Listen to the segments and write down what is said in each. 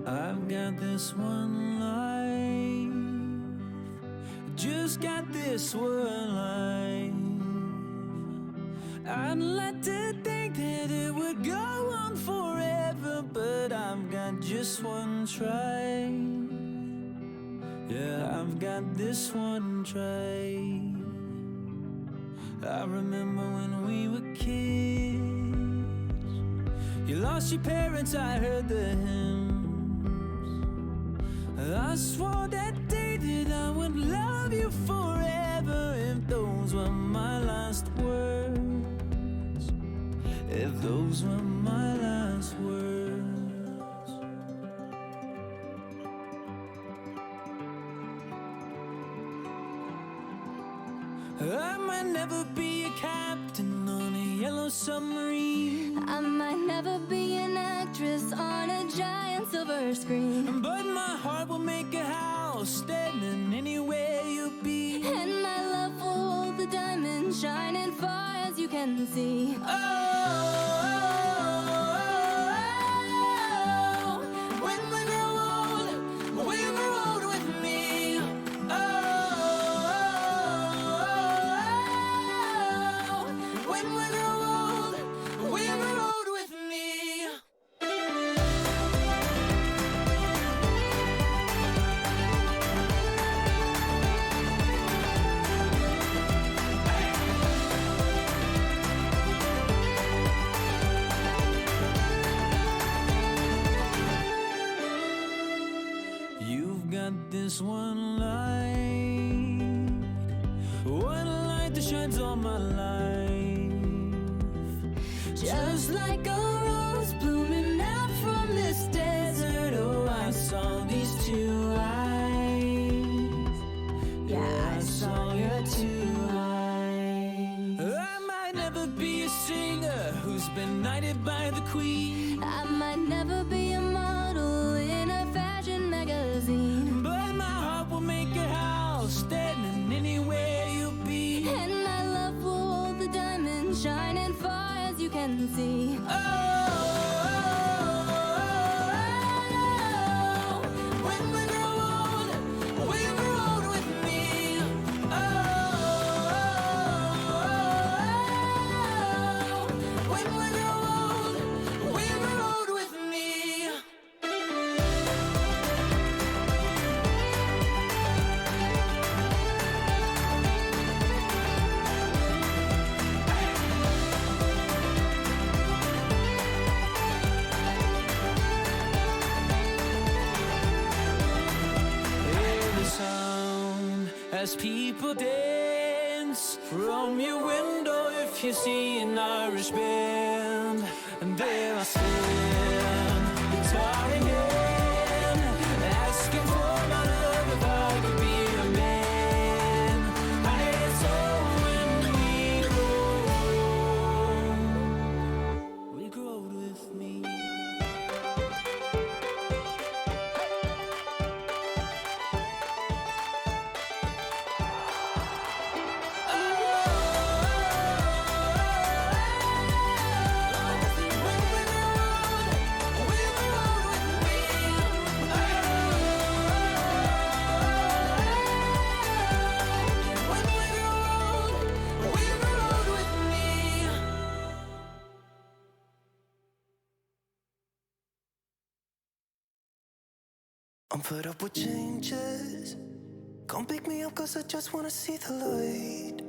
I've got this one life, just got this one life. I'd like to think that it would go on forever, but I've got just one try. Yeah, I've got this one try. I remember when we were kids, you lost your parents, I heard the hymns. I swore that day that I would love you forever, if those were my last words, if those were my last words. I might never be a captain on a yellow submarine. I might never be an actress on a giant silver screen, but my heart will make a house standing anywhere you be. and my love will hold the diamond shining far as you can see. When we grow old with me. When we grow old with me. You've got this one light that shines all my life. Just like a rose blooming out from this desert. Oh, I saw these two eyes. Yeah, I saw your two eyes. I might never be a singer who's been knighted by the queen. I might never be a model in a fashion magazine, but my heart will make a house standing anywhere you'll be. and my love will hold the diamond shining far as you can see. When we grow old with me. When we grow old with me. As people dance from your window, if you see an Irish band, and there I stand, guitar in hand, asking for my love if I could be a man. And it's all when we grow old with me. I'm fed up with changes. Come pick me up, cause I just wanna see the light.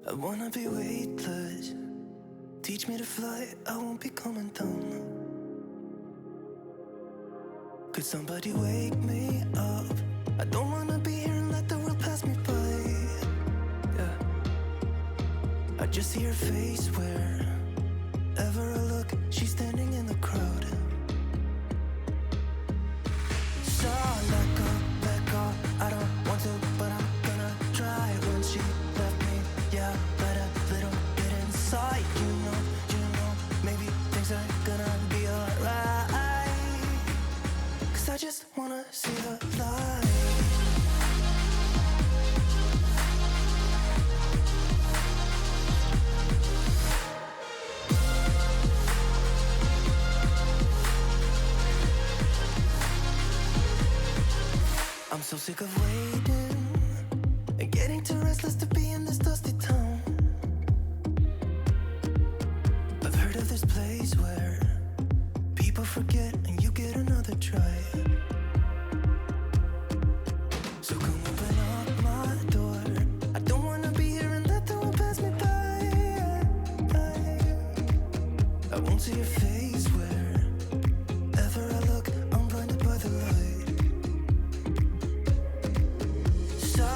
I wanna be weightless. Teach me to fly, I won't be coming down. Could somebody wake me up? I don't wanna be here and let the world pass me by. Yeah. I just see her face wherever I look. She's standing in the crowd. I don't want to, but I'm gonna try. When she left me, yeah, let a little bit inside. You know, maybe things are gonna be alright. Cause I just wanna see the light. I'm so sick of waiting and getting too restless to be in this dusty town. I've heard of this place where people forget and you get another try. So come open up my door. I don't wanna be here and let the world pass me by. I won't see your face wherever I look. I'm blinded by the light. So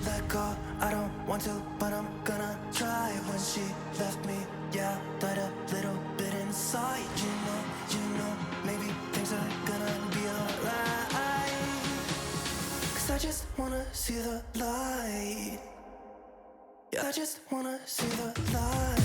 let go. I don't want to, but I'm gonna try. When she left me, yeah, died a little bit inside. You know, maybe things are gonna be alright. 'Cause I just wanna see the light. Yeah, I just wanna see the light.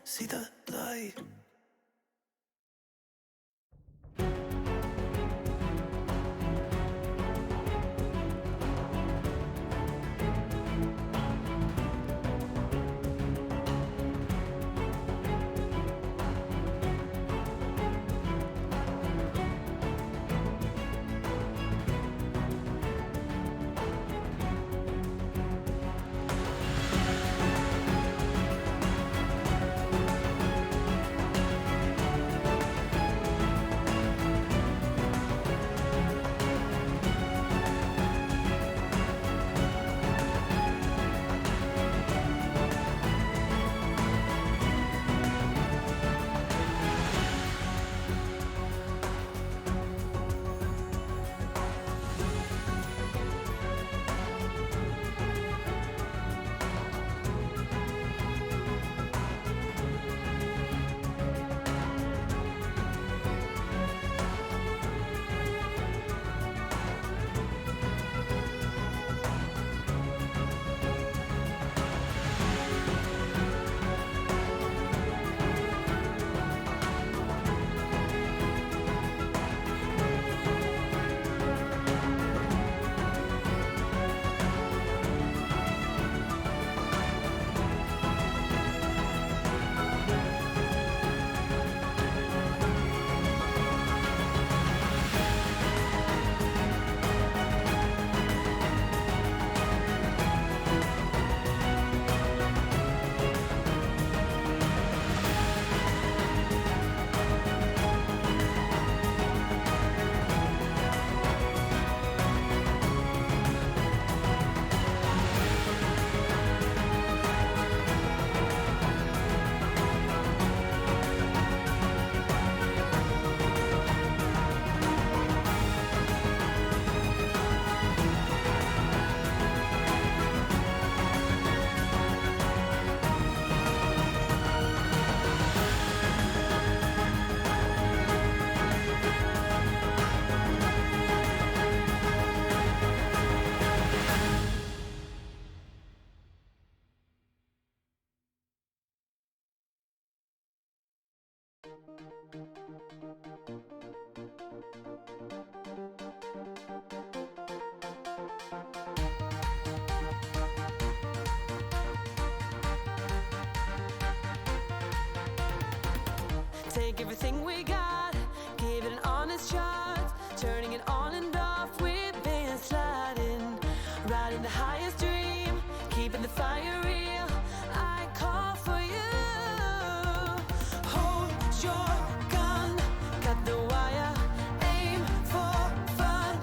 See the light. Take everything we got, give it an honest shot, turning it on and off, we've been sliding, riding the highest dream, keeping the fire real. I call for you. Hold your gun, cut the wire, aim for fun.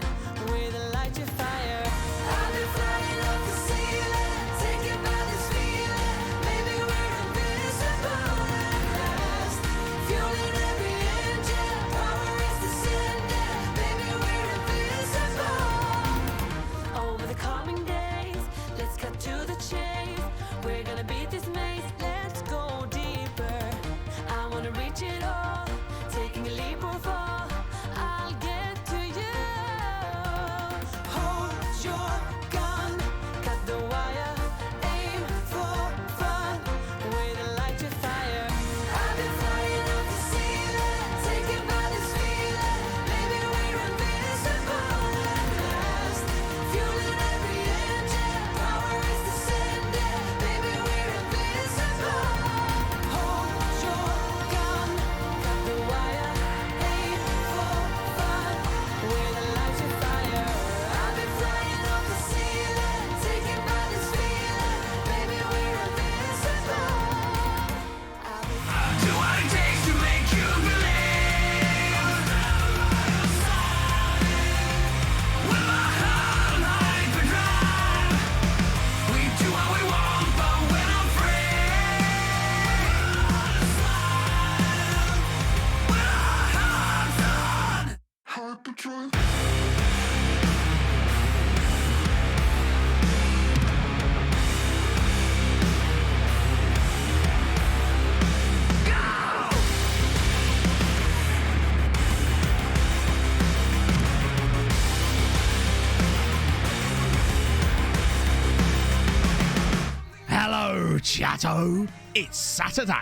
Chatto, it's Saturday,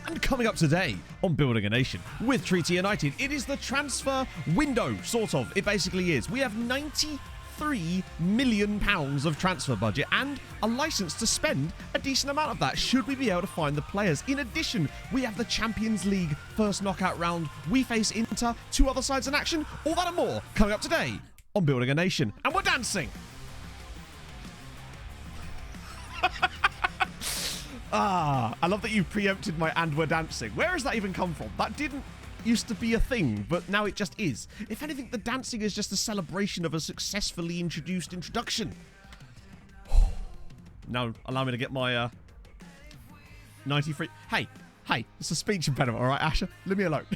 and coming up today on Building a Nation with Treaty United, it is the transfer window, sort of. It basically is. We have £93 million of transfer budget and a license to spend a decent amount of that should we be able to find the players. In addition, we have the Champions League first knockout round. We face Inter, two other sides in action, all that and more coming up today on Building a Nation. And we're dancing. I love that you preempted my "and we're dancing." Where has that even come from? That didn't used to be a thing, but now it just is. If anything, the dancing is just a celebration of a successfully introduced introduction. Now, allow me to get my 93... Hey, it's a speech impediment, all right, Asher? Leave me alone.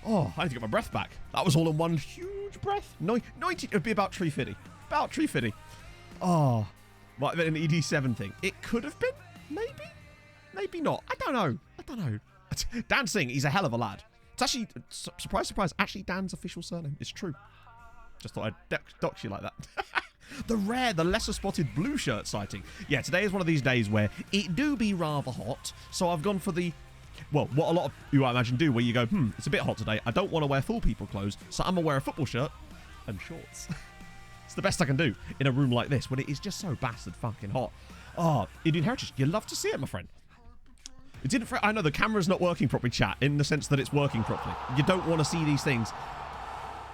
Oh, I need to get my breath back. That was all in one huge breath. 90... It would be about 350. About 350. Oh... Might have been an ED7 thing. It could have been, maybe? Maybe not. I don't know. Dancing, he's a hell of a lad. It's actually, surprise, actually Dan's official surname. It's true. Just thought I'd dox you like that. The lesser spotted blue shirt sighting. Yeah, today is one of these days where it do be rather hot, so I've gone for the, well, what a lot of you, I imagine, do, where you go, it's a bit hot today. I don't want to wear full people clothes, so I'm going to wear a football shirt and shorts. It's the best I can do in a room like this when it is just so bastard fucking hot. Oh, Indian Heritage. You love to see it, my friend. It didn't. I know the camera's not working properly, chat, in the sense that it's working properly. You don't want to see these things.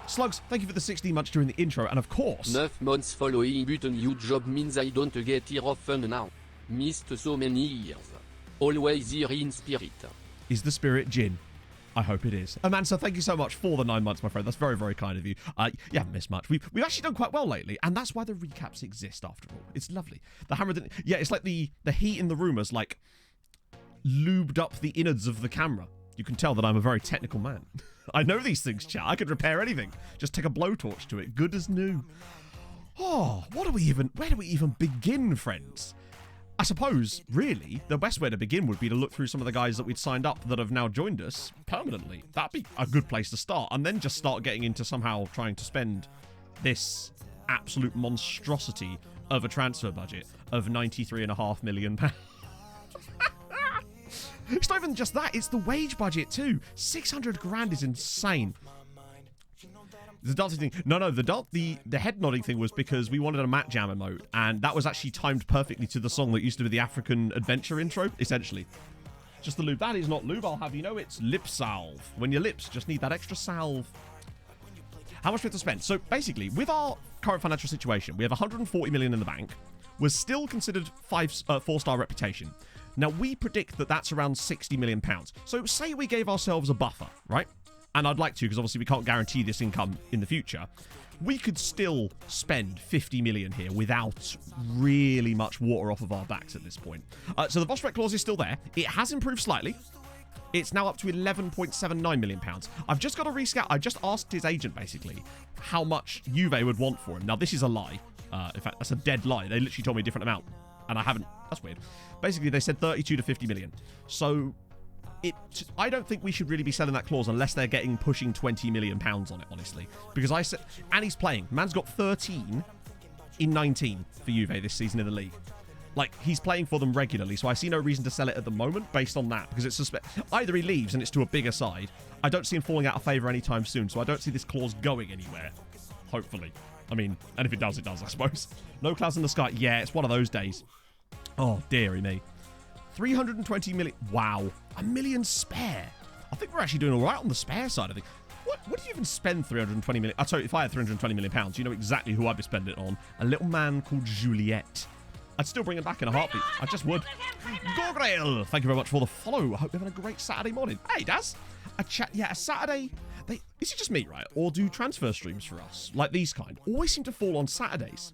Slugs, thank you for the 16 months during the intro, and of course... 9 months following but a new job means I don't get here often now. Missed so many years. Always here in spirit. Is the spirit Jin? I hope it is. Amansa, thank you so much for the 9 months, my friend. That's very, very kind of you. You haven't missed much. We've actually done quite well lately, and that's why the recaps exist after all. It's lovely. The hammer didn't... Yeah, it's like the heat in the room has, like, lubed up the innards of the camera. You can tell that I'm a very technical man. I know these things, chat. I could repair anything. Just take a blowtorch to it. Good as new. Oh, where do we even begin, friends? I suppose, really, the best way to begin would be to look through some of the guys that we'd signed up that have now joined us permanently. That'd be a good place to start. And then just start getting into somehow trying to spend this absolute monstrosity of a transfer budget of £93.5 million. It's not even just that, it's the wage budget too. 600 grand is insane. The dancing thing, no, the head nodding thing was because we wanted a mat jam emote, and that was actually timed perfectly to the song that used to be the African Adventure intro, essentially. Just the lube. That is not lube, I'll have you know, it's lip salve. When your lips just need that extra salve. How much we have to spend? So basically, with our current financial situation, we have 140 million in the bank. We're still considered 4-star reputation. Now, we predict that that's around £60 million. So say we gave ourselves a buffer, right? And I'd like to, because obviously we can't guarantee this income in the future. We could still spend 50 million here without really much water off of our backs at this point. So the Vostrek clause is still there. It has improved slightly. It's now up to £11.79 million. I've just got to rescout. I just asked his agent, basically, how much Juve would want for him. Now, this is a lie. In fact, that's a dead lie. They literally told me a different amount. And I haven't. That's weird. Basically, they said 32 to 50 million. So... I don't think we should really be selling that clause unless they're pushing £20 million on it, honestly. Because I said, and he's playing. Man's got 13 in 19 for Juve this season in the league. Like, he's playing for them regularly, so I see no reason to sell it at the moment based on that. Because it's either he leaves and it's to a bigger side. I don't see him falling out of favour anytime soon, so I don't see this clause going anywhere. Hopefully. I mean, and if it does, I suppose. No clouds in the sky. Yeah, it's one of those days. Oh, dearie me. 320 million. Wow. $1 million spare. I think we're actually doing all right on the spare side of things. What do you even spend 320 million? I'll tell you, if I had 320 million pounds, you know exactly who I'd be spending it on. A little man called Juliet. I'd still bring him back in a heartbeat. I just would. Gorgrail, thank you very much for the follow. I hope you're having a great Saturday morning. Hey, Daz. A Saturday. Is it just me, right? Or do transfer streams for us, like these kind, always seem to fall on Saturdays?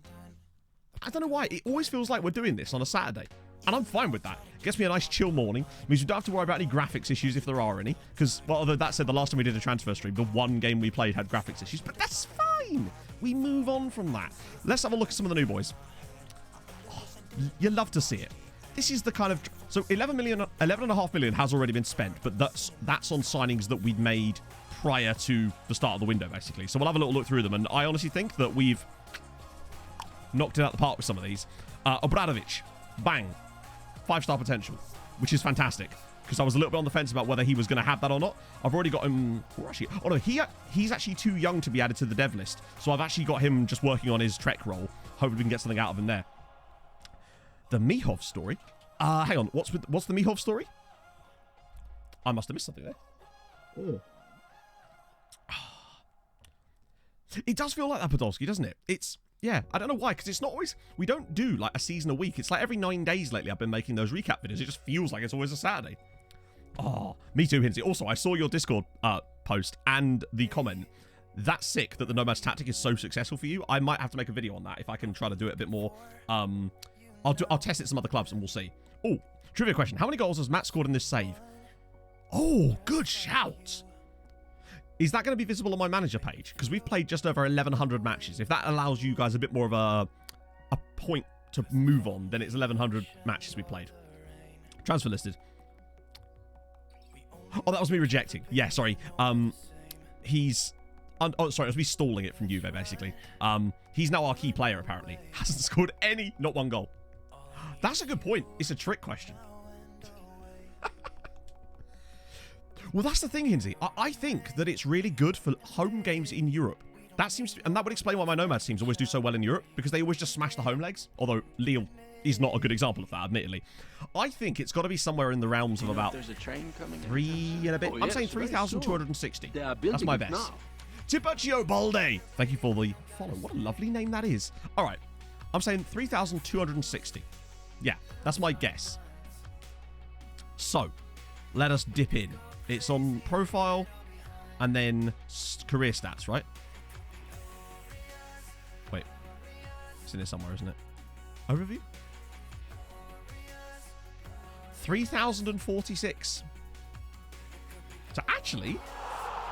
I don't know why. It always feels like we're doing this on a Saturday. And I'm fine with that. It gets me a nice chill morning. It means we don't have to worry about any graphics issues if there are any. Because, well, although that said, the last time we did a transfer stream, the one game we played had graphics issues. But that's fine. We move on from that. Let's have a look at some of the new boys. Oh, you love to see it. This is the kind of... So 11.5 million has already been spent. But that's on signings that we'd made prior to the start of the window, basically. So we'll have a little look through them. And I honestly think that we've knocked it out the park with some of these. Obradovic. Bang. 5-star potential, which is fantastic. Because I was a little bit on the fence about whether he was going to have that or not. I've already got him... Oh, no, he's actually too young to be added to the dev list. So I've actually got him just working on his Trek role. Hopefully we can get something out of him there. The Mihov story? Hang on. What's the Mihov story? I must have missed something there. Oh. It does feel like that, Podolsky, doesn't it? It's... Yeah, I don't know why, because it's not always... We don't do, like, a season a week. It's like every 9 days lately I've been making those recap videos. It just feels like it's always a Saturday. Oh, me too, Hinsey. Also, I saw your Discord post and the comment. That's sick that the Nomad's tactic is so successful for you. I might have to make a video on that if I can try to do it a bit more. I'll test it at some other clubs and we'll see. Oh, trivia question. How many goals has Matt scored in this save? Oh, good shout. Is that going to be visible on my manager page? Because we've played just over 1,100 matches. If that allows you guys a bit more of a point to move on, then it's 1,100 matches we played. Transfer listed. Oh, that was me rejecting. Yeah, sorry. He's... oh, sorry, it was me stalling it from Juve, basically. He's now our key player, apparently. Hasn't scored not one goal. That's a good point. It's a trick question. Well, that's the thing, Hinsey. I think that it's really good for home games in Europe. That seems to, and that would explain why my Nomads teams always do so well in Europe, because they always just smash the home legs. Although Lille is not a good example of that, admittedly. I think it's got to be somewhere in the realms of about There's a train coming 3 and a bit. Oh, I'm yes, saying very 3,260. They are That's building my it best. now. Tipaccio Balde. Thank you for the follow. What a lovely name that is. All right. I'm saying 3,260. Yeah, that's my guess. So, let us dip in. It's on profile and then career stats, right? Wait. It's in there somewhere, isn't it? Overview? 3,046. So actually,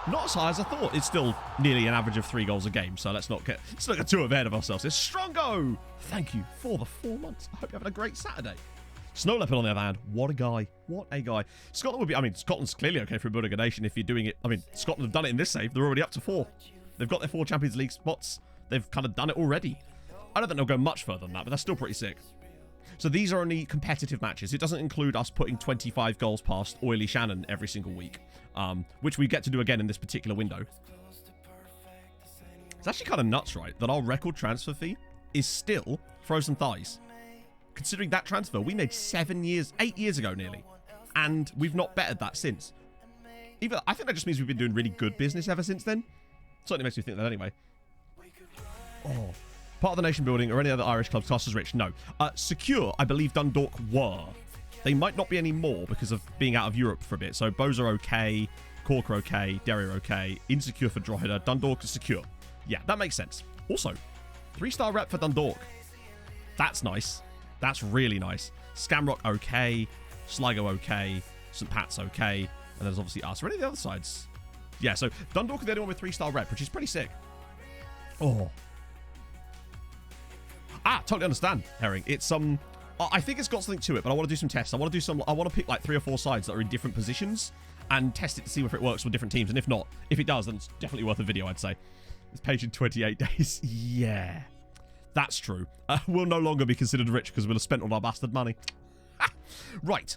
not as high as I thought. It's still nearly an average of 3 goals a game, so let's not get too ahead of ourselves. It's Strongo! Thank you for the 4 months. I hope you're having a great Saturday. Snow Leopard, on the other hand, what a guy. What a guy. Scotland would be... I mean, Scotland's clearly okay for building a nation if you're doing it... I mean, Scotland have done it in this save. They're already up to 4. They've got their 4 Champions League spots. They've kind of done it already. I don't think they'll go much further than that, but that's still pretty sick. So these are only competitive matches. It doesn't include us putting 25 goals past Oily Shannon every single week, which we get to do again in this particular window. It's actually kind of nuts, right, that our record transfer fee is still Frozen Thighs. Considering that transfer, we made 8 years ago nearly, and we've not bettered that since. I think that just means we've been doing really good business ever since then. Certainly makes me think that anyway. Oh, part of the nation building or any other Irish clubs classed as rich? No. Secure, I believe Dundalk were. They might not be anymore because of being out of Europe for a bit. So Bows are okay, Cork are okay, Derry are okay, Insecure for Drogheda, Dundalk is secure. Yeah, that makes sense. Also, 3-star rep for Dundalk. That's nice. That's really nice. Scamrock okay, Sligo okay, St. Pat's okay, and there's obviously us. Or any of the other sides? Yeah, so Dundalk are the only one with 3-star rep, which is pretty sick. Oh. Totally understand, Herring. It's I think it's got something to it, but I want to do some tests. I want to pick like 3 or 4 sides that are in different positions and test it to see if it works with different teams. And if not, if it does, then it's definitely worth a video, I'd say. It's page in 28 days. Yeah. That's true. We'll no longer be considered rich because we'll have spent all our bastard money. Right.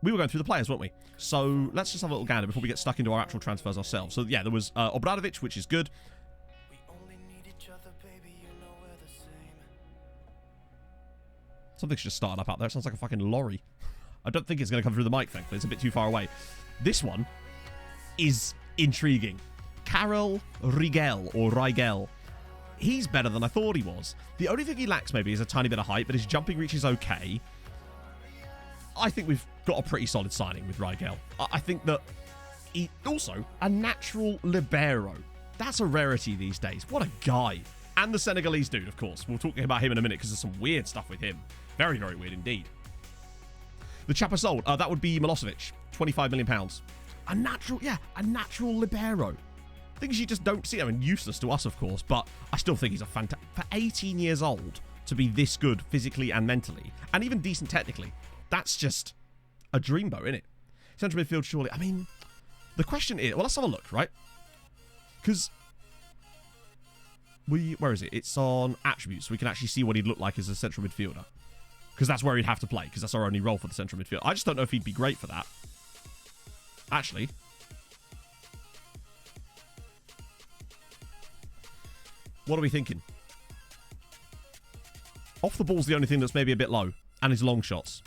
We were going through the players, weren't we? So let's just have a little gander before we get stuck into our actual transfers ourselves. So yeah, there was Obradovic, which is good. Something's just started up out there. It sounds like a fucking lorry. I don't think it's going to come through the mic, thankfully. It's a bit too far away. This one is intriguing. Karel Rigel, or Rigel. He's better than I thought he was. The only thing he lacks maybe is a tiny bit of height, but his jumping reach is okay. I think we've got a pretty solid signing with Rigel. I think that he also a natural libero. That's a rarity these days. What a guy. And the Senegalese dude, of course. We'll talk about him in a minute because there's some weird stuff with him. Very, very weird indeed. The chapper sold. That would be Milosevic. £25 million. A natural libero. Things you just don't see. I mean, useless to us, of course, but I still think he's a fantastic... For 18 years old, to be this good physically and mentally, and even decent technically, that's just a dreamboat, isn't it? Central midfield, surely. I mean, the question is... Well, let's have a look, right? Because... Where is it? It's on attributes, so we can actually see what he'd look like as a central midfielder. because that's where he'd have to play, because that's our only role for the central midfield. I just don't know if he'd be great for that. Actually. What are we thinking? Off the ball's the only thing that's maybe a bit low, and his long shots.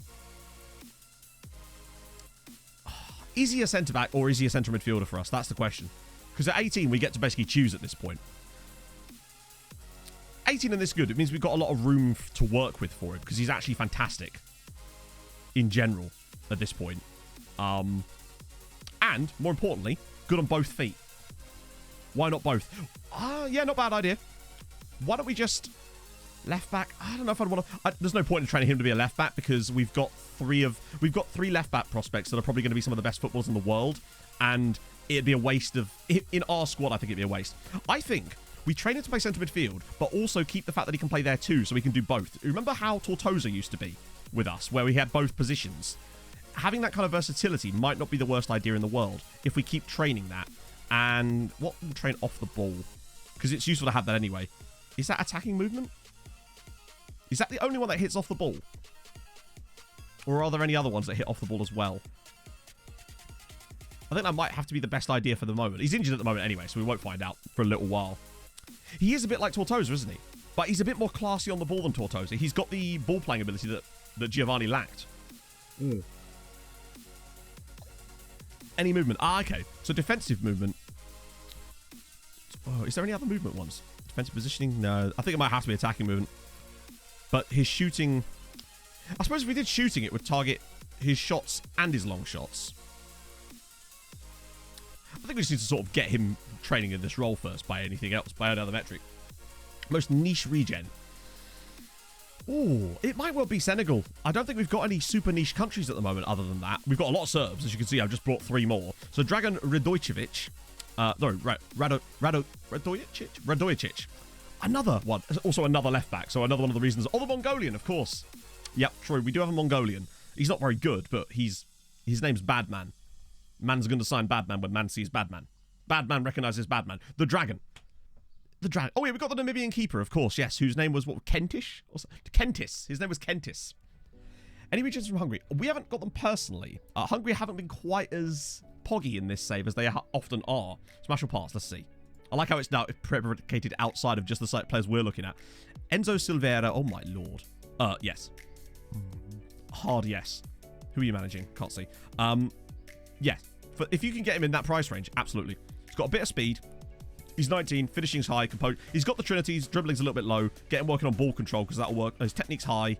Is he a centre-back or is he a central midfielder for us? That's the question. Because at 18, we get to basically choose at this point. 18 and this good. It means we've got a lot of room to work with for him, because he's actually fantastic in general at this point. And, more importantly, good on both feet. Why not both? Yeah, not bad idea. Why don't we just... left back? I don't know if I'd want to... there's no point in training him to be a left back, because we've got three left back prospects that are probably going to be some of the best footballers in the world, and it'd be a waste of... In our squad, I think it'd be a waste. I think we train him to play centre midfield, but also keep the fact that he can play there too, so we can do both. Remember how Tortosa used to be with us, where we had both positions? Having that kind of versatility might not be the worst idea in the world if we keep training that. And what will train off the ball? Because it's useful to have that anyway. Is that attacking movement? Is that the only one that hits off the ball? Or are there any other ones that hit off the ball as well? I think that might have to be the best idea for the moment. He's injured at the moment anyway, so we won't find out for a little while. He is a bit like Tortosa, isn't he? But he's a bit more classy on the ball than Tortosa. He's got the ball-playing ability that Giovanni lacked. Any movement? Okay. So defensive movement. Oh, is there any other movement ones? Defensive positioning? No. I think it might have to be attacking movement. But his shooting... I suppose if we did shooting, it would target his shots and his long shots. I think we just need to sort of get him training in this role first by anything else, by another metric. Most niche regen. Ooh, it might well be Senegal. I don't think we've got any super niche countries at the moment other than that. We've got a lot of Serbs, as you can see. I've just brought 3 more. So Dragan Radojicic. Radojicic. Another one. Also another left back. So another one of the reasons. Oh, the Mongolian, of course. Yep, true. We do have a Mongolian. He's not very good, but his name's Badman. Man's going to sign Badman when man sees Badman. Badman recognises Badman. The Dragon. The Dragon. Oh, yeah, we got the Namibian keeper, of course, yes, whose name was, what, Kentish? Kentis. His name was Kentis. Any regions from Hungary? We haven't got them personally. Hungary haven't been quite as poggy in this save as they often are. Smash or pass, let's see. I like how it's now predicated outside of just the site players we're looking at. Enzo Silveira. Oh, my lord. Yes. Hard yes. Who are you managing? Can't see. Yes. If you can get him in that price range, absolutely. He's got a bit of speed. He's 19. Finishing's high. He's got the Trinities. Dribbling's a little bit low. Get him working on ball control because that'll work. His technique's high.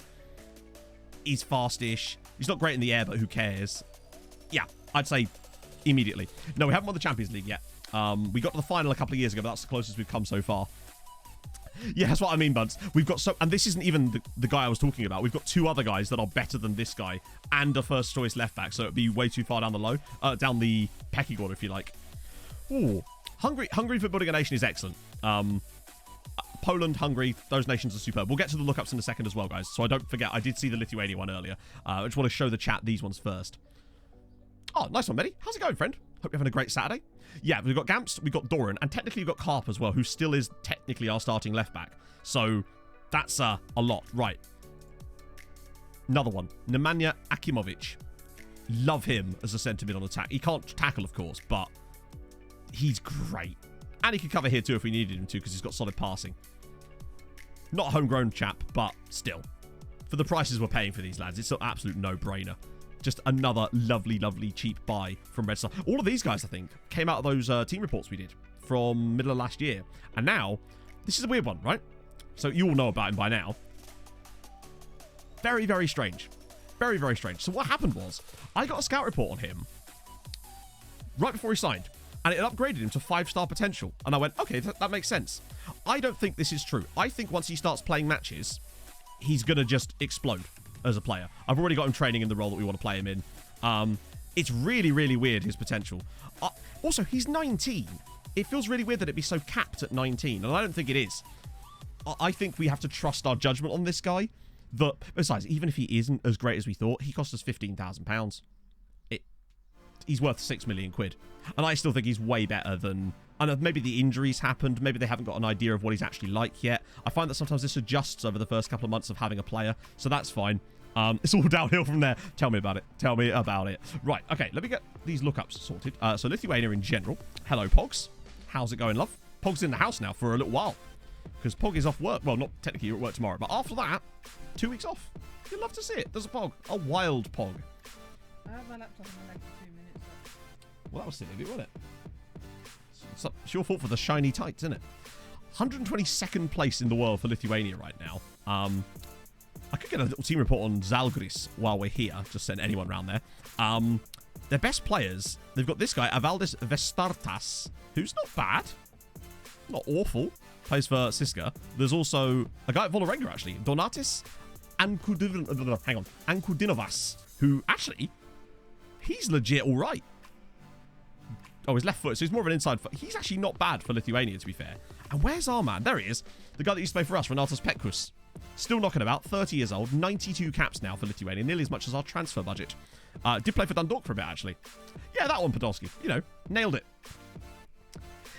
He's fast-ish. He's not great in the air, but who cares? Yeah, I'd say immediately. No, we haven't won the Champions League yet. We got to the final a couple of years ago, but that's the closest we've come so far. Yeah, that's what I mean, Bunce. We've got and this isn't even the guy I was talking about. We've got 2 other guys that are better than this guy and a first choice left back, so it'd be way too far down the the pecking order, if you like. Ooh, Hungary for building a nation is excellent. Poland, Hungary, those nations are superb. We'll get to the lookups in a second as well, guys. So I don't forget, I did see the Lithuania one earlier. I just want to show the chat these ones first. Oh, nice one, Mehdi. How's it going, friend? Hope you're having a great Saturday. Yeah, we've got Gamst, we've got Doran, and technically we've got Karp as well, who still is technically our starting left back. So that's a lot. Right. Another one. Nemanja Akimovic. Love him as a centre mid on attack. He can't tackle, of course, but he's great. And he can cover here too if we needed him to, because he's got solid passing. Not a homegrown chap, but still. For the prices we're paying for these lads, it's an absolute no-brainer. Just another lovely, lovely cheap buy from Red Star. All of these guys, I think, came out of those team reports we did from middle of last year. And now, this is a weird one, right? So you all know about him by now. Very, very strange. Very, very strange. So what happened was, I got a scout report on him right before he signed. And it upgraded him to 5-star potential. And I went, okay, that makes sense. I don't think this is true. I think once he starts playing matches, he's going to just explode as a player. I've already got him training in the role that we want to play him in. It's really, really weird, his potential. Also, he's 19. It feels really weird that it'd be so capped at 19, and I don't think it is. I think we have to trust our judgment on this guy. Besides, even if he isn't as great as we thought, he cost us £15,000. He's worth 6 million quid. And I still think he's way better than... I know maybe the injuries happened. Maybe they haven't got an idea of what he's actually like yet. I find that sometimes this adjusts over the first couple of months of having a player. So that's fine. It's all downhill from there. Tell me about it. Tell me about it. Right, okay, let me get these lookups sorted. So Lithuania in general. Hello, Pogs. How's it going, love? Pog's in the house now for a little while. Because Pog is off work. Well, not technically, you're at work tomorrow. But after that, 2 weeks off. You'd love to see it. There's a Pog. A wild Pog. I have my laptop in my leg for 2 minutes. Well, that was silly, wasn't it? It's your fault for the shiny tights, isn't it? 122nd place in the world for Lithuania right now. I could get a little team report on Zalgiris while we're here. Just send anyone around there. Their best players, they've got this guy, Avaldis Vestartas, who's not bad. Not awful. Plays for Siska. There's also a guy at Volorenga, actually. Donatis Ankudinovas, who actually, he's legit all right. Oh, his left foot, so he's more of an inside foot. He's actually not bad for Lithuania, to be fair. And where's our man? There he is. The guy that used to play for us, Renatas Petkus. Still knocking about, 30 years old, 92 caps now for Lithuania, nearly as much as our transfer budget. Did play for Dundalk for a bit, actually. Yeah, that one, Podolski. You know, nailed it.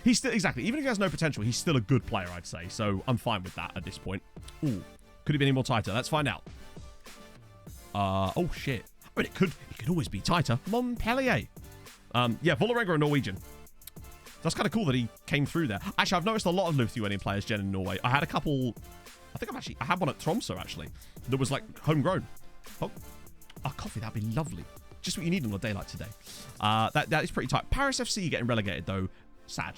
He's still, exactly, even if he has no potential, he's still a good player, I'd say. So I'm fine with that at this point. Ooh, could he be any more tighter? Let's find out. Oh, shit. I mean, it could always be tighter. Montpellier. Yeah, Volorenga are Norwegian. That's kind of cool that he came through there. Actually, I've noticed a lot of Lithuanian players, Jen, in Norway. I had a couple... I had one at Tromsø, actually, that was, like, homegrown. Oh, a coffee, that'd be lovely. Just what you need on a day like today. That is pretty tight. Paris FC getting relegated, though. Sad.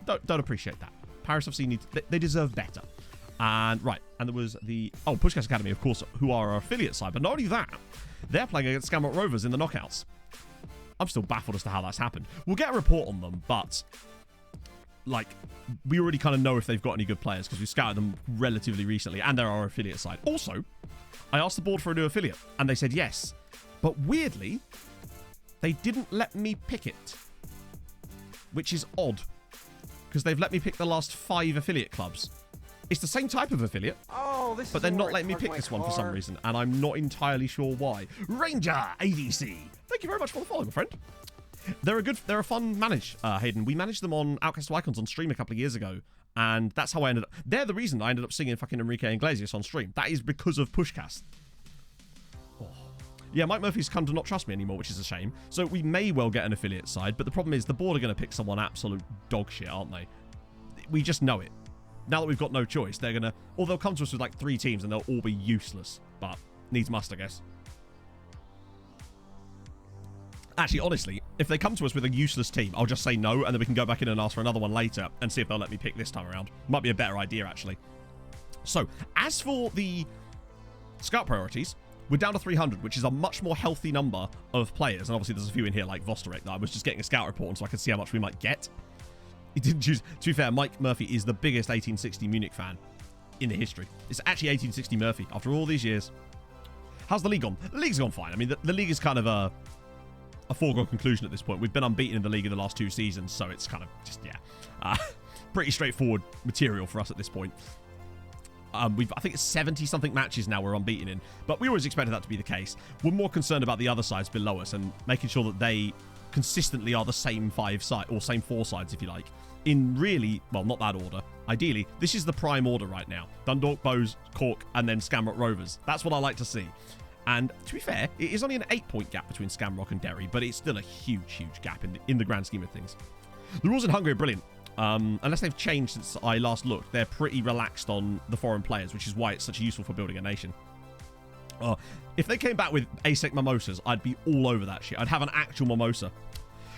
Don't appreciate that. Paris FC they deserve better. And, right, and there was the... Oh, Pushkas Academy, of course, who are our affiliate side. But not only that, they're playing against Skamrock Rovers in the knockouts. I'm still baffled as to how that's happened. We'll get a report on them, but... Like, we already kind of know if they've got any good players because we scouted them relatively recently, and they're our affiliate side. Also, I asked the board for a new affiliate, and they said yes. But weirdly, they didn't let me pick it, which is odd because they've let me pick the last 5 affiliate clubs. It's the same type of affiliate, but they're not letting me pick this one for some reason, and I'm not entirely sure why. Ranger ADC, thank you very much for the follow, my friend. They're a fun manage, Hayden. We managed them on Outcast of Icons on stream a couple of years ago, and that's how I ended up... They're the reason I ended up singing fucking Enrique Iglesias on stream. That is because of Pushcast. Oh. Yeah, Mike Murphy's come to not trust me anymore, which is a shame. So we may well get an affiliate side, but the problem is the board are going to pick someone absolute dog shit, aren't they? We just know it. Now that we've got no choice, they're going to... Or they'll come to us with like 3 teams, and they'll all be useless. But needs must, I guess. Actually, honestly, if they come to us with a useless team, I'll just say no, and then we can go back in and ask for another one later and see if they'll let me pick this time around. Might be a better idea, actually. So, as for the scout priorities, we're down to 300, which is a much more healthy number of players. And obviously, there's a few in here, like Vosterek, that I was just getting a scout report on so I could see how much we might get. He didn't choose... To be fair, Mike Murphy is the biggest 1860 Munich fan in the history. It's actually 1860 Murphy, after all these years. How's the league gone? The league's gone fine. I mean, the league is kind of a foregone conclusion at this point. We've been unbeaten in the league in the last 2 seasons, so it's kind of just, yeah, pretty straightforward material for us at this point. I think it's 70-something matches now we're unbeaten in, but we always expected that to be the case. We're more concerned about the other sides below us and making sure that they consistently are the same 5 sides, or same 4 sides, if you like, in really, well, not that order. Ideally, this is the prime order right now. Dundalk, Bows, Cork, and then Skamrock Rovers. That's what I like to see. And to be fair, it is only an 8-point gap between Skamrock and Derry, but it's still a huge, huge gap in the grand scheme of things. The rules in Hungary are brilliant. Unless they've changed since I last looked, they're pretty relaxed on the foreign players, which is why it's such useful for building a nation. If they came back with ASEC mimosas, I'd be all over that shit. I'd have an actual mimosa.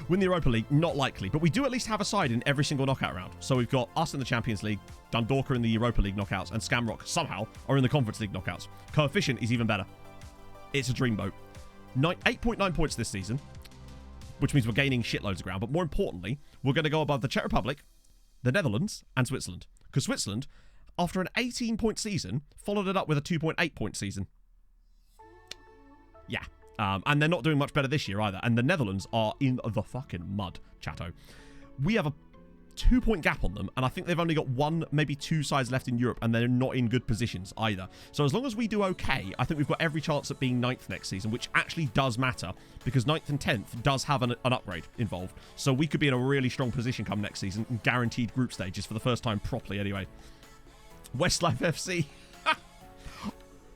Win the Europa League, not likely, but we do at least have a side in every single knockout round. So we've got us in the Champions League, Dundalk are in the Europa League knockouts, and Skamrock somehow are in the Conference League knockouts. Coefficient is even better. It's a dreamboat. 8.9 points this season, which means we're gaining shitloads of ground. But more importantly, we're going to go above the Czech Republic, the Netherlands, and Switzerland. Because Switzerland, after an 18-point season, followed it up with a 2.8-point season. Yeah. And they're not doing much better this year either. And the Netherlands are in the fucking mud, chatto. We have a 2-point gap on them, and I think they've only got 1, maybe 2 sides left in Europe, and they're not in good positions either. So as long as we do okay, I think we've got every chance at being 9th next season, which actually does matter, because 9th and 10th does have an upgrade involved. So we could be in a really strong position come next season, and guaranteed group stages for the first time properly anyway. Westlife FC.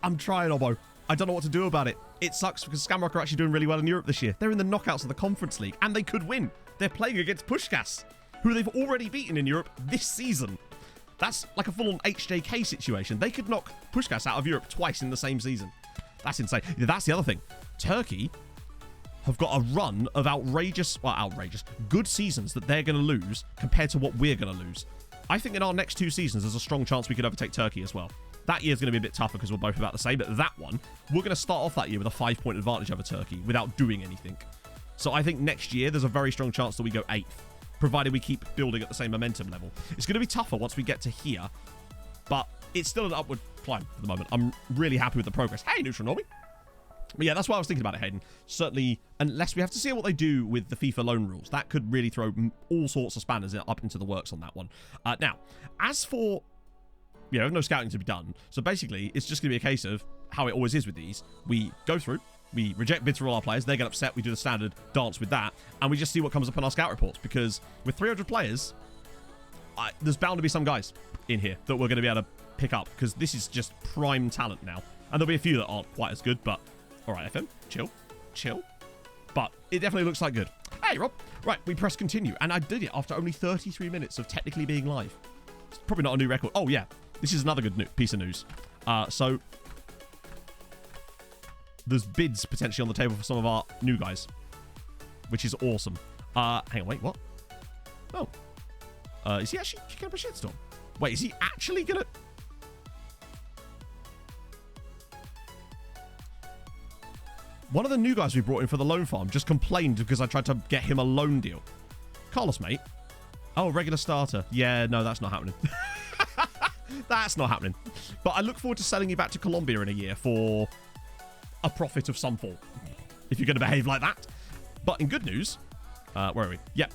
I'm trying, Obbo. I don't know what to do about it. It sucks because Skamrock are actually doing really well in Europe this year. They're in the knockouts of the Conference League, and they could win. They're playing against Pushkas, who they've already beaten in Europe this season. That's like a full-on HJK situation. They could knock Pushkas out of Europe twice in the same season. That's insane. That's the other thing. Turkey have got a run of outrageous, good seasons that they're going to lose compared to what we're going to lose. I think in our next 2 seasons, there's a strong chance we could overtake Turkey as well. That year's going to be a bit tougher because we're both about the same, but that one, we're going to start off that year with a 5-point advantage over Turkey without doing anything. So I think next year, there's a very strong chance that we go 8th, provided we keep building at the same momentum level. It's going to be tougher once we get to here, but it's still an upward climb for the moment. I'm really happy with the progress. Hey, Neutral Normie. But yeah, that's why I was thinking about it, Hayden. Certainly, unless we have to see what they do with the FIFA loan rules, that could really throw all sorts of spanners up into the works on that one. Now, as for, no scouting to be done. So basically, it's just going to be a case of how it always is with these. We go through, we reject bids for all our players, they get upset, we do the standard dance with that, and we just see what comes up in our scout reports. Because with 300 players, there's bound to be some guys in here that we're going to be able to pick up, because this is just prime talent now. And there'll be a few that aren't quite as good, but all right, FM, chill. But it definitely looks like good. Hey, Rob. Right, we press continue, and I did it after only 33 minutes of technically being live. It's probably not a new record. Oh, yeah. This is another good piece of news. So there's bids potentially on the table for some of our new guys, which is awesome. Hang on, wait, what? Oh. Is he actually kicking up a shitstorm? Wait, is he actually gonna... One of the new guys we brought in for the loan farm just complained because I tried to get him a loan deal. Carlos, mate. Oh, regular starter. Yeah, no, that's not happening. That's not happening. But I look forward to selling you back to Colombia in a year for a profit of some form, if you're going to behave like that. But in good news, where are we? Yeah.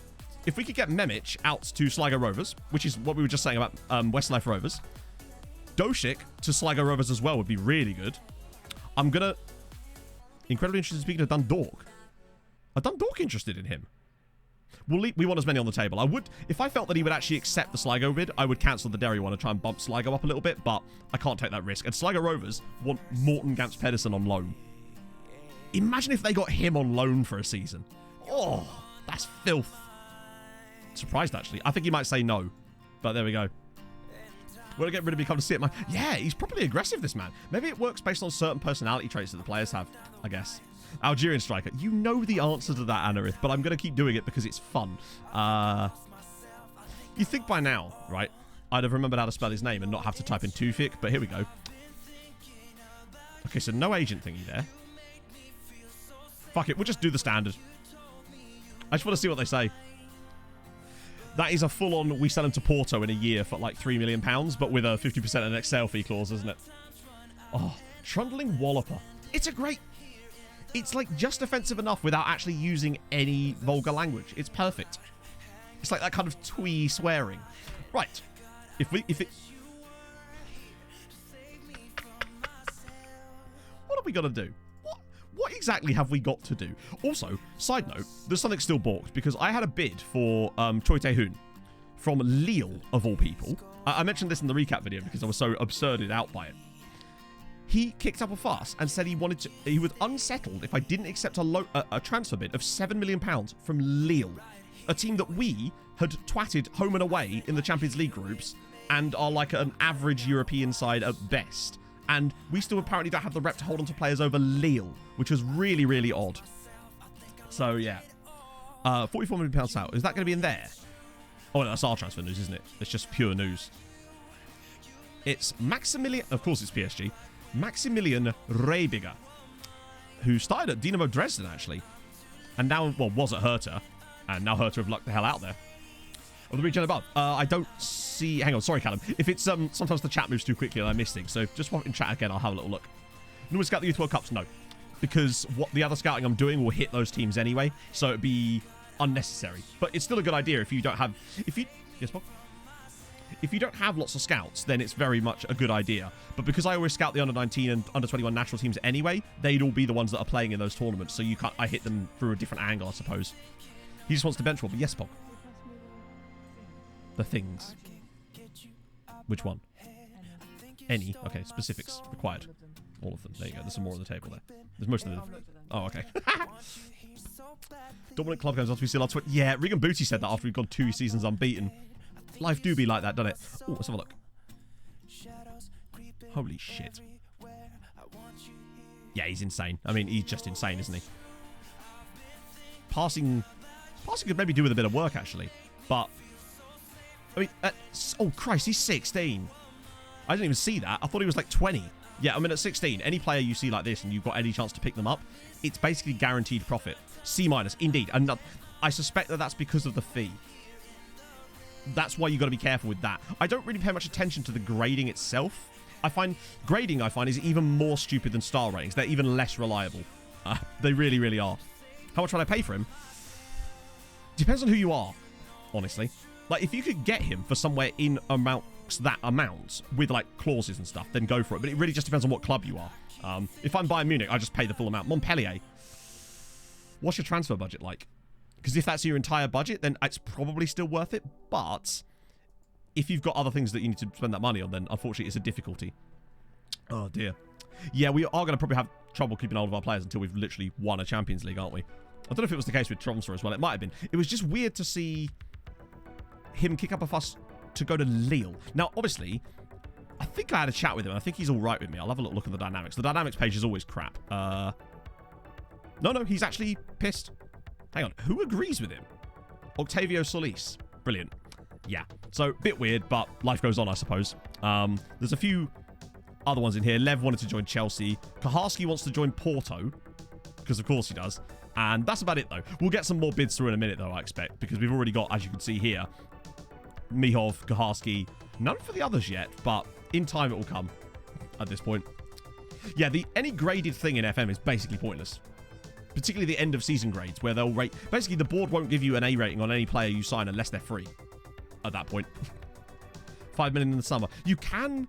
If we could get Memic out to Sligo Rovers, which is what we were just saying about Westlife Rovers, Doshik to Sligo Rovers as well would be really good. I'm going to... Incredibly interested in speaking of Dundalk. Are Dundalk interested in him? We want as many on the table. I would, if I felt that he would actually accept the Sligo bid, I would cancel the Derry one and try and bump Sligo up a little bit, but I can't take that risk. And Sligo Rovers want Morten Gamps Pedersen on loan. Imagine if they got him on loan for a season. Oh, that's filth. Surprised, actually. I think he might say no, but there we go. We're going to get rid of me, come to see it, man. Yeah, he's probably aggressive, this man. Maybe it works based on certain personality traits that the players have, I guess. Algerian striker. You know the answer to that, Anarith, but I'm going to keep doing it because it's fun. You think by now, right, I'd have remembered how to spell his name and not have to type in Tufik, but here we go. Okay, so no agent thingy there. Fuck it, we'll just do the standard. I just want to see what they say. That is a full-on, we sell him to Porto in a year for like £3 million, but with a 50% an Excel fee clause, isn't it? Oh, Trundling Walloper. It's a great... It's like just offensive enough without actually using any vulgar language. It's perfect. It's like that kind of twee swearing. Right. If it... What have we got to do? What exactly have we got to do? Also, side note, there's something still balked because I had a bid for Choi Tae-hoon from Lille, of all people. I mentioned this in the recap video because I was so absurded out by it. He kicked up a fuss and said he was unsettled if I didn't accept a transfer bid of £7 million from Lille, a team that we had twatted home and away in the Champions League groups and are like an average European side at best. And we still apparently don't have the rep to hold on to players over Lille, which was really, really odd. So, yeah. £44 million out. Is that going to be in there? Oh, no, that's our transfer news, isn't it? It's just pure news. It's Maximilian... Of course it's PSG. Maximilian Reibiger, who started at Dynamo Dresden, actually. And now, well, was at Hertha. And now Hertha have lucked the hell out there. Of the region above. I don't see... Hang on, sorry, Callum. If it's... sometimes the chat moves too quickly and I miss things. So just pop in chat again, I'll have a little look. No, we scout the Youth World Cups? No. Because what the other scouting I'm doing will hit those teams anyway. So it'd be unnecessary. But it's still a good idea if you don't have... Yes, Bob? If you don't have lots of scouts, then it's very much a good idea. But because I always scout the under-19 and under-21 national teams anyway, they'd all be the ones that are playing in those tournaments. So I hit them through a different angle, I suppose. He just wants to bench one, but yes, Pog. The things. Which one? Any. Okay, specifics required. All of them. There you go. There's some more on the table there. There's most of them. I've looked at them. Oh, okay. Dominant club games after we steal our twin. Yeah, Regan Booty said that after we've gone 2 seasons unbeaten. Life do be like that, doesn't it? Oh, let's have a look. Holy shit. Yeah, he's insane. I mean, he's just insane, isn't he? Passing could maybe do with a bit of work, actually. But, I mean, oh, Christ, he's 16. I didn't even see that. I thought he was like 20. Yeah, I mean, at 16, any player you see like this and you've got any chance to pick them up, it's basically guaranteed profit. C-, indeed. And I suspect that that's because of the fee. That's why you've got to be careful with that. I don't really pay much attention to the grading itself. Grading is even more stupid than star ratings. They're even less reliable. They really, really are. How much would I pay for him? Depends on who you are, honestly. Like, if you could get him for somewhere in amongst that amount with, like, clauses and stuff, then go for it. But it really just depends on what club you are. If I'm Bayern Munich, I just pay the full amount. Montpellier, what's your transfer budget like? Because if that's your entire budget, then it's probably still worth it. But if you've got other things that you need to spend that money on, then unfortunately it's a difficulty. Oh, dear. Yeah, we are going to probably have trouble keeping hold of our players until we've literally won a Champions League, aren't we? I don't know if it was the case with Tromsø as well. It might have been. It was just weird to see him kick up a fuss to go to Lille. Now, obviously, I think I had a chat with him. I think he's all right with me. I'll have a look at the dynamics. The dynamics page is always crap. No, he's actually pissed. Hang on. Who agrees with him? Octavio Solis. Brilliant. Yeah. So, bit weird, but life goes on, I suppose. There's a few other ones in here. Lev wanted to join Chelsea. Kaharski wants to join Porto, because of course he does. And that's about it, though. We'll get some more bids through in a minute, though, I expect, because we've already got, as you can see here, Mihov, Kaharski. None for the others yet, but in time it will come at this point. Yeah, any graded thing in FM is basically pointless. Particularly the end of season grades, where they'll rate... Basically, the board won't give you an A rating on any player you sign unless they're free at that point. 5 million in the summer. You can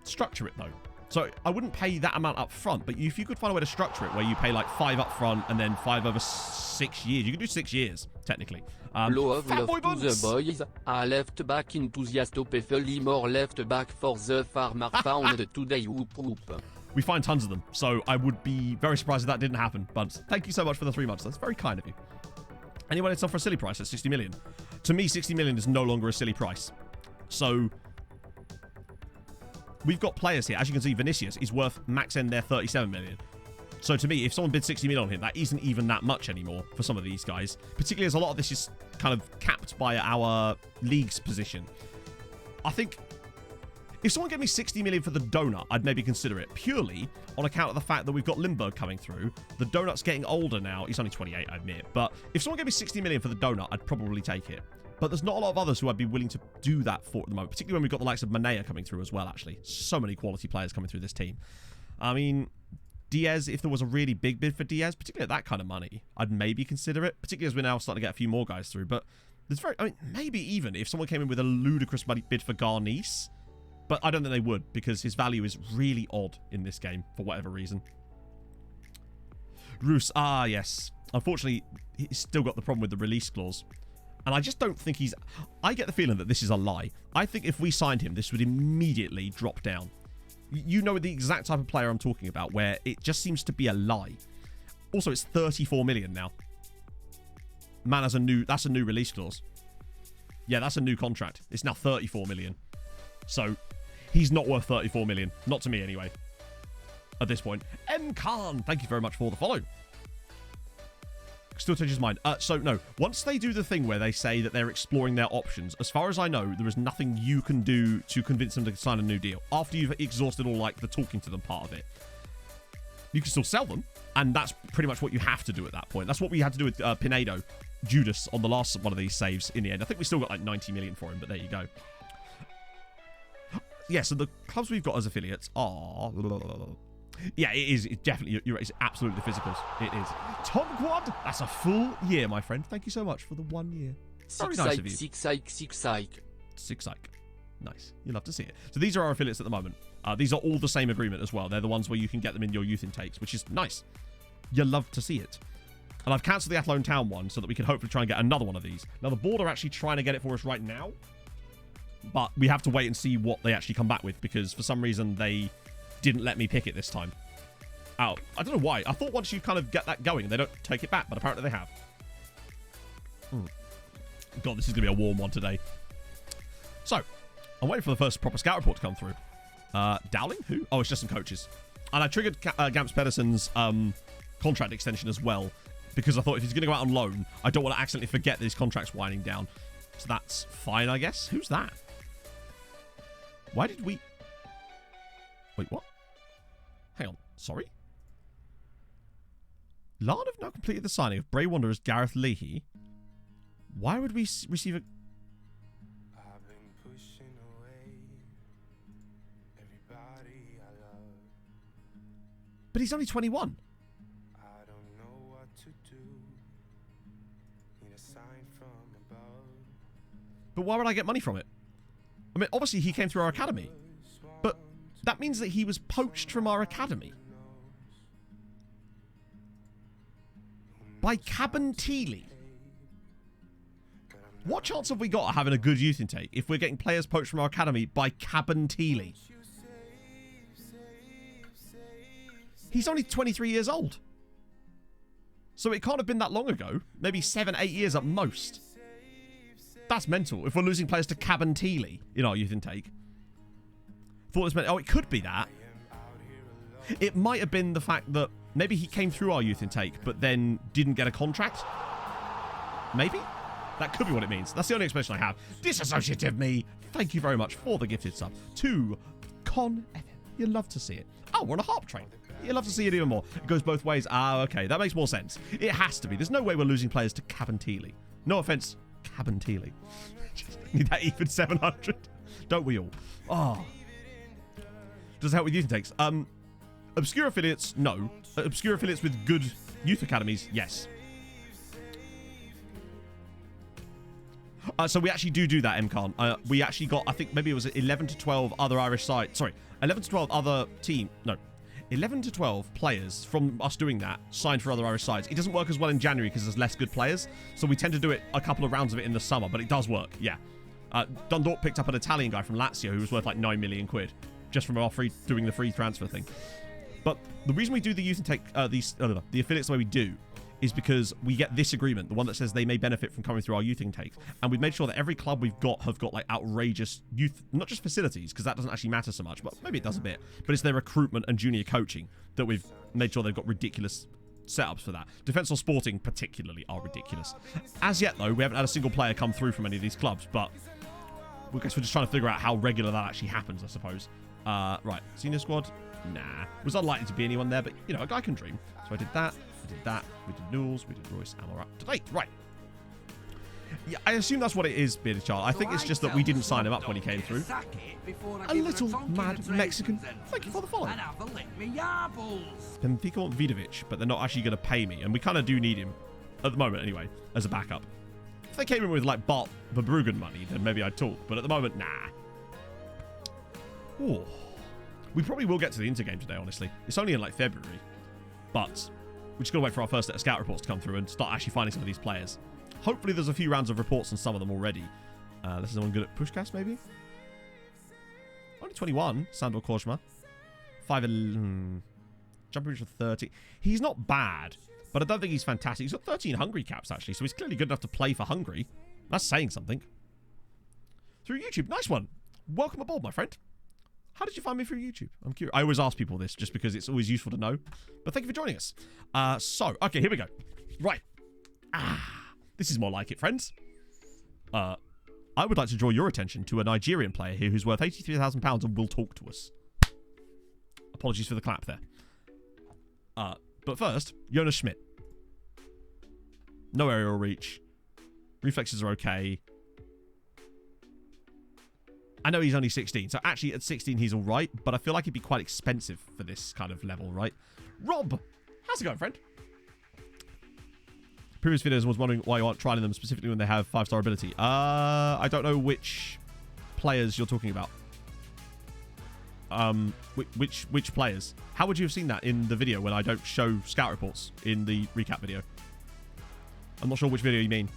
structure it, though. So I wouldn't pay that amount up front, but if you could find a way to structure it where you pay like 5 up front and then 5 over 6 years, you can do 6 years, technically. Love Fat Boy to the Buns. boys, a left back enthusiast hopefully more left back for the farmer found today whoop whoop. We find tons of them, so I would be very surprised if that didn't happen. Buns, thank you so much for the 3 months. That's very kind of you. Anyone it's on for a silly price at 60 million? To me, 60 million is no longer a silly price. So... we've got players here. As you can see, Vinicius is worth max end there 37 million. So to me, if someone bid 60 million on him, that isn't even that much anymore for some of these guys. Particularly as a lot of this is kind of capped by our league's position. I think if someone gave me 60 million for the donut, I'd maybe consider it. Purely on account of the fact that we've got Lindbergh coming through. The donut's getting older now. He's only 28, I admit. But if someone gave me 60 million for the donut, I'd probably take it. But there's not a lot of others who I'd be willing to do that for at the moment, particularly when we've got the likes of Manea coming through as well, actually. So many quality players coming through this team. I mean, Diaz, if there was a really big bid for Diaz, particularly at that kind of money, I'd maybe consider it, particularly as we're now starting to get a few more guys through. But there's maybe even if someone came in with a ludicrous money bid for Garnice, but I don't think they would because his value is really odd in this game for whatever reason. Roos, yes. Unfortunately, he's still got the problem with the release clause. And I just don't think he's... I get the feeling that this is a lie. I think if we signed him, this would immediately drop down. You know the exact type of player I'm talking about, where it just seems to be a lie. Also, it's 34 million now. Man, that's a new release clause. Yeah, that's a new contract. It's now 34 million. So, he's not worth 34 million. Not to me, anyway. At this point. M. Khan, thank you very much for the follow. Still change his mind. So, no. Once they do the thing where they say that they're exploring their options, as far as I know, there is nothing you can do to convince them to sign a new deal. After you've exhausted all, like, the talking to them part of it. You can still sell them, and that's pretty much what you have to do at that point. That's what we had to do with Pinedo, Judas, on the last one of these saves in the end. I think we still got, like, 90 million for him, but there you go. Yeah, so the clubs we've got as affiliates are... Yeah, it is. It's definitely, you're right. It's absolutely the physicals. It is. Tom Quad, that's a full year, my friend. Thank you so much for the 1 year. Very nice of you. Six psych. Nice. You love to see it. So these are our affiliates at the moment. These are all the same agreement as well. They're the ones where you can get them in your youth intakes, which is nice. You love to see it. And I've cancelled the Athlone Town one so that we can hopefully try and get another one of these. Now, the board are actually trying to get it for us right now. But we have to wait and see what they actually come back with, because for some reason they didn't let me pick it this time. Oh, I don't know why. I thought once you kind of get that going, they don't take it back, but apparently they have. God, this is going to be a warm one today. So, I'm waiting for the first proper scout report to come through. Dowling? Who? Oh, it's just some coaches. And I triggered Gamps Pedersen's contract extension as well, because I thought if he's going to go out on loan, I don't want to accidentally forget that his contract's winding down. So that's fine, I guess. Who's that? Why did we... Wait, what? Hang on. Sorry? Larn have now completed the signing of Bray Wanderer's Gareth Leahy. Why would we receive a... I've been pushing away everybody I love. But he's only 21. I don't know what to do. Need a sign from above. But why would I get money from it? I mean, obviously he came through our academy. But that means that he was poached from our academy. By Cabinteely. What chance have we got of having a good youth intake if we're getting players poached from our academy by Cabinteely? He's only 23 years old. So it can't have been that long ago. Maybe 7, 8 years at most. That's mental. If we're losing players to Cabinteely in our youth intake. Thought this meant... Oh, it could be that. It might have been the fact that maybe he came through our youth intake, but then didn't get a contract. Maybe? That could be what it means. That's the only explanation I have. Disassociative me. Thank you very much for the gifted sub. To Con FM. You love to see it. Oh, we're on a harp train. You love to see it even more. It goes both ways. Ah, okay. That makes more sense. It has to be. There's no way we're losing players to Cabinteely. No offense, Cabinteely. Need that even 700. Don't we all? Oh. Does it help with youth intakes? Obscure affiliates, no. Obscure affiliates with good youth academies, yes. So we actually do that, MCon. We actually got, I think maybe it was 11 to 12 other Irish sides. Sorry, 11 to 12 other team. No, 11 to 12 players from us doing that signed for other Irish sides. It doesn't work as well in January because there's less good players. So we tend to do it a couple of rounds of it in the summer, but it does work, yeah. Dundalk picked up an Italian guy from Lazio who was worth like 9 million quid just from our doing the free transfer thing. But the reason we do the youth intake, the affiliates the way we do, is because we get this agreement, the one that says they may benefit from coming through our youth intake. And we've made sure that every club we've got have got like outrageous youth, not just facilities, because that doesn't actually matter so much, but maybe it does a bit. But it's their recruitment and junior coaching that we've made sure they've got ridiculous setups for that. Defence or Sporting particularly are ridiculous. As yet, though, we haven't had a single player come through from any of these clubs, but I guess we're just trying to figure out how regular that actually happens, I suppose. Right, senior squad. Nah. Was unlikely to be anyone there, but, you know, a guy can dream. So I did that, we did Newells, we did Royce, and we're up to date. Right. Yeah, I assume that's what it is, Bearded Child. I think it's just that we didn't sign him up when he came through. A little mad Mexican. Thank you for the follow. Benfica want Vidovic, but they're not actually going to pay me, and we kind of do need him, at the moment anyway, as a backup. If they came in with, like, Bart Verbruggen money, then maybe I'd talk, but at the moment, nah. Ooh. We probably will get to the Inter game today, honestly. It's only in, like, February. But we're just going to wait for our first set of scout reports to come through and start actually finding some of these players. Hopefully there's a few rounds of reports on some of them already. This is someone good at pushcast, maybe? Only 21, Sandor Korsma. 5'11". Jump reach of 30. He's not bad, but I don't think he's fantastic. He's got 13 Hungary caps, actually, so he's clearly good enough to play for Hungary. That's saying something. Through YouTube. Nice one. Welcome aboard, my friend. How did you find me through YouTube? I'm curious. I always ask people this just because it's always useful to know. But thank you for joining us. Okay, here we go. Right. This is more like it, friends. I would like to draw your attention to a Nigerian player here who's worth £83,000 and will talk to us. Apologies for the clap there. But first, Jonas Schmidt. No aerial reach. Reflexes are okay. I know he's only 16, so actually at 16 he's all right, but I feel like he'd be quite expensive for this kind of level, right? Rob, how's it going, friend? Previous videos was wondering why you aren't trying them specifically when they have 5-star ability. I don't know which players you're talking about. Which players? How would you have seen that in the video when I don't show scout reports in the recap video? I'm not sure which video you mean.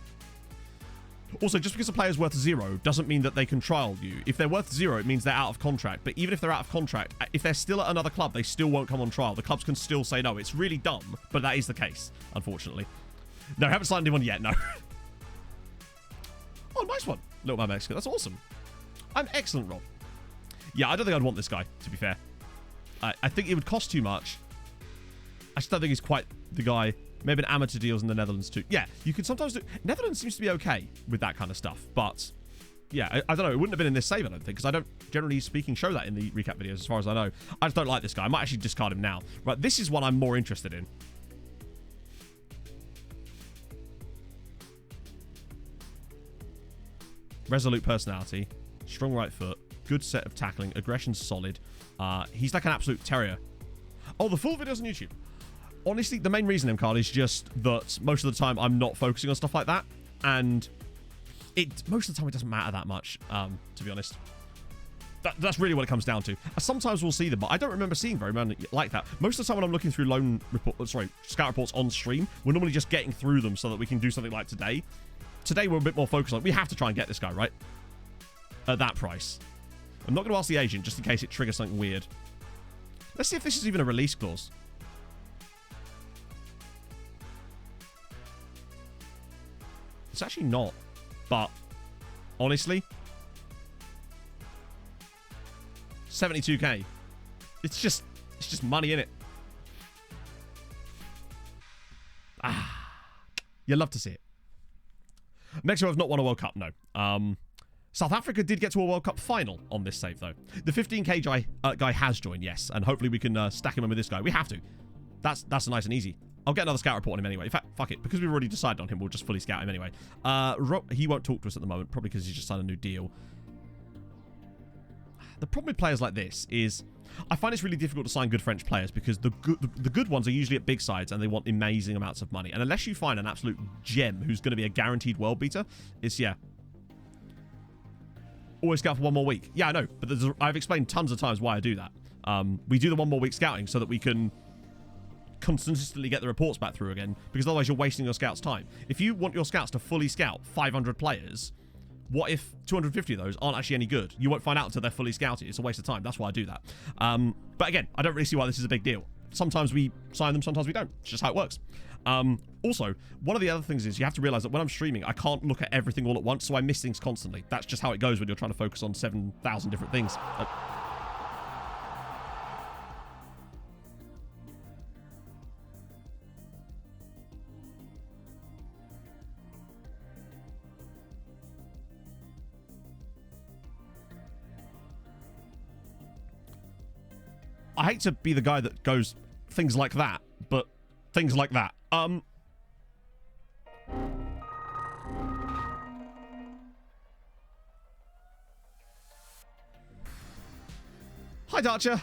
Also, just because a player's worth 0 doesn't mean that they can trial you. If they're worth 0, it means they're out of contract. But even if they're out of contract, if they're still at another club, they still won't come on trial. The clubs can still say no. It's really dumb, but that is the case, unfortunately. No, I haven't signed anyone yet, no. Oh, nice one. Little Man Mexican. That's awesome. I'm excellent, Rob. Yeah, I don't think I'd want this guy, to be fair. I think it would cost too much. I just don't think he's quite the guy. Maybe an amateur deals in the Netherlands too. Yeah, you can sometimes do... Netherlands seems to be okay with that kind of stuff. But, yeah, I don't know. It wouldn't have been in this save, I don't think. Because I don't, generally speaking, show that in the recap videos as far as I know. I just don't like this guy. I might actually discard him now. Right, this is one I'm more interested in. Resolute personality. Strong right foot. Good set of tackling. Aggression's solid. He's like an absolute terrier. Oh, the full video's on YouTube. Honestly, the main reason, card is just that most of the time I'm not focusing on stuff like that. And most of the time it doesn't matter that much, to be honest. That's really what it comes down to. Sometimes we'll see them, but I don't remember seeing very many like that. Most of the time when I'm looking through scout reports on stream, we're normally just getting through them so that we can do something like today. Today we're a bit more focused on, we have to try and get this guy, right? At that price. I'm not going to ask the agent just in case it triggers something weird. Let's see if this is even a release clause. It's actually not, but honestly, 72k. It's just money in it. You love to see it. Mexico have not won a World Cup, no. South Africa did get to a World Cup final on this save, though. The 15k guy has joined, yes, and hopefully we can stack him in with this guy. We have to. That's nice and easy. I'll get another scout report on him anyway. In fact, fuck it. Because we've already decided on him, we'll just fully scout him anyway. He won't talk to us at the moment, probably because he's just signed a new deal. The problem with players like this is I find it's really difficult to sign good French players because the good ones are usually at big sides and they want amazing amounts of money. And unless you find an absolute gem who's going to be a guaranteed world beater, it's, yeah. Always scout for 1 more week. Yeah, I know. But I've explained tons of times why I do that. We do the 1 more week scouting so that we can consistently get the reports back through again, because otherwise you're wasting your scouts' time. If you want your scouts to fully scout 500 players, what if 250 of those aren't actually any good? You won't find out until they're fully scouted. It's a waste of time. That's why I do that. But again, I don't really see why this is a big deal. Sometimes we sign them, sometimes we don't. It's just how it works. Also, one of the other things is you have to realize that when I'm streaming, I can't look at everything all at once, so I miss things constantly. That's just how it goes when you're trying to focus on 7,000 different things. I hate to be the guy that goes things like that, but things like that. Hi, Darcher.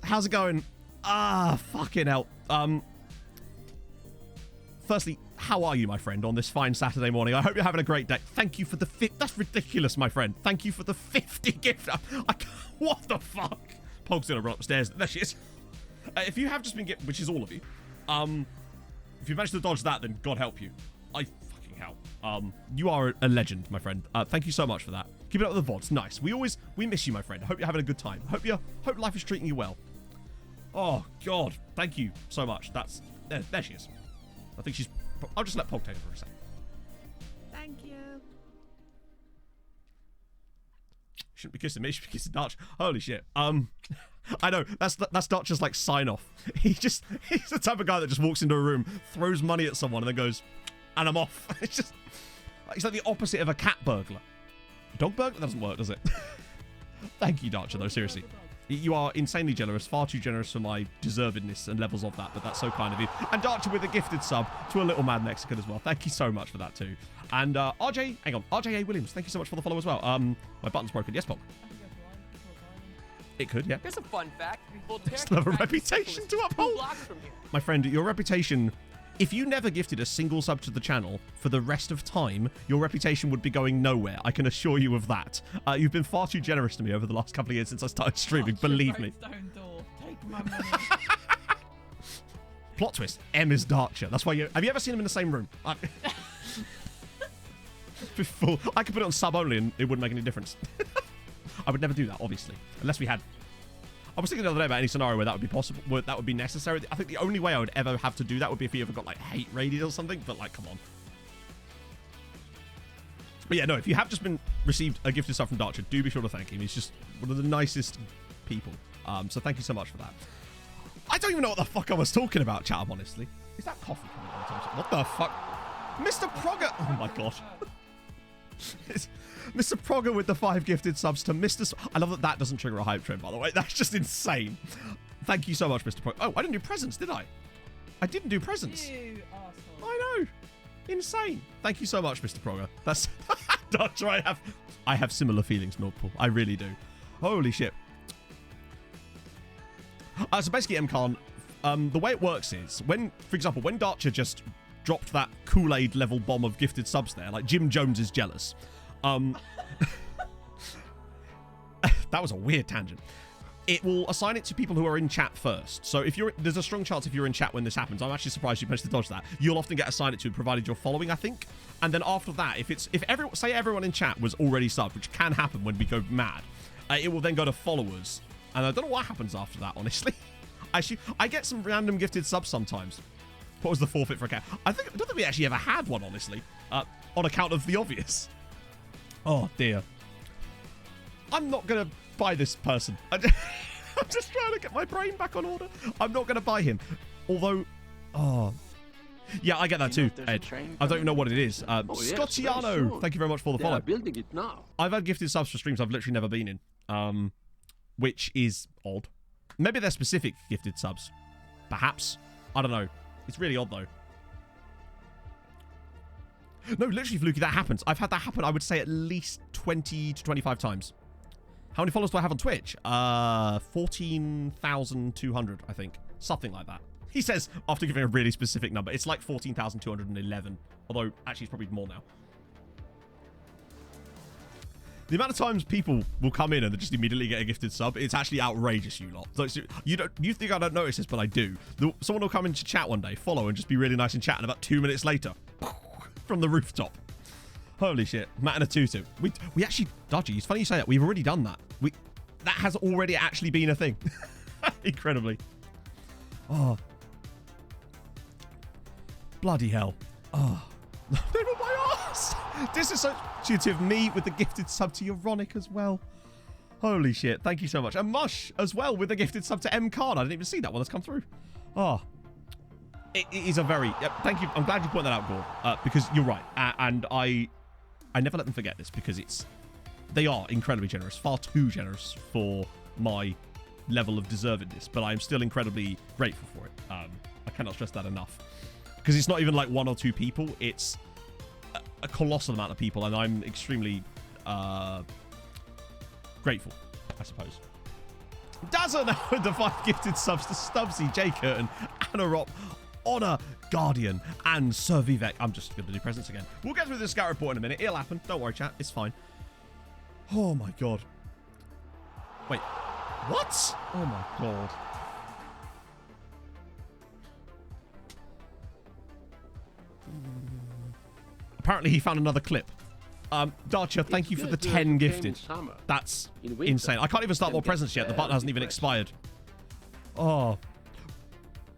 How's it going? Fucking hell. Firstly, how are you, my friend, on this fine Saturday morning? I hope you're having a great day. Thank you for the... That's ridiculous, my friend. Thank you for the 50 gift. What the fuck? Pog's gonna run upstairs. There she is. If you have just been which is all of you, if you managed to dodge that, then God help you. I fucking hell. You are a legend, my friend. Thank you so much for that. Keep it up with the VODs. Nice. We miss you, my friend. Hope you're having a good time. Hope life is treating you well. Oh God, thank you so much. There she is. I think she's. I'll just let Pog take it for a second. Thank you. Shouldn't be kissing me, should be kissing Dutch. Holy shit. I know, that's Dutch's like sign off. He's the type of guy that just walks into a room, throws money at someone, and then goes, and I'm off. It's like the opposite of a cat burglar. Dog burglar? That doesn't work, does it? Thank you, Dutcher, though, seriously. You are insanely generous, far too generous for my deservedness and levels of that, but that's so kind of you. And Darcher with a gifted sub to a little mad Mexican as well. Thank you so much for that too. And RJ Williams, thank you so much for the follow as well. My button's broken. Yes, Pog. It could, yeah. Here's a fun fact. Still have a reputation to uphold. My friend, your reputation, if you never gifted a single sub to the channel for the rest of time, your reputation would be going nowhere. I can assure you of that. You've been far too generous to me over the last couple of years since I started streaming, believe me. Door. Take my money. Plot twist, M is Darcher. That's why have you ever seen them in the same room? Full. I could put it on sub only and it wouldn't make any difference. I would never do that, obviously. Unless we had... I was thinking the other day about any scenario where that would be possible, where that would be necessary. I think the only way I would ever have to do that would be if you ever got, like, hate raided or something. But, like, come on. But yeah, no, if you have just been received a gifted sub from Darcher, do be sure to thank him. He's just one of the nicest people. So thank you so much for that. I don't even know what the fuck I was talking about, chat, honestly. Is that coffee coming out? What the fuck? Mr. Progger! Oh my god. Mr. Progger with the 5 gifted subs to Mr. I love that that doesn't trigger a hype train, by the way. That's just insane. Thank you so much, Mr. Progger. Oh, I didn't do presents, did I? I didn't do presents. You arsehole. I know. Insane. Thank you so much, Mr. Progger. That's... Doctor, I have similar feelings, Milkpool. I really do. Holy shit. So basically, MCon, the way it works is, when, for example, when Darcher just dropped that Kool-Aid level bomb of gifted subs there, like Jim Jones is jealous. That was a weird tangent. It will assign it to people who are in chat first. So if you're, there's a strong chance if you're in chat when this happens. I'm actually surprised you managed to dodge that. You'll often get assigned it to, provided you're following, I think. And then after that, if everyone, say everyone in chat was already subbed, which can happen when we go mad, it will then go to followers. And I don't know what happens after that, honestly. Actually, I get some random gifted subs sometimes. What was the forfeit for a cat? I don't think we actually ever had one, honestly, on account of the obvious. Oh dear. I'm not gonna buy this person. I'm just trying to get my brain back on order. I'm not gonna buy him. Although, oh, yeah, I get that too, Ed. I don't even know what it is. Scottiano, thank you very much for the follow. Building it now. I've had gifted subs for streams I've literally never been in, which is odd. Maybe they're specific gifted subs. Perhaps. I don't know. It's really odd, though. No, literally, Fluky, that happens. I've had that happen, I would say, at least 20 to 25 times. How many followers do I have on Twitch? 14,200, I think. Something like that. He says, after giving a really specific number, it's like 14,211. Although, actually, it's probably more now. The amount of times people will come in and they just immediately get a gifted sub, it's actually outrageous, you lot. So you think I don't notice this, but I do. Someone will come into chat one day, follow, and just be really nice in chat, and about 2 minutes later, from the rooftop. Holy shit. Matt and a tutu. We actually, Dodgy, it's funny you say that. We've already done that. That has already actually been a thing. Incredibly. Oh. Bloody hell. Oh. They were my ass. Disassociative me with the gifted sub to Euronic as well. Holy shit. Thank you so much. And Mush as well with the gifted sub to M Card. I didn't even see that one that's come through. Oh. It is a very... thank you. I'm glad you pointed that out, Gore. Because you're right. And I never let them forget this because they are incredibly generous. Far too generous for my level of deservedness. But I'm still incredibly grateful for it. I cannot stress that enough. Because it's not even like 1 or 2 people. It's a colossal amount of people. And I'm extremely grateful, I suppose. Dazzle with the 5 gifted subs to Stubbsy, J. Curtin, Anna Rop, Honor, Guardian, and Sir Vivek. I'm just going to do presents again. We'll get through the scout report in a minute. It'll happen. Don't worry, chat. It's fine. Oh, my God. Wait. What? Oh, my God. Apparently, he found another clip. Darcher, thank you for the 10 gifted. That's insane. I can't even start more presents yet. The button hasn't even expired. Oh.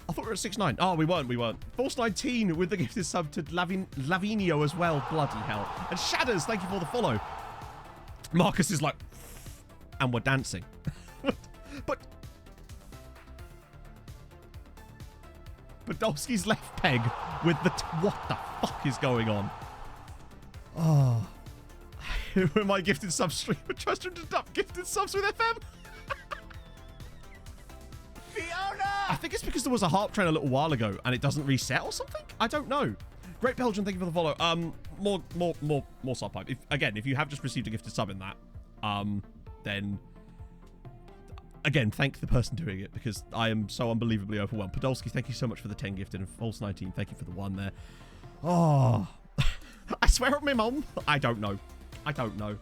I thought we were at 6-9. Oh, we weren't. Force 19 with the gifted sub to Lavinio as well. Bloody hell. And Shadows, thank you for the follow. Marcus is like, and we're dancing. But Podolski's left peg with the... what the fuck is going on? Oh. When my gifted sub streamer tries to deduct gifted subs with FM. Fiona! I think it's because there was a harp train a little while ago and it doesn't reset or something. I don't know. Great Belgian, thank you for the follow. More sub pipe. If you have just received a gifted sub in that, then again, thank the person doing it because I am so unbelievably overwhelmed. Podolski, thank you so much for the 10 gifted, and False 19, thank you for the 1 there. Oh, I swear on my mum. I don't know. I don't know.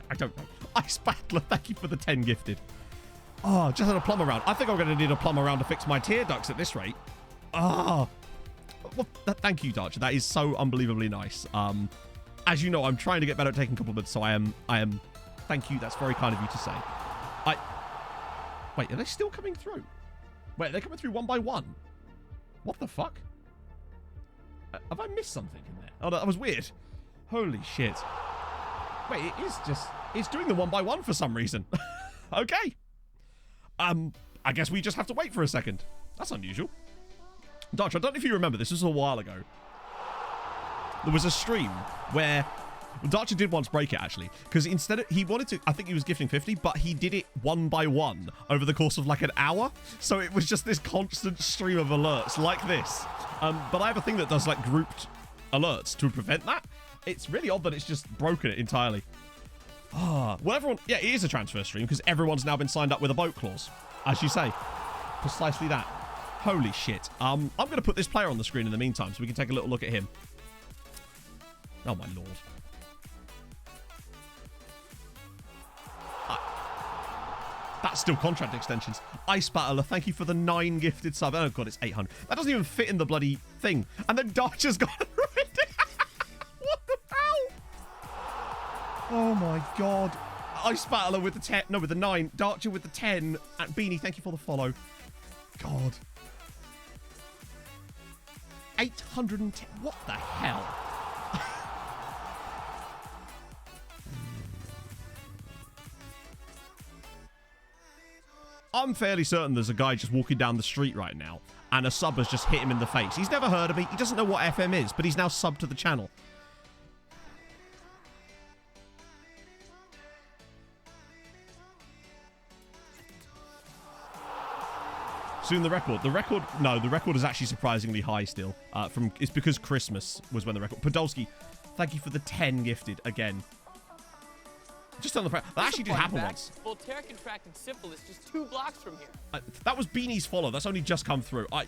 I don't know. Ice Battler, thank you for the 10 gifted. Oh, just had a plumber round. I think I'm going to need a plumber round to fix my tear ducts at this rate. Ah. Well, thank you, Darcher. That is so unbelievably nice. As you know, I'm trying to get better at taking compliments, so I am. Thank you. That's very kind of you to say. Wait, are they still coming through? Wait, they're coming through one by one. What the fuck? Have I missed something in there? Oh, no, that was weird. Holy shit. Wait, it is just... It's doing the one by one for some reason. Okay. I guess we just have to wait for a second. That's unusual. Darcher, I don't know if you remember, this was a while ago. There was a stream where... Well, Darcher did once break it, actually. Because instead of... He wanted to... I think he was gifting 50, but he did it one by one over the course of like an hour. So it was just this constant stream of alerts like this. But I have a thing that does like grouped alerts to prevent that. It's really odd that it's just broken it entirely. Ah, well, everyone... Yeah, it is a transfer stream because everyone's now been signed up with a boat clause. As you say. Precisely that. Holy shit. I'm going to put this player on the screen in the meantime so we can take a little look at him. Oh, my lord. That's still contract extensions. Ice Battler, thank you for the 9 gifted sub. Oh, God, it's 800. That doesn't even fit in the bloody thing. And then Darcher's got it right. What the hell? Oh, my God. Ice Battler with the 10. No, with the 9. Darcher with the 10. And Beanie, thank you for the follow. God. 810. What the hell? I'm fairly certain there's a guy just walking down the street right now and a sub has just hit him in the face. He's never heard of me. He doesn't know what FM is, but he's now subbed to the channel. Soon the record. No, the record is actually surprisingly high still. It's because Christmas was when the record... Podolski, thank you for the 10 gifted again. Just on the... That actually did happen once. Voltaire Contract and Simple is just 2 blocks from here. That was Beanie's follow. That's only just come through. I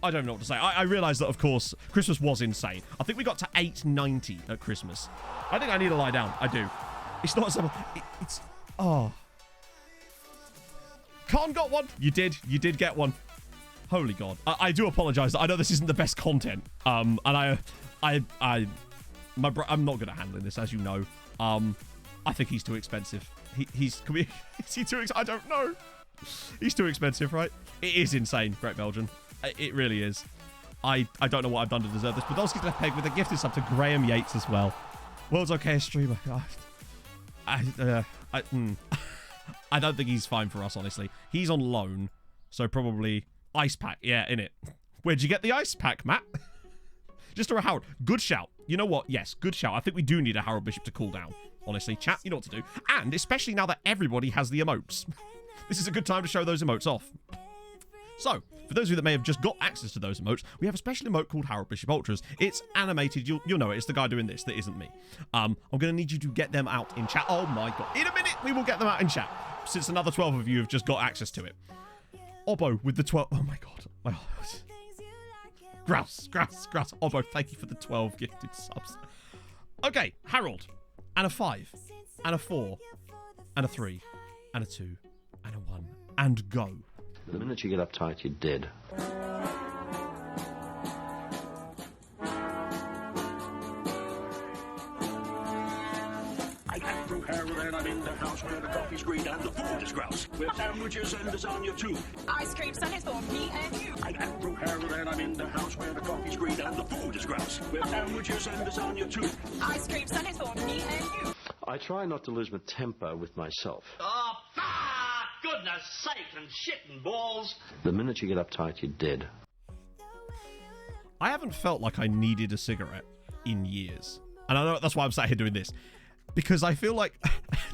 don't even know what to say. I realised that, of course, Christmas was insane. I think we got to 890 at Christmas. I think I need to lie down. I do. It's not simple. It's... Oh. Khan got one. You did. You did get one. Holy God. I do apologise. I know this isn't the best content. And I'm not good at handling this, as you know. I think he's too expensive. Is he too I don't know. He's too expensive, right? It is insane, Great Belgian. It really is. I don't know what I've done to deserve this. But Podolski's left peg with a gifted sub to Graham Yates as well. World's okay streamer. I don't think he's fine for us, honestly. He's on loan, so probably ice pack. Yeah, innit. Where'd you get the ice pack, Matt? Just a Harold. Good shout. You know what? Yes, good shout. I think we do need a Harold Bishop to cool down. Honestly, chat, you know what to do. And especially now that everybody has the emotes. This is a good time to show those emotes off. So, for those of you that may have just got access to those emotes, we have a special emote called Harold Bishop Ultras. It's animated. You'll know it. It's the guy doing this that isn't me. I'm going to need you to get them out in chat. Oh my God. In a minute, we will get them out in chat. Since another 12 of you have just got access to it. Obbo with the 12. Oh my God. Oh. Grouse. Obbo, thank you for the 12 gifted subs. Okay, Harold. And a 5. And a 4. And a 3. And a 2. And a 1. And go. The minute you get uptight, you're dead. I got through Harold and I'm in the house where the coffee's green and the food is grouse. With sandwiches and lasagna too. Ice cream sundaes for me and you. I got through Harold and I'm in the house where the coffee's green and the food is grouse. With sandwiches and lasagna too. Ice cream sundaes for me and you. I try not to lose my temper with myself. Oh, goodness sake, and shit and balls. The minute you get uptight, you're dead. I haven't felt like I needed a cigarette in years. And I know that's why I'm sat here doing this. Because I feel like...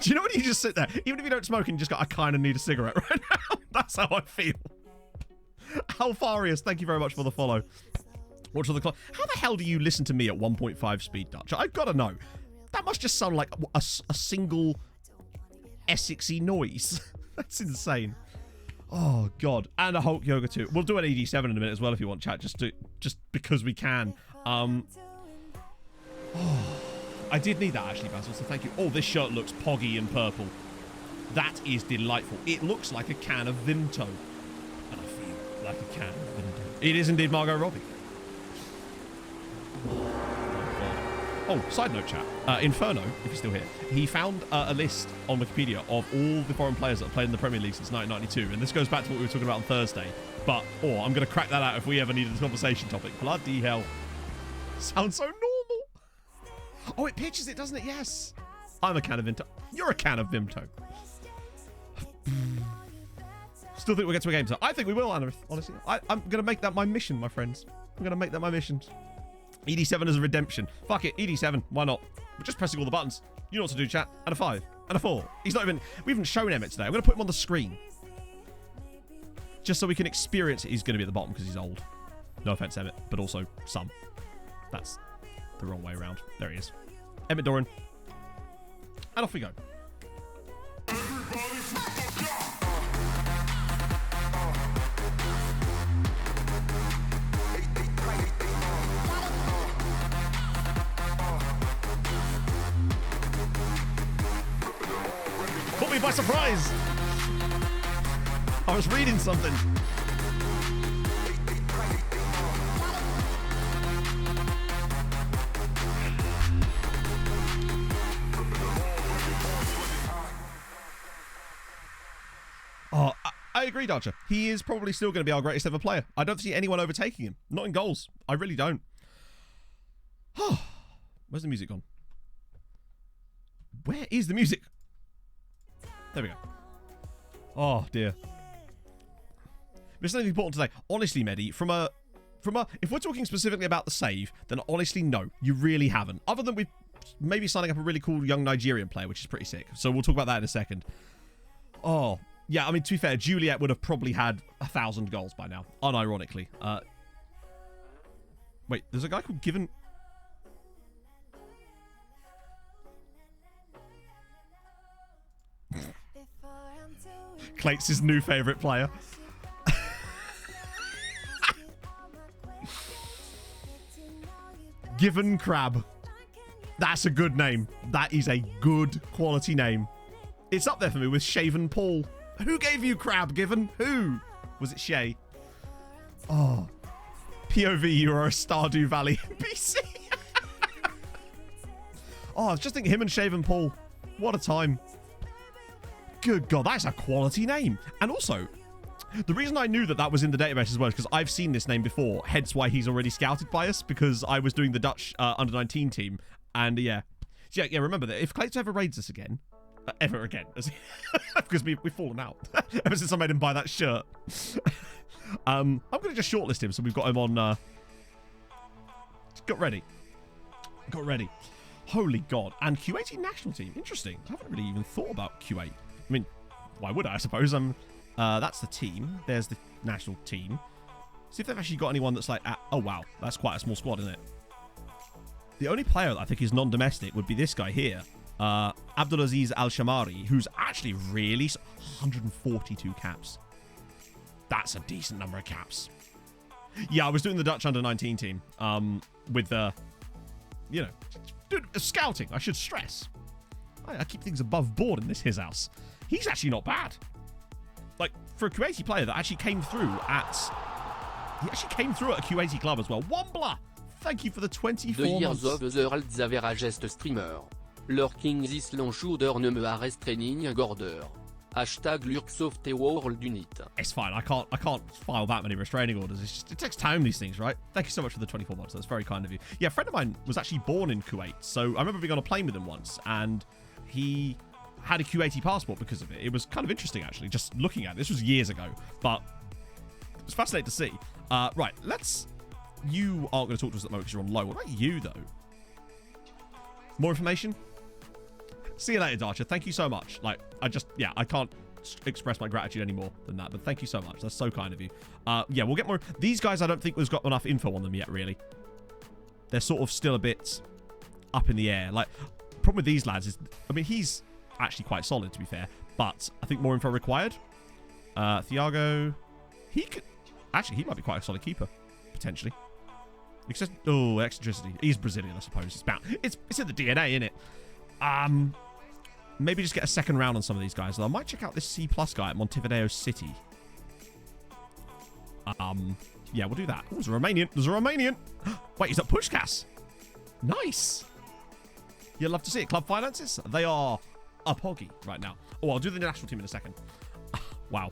Do you know when you just sit there? Even if you don't smoke and you just go, I kind of need a cigarette right now. That's how I feel. Alfarius, thank you very much for the follow. Watch all the clock. How the hell do you listen to me at 1.5 speed, Dutch? I've got to know. That must just sound like a single Essexy noise. That's insane. Oh, God. And a Hulk Yoga too. We'll do an AD7 in a minute as well if you want, chat. Just because we can. I did need that, actually, Basil, so thank you. Oh, this shirt looks poggy and purple. That is delightful. It looks like a can of Vimto. And I feel like a can of Vimto. It is indeed Margot Robbie. Oh, side note, chat. Inferno, if you're still here, he found a list on Wikipedia of all the foreign players that have played in the Premier League since 1992. And this goes back to what we were talking about on Thursday. But, I'm going to crack that out if we ever needed a conversation topic. Bloody hell. Sounds so normal. Oh, it pitches it, doesn't it? Yes. I'm a can of Vimto. You're a can of Vimto. Still think we'll get to a game, so I think we will, Anna, honestly. I'm going to make that my mission, my friends. I'm going to make that my mission. ED7 as a redemption. Fuck it, ED7. Why not? We're just pressing all the buttons. You know what to do, chat. And a 5. And a 4. He's not even... We haven't shown Emmett today. I'm going to put him on the screen. Just so we can experience it. He's going to be at the bottom because he's old. No offense, Emmett. But also, some. That's the wrong way around. There he is. Emmett Doran. And off we go. Caught me by surprise. I was reading something. Oh, I agree, Dodger. He is probably still going to be our greatest ever player. I don't see anyone overtaking him. Not in goals. I really don't. Where's the music gone? Where is the music? There we go. Oh, dear. There's something important today. Honestly, Mehdi, from a... If we're talking specifically about the save, then honestly, no. You really haven't. Other than we maybe signing up a really cool young Nigerian player, which is pretty sick. So we'll talk about that in a second. Oh... Yeah, I mean, to be fair, Juliet would have probably had 1,000 goals by now, unironically. Wait, there's a guy called Given... Clates' his new favourite player. Given Crab. That's a good name. That is a good quality name. It's up there for me with Shaven Paul. Who gave you Crab, Given? Who? Was it Shay? Oh. POV, you are a Stardew Valley NPC. Oh, I was just thinking him and Shaven Paul. What a time. Good God, that's a quality name. And also, the reason I knew that that was in the database as well is because I've seen this name before, hence why he's already scouted by us, because I was doing the Dutch under-19 team. And yeah, remember that if Clates ever raids us again, ever again, because we've fallen out ever since I made him buy that shirt. I'm going to just shortlist him so we've got him on. Got ready. Holy God. And Q18 national team. Interesting. I haven't really even thought about Q8. I mean, why would I suppose? That's the team. There's the national team. See if they've actually got anyone that's like, oh wow, that's quite a small squad, isn't it? The only player that I think is non-domestic would be this guy here. Abdulaziz Al-Shamari, who's actually really... 142 caps. That's a decent number of caps. Yeah, I was doing the Dutch under-19 team with, you know, dude, scouting, I should stress. I keep things above board in this his house. He's actually not bad. Like, for a Q80 player that actually came through at... He actually came through at a Q80 club as well. Wombler! Thank you for the 24 The months. years of the Altzavera streamer. Lurking this long shooter ne me arrest training gorder. Hashtag Lurksoft World Unit. It's fine. I can't file that many restraining orders. It's just, it takes time, these things, right? Thank you so much for the 24 months. That's very kind of you. Yeah, a friend of mine was actually born in Kuwait. So I remember being on a plane with him once, and he had a Q80 passport because of it. It was kind of interesting, actually, just looking at it. This was years ago, but it was fascinating to see. Right, let's... You aren't going to talk to us at the moment because you're on low. What about you, though? More information? See you later, Darcher. Thank you so much. Like, I can't express my gratitude any more than that, but thank you so much. That's so kind of you. Yeah, we'll get more. These guys, I don't think we've got enough info on them yet, really. They're sort of still a bit up in the air. Like, problem with these lads is, I mean, he's actually quite solid, to be fair, but I think more info required. Thiago, he could, actually, he might be quite a solid keeper, potentially. Eccentricity. He's Brazilian, I suppose. It's in the DNA, innit? maybe just get a second round on some of these guys. I might check out this C+ guy at Montevideo City. Yeah, we'll do that. Oh, there's a Romanian. There's a Romanian. Wait, he's at Pushkas. Nice. You'd love to see it. Club finances, they are a poggy right now. Oh, I'll do the national team in a second. Wow.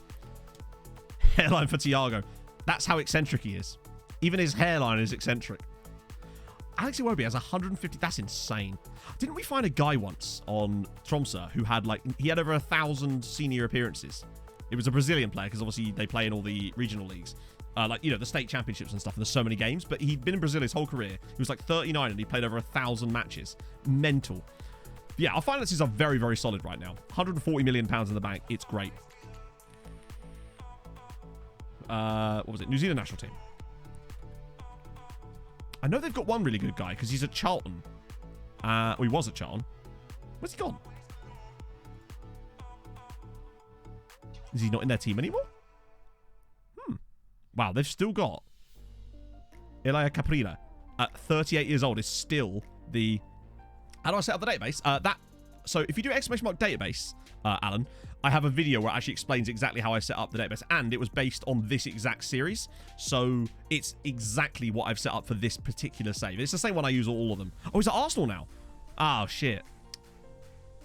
Hairline for Thiago. That's how eccentric he is. Even his hairline is eccentric. Alex Iwobi has 150. That's insane. Didn't we find a guy once on Tromsø who had he had over 1,000 senior appearances? It was a Brazilian player because obviously they play in all the regional leagues. The state championships and stuff, and there's so many games. But he'd been in Brazil his whole career. He was like 39 and he played over 1,000 matches. Mental. Yeah, our finances are very, very solid right now. 140 million pounds in the bank. It's great. What was it? New Zealand national team. I know they've got one really good guy because he's at Charlton. He was at Charlton. Where's he gone? Is he not in their team anymore? Wow, they've still got Elia Caprina at 38 years old is still the... How do I set up the database? So if you do !database, Alan, I have a video where it actually explains exactly how I set up the database, and it was based on this exact series. So it's exactly what I've set up for this particular save. It's the same one I use all of them. Oh, he's at Arsenal now. Oh, shit.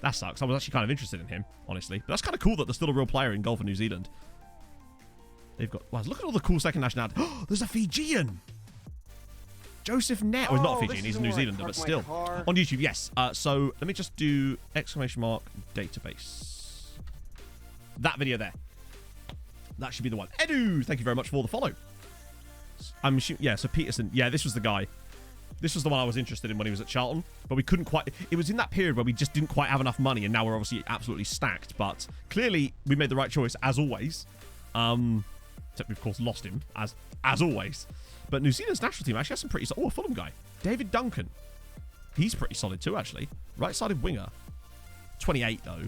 That sucks. I was actually kind of interested in him, honestly. But that's kind of cool that there's still a real player in goal for New Zealand. They've got... Wow, look at all the cool second nationalities. Oh, there's a Fijian. Joseph Net. Oh, he's not a Fijian. He's a New Zealander, but still. On YouTube, yes. So let me just do ! Database. That video there. That should be the one. Edu, thank you very much for the follow. I'm assuming... Yeah, so Peterson. Yeah, this was the guy. This was the one I was interested in when he was at Charlton. But we couldn't quite... It was in that period where we just didn't quite have enough money, and now we're obviously absolutely stacked. But clearly, we made the right choice, as always. Except we, of course, lost him, as always. But New Zealand's national team actually has some pretty... Oh, a Fulham guy. David Duncan. He's pretty solid too, actually. Right-sided winger. 28, though.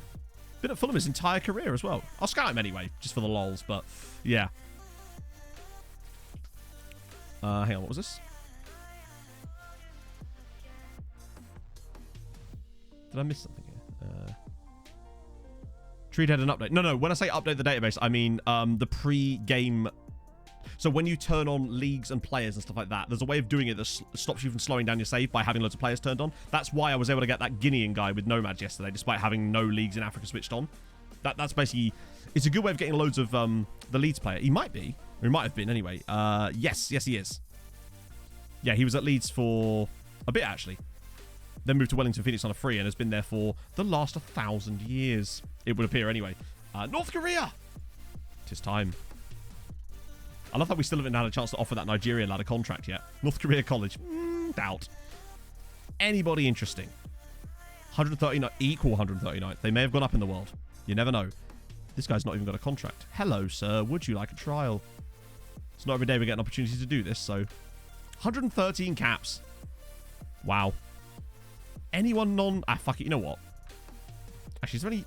Been at Fulham his entire career as well. I'll scout him anyway, just for the lols, but yeah. Hang on, what was this? Did I miss something here? Treat had an update. No. When I say update the database, I mean the pre-game. So when you turn on leagues and players and stuff like that, there's a way of doing it that stops you from slowing down your save by having loads of players turned on. That's why I was able to get that Guinean guy with Nomads yesterday, despite having no leagues in Africa switched on. That's basically... It's a good way of getting loads of the Leeds player. He might be. Or he might have been anyway. Yes, he is. Yeah, he was at Leeds for a bit, actually. Then moved to Wellington Phoenix on a free and has been there for the last 1,000 years. It would appear anyway. North Korea! 'Tis time. I love that we still haven't had a chance to offer that Nigerian lad a contract yet. North Korea College. Doubt. Anybody interesting? 139, equal 139. They may have gone up in the world. You never know. This guy's not even got a contract. Hello, sir. Would you like a trial? It's not every day we get an opportunity to do this, so... 113 caps. Wow. Anyone non... Ah, fuck it. You know what? Actually, is there any...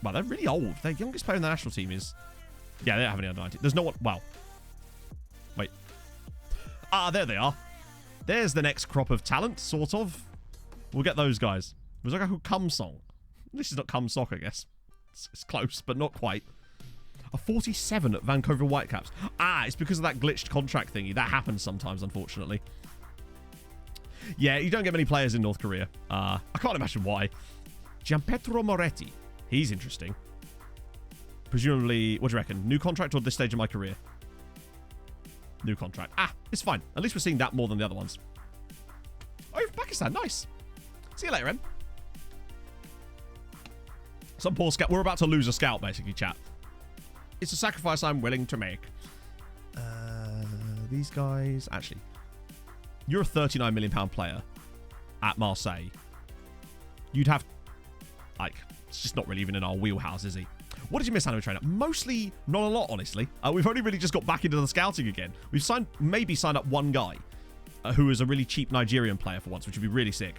Well, they're really old. Their youngest player in the national team is... Yeah, they don't have any under 90. There's no one... Wow. Wait. Ah, there they are. There's the next crop of talent, sort of. We'll get those guys. There's a guy called Cum Song. This is not Cum Sock, I guess. It's close, but not quite. A 47 at Vancouver Whitecaps. Ah, it's because of that glitched contract thingy. That happens sometimes, unfortunately. Yeah, you don't get many players in North Korea. I can't imagine why. Gianpietro Moretti. He's interesting. Presumably, what do you reckon? New contract or at this stage of my career? New contract. Ah, it's fine. At least we're seeing that more than the other ones. Oh, Pakistan. Nice. See you later, Em. Some poor scout. We're about to lose a scout, basically, chat. It's a sacrifice I'm willing to make. These guys... Actually, you're a £39 million player at Marseille. You'd have... Like, it's just not really even in our wheelhouse, is he? What did you miss, Anime Trainer? Mostly not a lot, honestly. We've only really just got back into the scouting again. We've maybe signed up one guy who is a really cheap Nigerian player for once, which would be really sick.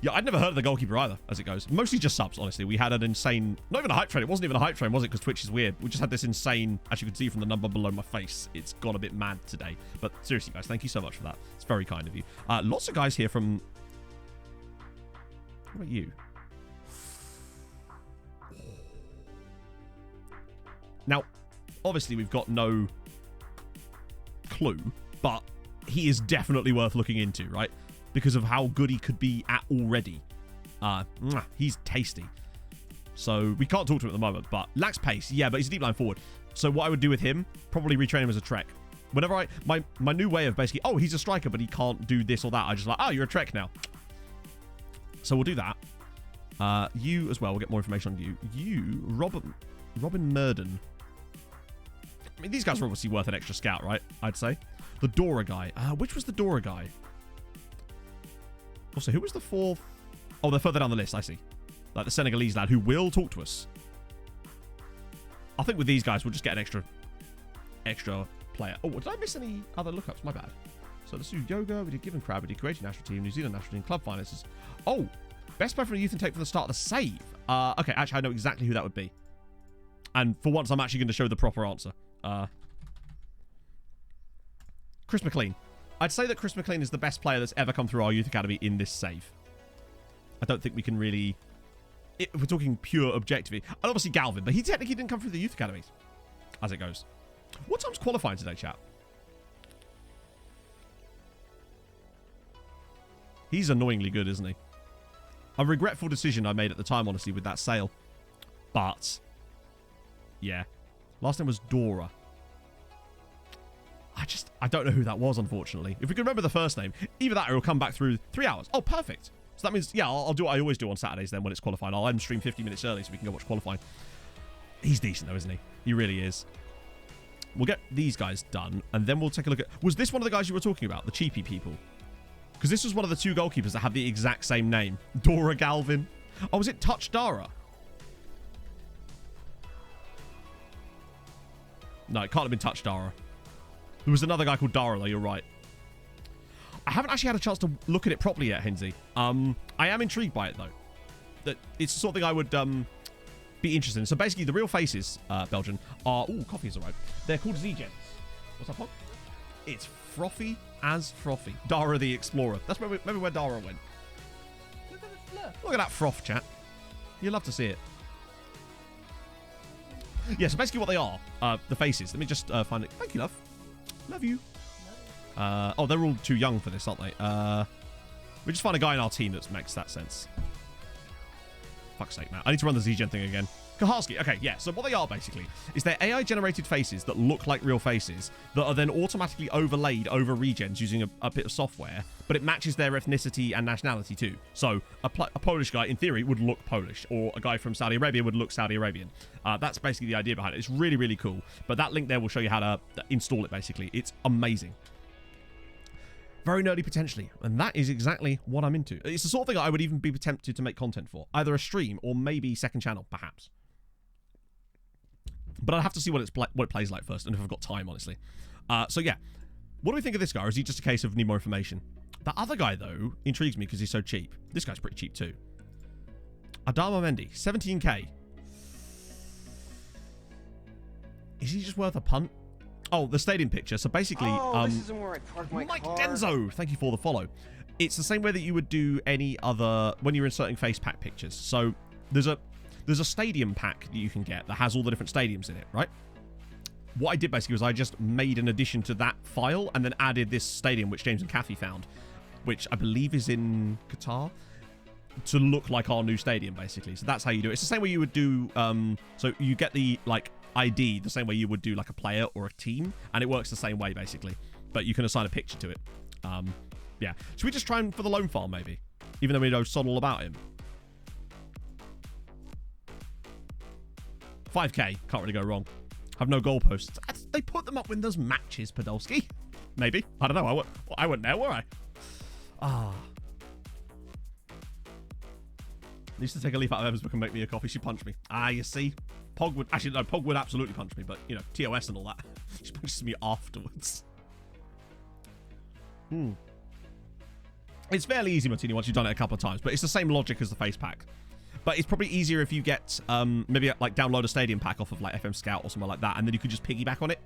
Yeah, I'd never heard of the goalkeeper either, as it goes. Mostly just subs, honestly. We had an insane... Not even a hype train. It wasn't even a hype train, was it? Because Twitch is weird. We just had this insane... As you can see from the number below my face, it's gone a bit mad today. But seriously, guys, thank you so much for that. It's very kind of you. Lots of guys here from... What about you? Now, obviously, we've got no clue, but he is definitely worth looking into, right? Because of how good he could be at already. He's tasty. So we can't talk to him at the moment, but lacks pace. Yeah, but he's a deep line forward. So what I would do with him, probably retrain him as a Trek. Whenever my new way of basically, oh, he's a striker, but he can't do this or that. I just like, oh, you're a Trek now. So we'll do that. You as well. We'll get more information on you. You, Robin Murden. I mean, these guys are obviously worth an extra scout, right? I'd say. The Dora guy. Which was the Dora guy? Also, who was the fourth? Oh, they're further down the list. I see. Like the Senegalese lad who will talk to us. I think with these guys, we'll just get an extra player. Oh, did I miss any other lookups? My bad. So let's do yoga. We did Given Crab. We did Croatian national team, New Zealand national team, club finances. Oh, best player from the youth intake for the start of the save. Okay, actually, I know exactly who that would be. And for once, I'm actually going to show the proper answer. Chris McLean. I'd say that Chris McLean is the best player that's ever come through our youth academy in this save. I don't think we can really... If we're talking pure objectively. And obviously Galvin, but he technically didn't come through the youth academies. As it goes. What time's qualifying today, chat? He's annoyingly good, isn't he? A regretful decision I made at the time, honestly, with that sale. But... yeah. Last name was Dora. I don't know who that was, unfortunately. If we can remember the first name, either that or it'll come back through 3 hours. Oh, perfect. So that means, yeah, I'll do what I always do on Saturdays then when it's qualifying. I'll end stream 50 minutes early so we can go watch qualifying. He's decent though, isn't he? He really is. We'll get these guys done, and then we'll take a look at... Was this one of the guys you were talking about? The cheapy people? Because this was one of the two goalkeepers that have the exact same name. Dora Galvin. Oh, was it Touch Dara? No, it can't have been Touch Dara. There was another guy called Dara, though, you're right. I haven't actually had a chance to look at it properly yet, Hinsey. I am intrigued by it, though. That it's the sort of thing I would be interested in. So basically, the real faces, Belgian, are... Ooh, coffee's arrived. They're called Z-Gens. What's up, Pog? It's frothy as frothy. Dara the Explorer. That's maybe where Dara went. Look at the fluff. Look at that froth, chat. You'd love to see it. Yeah, so basically what they are, the faces. Let me just find it. Thank you, love. Love you. Oh, they're all too young for this, aren't they? We just find a guy in our team that makes that sense. Fuck's sake, man. I need to run the Z-Gen thing again. Kaharski. Okay, yeah. So what they are, basically, is they're AI-generated faces that look like real faces that are then automatically overlaid over regens using a bit of software, but it matches their ethnicity and nationality, too. So a Polish guy, in theory, would look Polish, or a guy from Saudi Arabia would look Saudi Arabian. That's basically the idea behind it. It's really, really cool. But that link there will show you how to install it, basically. It's amazing. Very nerdy potentially, and that is exactly what I'm into. It's the sort of thing I would even be tempted to make content for. Either a stream or maybe second channel, perhaps. But I'd have to see what it plays like first, and if I've got time, honestly. So yeah, what do we think of this guy? Or is he just a case of need more information? The other guy, though, intrigues me because he's so cheap. This guy's pretty cheap, too. Adama Mendy, 17k. Is he just worth a punt? Oh, the stadium picture. So basically, this isn't where I park my Mike car. Denzo, thank you for the follow. It's the same way that you would do any other when you're inserting face pack pictures. So there's a stadium pack that you can get that has all the different stadiums in it, right? What I did basically was I just made an addition to that file and then added this stadium which James and Kathy found, which I believe is in Qatar, to look like our new stadium, basically. So that's how you do it. It's the same way you would do. So you get the ID the same way you would do like a player or a team, and it works the same way basically, but you can assign a picture to it. Yeah, should we just try him for the loan file maybe, even though we know sod all about him? 5k, can't really go wrong. Have no goalposts. They put them up when there's matches, Podolski. Maybe, I don't know. I wasn't there, were I? Needs to take a leaf out of Emma's book and make me a coffee. She punched me. You see? Pog would... Actually, no, Pog would absolutely punch me, but, you know, TOS and all that. She punches me afterwards. It's fairly easy, Martini, once you've done it a couple of times, but it's the same logic as the face pack. But it's probably easier if you get, maybe, like, download a stadium pack off of, like, FM Scout or something like that, and then you could just piggyback on it.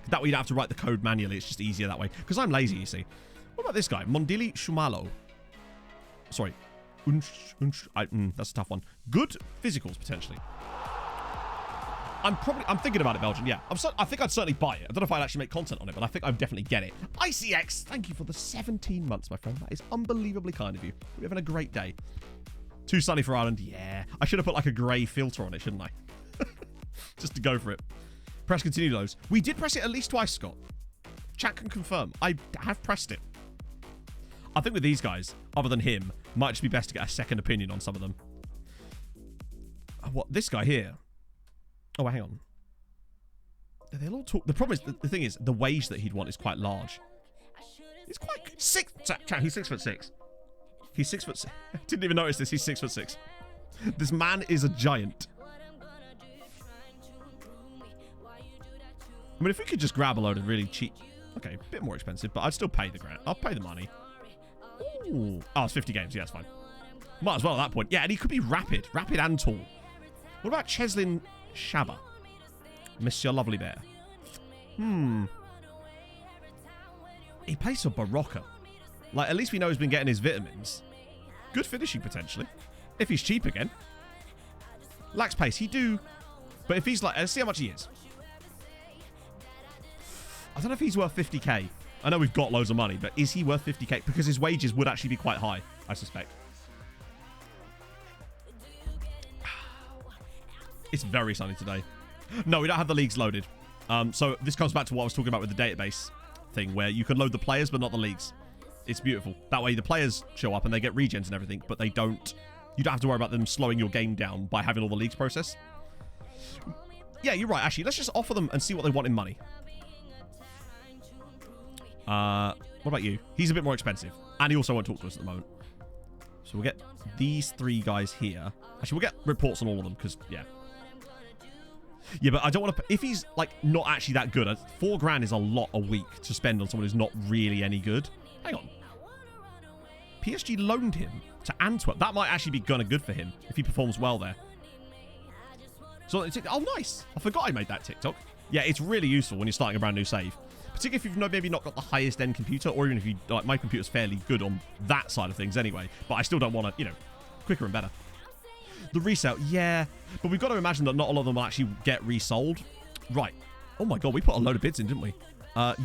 That way you don't have to write the code manually. It's just easier that way. Because I'm lazy, you see. What about this guy? Mondili Shumalo. Sorry. That's a tough one. Good physicals, potentially. I'm thinking about it, Belgium. Yeah, I think I'd certainly buy it. I don't know if I'd actually make content on it, but I think I'd definitely get it. ICX, thank you for the 17 months, my friend. That is unbelievably kind of you. We're having a great day. Too sunny for Ireland. Yeah, I should have put like a grey filter on it, shouldn't I? Just to go for it. Press continue those. We did press it at least twice, Scott. Chat can confirm. I have pressed it. I think with these guys, other than him, might just be best to get a second opinion on some of them. What, this guy here? Oh, hang on. They'll all talk. The problem is, the thing is, the wage that he'd want is quite large. It's quite six. He's 6'6". He's 6'6". I didn't even notice this. He's 6'6". This man is a giant. I mean, if we could just grab a load of really cheap. Okay, a bit more expensive, but I'd still pay the grant. I'll pay the money. Ooh. Oh, it's 50 games. Yeah, it's fine. Might as well at that point. Yeah, and he could be rapid and tall. What about Cheslin Shabba? Monsieur Lovely Bear. He plays for Barocca. Like, at least we know he's been getting his vitamins. Good finishing, potentially. If he's cheap again. Lacks pace. He do. But if he's like... Let's see how much he is. I don't know if he's worth 50k. I know we've got loads of money, but is he worth 50k? Because his wages would actually be quite high, I suspect. It's very sunny today. No, we don't have the leagues loaded. So this comes back to what I was talking about with the database thing, where you can load the players, but not the leagues. It's beautiful. That way the players show up and they get regens and everything, but they don't... You don't have to worry about them slowing your game down by having all the leagues process. Yeah, you're right, actually. Let's just offer them and see what they want in money. What about you? He's a bit more expensive. And he also won't talk to us at the moment. So we'll get these three guys here. Actually, we'll get reports on all of them, because, yeah. Yeah, but I don't want to... If he's, like, not actually that good, 4 grand is a lot a week to spend on someone who's not really any good. Hang on. PSG loaned him to Antwerp. That might actually be kind of good for him if he performs well there. So, oh, nice. I forgot I made that TikTok. Yeah, it's really useful when you're starting a brand new save. Particularly if you've maybe not got the highest end computer, or even if you... Like, my computer's fairly good on that side of things anyway. But I still don't want to, you know, quicker and better. The resale, yeah. But we've got to imagine that not all of them will actually get resold. Right. Oh my god, we put a load of bids in, didn't we?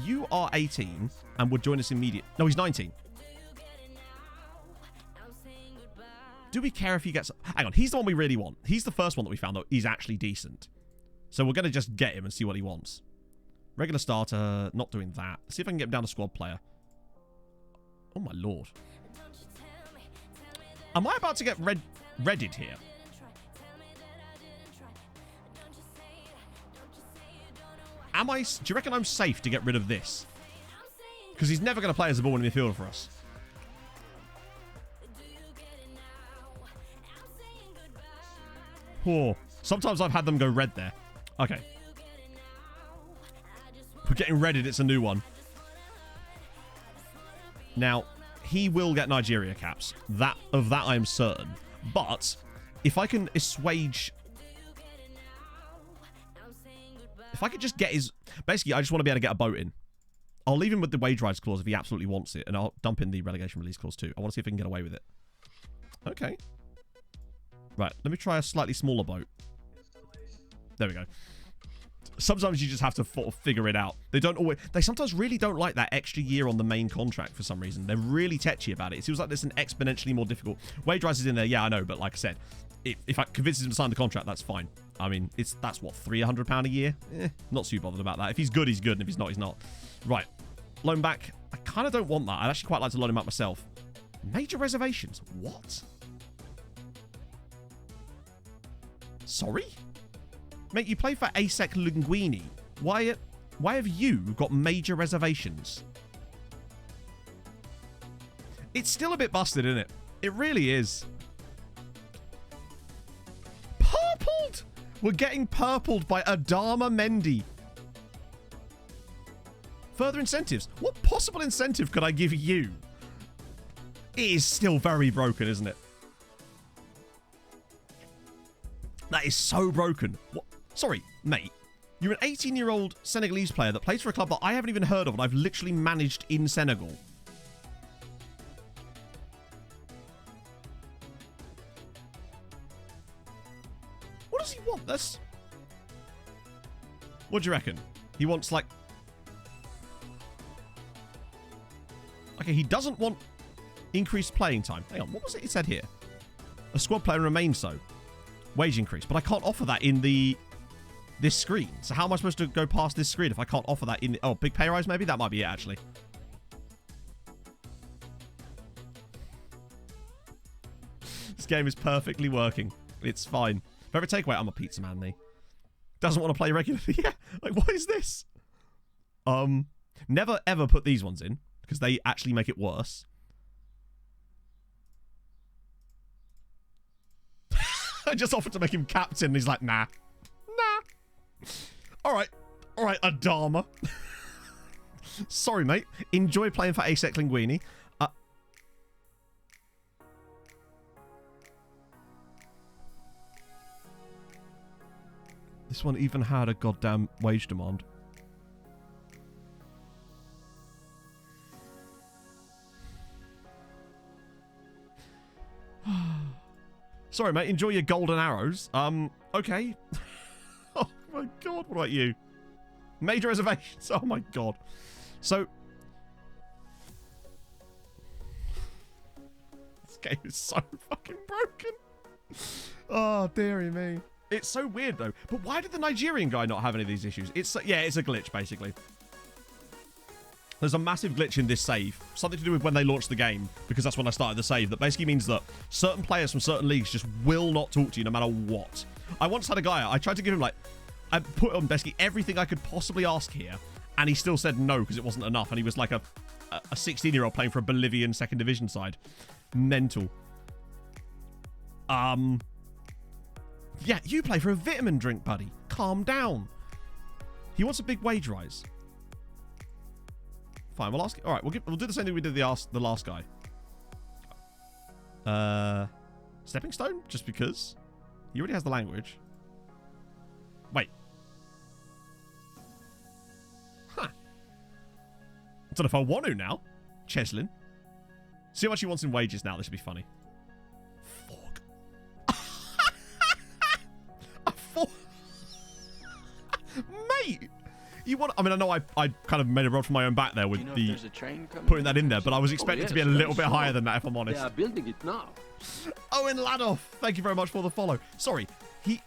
You are 18 and would join us immediately. No, he's 19. Do we care if he gets... Hang on, he's the one we really want. He's the first one that we found that he's actually decent. So we're going to just get him and see what he wants. Regular starter, not doing that. See if I can get him down to squad player. Oh my lord. Am I about to get redded here? Am I... Do you reckon I'm safe to get rid of this? Because he's never going to play as a ball in midfielder for us. Oh, sometimes I've had them go red there. Okay. We're getting redded. It's a new one. Now, he will get Nigeria caps. Of that I am certain. But if I can assuage... If I could just get his... Basically, I just want to be able to get a boat in. I'll leave him with the wage rise clause if he absolutely wants it. And I'll dump in the relegation release clause too. I want to see if I can get away with it. Okay. Right, let me try a slightly smaller boat. There we go. Sometimes you just have to figure it out. They don't always... They sometimes really don't like that extra year on the main contract for some reason. They're really tetchy about it. It feels like there's an exponentially more difficult... Wage rise is in there, yeah, I know. But like I said, if I convince him to sign the contract, that's fine. I mean, that's what, £300 a year? Not too bothered about that. If he's good, he's good. And if he's not, he's not. Right. Loan back. I kind of don't want that. I'd actually quite like to loan him out myself. Major reservations. What? Sorry? Mate, you play for ASEC Linguini. Why have you got major reservations? It's still a bit busted, isn't it? It really is. Purpled! We're getting purpled by Adama Mendy. Further incentives. What possible incentive could I give you? It is still very broken, isn't it? That is so broken. What? Sorry, mate. You're an 18-year-old Senegalese player that plays for a club that I haven't even heard of and I've literally managed in Senegal. What does he want? That's... What do you reckon? He wants, like... Okay, he doesn't want increased playing time. Hang on, what was it he said here? A squad player remains so. Wage increase. But I can't offer that in this screen. So how am I supposed to go past this screen if I can't offer that in... Oh, big pay rise maybe? That might be it, actually. This game is perfectly working. It's fine. Favorite takeaway? I'm a pizza man, me. Doesn't want to play regularly. Yeah. Like, what is this? Never ever put these ones in because they actually make it worse. I just offered to make him captain and he's like, nah. Nah. Alright, Adama. Sorry, mate. Enjoy playing for Asec Linguini. This one even had a goddamn wage demand. Sorry, mate. Enjoy your golden arrows. Okay. Oh, my God. What about you? Major reservations. Oh, my God. So... This game is so fucking broken. Oh, dearie me. It's so weird, though. But why did the Nigerian guy not have any of these issues? Yeah, it's a glitch, basically. There's a massive glitch in this save. Something to do with when they launched the game, because that's when I started the save. That basically means that certain players from certain leagues just will not talk to you no matter what. I once had a guy, I tried to give him, like... I put on basically everything I could possibly ask here, and he still said no because it wasn't enough, and he was like a 16-year-old playing for a Bolivian second division side. Mental. Yeah, you play for a vitamin drink, buddy. Calm down. He wants a big wage rise. Fine, we'll ask... Alright, we'll do the same thing we did the last guy. Stepping stone? Just because? He already has the language. Wait. Huh. I don't know if I want to now. Cheslin. See how much he wants in wages now. This should be funny. Fuck. Mate! You want... I mean, I know I kind of made a rod for my own back there with putting that in there, but I was expecting it to be a little bit higher than that, if I'm honest. They are building it now. Owen Ladoff, thank you very much for the follow. Sorry, he...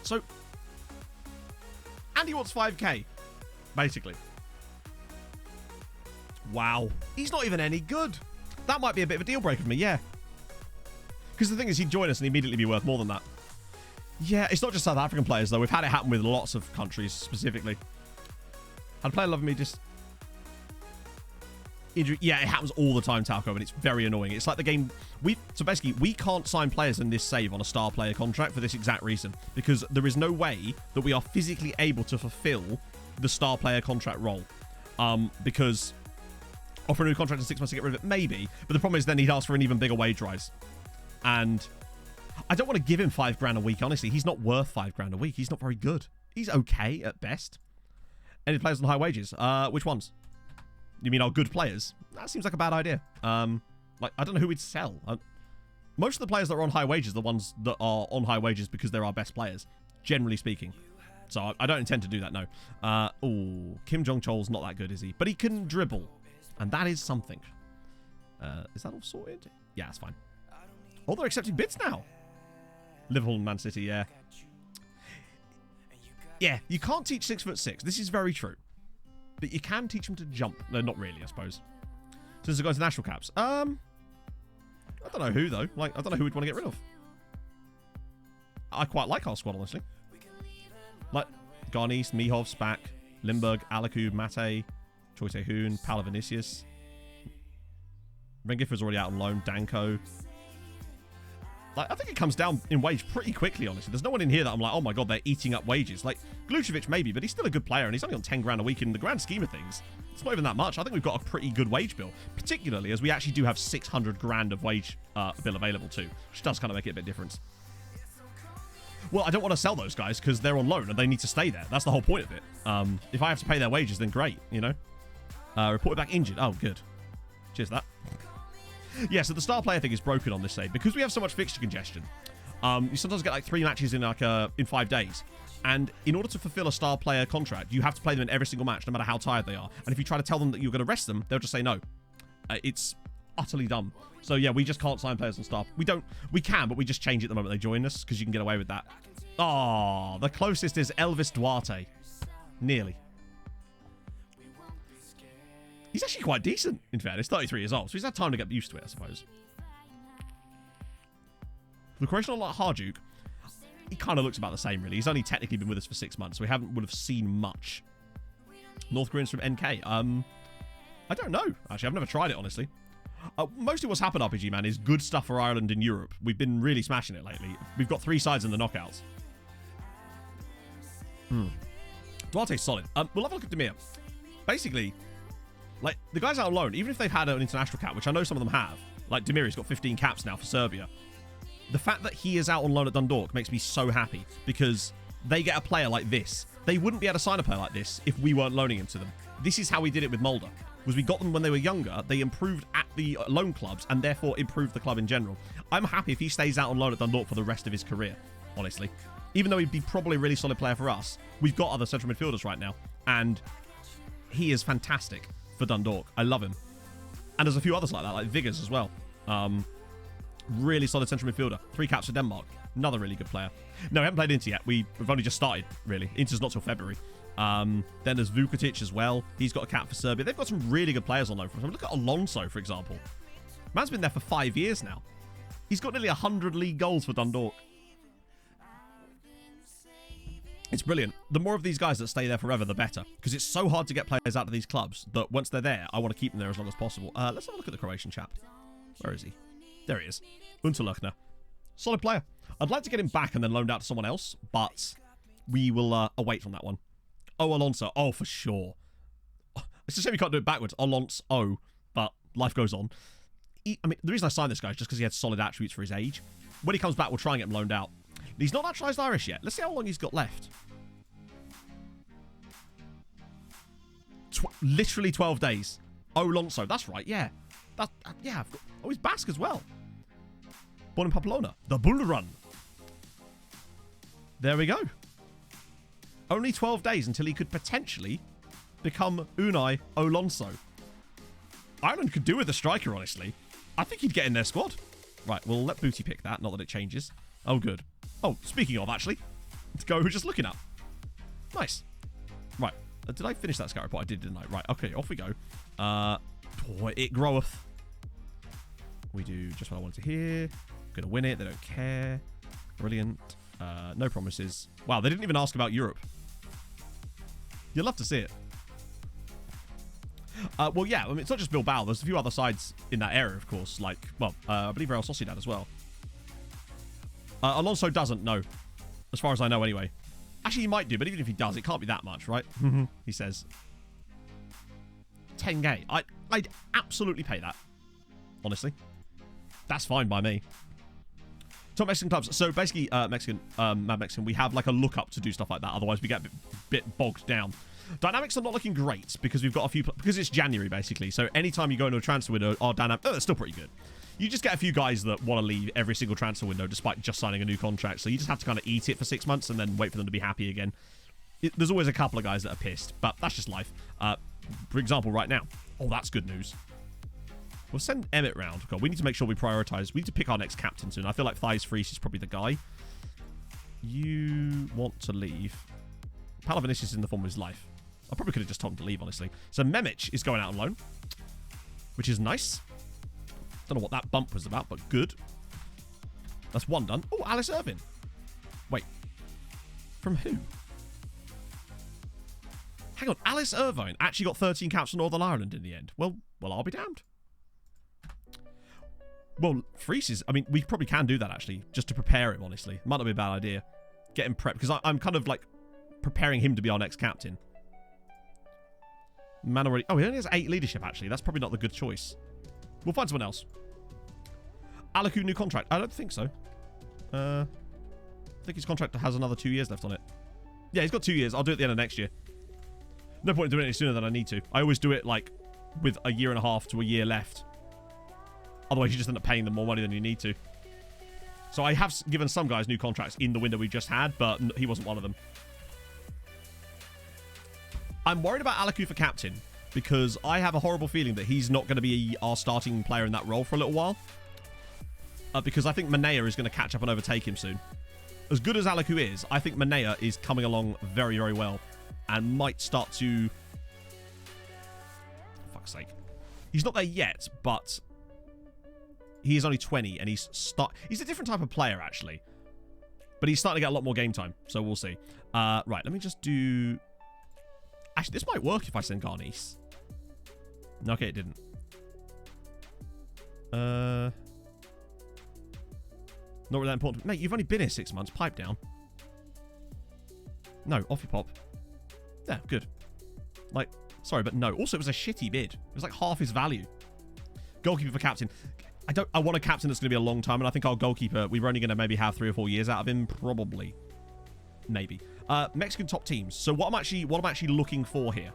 So... Andy wants 5k, basically. Wow. He's not even any good. That might be a bit of a deal breaker for me, yeah. Because the thing is, he'd join us and immediately be worth more than that. Yeah, it's not just South African players, though. We've had it happen with lots of countries, specifically. Had a player loving me just... Injury. Yeah, it happens all the time, Talco, and it's very annoying. It's like the game... So basically, we can't sign players in this save on a star player contract for this exact reason. Because there is no way that we are physically able to fulfill the star player contract role. Because... Offer a new contract in 6 months to get rid of it? Maybe. But the problem is then he'd ask for an even bigger wage rise. And I don't want to give him $5,000 a week, honestly. He's not worth $5,000 a week. He's not very good. He's okay at best. Any players on high wages? Which ones? You mean our good players? That seems like a bad idea. Like, I don't know who we'd sell. Most of the players that are on high wages are the ones that are on high wages because they're our best players, generally speaking. So I don't intend to do that, no. Oh, Kim Jong-chol's not that good, is he? But he can dribble. And that is something. Is that all sorted? Yeah, it's fine. Oh, they're accepting bids now. Liverpool and Man City, yeah. Yeah, you can't teach 6'6". This is very true. But you can teach them to jump. No, not really, I suppose. So this is going to national caps. I don't know who, though. Like, I don't know who we'd want to get rid of. I quite like our squad, honestly. Like, Garnis, Mihov, Spack, Limburg, Alakub, Mate, Choi Tae-hoon, Paolo Vinicius. Rengiffer's already out on loan. Danko. Like, I think it comes down in wage pretty quickly, honestly. There's no one in here that I'm like, oh my god, they're eating up wages. Like, Glucevic maybe, but he's still a good player, and he's only on 10 grand a week in the grand scheme of things. It's not even that much. I think we've got a pretty good wage bill, particularly as we actually do have 600 grand of wage bill available too, which does kind of make it a bit different. Well, I don't want to sell those guys because they're on loan and they need to stay there. That's the whole point of it. If I have to pay their wages, then great, you know. Reported back injured. Oh, good. Cheers for that. Yeah, so the star player thing is broken on this save because we have so much fixture congestion. You sometimes get like 3 matches in like in 5 days. And in order to fulfill a star player contract, you have to play them in every single match, no matter how tired they are. And if you try to tell them that you're going to rest them, they'll just say no. It's utterly dumb. So yeah, we just can't sign players on star. We can, but we just change it the moment they join us because you can get away with that. Oh, the closest is Elvis Duarte. Nearly. He's actually quite decent, in fairness. 33 years old, so he's had time to get used to it, I suppose. The Croatian like Harjuk, he kind of looks about the same, really. He's only technically been with us for 6 months, so we would have seen much. North Koreans from NK. I don't know. Actually, I've never tried it, honestly. Mostly what's happened, RPG Man, is good stuff for Ireland in Europe. We've been really smashing it lately. We've got 3 sides in the knockouts. Duarte's solid. We'll have a look at Demir. Basically, like, the guys out on loan, even if they've had an international cap, which I know some of them have, like Demir, he's got 15 caps now for Serbia. The fact that he is out on loan at Dundalk makes me so happy because they get a player like this. They wouldn't be able to sign a player like this if we weren't loaning him to them. This is how we did it with Mulder. Was we got them when they were younger, they improved at the loan clubs and therefore improved the club in general. I'm happy if he stays out on loan at Dundalk for the rest of his career, honestly. Even though he'd be probably a really solid player for us, we've got other central midfielders right now, and he is fantastic for Dundalk. I love him. And there's a few others like that, like Viggers as well. Really solid central midfielder. 3 caps for Denmark. Another really good player. No, we haven't played Inter yet. We've only just started, really. Inter's not till February. Then there's Vukotic as well. He's got a cap for Serbia. They've got some really good players on loan from him. Look at Alonso, for example. Man's been there for 5 years now. He's got nearly 100 league goals for Dundalk. It's brilliant. The more of these guys that stay there forever, the better. Because it's so hard to get players out of these clubs that once they're there, I want to keep them there as long as possible. Let's have a look at the Croatian chap. Where is he? There he is. Unterlechner. Solid player. I'd like to get him back and then loaned out to someone else, but we will await on that one. Oh, Alonso. Oh, for sure. It's a shame we can't do it backwards. Alonso. But life goes on. I mean, the reason I signed this guy is just because he had solid attributes for his age. When he comes back, we'll try and get him loaned out. He's not naturalised Irish yet. Let's see how long he's got left. Literally 12 days. Oh, Alonso. That's right, yeah. Yeah. Oh, he's Basque as well. Born in Pamplona. The Bull Run. There we go. Only 12 days until he could potentially become Unai Alonso. Ireland could do with a striker, honestly. I think he'd get in their squad. Right, we'll let Booty pick that. Not that it changes. Oh, good. Oh, speaking of, actually. Let's go just looking up. Nice. Right. Did I finish that scout report? I did, didn't I? Right, okay, off we go. Boy, it groweth. We do just what I wanted to hear. Gonna win it. They don't care. Brilliant. No promises. Wow, they didn't even ask about Europe. You'd love to see it. Well, yeah, I mean, it's not just Bilbao. There's a few other sides in that area, of course. Like, well, I believe Real Sociedad as well. Alonso doesn't, no. As far as I know, anyway. Actually, he might do, but even if he does, it can't be that much, right? He says. 10k. I'd absolutely pay that. Honestly. That's fine by me. Top Mexican clubs. So basically, Mad Mexican, we have like a lookup to do stuff like that. Otherwise, we get a bit bogged down. Dynamics are not looking great because we've got a few... Because it's January, basically. So anytime you go into a transfer window, our dynamic... Oh, it's still pretty good. You just get a few guys that want to leave every single transfer window despite just signing a new contract. So you just have to kind of eat it for 6 months and then wait for them to be happy again. There's always a couple of guys that are pissed, but that's just life. For example, right now. Oh, that's good news. We'll send Emmett round. God, we need to make sure we prioritise. We need to pick our next captain soon. I feel like Thies Freeze is probably the guy. You want to leave. Palavinicius is in the form of his life. I probably could have just told him to leave, honestly. So Memic is going out on loan, which is nice. Don't know what that bump was about, but good. That's one done. Oh, Alice Irvin. Wait. From who? Hang on. Alice Irvine actually got 13 caps for Northern Ireland in the end. Well, I'll be damned. Well, Freese is... I mean, we probably can do that, actually, just to prepare him, honestly. Might not be a bad idea. Get him prepped, because I'm kind of, like, preparing him to be our next captain. Man already... Oh, he only has 8 leadership, actually. That's probably not the good choice. We'll find someone else. Alaku, new contract. I don't think so. I think his contract has another 2 years left on it. Yeah, he's got 2 years. I'll do it at the end of next year. No point in doing it any sooner than I need to. I always do it, like, with a year and a half to a year left. Otherwise, you just end up paying them more money than you need to. So I have given some guys new contracts in the window we just had, but he wasn't one of them. I'm worried about Alaku for captain because I have a horrible feeling that he's not going to be our starting player in that role for a little while. Because I think Manea is going to catch up and overtake him soon. As good as Alaku is, I think Manea is coming along very, very well and might start to... For fuck's sake. He's not there yet, but he is only 20 and he's a different type of player, actually. But he's starting to get a lot more game time, so we'll see. Right, let me just do... Actually, this might work if I send Garnice. Okay, it didn't. Not really that important. Mate, you've only been here 6 months. Pipe down. No, off you pop. Yeah, good. Like, sorry, but no. Also, it was a shitty bid. It was like half his value. Goalkeeper for captain. I want a captain that's going to be a long time, and I think our goalkeeper, we're only going to maybe have 3 or 4 years out of him. Probably. Maybe. Mexican top teams. So what I'm actually looking for here.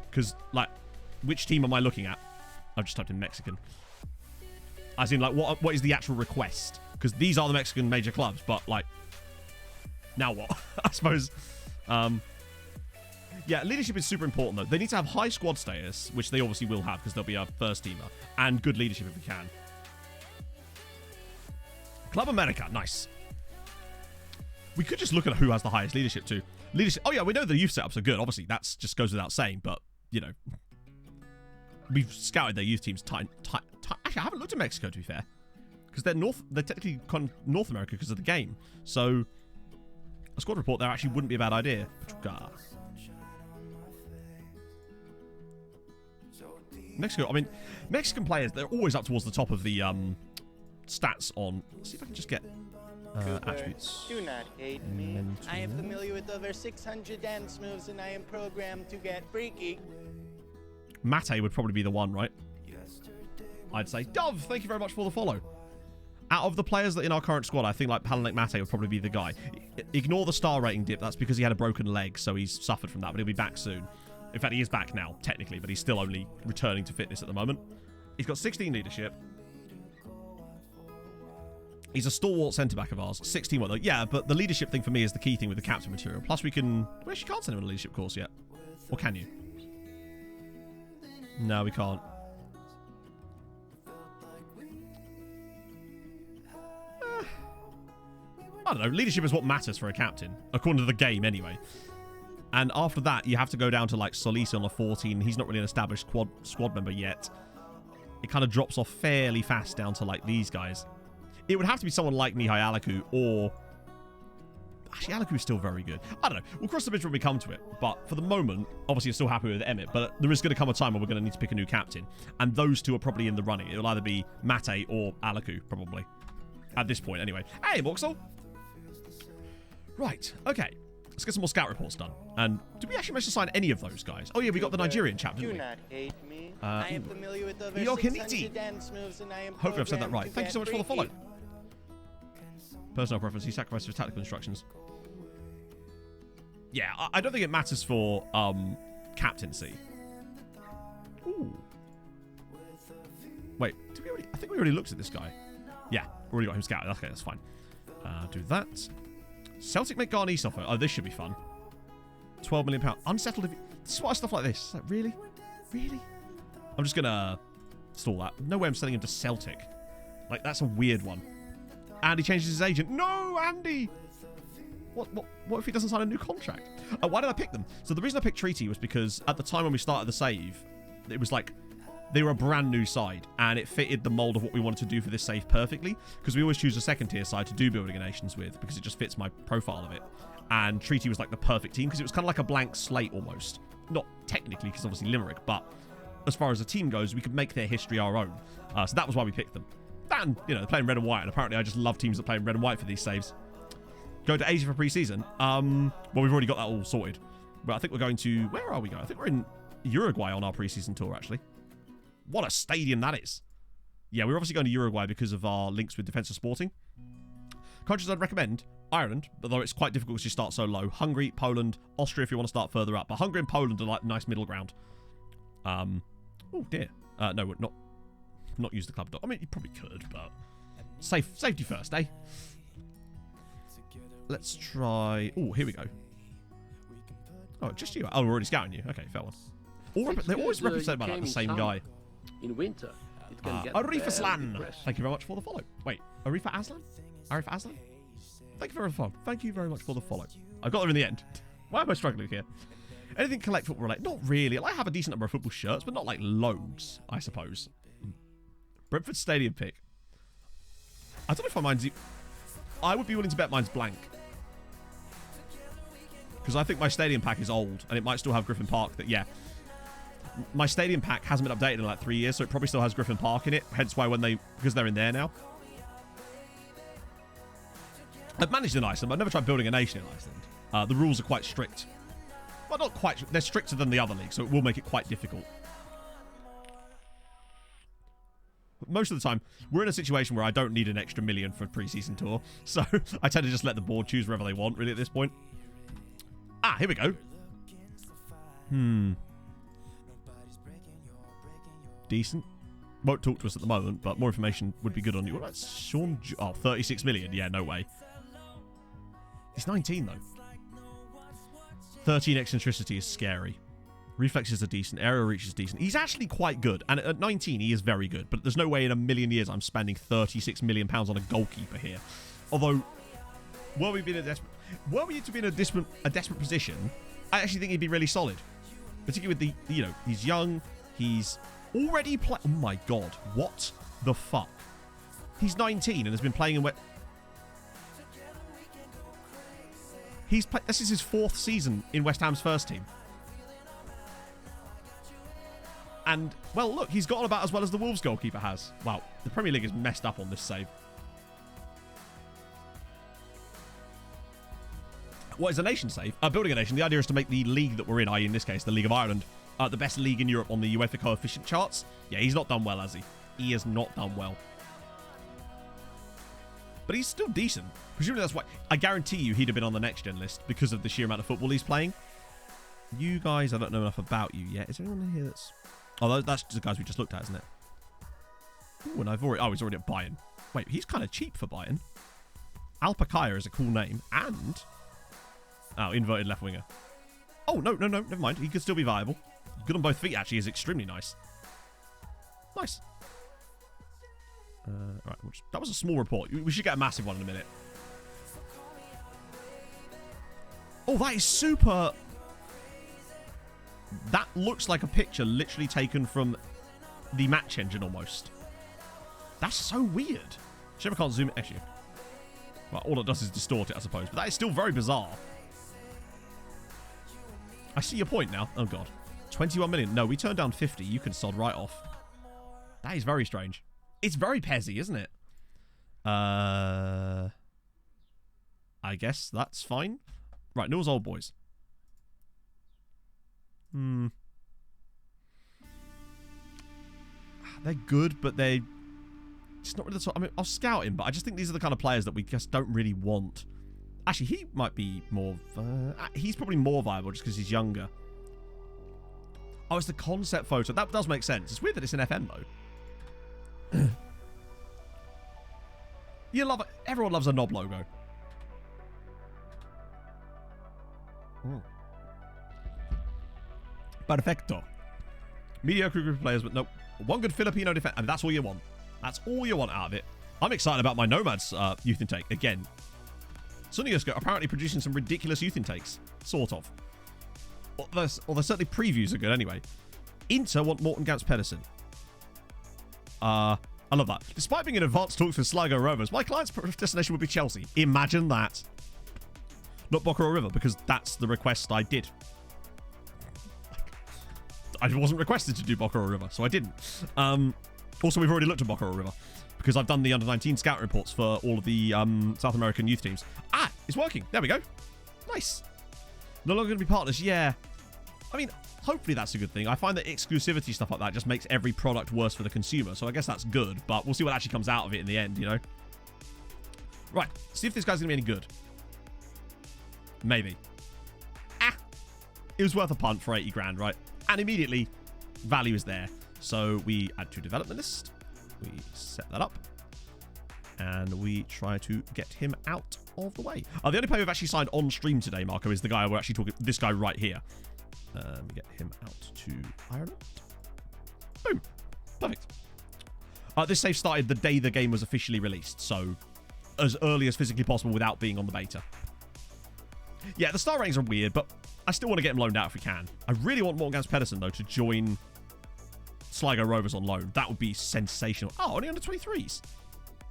Because, like, which team am I looking at? I've just typed in Mexican. As in, like, what is the actual request? Because these are the Mexican major clubs, but, like, now what? I suppose. Yeah, leadership is super important, though. They need to have high squad status, which they obviously will have, because they'll be our first teamer, and good leadership if we can. Club America, nice. We could just look at who has the highest leadership, too. Leadership. Oh, yeah, we know the youth setups are good. Obviously, that just goes without saying, but, you know. We've scouted their youth teams. Actually, I haven't looked at Mexico, to be fair. Because they're technically North America because of the game. So, a squad report there actually wouldn't be a bad idea. Mexico, I mean, Mexican players, they're always up towards the top of the stats on... Let's see if I can just get attributes. Do not hate me. I am familiar with over 600 dance moves and I am programmed to get freaky. Mate would probably be the one, right? I'd say. Dove, thank you very much for the follow. Out of the players that in our current squad, I think like Palanek Mate would probably be the guy. Ignore the star rating dip. That's because he had a broken leg, so he's suffered from that, but he'll be back soon. In fact, he is back now, technically, but he's still only returning to fitness at the moment. He's got 16 leadership. He's a stalwart centre-back of ours. 16 what though? Yeah, but the leadership thing for me is the key thing with the captain material. Plus we can... We actually can't send him on a leadership course yet. Or can you? No, we can't. I don't know. Leadership is what matters for a captain. According to the game, anyway. And after that, you have to go down to, like, Solisa on a 14. He's not really an established squad member yet. It kind of drops off fairly fast down to, like, these guys. It would have to be someone like Mihai Alaku or... Actually, Alaku is still very good. I don't know. We'll cross the bridge when we come to it. But for the moment, obviously, I'm still happy with Emmett. But there is going to come a time where we're going to need to pick a new captain. And those two are probably in the running. It'll either be Mate or Alaku, probably. At this point, anyway. Hey, Moxel! Right, okay. Let's get some more scout reports done. And did we actually manage to sign any of those guys? Oh, yeah, we got the Nigerian chap, didn't we? Do not hate me. I am familiar with over 600 dance moves and I am hopefully I've said that right. Thank you so much for the follow. Personal preference. He sacrificed for tactical instructions. Yeah, I don't think it matters for captaincy. Ooh. Wait, did we already... I think we already looked at this guy. Yeah, already got him scouted. Okay, that's fine. Do that. Celtic make Garnice offer. Oh, this should be fun. £12 million. Unsettled. This is why stuff like this. Like, really? Really? I'm just going to stall that. No way I'm selling him to Celtic. Like, that's a weird one. Andy changes his agent. No, Andy! What if he doesn't sign a new contract? Why did I pick them? So the reason I picked Treaty was because at the time when we started the save, it was like... They were a brand new side, and it fitted the mold of what we wanted to do for this save perfectly, because we always choose a second tier side to do building nations with, because it just fits my profile of it. And Treaty was like the perfect team, because it was kind of like a blank slate almost. Not technically, because obviously Limerick, but as far as the team goes, we could make their history our own. So that was why we picked them. And, you know, they're playing red and white, and apparently I just love teams that play in red and white for these saves. Go to Asia for pre-season. Well, we've already got that all sorted. But I think we're going to... Where are we going? I think we're in Uruguay on our pre-season tour, actually. What a stadium that is. Yeah, we're obviously going to Uruguay because of our links with Defensa Sporting. Countries I'd recommend, Ireland, although it's quite difficult because you start so low. Hungary, Poland, Austria if you want to start further up. But Hungary and Poland are like nice middle ground. Oh, dear. No, we're not. not use the club dot. I mean, you probably could, but safety first, eh? Let's try... Oh, here we go. Oh, just you. Oh, we're already scouting you. Okay, fair one. They're always represented by like the same guy. In winter, it can get Arif very Aslan. depressing. Thank you very much for the follow. Wait, Arif Aslan? Arif Aslan? Thank you very much. Thank you very much for the follow. I got there in the end. Why am I struggling here? Anything collect football related? Not really. I have a decent number of football shirts, but not like loads, I suppose. Brentford Stadium pick. I don't know if I mind. I would be willing to bet mine's blank. Because I think my stadium pack is old, and it might still have Griffin Park. That yeah. My stadium pack hasn't been updated in like 3 years, so it probably still has Griffin Park in it. Hence why because they're in there now. I've managed in Iceland, but I've never tried building a nation in Iceland. The rules are quite strict. Well, not quite. They're stricter than the other league, so it will make it quite difficult. Most of the time, we're in a situation where I don't need an extra million for a pre-season tour, so I tend to just let the board choose wherever they want, really, at this point. Ah, here we go. Decent. Won't talk to us at the moment, but more information would be good on you. What about Sean? Oh, 36 million. Yeah, no way. He's 19, though. 13 eccentricity is scary. Reflexes are decent. Aerial reach is decent. He's actually quite good. And at 19, he is very good. But there's no way in a million years I'm spending 36 million pounds on a goalkeeper here. Although, were we to be in a desperate position, I actually think he'd be really solid. Particularly with the, he's young. He's already playing. Oh my god. What the fuck? He's 19 and has been playing in this is his 4th season in West Ham's first team. And, well, look, he's gotten about as well as the Wolves goalkeeper has. Wow, the Premier League is messed up on this save. What is a nation save? Building a nation. The idea is to make the league that we're in, i.e. in this case, the League of Ireland, the best league in Europe on the UEFA coefficient charts. Yeah, he's not done well, has he? He has not done well. But he's still decent. Presumably that's why. I guarantee you he'd have been on the next gen list because of the sheer amount of football he's playing. You guys, I don't know enough about you yet. Is there anyone here that's... Oh, that's the guys we just looked at, isn't it? Ooh, and he's already at Bayern. Wait, he's kind of cheap for Bayern. Alpakaya is a cool name. And... Oh, inverted left winger. Oh, no, never mind. He could still be viable. Good on both feet, actually, is extremely nice. Nice. Right, that was a small report. We should get a massive one in a minute. Oh, that is super... That looks like a picture literally taken from the match engine almost. That's so weird. Shame I can't zoom it. Actually, well, all it does is distort it, I suppose. But that is still very bizarre. I see your point now. Oh, God. 21 million. No, we turned down 50. You can sod right off. That is very strange. It's very Pezzy, isn't it? I guess that's fine. Right, Newell's Old Boys. They're good, but they're just not really the sort. I mean, I'll scout him, but I just think these are the kind of players that we just don't really want. Actually, he might be more... he's probably more viable just because he's younger. Oh, it's the concept photo. That does make sense. It's weird that it's an FM, though. You love it. Everyone loves a knob logo. Perfecto. Mediocre group of players, but nope. One good Filipino defense. I mean, that's all you want. That's all you want out of it. I'm excited about my Nomads youth intake. Again, Suniosko apparently producing some ridiculous youth intakes. Sort of. Or there's certainly previews are good anyway. Inter want Morten Gamps Pedersen. I love that. Despite being in advanced talks with Sligo Rovers, my client's destination would be Chelsea. Imagine that. Not Boca or River, because that's the request I did. I wasn't requested to do Boca or River, so I didn't. Also, we've already looked at Boca or River, because I've done the under-19 scout reports for all of the South American youth teams. Ah, it's working. There we go. Nice. No longer going to be partners. Yeah. I mean, hopefully that's a good thing. I find that exclusivity stuff like that just makes every product worse for the consumer, so I guess that's good, but we'll see what actually comes out of it in the end, you know? Right. See if this guy's going to be any good. Maybe. It was worth a punt for 80 grand, right? And immediately, value is there. So we add to development list. We set that up. And we try to get him out of the way. The only player we've actually signed on stream today, Marco, is the guy we're actually talking... This guy right here. Get him out to Ireland. Boom. Perfect. This save started the day the game was officially released, so as early as physically possible without being on the beta. Yeah, the star ratings are weird, but I still want to get him loaned out if we can. I really want Morgan Pedersen, though, to join Sligo Rovers on loan. That would be sensational. Oh, only under 23s.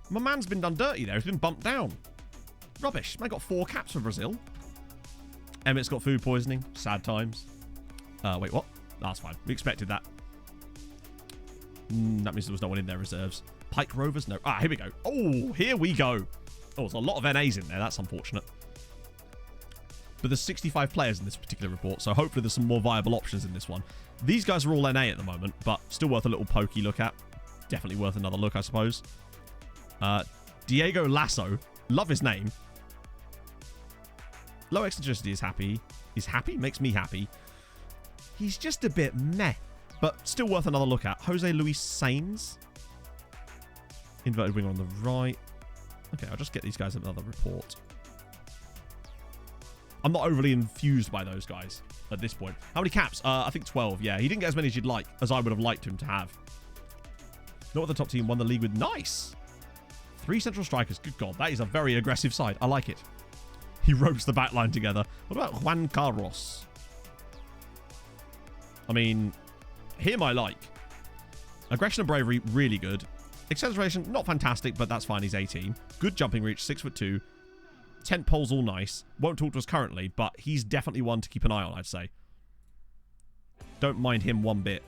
My man's been done dirty there. He's been bumped down. Rubbish. Man got 4 caps for Brazil. Emmett's got food poisoning. Sad times. Wait, what? That's fine. We expected that. That means there was no one in their reserves. Pike Rovers? No. Ah, here we go. Oh, here we go. Oh, there's a lot of NAs in there. That's unfortunate. But there's 65 players in this particular report, so hopefully there's some more viable options in this one. These guys are all NA at the moment, but still worth a little pokey look at. Definitely worth another look, I suppose. Diego Lasso. Love his name. Low eccentricity is happy. He's happy? Makes me happy. He's just a bit meh. But still worth another look at. Jose Luis Sainz. Inverted winger on the right. Okay, I'll just get these guys another report. I'm not overly infused by those guys at this point. How many caps? I think 12. Yeah, he didn't get as many as you'd like, as I would have liked him to have. Not what the top team won the league with. Nice. 3 central strikers. Good God, that is a very aggressive side. I like it. He ropes the back line together. What about Juan Carlos? I mean, him I like. Aggression and bravery, really good. Acceleration, not fantastic, but that's fine. He's 18. Good jumping reach, 6'2". Tent poles, all nice. Won't talk to us currently, but he's definitely one to keep an eye on, I'd say. Don't mind him one bit.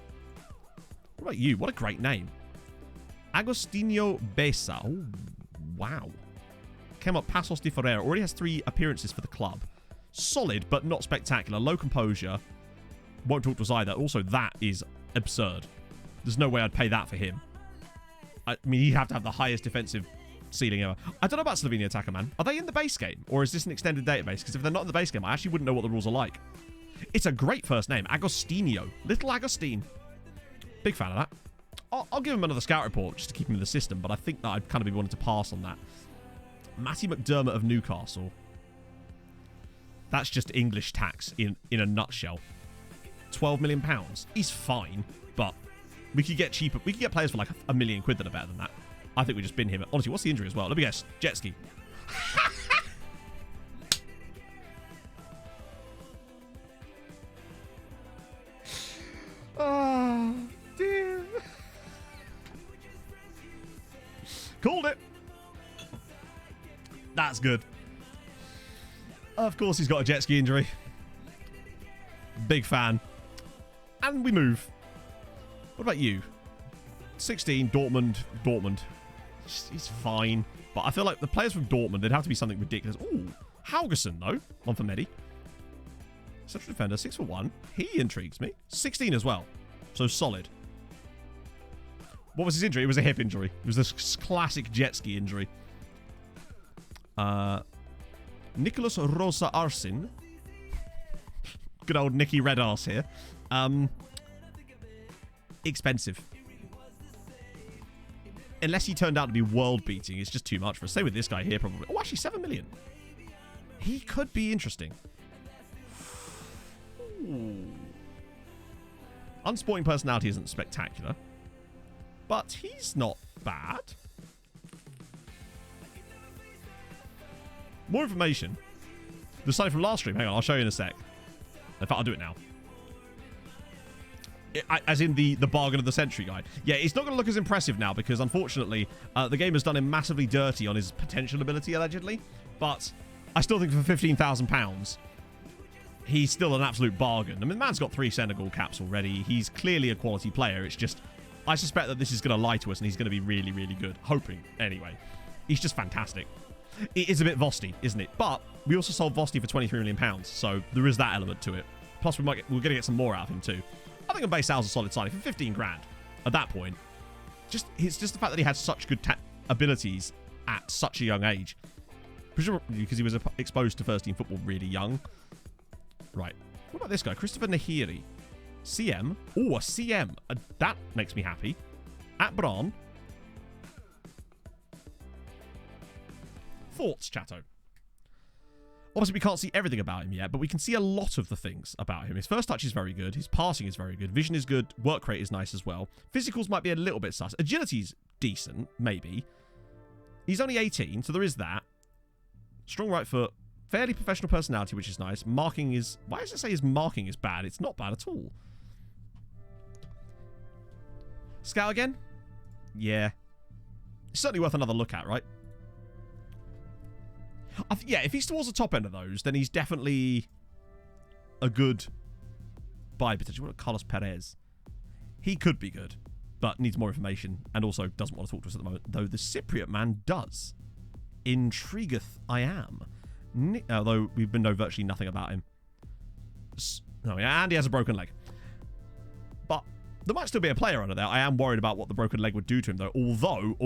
What about you? What a great name. Agostinho Besa. Oh, wow. Came up Passos de Ferreira. Already has 3 appearances for the club. Solid, but not spectacular. Low composure. Won't talk to us either. Also, that is absurd. There's no way I'd pay that for him. I mean, he'd have to have the highest defensive ceiling ever. I don't know about Slovenia Attacker, man. Are they in the base game? Or is this an extended database? Because if they're not in the base game, I actually wouldn't know what the rules are like. It's a great first name. Agostinho. Little Agostine. Big fan of that. I'll give him another scout report just to keep him in the system, but I think that I'd kind of be wanting to pass on that. Matty McDermott of Newcastle. That's just English tax in a nutshell. £12 million. He's fine, but we could get cheaper. We could get players for like £1 million that are better than that. I think we just bin him. Honestly, what's the injury as well? Let me guess. Jet ski. Oh, dear. Called it. That's good. Of course he's got a jet ski injury. Big fan. And we move. What about you? 16, Dortmund. He's fine. But I feel like the players from Dortmund, they'd have to be something ridiculous. Ooh, Haugesson, though. One for Medi. Central defender, 6'1". He intrigues me. 16 as well. So solid. What was his injury? It was a hip injury. It was this classic jet ski injury. Nicholas Rosa Arsin. Good old Nicky Red Arse here. Expensive. Unless he turned out to be world-beating, it's just too much for us. Say with this guy here, probably. Oh, actually, 7 million. He could be interesting. Ooh. Unsporting personality isn't spectacular, but he's not bad. More information. The sign from last stream. Hang on, I'll show you in a sec. In fact, I'll do it now. As in the bargain of the century guy. Yeah, it's not going to look as impressive now because, unfortunately, the game has done him massively dirty on his potential ability, allegedly. But I still think for £15,000, he's still an absolute bargain. I mean, the man's got 3 Senegal caps already. He's clearly a quality player. It's just, I suspect that this is going to lie to us and he's going to be really, really good. Hoping, anyway. He's just fantastic. It is a bit Vosti, isn't it? But we also sold Vosti for £23 million, so there is that element to it. Plus, we're going to get some more out of him, too. I think on base sales a solid signing for 15 grand at that point. It's just the fact that he had such good abilities at such a young age. Presumably because he was exposed to first team football really young. Right. What about this guy? Christopher Nahiri. CM. Oh, a CM. That makes me happy. At Braun. Thoughts, chatto? Obviously, we can't see everything about him yet, but we can see a lot of the things about him. His first touch is very good. His passing is very good. Vision is good. Work rate is nice as well. Physicals might be a little bit sus. Agility's decent, maybe. He's only 18, so there is that. Strong right foot. Fairly professional personality, which is nice. Marking is... Why does it say his marking is bad? It's not bad at all. Scout again? Yeah. It's certainly worth another look at, right? Yeah, if he's towards the top end of those, then he's definitely a good buy potential. What about Carlos Perez? He could be good, but needs more information and also doesn't want to talk to us at the moment, though the Cypriot man does. Intrigueth I am. Although we've been know virtually nothing about him. Oh, yeah, and he has a broken leg. But there might still be a player under there. I am worried about what the broken leg would do to him, though. Although.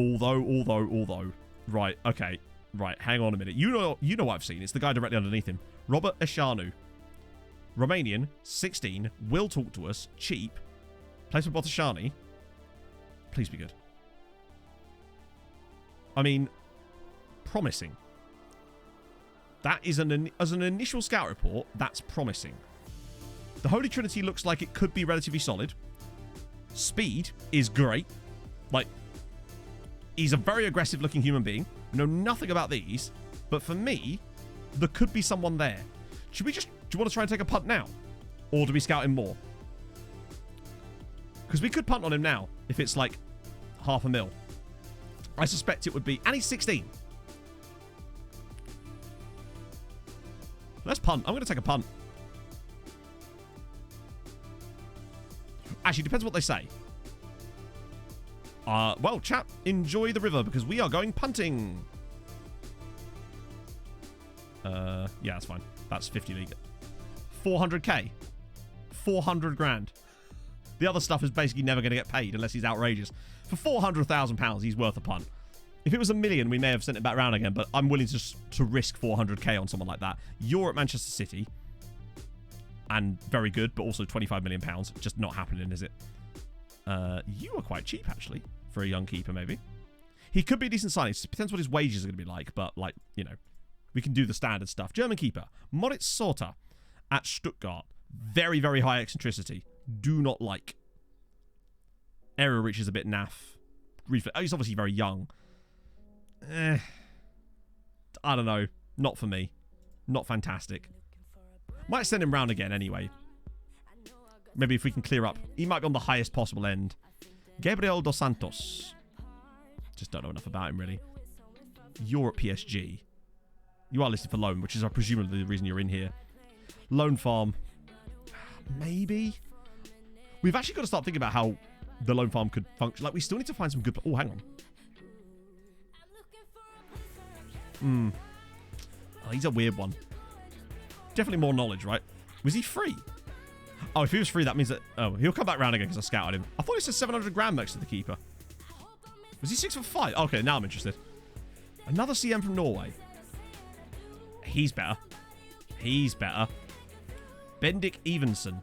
Right, okay. Right, hang on a minute. You know what I've seen. It's the guy directly underneath him. Robert Eshanu. Romanian, 16, will talk to us, cheap. Plays for Botashani. Please be good. I mean, promising. That is as an initial scout report, that's promising. The Holy Trinity looks like it could be relatively solid. Speed is great. Like, he's a very aggressive looking human being. Know nothing about these, but for me, there could be someone there. Should we just... Do you want to try and take a punt now? Or do we scout him more? Because we could punt on him now, if it's like $500,000. I suspect it would be... And he's 16. Let's punt. I'm going to take a punt. Actually, depends what they say. Well, chat, enjoy the river because we are going punting. Yeah, that's fine. That's 50 league. 400k. 400 grand. The other stuff is basically never going to get paid unless he's outrageous. For £400,000, he's worth a punt. If it was $1 million, we may have sent it back round again, but I'm willing to risk 400k on someone like that. You're at Manchester City. And very good, but also £25 million. Just not happening, is it? You are quite cheap, actually, for a young keeper, maybe. He could be a decent signing. It depends what his wages are going to be like, but, like, you know, we can do the standard stuff. German keeper, Moritz Sorter at Stuttgart. Very, very high eccentricity. Do not like. Area reach is a bit naff. Oh, he's obviously very young. I don't know. Not for me. Not fantastic. Might send him round again anyway. Maybe if we can clear up. He might be on the highest possible end. Gabriel Dos Santos. Just don't know enough about him, really. You're at PSG. You are listed for loan, which is presumably the reason you're in here. Loan farm. Maybe. We've actually got to start thinking about how the loan farm could function. Like, we still need to find some good... Oh, hang on. Oh, he's a weird one. Definitely more knowledge, right? Was he free? Oh, if he was free, that means that... Oh, he'll come back round again because I scouted him. I thought he said 700 grand next to the keeper. Was he 6'5"? Okay, now I'm interested. Another CM from Norway. He's better. He's better. Bendik Evensen.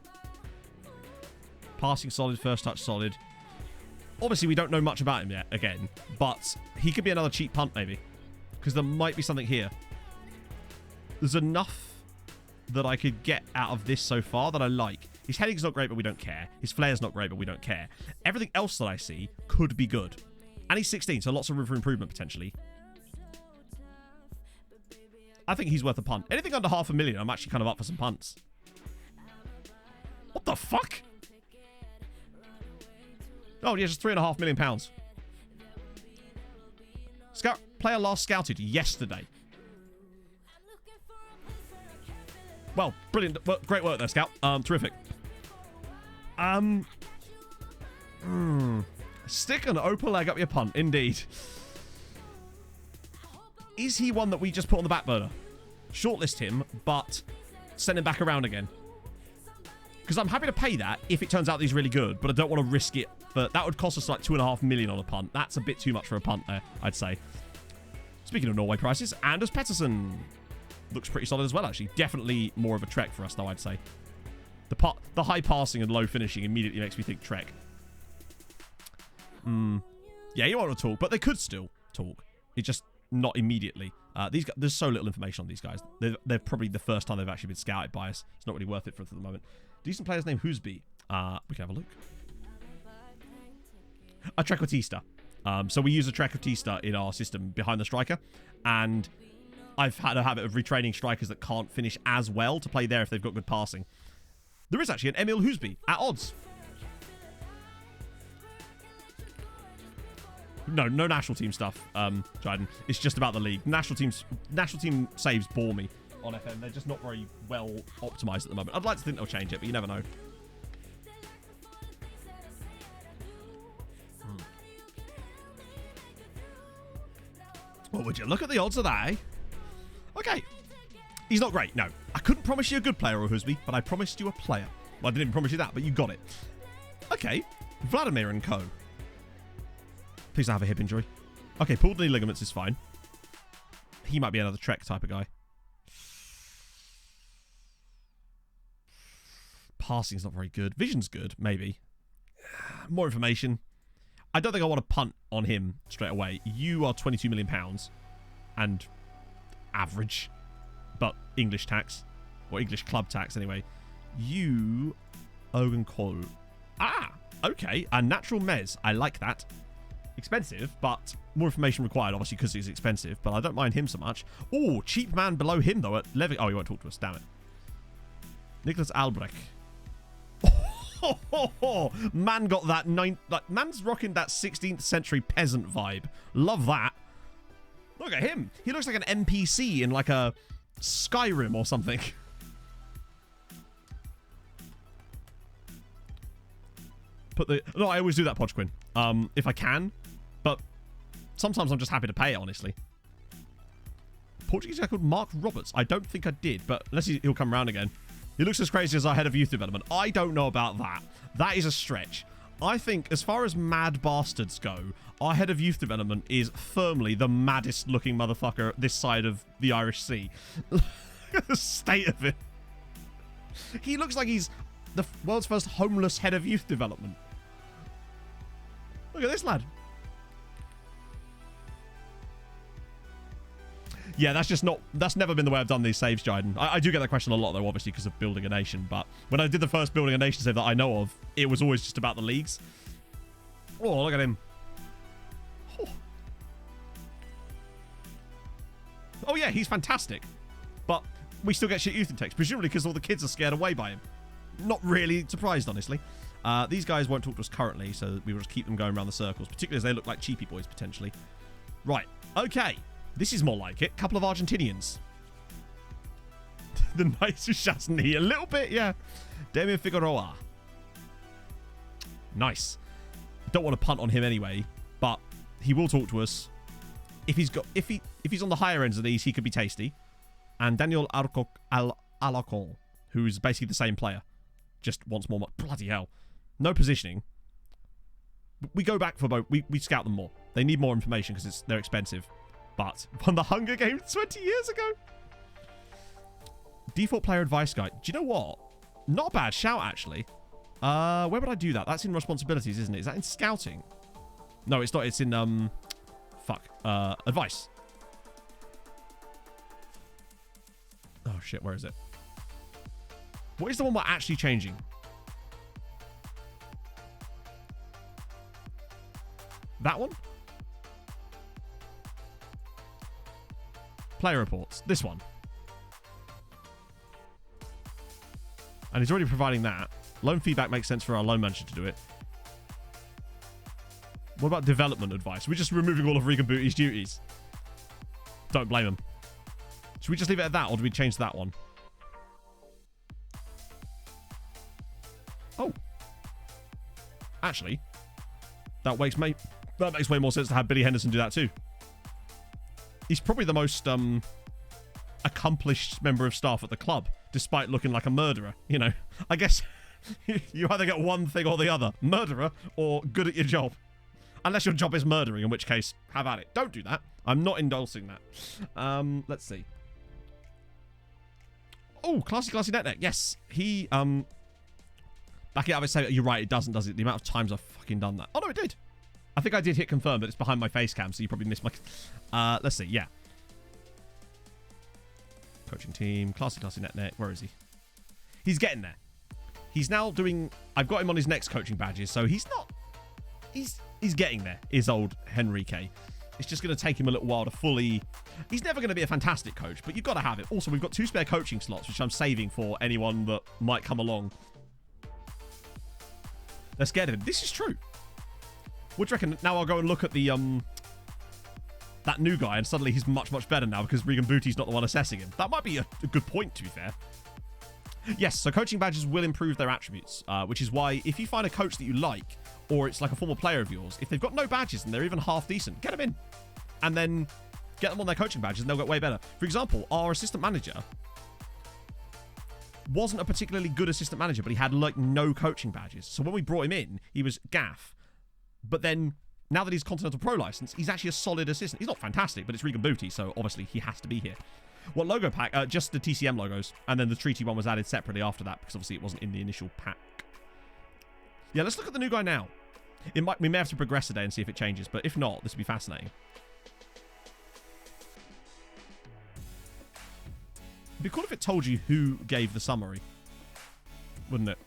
Passing solid, first touch solid. Obviously, we don't know much about him yet, again. But he could be another cheap punt, maybe. Because there might be something here. There's enough that I could get out of this so far that I like. His heading's not great, but we don't care. His flair's not great, but we don't care. Everything else that I see could be good. And he's 16, so lots of room for improvement, potentially. I think he's worth a punt. Anything under $500,000, I'm actually kind of up for some punts. What the fuck? Oh, yeah, just £3.5 million. Scout player last scouted yesterday. Well, brilliant. Great work there, Scout. Terrific. Stick an Opal leg up your punt, indeed. Is he one that we just put on the back burner? Shortlist him, but send him back around again. Because I'm happy to pay that if it turns out that he's really good, but I don't want to risk it. But that would cost us like $2.5 million on a punt. That's a bit too much for a punt there, I'd say. Speaking of Norway prices, Anders Pettersson looks pretty solid as well, actually. Definitely more of a trek for us, though, I'd say. The high passing and low finishing immediately makes me think trek. Yeah, you want to talk, but they could still talk. It just not immediately. There's so little information on these guys. They're probably the first time they've actually been scouted by us. It's not really worth it for us at the moment. Decent player's name Hoosby. We can have a look. A Trequartista. So we use a Trequartista in our system behind the striker, and I've had a habit of retraining strikers that can't finish as well to play there if they've got good passing. There is actually an Emil Hoosby at odds. No national team stuff, Jayden. It's just about the league. National team saves bore me on FM. They're just not very well optimized at the moment. I'd like to think they'll change it, but you never know. Well, would you look at the odds of that, eh? Okay. He's not great, no. I couldn't promise you a good player, Hoosby, but I promised you a player. Well, I didn't even promise you that, but you got it. Okay. Vladimir and co. Please don't have a hip injury. Okay, pulled knee ligaments is fine. He might be another Trek type of guy. Passing's not very good. Vision's good, maybe. More information. I don't think I want to punt on him straight away. You are £22 million and average, but English tax, or English club tax anyway. You, Ogan Cole. Ah, okay. A natural mez. I like that. Expensive, but more information required, obviously, because he's expensive, but I don't mind him so much. Oh, cheap man below him, though, at Levy. Oh, he won't talk to us, damn it. Nicholas Albrecht. Man got that man's rocking that 16th century peasant vibe. Love that. Look at him. He looks like an NPC in like a Skyrim or something. No, I always do that, Podquin. If I can, but sometimes I'm just happy to pay it, honestly. Portuguese guy called Mark Roberts. I don't think I did, but unless he'll come around again. He looks as crazy as our head of youth development. I don't know about that. That is a stretch. I think as far as mad bastards go, our head of youth development is firmly the maddest looking motherfucker this side of the Irish Sea. Look at the state of it. He looks like he's the world's first homeless head of youth development. Look at this lad. Yeah, that's never been the way I've done these saves, Jayden. I do get that question a lot, though, obviously, because of building a nation. But when I did the first building a nation save that I know of, it was always just about the leagues. Oh, look at him. Oh, yeah, he's fantastic. But we still get shit youth intakes, presumably because all the kids are scared away by him. Not really surprised, honestly. These guys won't talk to us currently, so we will just keep them going around the circles, particularly as they look like cheapy boys, potentially. Right, okay. This is more like it. Couple of Argentinians. The nice Chasney. A little bit, yeah. Damien Figueroa. Nice. Don't want to punt on him anyway, but he will talk to us. If he's on the higher ends of these, he could be tasty. And Daniel Alarcon, who's basically the same player. Just wants more. Bloody hell. No positioning. We go back for both. We scout them more. They need more information because they're expensive. But won the Hunger Games 20 years ago. Default player advice guide. Do you know what? Not a bad shout, actually. Where would I do that? That's in responsibilities, isn't it? Is that in scouting? No, it's not. It's in, advice. Oh, shit. Where is it? What is the one we're actually changing? That one? Player reports. This one. And he's already providing that. Loan feedback makes sense for our loan manager to do it. What about development advice? We're just removing all of Regan Booty's duties. Don't blame him. Should we just leave it at that, or do we change that one? Oh. Actually, that makes way more sense to have Billy Henderson do that too. He's probably the most accomplished member of staff at the club, despite looking like a murderer. You know, I guess you either get one thing or the other. Murderer or good at your job. Unless your job is murdering, in which case, have at it. Don't do that. I'm not endorsing that. Let's see. Oh, classy netneck. Yes, he, back it up and say, you're right, it doesn't, does it? The amount of times I've fucking done that. Oh, no, it did. I think I did hit confirm, but it's behind my face cam, so you probably missed my... let's see, yeah. Coaching team, classy net. Where is he? He's getting there. He's now doing... I've got him on his next coaching badges, so he's not... He's getting there, is old Henrique. It's just going to take him a little while to fully... He's never going to be a fantastic coach, but you've got to have it. Also, we've got 2 spare coaching slots, which I'm saving for anyone that might come along. They're scared of him. This is true. What do you reckon? Now I'll go and look at the that new guy, and suddenly he's much, much better now because Regan Bootie's not the one assessing him. That might be a good point, to be fair. Yes, so coaching badges will improve their attributes, which is why if you find a coach that you like, or it's like a former player of yours, if they've got no badges and they're even half decent, get them in. And then get them on their coaching badges and they'll get way better. For example, our assistant manager wasn't a particularly good assistant manager, but he had like no coaching badges. So when we brought him in, he was gaff. But then, now that he's Continental Pro license, he's actually a solid assistant. He's not fantastic, but it's Regan Booty, so obviously he has to be here. What logo pack? Just the TCM logos. And then the treaty one was added separately after that, because obviously it wasn't in the initial pack. Yeah, let's look at the new guy now. We may have to progress today and see if it changes, but if not, this would be fascinating. It'd be cool if it told you who gave the summary. Wouldn't it?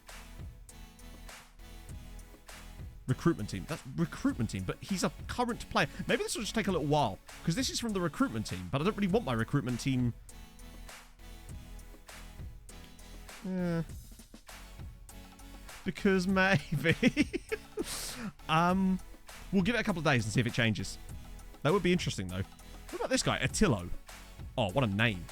Recruitment team. That's recruitment team, but he's a current player. Maybe this will just take a little while, because this is from the recruitment team, but I don't really want my recruitment team. Yeah. Because maybe. We'll give it a couple of days and see if it changes. That would be interesting, though. What about this guy? Attillo. Oh, what a name.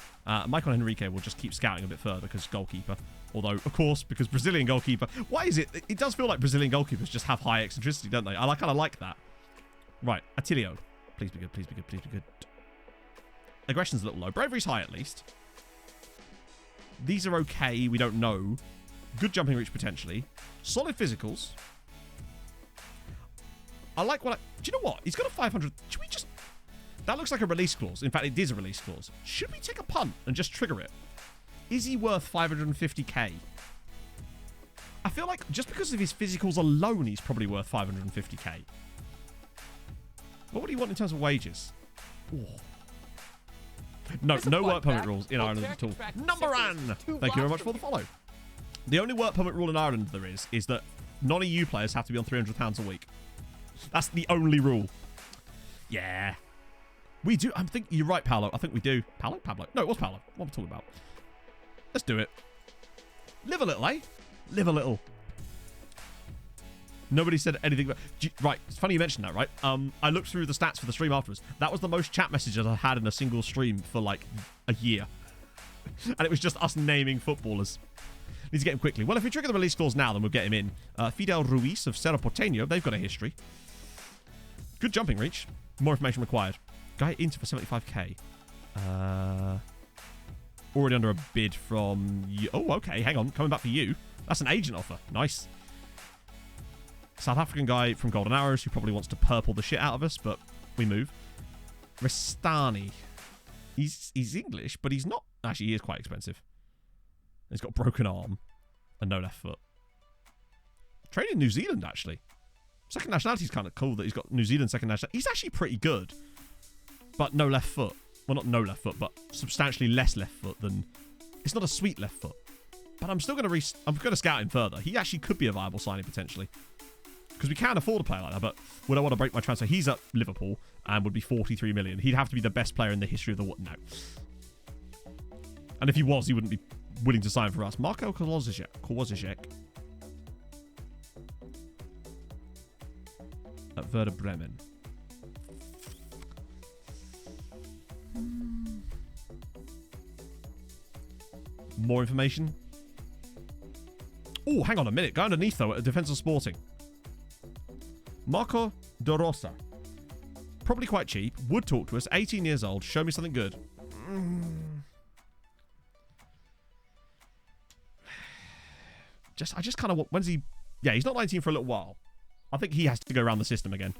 Michael Henrique will just keep scouting a bit further because goalkeeper. Although, of course, because Brazilian goalkeeper... Why is it? It does feel like Brazilian goalkeepers just have high eccentricity, don't they? I kind of like that. Right, Attilio. Please be good, please be good, please be good. Aggression's a little low. Bravery's high, at least. These are okay. We don't know. Good jumping reach, potentially. Solid physicals. I like what I... Do you know what? He's got a 500... Should we just... That looks like a release clause. In fact, it is a release clause. Should we take a punt and just trigger it? Is he worth 550k? I feel like just because of his physicals alone, he's probably worth 550k. What would he want in terms of wages? Ooh. No work permit rules in Ireland at all. Numberan! Thank you very much for the follow. The only work permit rule in Ireland there is that non-EU players have to be on £300 a week. That's the only rule. Yeah. We do. I think you're right, Paolo. I think we do. Paolo? Pablo? No, it was Paolo. What am I talking about? Let's do it. Live a little, eh? Live a little. Nobody said anything about... Right, it's funny you mentioned that, right? I looked through the stats for the stream afterwards. That was the most chat messages I had in a single stream for like a year. And it was just us naming footballers. Need to get him quickly. Well, if we trigger the release clause now, then we'll get him in. Fidel Ruiz of Cerro Porteño. They've got a history. Good jumping reach. More information required. Guy into for 75k. Already under a bid from you. Oh, okay. Hang on. Coming back for you. That's an agent offer. Nice. South African guy from Golden Arrows who probably wants to purple the shit out of us, but we move. Restani. He's English, but he's not. Actually, he is quite expensive. He's got a broken arm and no left foot. Trained in New Zealand, actually. Second nationality is kind of cool that he's got New Zealand second nationality. He's actually pretty good, but no left foot. Well, not no left foot, but substantially less left foot than... It's not a sweet left foot. But I'm still going to I'm going to scout him further. He actually could be a viable signing, potentially. Because we can afford a player like that, but would I want to break my transfer? He's at Liverpool and would be 43 million. He'd have to be the best player in the history of the... No. And if he was, he wouldn't be willing to sign for us. Marko Kołowczyk. At Werder Bremen. More information. Oh, hang on a minute. Go underneath, though, at Defensor Sporting. Marco De Rosa. Probably quite cheap. Would talk to us. 18 years old. Show me something good. I just kind of want... When's he... Yeah, he's not 19 for a little while. I think he has to go around the system again.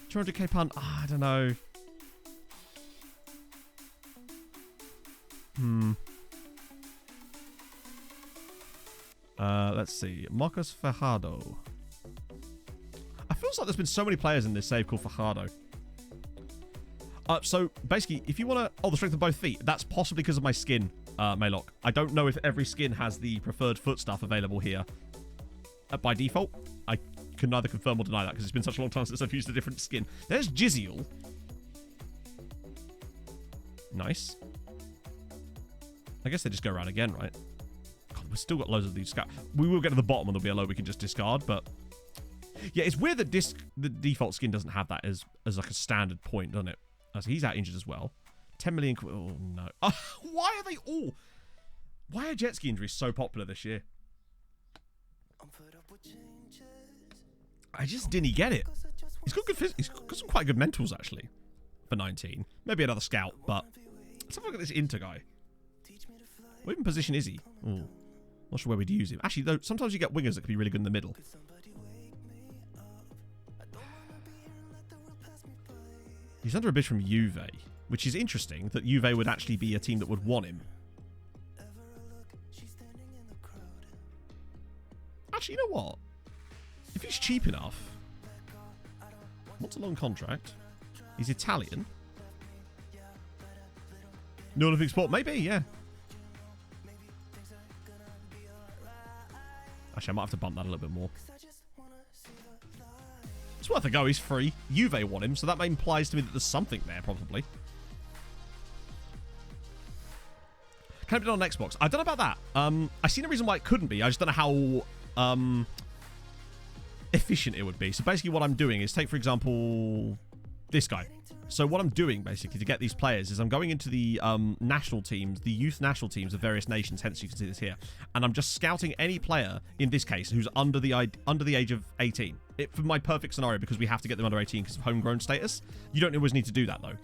200k punt. I don't know. Let's see. Marcos Fajardo. I feel like there's been so many players in this save called Fajardo. So basically, if you want to... Oh, the strength of both feet. That's possibly because of my skin, Maylock. I don't know if every skin has the preferred foot stuff available here by default. I can neither confirm or deny that because it's been such a long time since I've used a different skin. There's Jiziel. Nice. I guess they just go around again, right? God, we've still got loads of these scouts. We will get to the bottom and there'll be a load we can just discard, but... Yeah, it's weird that the default skin doesn't have that as like a standard point, doesn't it? So he's out injured as well. 10 million... Oh, no. Why are they all... Why are jet ski injuries so popular this year? I just didn't get it. He's got good he's got some quite good mentals, actually, for 19. Maybe another scout, but... Let's have a look at this Inter guy. What even position is he? Ooh. Not sure where we'd use him. Actually, though, sometimes you get wingers that can be really good in the middle. He's under a bid from Juve, which is interesting that Juve would actually be a team that would want him. Actually, you know what? If he's cheap enough... What's a long contract? He's Italian. No Olympic sport? Maybe, yeah. Actually, I might have to bump that a little bit more. It's worth a go. He's free. Juve want him, so that implies to me that there's something there, probably. Can it be done on Xbox? I don't know about that. I see no reason why it couldn't be. I just don't know how efficient it would be. So basically what I'm doing is take, for example, this guy. So what I'm doing, basically, to get these players is I'm going into the national teams, the youth national teams of various nations, hence you can see this here, and I'm just scouting any player, in this case, who's under the age of 18. For my perfect scenario, because we have to get them under 18 because of homegrown status. You don't always need to do that, though.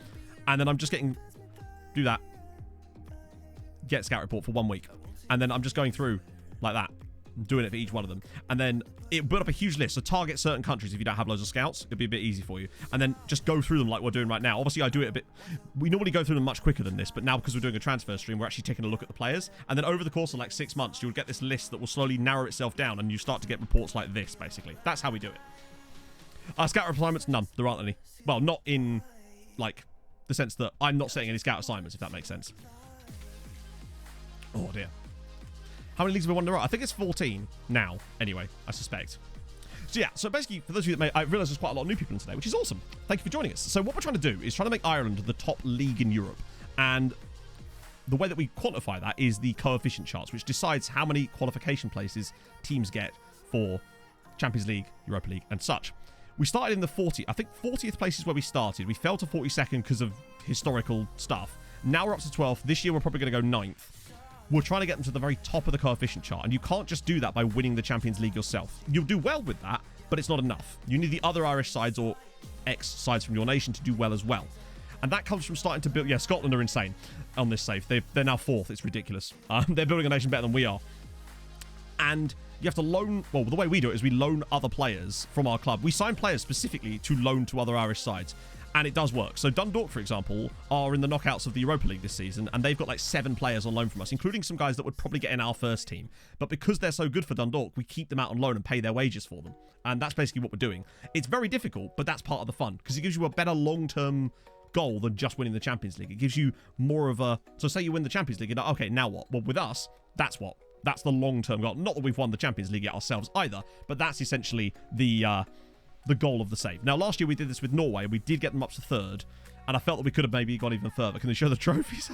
And then I'm just do that, get scout report for 1 week. And then I'm just going through like that, doing it for each one of them. And then it built up a huge list. So target certain countries if you don't have loads of scouts. It'd be a bit easy for you. And then just go through them like we're doing right now. Obviously, I do it a bit... We normally go through them much quicker than this, but now because we're doing a transfer stream, we're actually taking a look at the players. And then over the course of like 6 months, you'll get this list that will slowly narrow itself down and you start to get reports like this, basically. That's how we do it. Scout assignments? None. There aren't any. Well, not in, like, the sense that I'm not setting any scout assignments, if that makes sense. Oh, dear. How many leagues have we won in a row? I think it's 14 now, anyway, I suspect. So yeah, so basically, for those of you that may... I realise there's quite a lot of new people in today, which is awesome. Thank you for joining us. So what we're trying to do is trying to make Ireland the top league in Europe. And the way that we quantify that is the coefficient charts, which decides how many qualification places teams get for Champions League, Europa League, and such. We started in the 40th place is where we started. We fell to 42nd because of historical stuff. Now we're up to 12th. This year we're probably going to go 9th. We're trying to get them to the very top of the coefficient chart, and you can't just do that by winning the Champions League yourself. You'll do well with that, but it's not enough. You need the other Irish sides or ex-sides from your nation to do well as well. And that comes from starting to build... Yeah, Scotland are insane on this save. They're now 4th. It's ridiculous. They're building a nation better than we are. And you have to loan... Well, the way we do it is we loan other players from our club. We sign players specifically to loan to other Irish sides. And it does work. So Dundalk, for example, are in the knockouts of the Europa League this season, and they've got like 7 players on loan from us, including some guys that would probably get in our first team. But because they're so good for Dundalk, we keep them out on loan and pay their wages for them. And that's basically what we're doing. It's very difficult, but that's part of the fun, because it gives you a better long-term goal than just winning the Champions League. It gives you more of a... So say you win the Champions League, and okay, now what? Well, with us, that's what. That's the long-term goal. Not that we've won the Champions League yet ourselves either, but that's essentially the goal of the save. Now, last year we did this with Norway. We did get them up to 3rd, and I felt that we could have maybe gone even further. Can they show the trophies?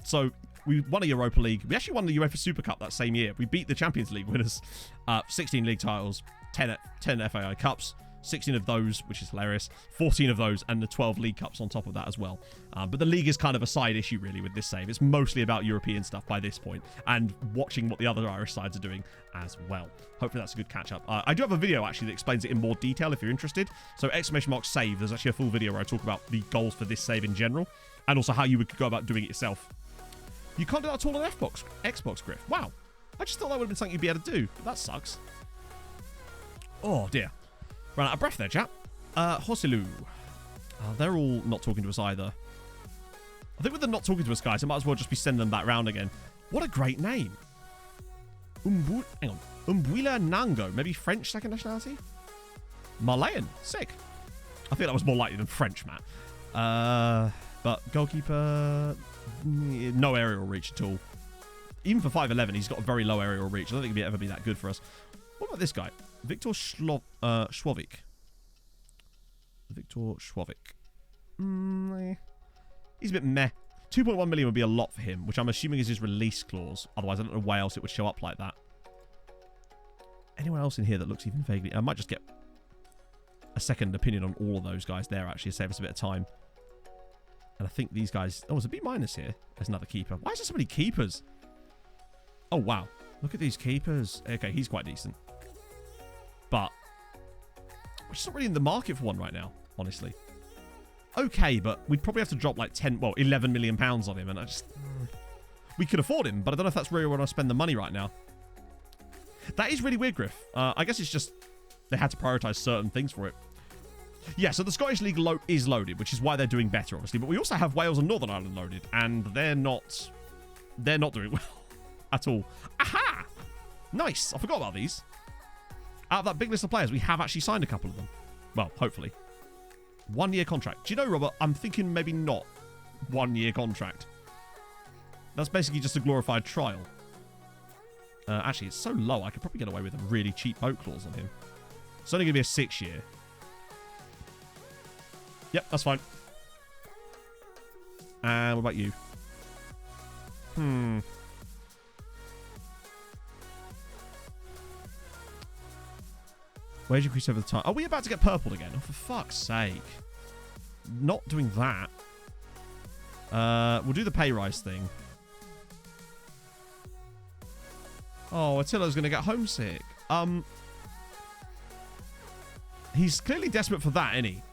So we won a Europa League. We actually won the UEFA Super Cup that same year. We beat the Champions League winners. 16 league titles, 10 FAI Cups, 16 of those, which is hilarious, 14 of those, and the 12 league cups on top of that as well. But the league is kind of a side issue, really, with this save. It's mostly about European stuff by this point, and watching what the other Irish sides are doing as well. Hopefully that's a good catch-up. I do have a video, actually, that explains it in more detail if you're interested. So, !save, there's actually a full video where I talk about the goals for this save in general, and also how you would go about doing it yourself. You can't do that at all on Xbox, Griff. Wow. I just thought that would have been something you'd be able to do. That sucks. Oh, dear. Ran out of breath there, chap. Hosilu. They're all not talking to us either. I think with them not talking to us, guys, I might as well just be sending them back round again. What a great name. Hang on. Umbuila Nango. Maybe French second nationality? Malayan. Sick. I think that was more likely than French, Matt. But goalkeeper... No aerial reach at all. Even for 5'11", he's got a very low aerial reach. I don't think he'd ever be that good for us. What about this guy? Victor Schwovik. Victor Schwovik. He's a bit meh. 2.1 million would be a lot for him, which I'm assuming is his release clause. Otherwise, I don't know why else it would show up like that. Anyone else in here that looks even vaguely... I might just get a second opinion on all of those guys there, actually, to save us a bit of time. And I think these guys... Oh, there's a B- here. There's another keeper. Why is there so many keepers? Oh, wow. Look at these keepers. Okay, he's quite decent. But we're just not really in the market for one right now, honestly. Okay, but we'd probably have to drop like 11 million pounds on him, and I just... We could afford him, but I don't know if that's really where I spend the money right now. That is really weird, Griff. I guess it's just they had to prioritise certain things for it. Yeah, so the Scottish League is loaded, which is why they're doing better, obviously. But we also have Wales and Northern Ireland loaded, and they're not doing well at all. Aha! Nice. I forgot about these. Out of that big list of players, we have actually signed a couple of them. Well, hopefully. 1 year contract. Do you know, Robert, I'm thinking maybe not 1 year contract. That's basically just a glorified trial. Actually, it's so low, I could probably get away with a really cheap boat clause on him. It's only going to be a 6 year. Yep, that's fine. And what about you? Where'd you increase over the time? Are we about to get purpled again? Oh, for fuck's sake. Not doing that. We'll do the pay rise thing. Oh, Attila's going to get homesick. He's clearly desperate for that, isn't he?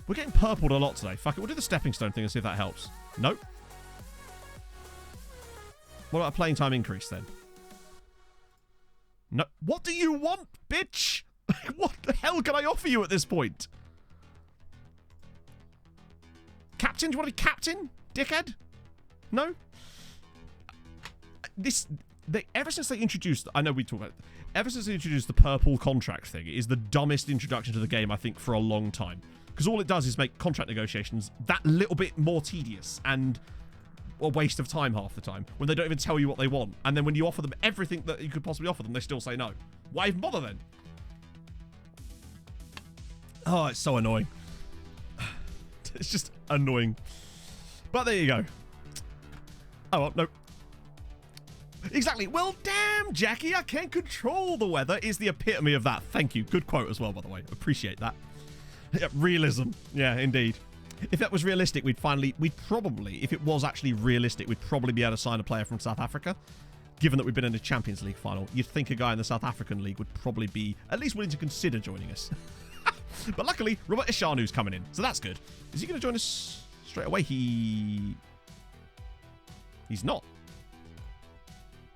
We're getting purpled a lot today. Fuck it. We'll do the stepping stone thing and see if that helps. Nope. What about a playing time increase then? No. What do you want, bitch? What the hell can I offer you at this point? Captain? Do you want to be captain? Dickhead? No? Ever since they introduced... I know we talk about it. Ever since they introduced the purple contract thing, it is the dumbest introduction to the game, I think, for a long time. Because all it does is make contract negotiations that little bit more tedious and a waste of time half the time when they don't even tell you what they want. And then when you offer them everything that you could possibly offer them, they still say no. Why even bother then? Oh, it's so annoying. It's just annoying. But there you go. Oh, well, no. Exactly. Well, damn, Jackie, I can't control the weather is the epitome of that. Thank you. Good quote as well, by the way. Appreciate that. Yeah, realism. Yeah, indeed. If that was realistic, we'd probably, if it was actually realistic, we'd probably be able to sign a player from South Africa. Given that we've been in a Champions League final, you'd think a guy in the South African League would probably be at least willing to consider joining us. But luckily, Robert Ishanu's coming in, so that's good. Is he going to join us straight away? He's not.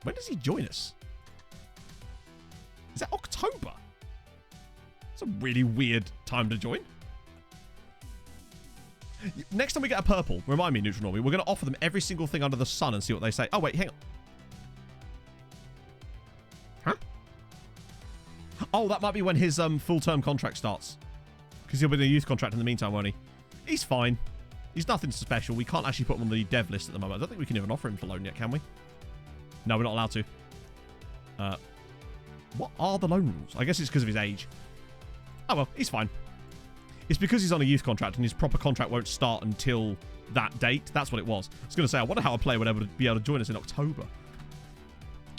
When does he join us? Is that October? It's a really weird time to join. Next time we get a purple, remind me, Neutral Normie, we're going to offer them every single thing under the sun and see what they say. Oh, wait, hang on. Huh? Oh, that might be when his full-term contract starts. Because he'll be in a youth contract in the meantime, won't he? He's fine. He's nothing special. We can't actually put him on the dev list at the moment. I don't think we can even offer him for loan yet, can we? No, we're not allowed to. What are the loan rules? I guess it's because of his age. Oh, well, he's fine. It's because he's on a youth contract and his proper contract won't start until that date. That's what it was. I was going to say, I wonder how a player would be able to join us in October.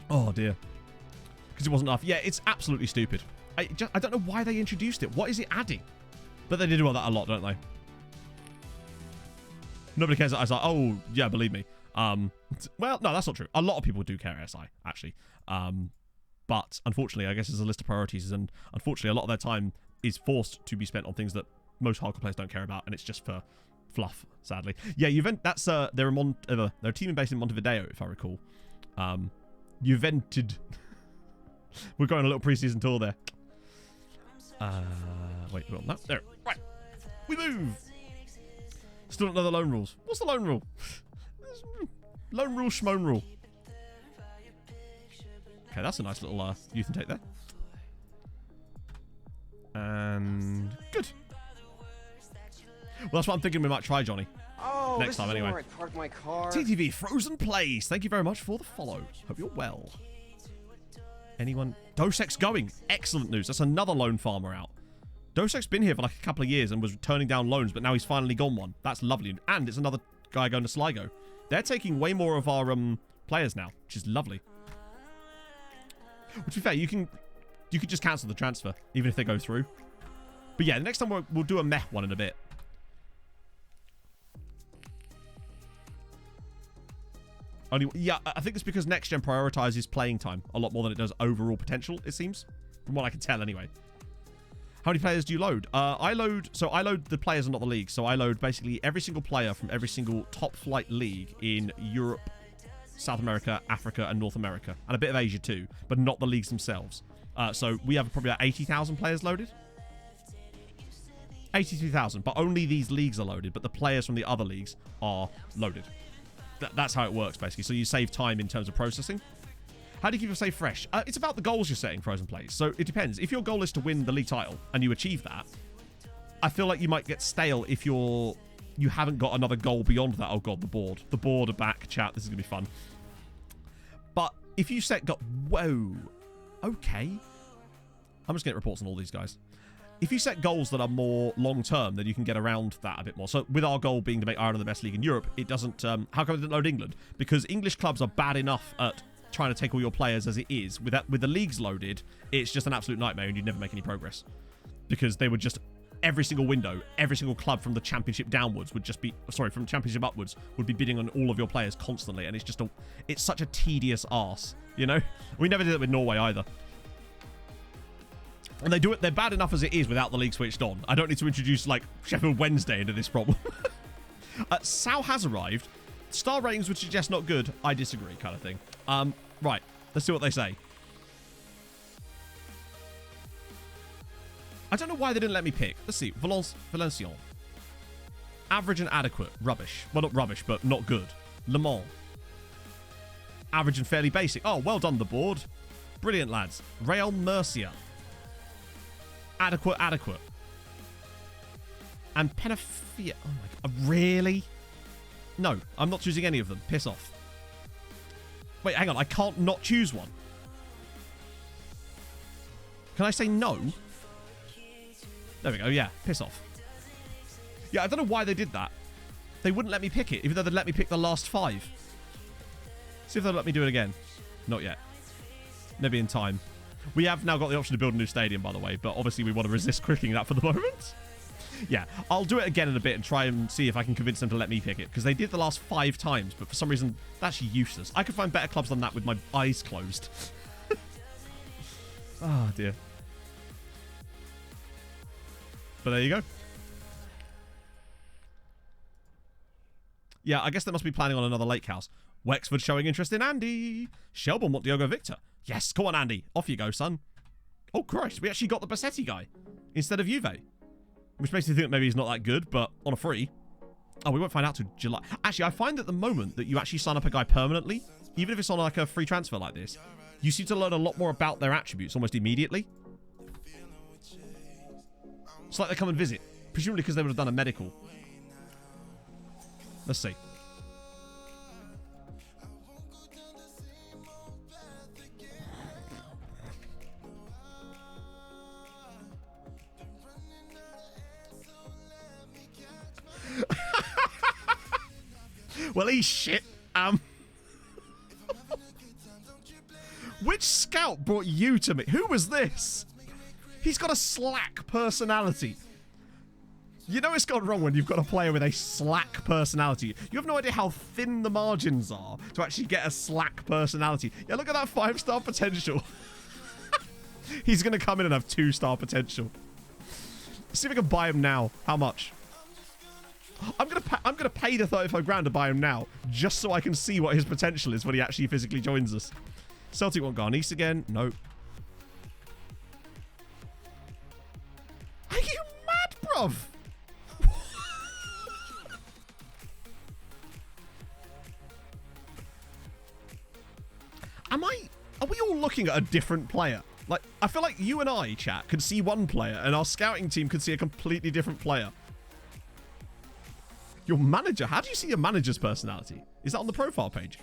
Oh, dear. Because it wasn't enough. Yeah, it's absolutely stupid. I don't know why they introduced it. What is it adding? But they do that a lot, don't they? Nobody cares that I was like, oh, yeah, believe me. Well, no, that's not true. A lot of people do care SI, actually. But unfortunately, I guess it's a list of priorities, and unfortunately, a lot of their time is forced to be spent on things that most hardcore players don't care about, and it's just for fluff, sadly. Yeah, that's they're a team based in Montevideo, if I recall. Juventud. We're going a little preseason tour there. Wait, we're on that. There. Right. We move. Still don't know the loan rules. What's the loan rule? Loan rule, schmoan rule. Okay, that's a nice little youth intake there. And good. Well, that's what I'm thinking we might try, Johnny. Oh, next time anyway. Where I park my car. TTV Frozen Place. Thank you very much for the follow. Hope you're well. Anyone? Dosek's going. Excellent news. That's another loan farmer out. Dosek's been here for like a couple of years and was turning down loans, but now he's finally gone one. That's lovely. And it's another guy going to Sligo. They're taking way more of our players now, which is lovely. To be fair, you could just cancel the transfer, even if they go through. But yeah, the next time we'll do a meh one in a bit. Yeah, I think it's because Next Gen prioritizes playing time a lot more than it does overall potential, it seems. From what I can tell, anyway. How many players do you load? I load the players and not the league. So I load basically every single player from every single top flight league in Europe, South America, Africa, and North America. And a bit of Asia too, but not the leagues themselves. So we have probably about 80,000 players loaded. 82,000, but only these leagues are loaded, but the players from the other leagues are loaded. That's how it works, basically. So you save time in terms of processing. How do you keep your save fresh? It's about the goals you're setting, Frozen Plays. So it depends. If your goal is to win the league title and you achieve that, I feel like you might get stale if you haven't got another goal beyond that. Oh god, the board. The board are back, chat. This is going to be fun. But if you set whoa. Okay. I'm just getting reports on all these guys. If you set goals that are more long-term, then you can get around that a bit more. So with our goal being to make Ireland the best league in Europe, it doesn't... how come it didn't load England? Because English clubs are bad enough at trying to take all your players as it is. With the leagues loaded, it's just an absolute nightmare and you'd never make any progress. Because they would just... Every single window, every single club from the championship downwards would just be... Sorry, from championship upwards would be bidding on all of your players constantly. And it's just it's such a tedious arse, you know? We never did it with Norway either. And they do it, they're bad enough as it is without the league switched on. I don't need to introduce, like, Sheffield Wednesday into this problem. Sal has arrived. Star ratings would suggest not good. I disagree, kind of thing. Right. Let's see what they say. I don't know why they didn't let me pick. Let's see. Valenciennes. Average and adequate. Rubbish. Well, not rubbish, but not good. Le Mans. Average and fairly basic. Oh, well done, the board. Brilliant, lads. Real Murcia. Adequate. And Penafia. Oh my god. Really? No, I'm not choosing any of them. Piss off. Wait, hang on. I can't not choose one. Can I say no? There we go. Yeah, piss off. Yeah, I don't know why they did that. They wouldn't let me pick it, even though they'd let me pick the last 5. See if they'll let me do it again. Not yet. Maybe in time. We have now got the option to build a new stadium, by the way, but obviously we want to resist clicking that for the moment. Yeah, I'll do it again in a bit and try and see if I can convince them to let me pick it, because they did the last 5 times, but for some reason, that's useless. I could find better clubs than that with my eyes closed. Oh, dear. But there you go. Yeah, I guess they must be planning on another lake house. Wexford showing interest in Andy. Shelbourne want Diogo Victor. Yes, come on, Andy. Off you go, son. Oh, Christ. We actually got the Bassetti guy instead of Juve. Which makes me think that maybe he's not that good, but on a free. Oh, we won't find out till July. Actually, I find at the moment that you actually sign up a guy permanently, even if it's on like a free transfer like this, you seem to learn a lot more about their attributes almost immediately. It's like they come and visit. Presumably because they would have done a medical. Let's see. Well, he's shit. Which scout brought you to me? Who was this? He's got a slack personality. You know it's gone wrong when you've got a player with a slack personality. You have no idea how thin the margins are to actually get a slack personality. Yeah, look at that 5-star potential. He's going to come in and have 2-star potential. Let's see if we can buy him now. How much? I'm gonna pay the 35 grand to buy him now, just so I can see what his potential is when he actually physically joins us. Celtic want Garnice again. Nope. Are you mad, bruv? Are we all looking looking at a different player. Like, I feel like you and I, chat, could see one player, and our scouting team could see a completely different player. Your manager? How do you see your manager's personality? Is that on the profile page?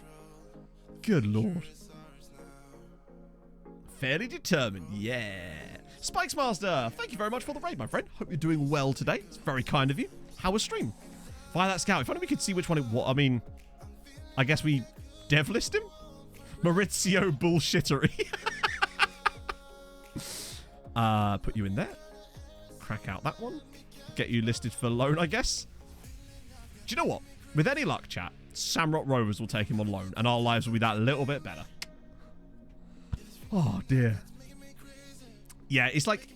Good lord. Fairly determined, yeah. Spikes Master, thank you very much for the raid, my friend. Hope you're doing well today. It's very kind of you. How was stream? Fire that scout. If only we could see which one it was. I mean, I guess we devlist him? Maurizio bullshittery. Put you in there. Crack out that one. Get you listed for loan, I guess. Do you know what? With any luck, chat, Samrock Rovers will take him on loan, and our lives will be that little bit better. Oh, dear. Yeah, it's like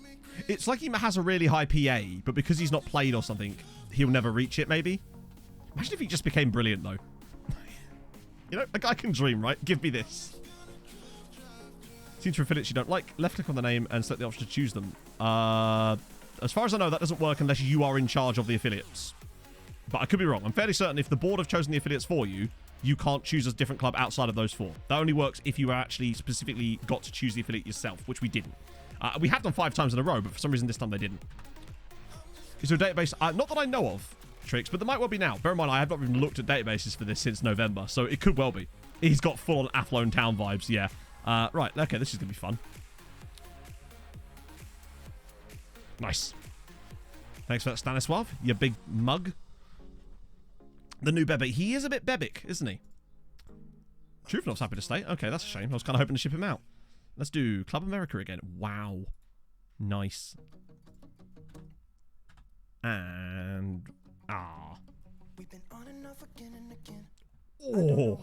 he has a really high PA, but because he's not played or something, he'll never reach it, maybe. Imagine if he just became brilliant, though. You know, a guy can dream, right? Give me this. Seems for affiliates you don't like. Left click on the name and select the option to choose them. As far as I know, that doesn't work unless you are in charge of the affiliates. But I could be wrong. I'm fairly certain if the board have chosen the affiliates for you, you can't choose a different club outside of those four. That only works if you actually specifically got to choose the affiliate yourself, which we didn't. We have done 5 times in a row, but for some reason this time they didn't. Is there a database? Not that I know of, Tricks, but there might well be now. Bear in mind, I have not even looked at databases for this since November, so it could well be. He's got full-on Athlone Town vibes, yeah. Right, okay, this is going to be fun. Nice. Thanks for that, Stanislav, you big mug. The new Bebe. He is a bit Bebic, isn't he? Truthnov's happy to stay. Okay, that's a shame. I was kind of hoping to ship him out. Let's do Club America again. Wow. Nice. And... ah. Oh.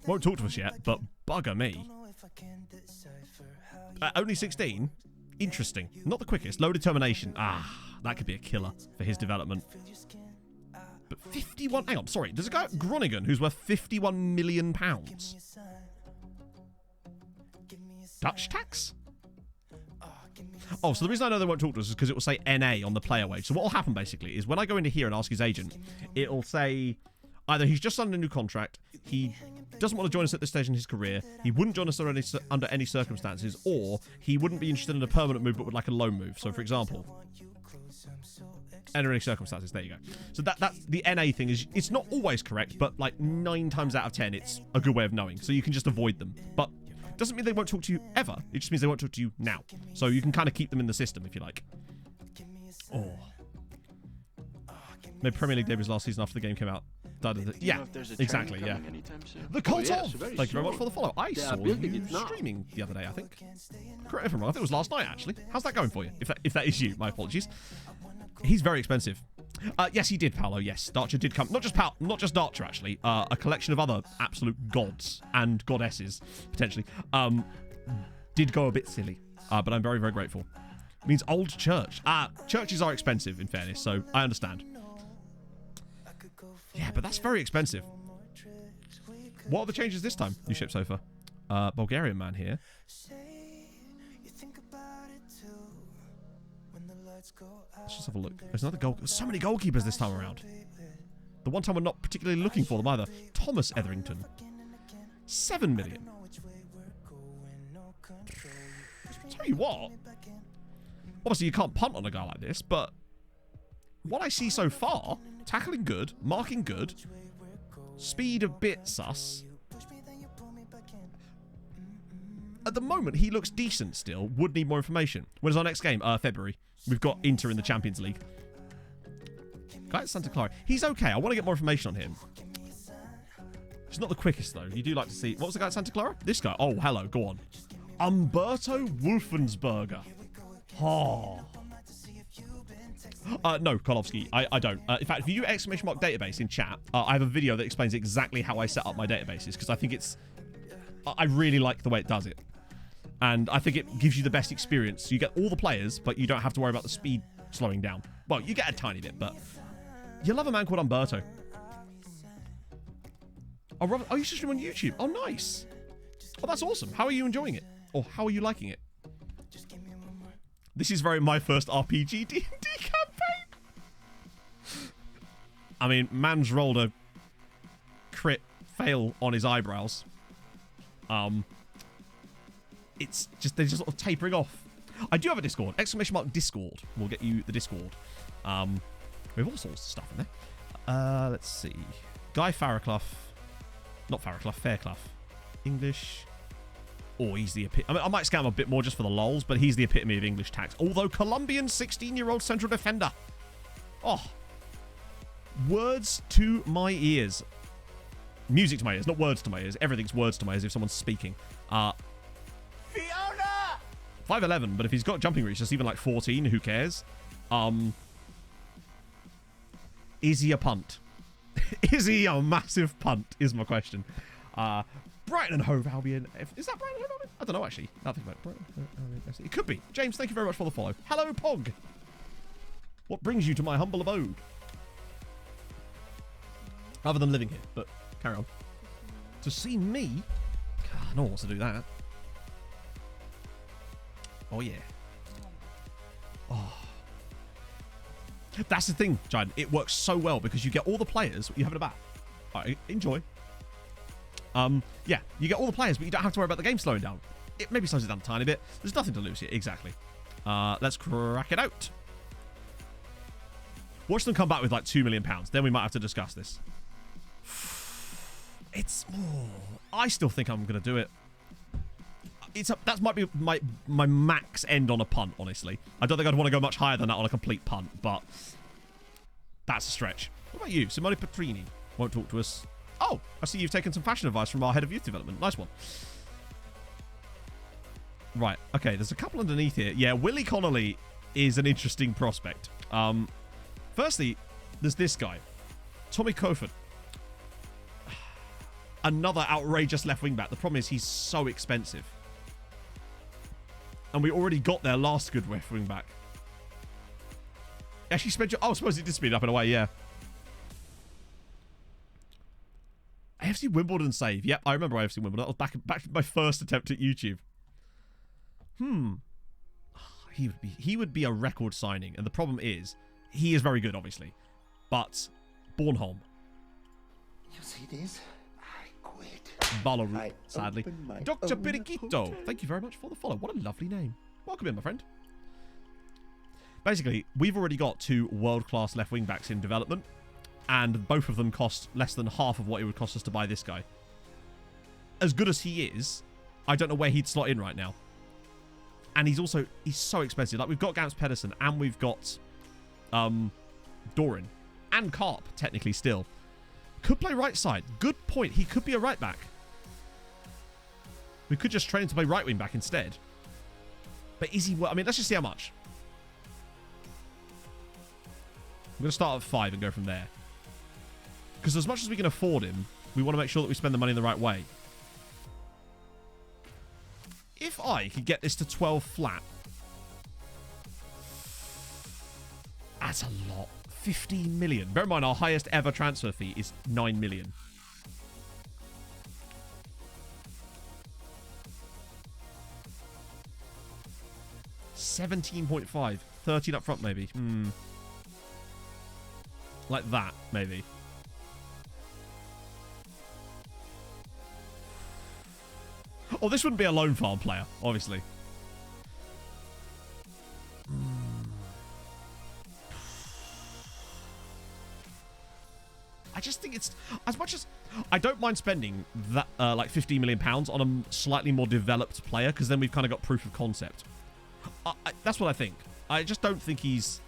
Won't talk to us yet, but bugger me. Only 16? Interesting. Not the quickest. Low determination. Ah, that could be a killer for his development. But 51... hang on, sorry. There's a guy at Groningen who's worth £51 million. Dutch tax? Oh, so the reason I know they won't talk to us is because it will say NA on the player wage. So what will happen, basically, is when I go into here and ask his agent, it'll say either he's just signed a new contract, he doesn't want to join us at this stage in his career, he wouldn't join us under any circumstances, or he wouldn't be interested in a permanent move but would like a loan move. So, for example, under any circumstances, there you go. So that's the NA thing. Is it's not always correct, but like 9 times out of 10, it's a good way of knowing. So you can just avoid them. But doesn't mean they won't talk to you ever. It just means they won't talk to you now. So you can kind of keep them in the system if you like. Oh. Made Premier League debuts last season after the game came out. Yeah, exactly, yeah. The Cult of! Thank you very much for the follow. I saw you streaming the other day, I think. Correct me if I'm wrong. I think it was last night, actually. How's that going for you? If that is you, my apologies. He's very expensive. Yes, he did, Paolo, yes. Darcher did come. Not just Darcher, actually. A collection of other absolute gods and goddesses, potentially, did go a bit silly. But I'm very, very grateful. It means old church. Churches are expensive, in fairness, so I understand. Yeah, but that's very expensive. What are the changes this time, you ship sofa? Bulgarian man here. Let's just have a look. There's another goal. There's so many goalkeepers this time around. The one time we're not particularly looking for them either. Thomas Etherington. 7 million. Tell you what. Obviously, you can't punt on a guy like this, but what I see so far, tackling good, marking good, speed a bit sus. At the moment, he looks decent still. Would need more information. When is our next game? February. We've got Inter in the Champions League. Guy at Santa Clara. He's okay. I want to get more information on him. He's not the quickest, though. You do like to see... what was the guy at Santa Clara? This guy. Oh, hello. Go on. Umberto Wolfensberger. Oh. No, Kolovsky, I don't. In fact, if you use ! Database in chat, I have a video that explains exactly how I set up my databases, because I think it's... I really like the way it does it. And I think it gives you the best experience. You get all the players, but you don't have to worry about the speed slowing down. Well, you get a tiny bit, but... you love a man called Umberto. Oh, Robert, you should stream on YouTube. Oh, nice. Oh, that's awesome. How are you enjoying it? Or how are you liking it? This is very my first RPG D&D campaign. I mean, man's rolled a crit fail on his eyebrows. It's just, they're just sort of tapering off. I do have a Discord. ! Discord. We'll get you the Discord. We have all sorts of stuff in there. Let's see. Guy Fairclough. Not Fairclough, Fairclough. English. Oh, he's the epitome. I might scam him a bit more just for the lols, but he's the epitome of English tax. Although Colombian 16-year-old central defender. Oh. Words to my ears. Music to my ears, not words to my ears. Everything's words to my ears if someone's speaking. Fiona! 5'11", but if he's got jumping reach, just even like 14, who cares? Is he a punt? Is he a massive punt, is my question. Brighton and Hove Albion. Is that Brighton and Hove Albion? I don't know, actually. Nothing about Brighton. It could be. James, thank you very much for the follow. Hello, Pog. What brings you to my humble abode? Other than living here, but carry on. To see me? God, no one wants to do that. Oh, yeah. Oh. That's the thing, Giant. It works so well because you get all the players you have in a bat. All right, enjoy. Yeah, you get all the players, but you don't have to worry about the game slowing down. It maybe slows it down a tiny bit. There's nothing to lose here. Exactly. Let's crack it out. Watch them come back with like £2 million. Then we might have to discuss this. It's... Oh, I still think I'm going to do it. That might be my max end on a punt, honestly. I don't think I'd want to go much higher than that on a complete punt, but that's a stretch. What about you? Simone Petrini won't talk to us. Oh, I see you've taken some fashion advice from our head of youth development. Nice one. Right, okay, there's a couple underneath here. Yeah, Willie Connolly is an interesting prospect. Firstly, there's this guy. Tommy Kofod. Another outrageous left wing back. The problem is he's so expensive. And we already got their last good left wing back. Actually spent your... Oh, I suppose it did speed up in a way, yeah. AFC Wimbledon save. Yep, I remember AFC Wimbledon. That was back to my first attempt at YouTube. He would be a record signing. And the problem is, he is very good, obviously. But Bornholm. You see this? I quit. Ballaroot, sadly. Dr. Periquito. Thank you very much for the follow. What a lovely name. Welcome in, my friend. Basically, we've already got 2 world-class left wing-backs in development. And both of them cost less than half of what it would cost us to buy this guy. As good as he is, I don't know where he'd slot in right now. And he's so expensive. Like, we've got Gams Pedersen and we've got Doran. And Karp, technically, still. Could play right side. Good point. He could be a right back. We could just train him to play right wing back instead. But is he... I mean, let's just see how much. I'm going to start at 5 and go from there. Because as much as we can afford him, we want to make sure that we spend the money in the right way. If I could get this to 12 flat... That's a lot. 15 million. Bear in mind, our highest ever transfer fee is 9 million. $17.5. 13 up front, maybe. Like that, maybe. Oh, this wouldn't be a loan farm player, obviously. I just think it's... As much as... I don't mind spending that like £15 million on a slightly more developed player, because then we've kind of got proof of concept. That's what I think. I just don't think he's...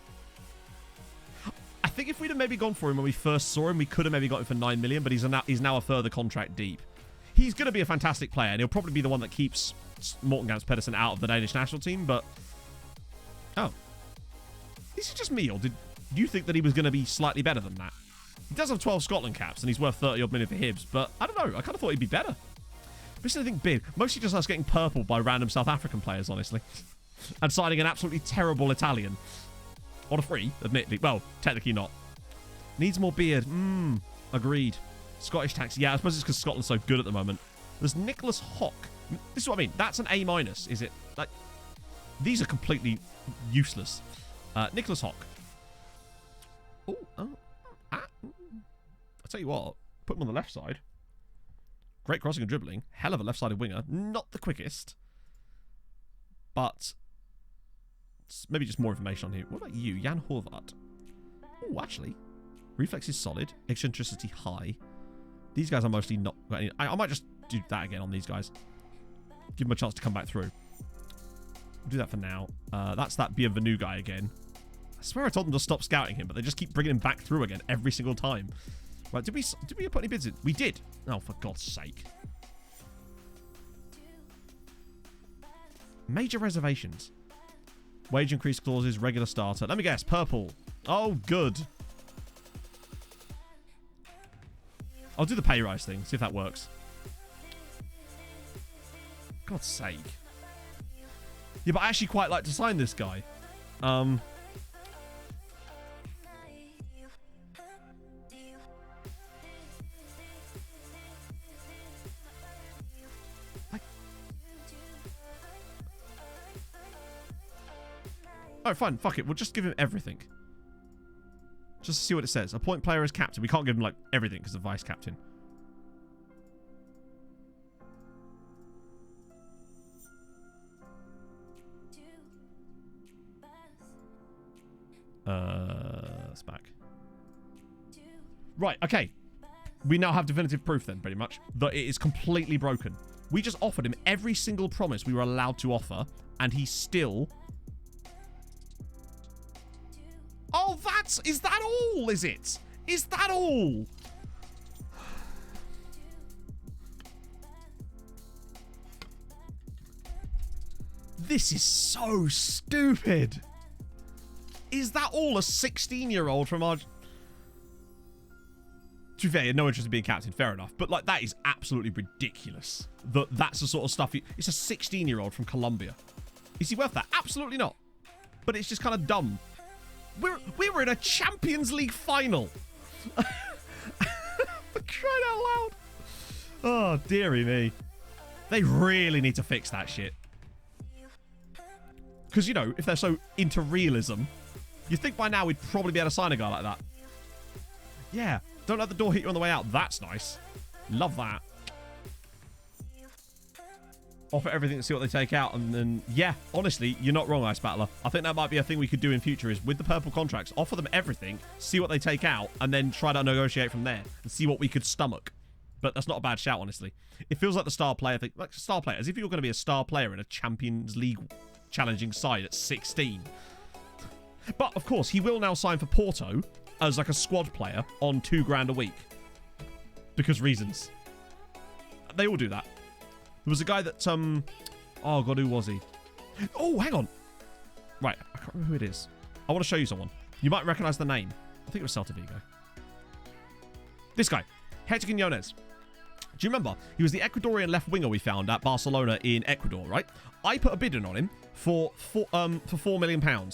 I think if we'd have maybe gone for him when we first saw him, we could have maybe got him for 9 million, but he's now a further contract deep. He's going to be a fantastic player, and he'll probably be the one that keeps Morten Gams Pedersen out of the Danish national team, but... Oh. This is just me, or did you think that he was going to be slightly better than that? He does have 12 Scotland caps, and he's worth 30-odd million for Hibs, but I don't know. I kind of thought he'd be better. This is, I think, big. Mostly just us getting purple by random South African players, honestly. And signing an absolutely terrible Italian. On a free, admittedly. Well, technically not. Needs more beard. Agreed. Scottish tax. Yeah, I suppose it's because Scotland's so good at the moment. There's Nicholas Hock. This is what I mean. That's an A-, is it? Like, these are completely useless. Nicholas Hock. I'll tell you what. Put him on the left side. Great crossing and dribbling. Hell of a left-sided winger. Not the quickest. But maybe just more information on here. What about you? Jan Horvath. Oh, actually. Reflex is solid. Eccentricity high. These guys are mostly not... I might just do that again on these guys. Give them a chance to come back through. We'll do that for now. That's that Bienvenu guy again. I swear I told them to stop scouting him, but they just keep bringing him back through again every single time. Right, did we put any bids in? We did. Oh, for God's sake. Major reservations. Wage increase clauses, regular starter. Let me guess, purple. Oh, good. I'll do the pay rise thing, see if that works. God's sake. Yeah, but I actually quite like to sign this guy. Oh, fine. Fuck it. We'll just give him everything. Just to see what it says. Appoint player as captain. We can't give him, like, everything because of vice captain. It's back. Right, okay. We now have definitive proof then, pretty much, that it is completely broken. We just offered him every single promise we were allowed to offer, and he still... Oh, is that all, is it? Is that all? This is so stupid. Is that all a 16-year-old from our... To be fair, he had no interest in being captain, fair enough. But, like, that is absolutely ridiculous. That's the sort of stuff... It's a 16-year-old from Colombia. Is he worth that? Absolutely not. But it's just kind of dumb. We were in a Champions League final. For crying out loud. Oh, dearie me. They really need to fix that shit. Because, you know, if they're so into realism, you'd think by now we'd probably be able to sign a guy like that. Yeah. Don't let the door hit you on the way out. That's nice. Love that. Offer everything to see what they take out. And then, yeah, honestly, you're not wrong, Ice Battler. I think that might be a thing we could do in future is with the purple contracts, offer them everything, see what they take out, and then try to negotiate from there and see what we could stomach. But that's not a bad shout, honestly. It feels like the star player thing. Like star player, as if you're going to be a star player in a Champions League challenging side at 16. But, of course, he will now sign for Porto as like a squad player on $2,000 a week. Because reasons. They all do that. There was a guy that, oh, God, who was he? Oh, hang on. Right, I can't remember who it is. I want to show you someone. You might recognize the name. I think it was Celta Vigo. This guy, Hector Quiñones. Do you remember? He was the Ecuadorian left winger we found at Barcelona in Ecuador, right? I put a bid in on him for £4 million,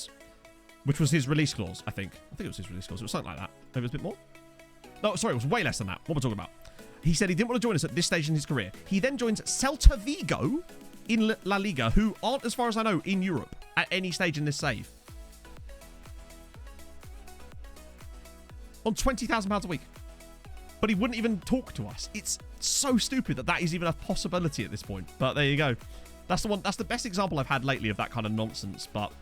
which was his release clause, I think. I think it was his release clause. It was something like that. Maybe it was a bit more? No, sorry, it was way less than that. What am I talking about? He said he didn't want to join us at this stage in his career. He then joins Celta Vigo in La Liga, who aren't, as far as I know, in Europe at any stage in this save. On £20,000 a week. But he wouldn't even talk to us. It's so stupid that is even a possibility at this point. But there you go. That's the one. That's the best example I've had lately of that kind of nonsense. But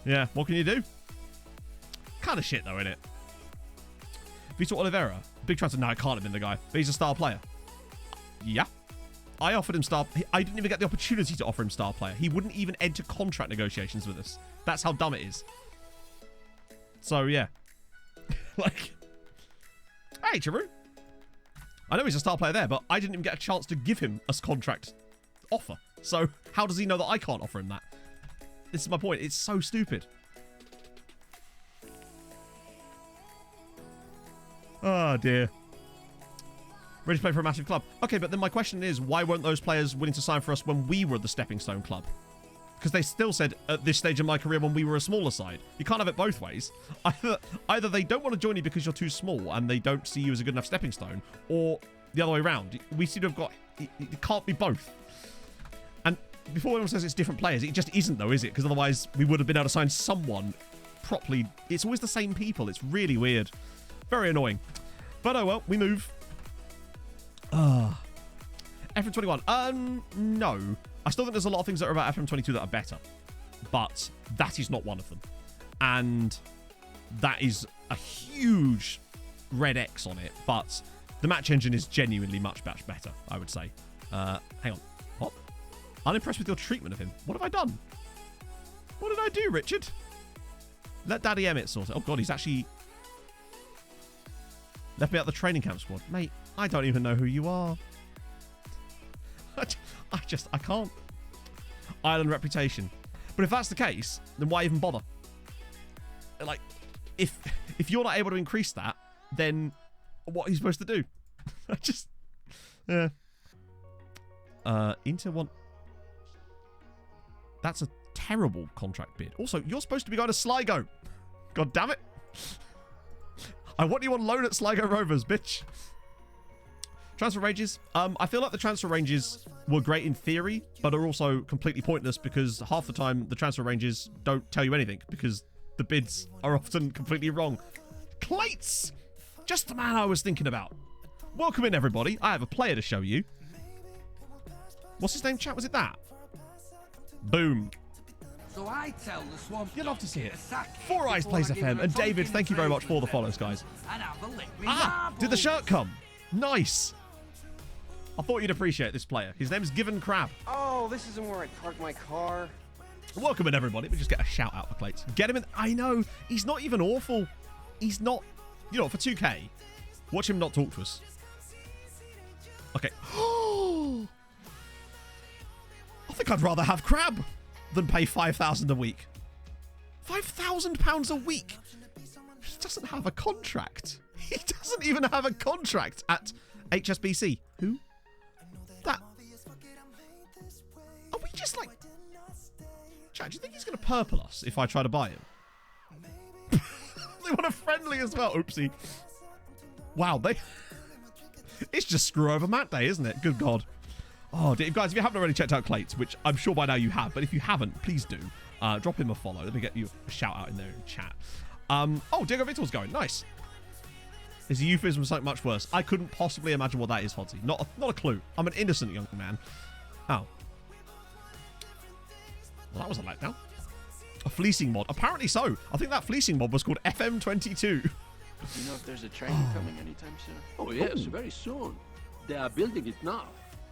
yeah, what can you do? Kind of shit though, isn't it? Vitor Oliveira, big transfer. No, I can't have been the guy. But he's a star player. Yeah. I offered him star. I didn't even get the opportunity to offer him star player. He wouldn't even enter contract negotiations with us. That's how dumb it is. So yeah. Like, hey, Chiru. I know he's a star player there, but I didn't even get a chance to give him a contract offer. So how does he know that I can't offer him that? This is my point. It's so stupid. Oh, dear. Ready to play for a massive club. Okay, but then my question is, why weren't those players willing to sign for us when we were the stepping stone club? Because they still said, at this stage of my career when we were a smaller side. You can't have it both ways. Either they don't want to join you because you're too small and they don't see you as a good enough stepping stone, or the other way around. We seem to have got... It can't be both. And before anyone says it's different players, it just isn't though, is it? Because otherwise we would have been able to sign someone properly. It's always the same people. It's really weird. Very annoying. But oh well, we move. FM21. No. I still think there's a lot of things that are about FM22 that are better. But that is not one of them. And that is a huge red X on it. But the match engine is genuinely much better, I would say. Hang on. What? Unimpressed with your treatment of him. What have I done? What did I do, Richard? Let Daddy Emmett sort it. Oh, God, he's actually left me out the training camp squad. Mate, I don't even know who you are. I can't. Island reputation. But if that's the case, then why even bother? Like, if you're not able to increase that, then what are you supposed to do? Yeah. Inter want. That's a terrible contract bid. Also, you're supposed to be going to Sligo. God damn it. I want you on loan at Sligo Rovers, bitch. Transfer ranges. I feel like the transfer ranges were great in theory, but are also completely pointless because half the time the transfer ranges don't tell you anything because the bids are often completely wrong. Clates! Just the man I was thinking about. Welcome in, everybody. I have a player to show you. What's his name, chat? Was it that? Boom. So I tell the swamp. You'll love to see it. Four Eyes Plays FM. And David, thank you very much for the follows, guys. Did the shirt come? Nice. I thought you'd appreciate this player. His name is Given Crab. Oh, this isn't where I park my car. Welcome in, everybody. We just get a shout out for Clates. Get him in. I know. He's not even awful. He's not. You know, for 2K, watch him not talk to us. Okay. I think I'd rather have Crab than pay 5,000 a week. £5,000 a week. He doesn't have a contract. He doesn't even have a contract at HSBC. Who? That. Are we just like... Chat, do you think he's going to purple us if I try to buy him? They want a friendly as well. Oopsie. Wow, they... It's just screw over Matt Day, isn't it? Good God. Oh, guys, if you haven't already checked out Clates, which I'm sure by now you have, but if you haven't, please do. Drop him a follow. Let me get you a shout out in there in chat. Oh, Diego Vittor's going. Nice. There's a euphemism for something much worse. I couldn't possibly imagine what that is, Hodsy. Not a clue. I'm an innocent young man. Oh. Well, that was a letdown. A fleecing mod. Apparently so. I think that fleecing mod was called FM22. Do you know if there's a train coming anytime soon? Oh, yes, very soon. They are building it now.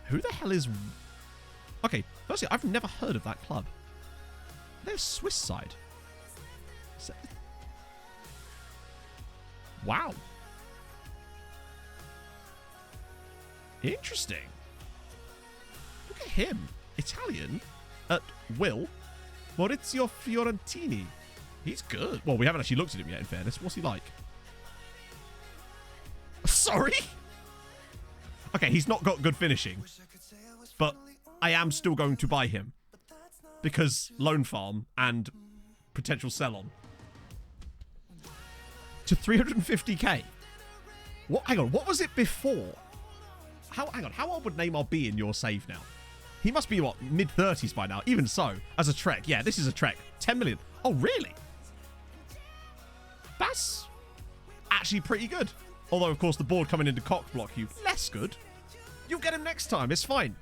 Who the hell is... Okay, firstly, I've never heard of that club. They're Swiss side. Wow. Interesting. Look at him. Italian at will. Maurizio Fiorentini. He's good. Well, we haven't actually looked at him yet, in fairness. What's he like? Sorry? Okay, he's not got good finishing. But I am still going to buy him. Because loan farm and potential sell-on. To 350k. What? Hang on, what was it before? Hang on, how old would Neymar be in your save now? He must be, what, mid-30s by now. Even so, as a trek. Yeah, this is a trek. 10 million. Oh, really? That's actually pretty good. Although, of course, the board coming into cock block you. Less good. You'll get him next time. It's fine.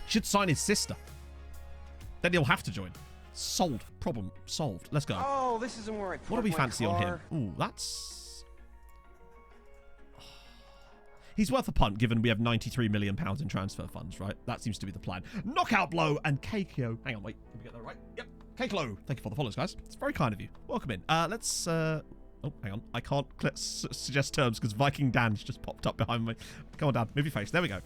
Should sign his sister. Then he'll have to join. Sold. Problem solved. Let's go. Oh, this isn't where I park What do we my fancy car. on him? Ooh, that's... He's worth a punt, given we have £93 million in transfer funds, right? That seems to be the plan. Knockout Blow and Keiko. Hang on, wait. Did we get that right? Yep. Keiko. Thank you for the follows, guys. It's very kind of you. Welcome in. Let's... Oh, hang on. I can't suggest terms because Viking Dan's just popped up behind me. Come on, Dan. Move your face. There we go.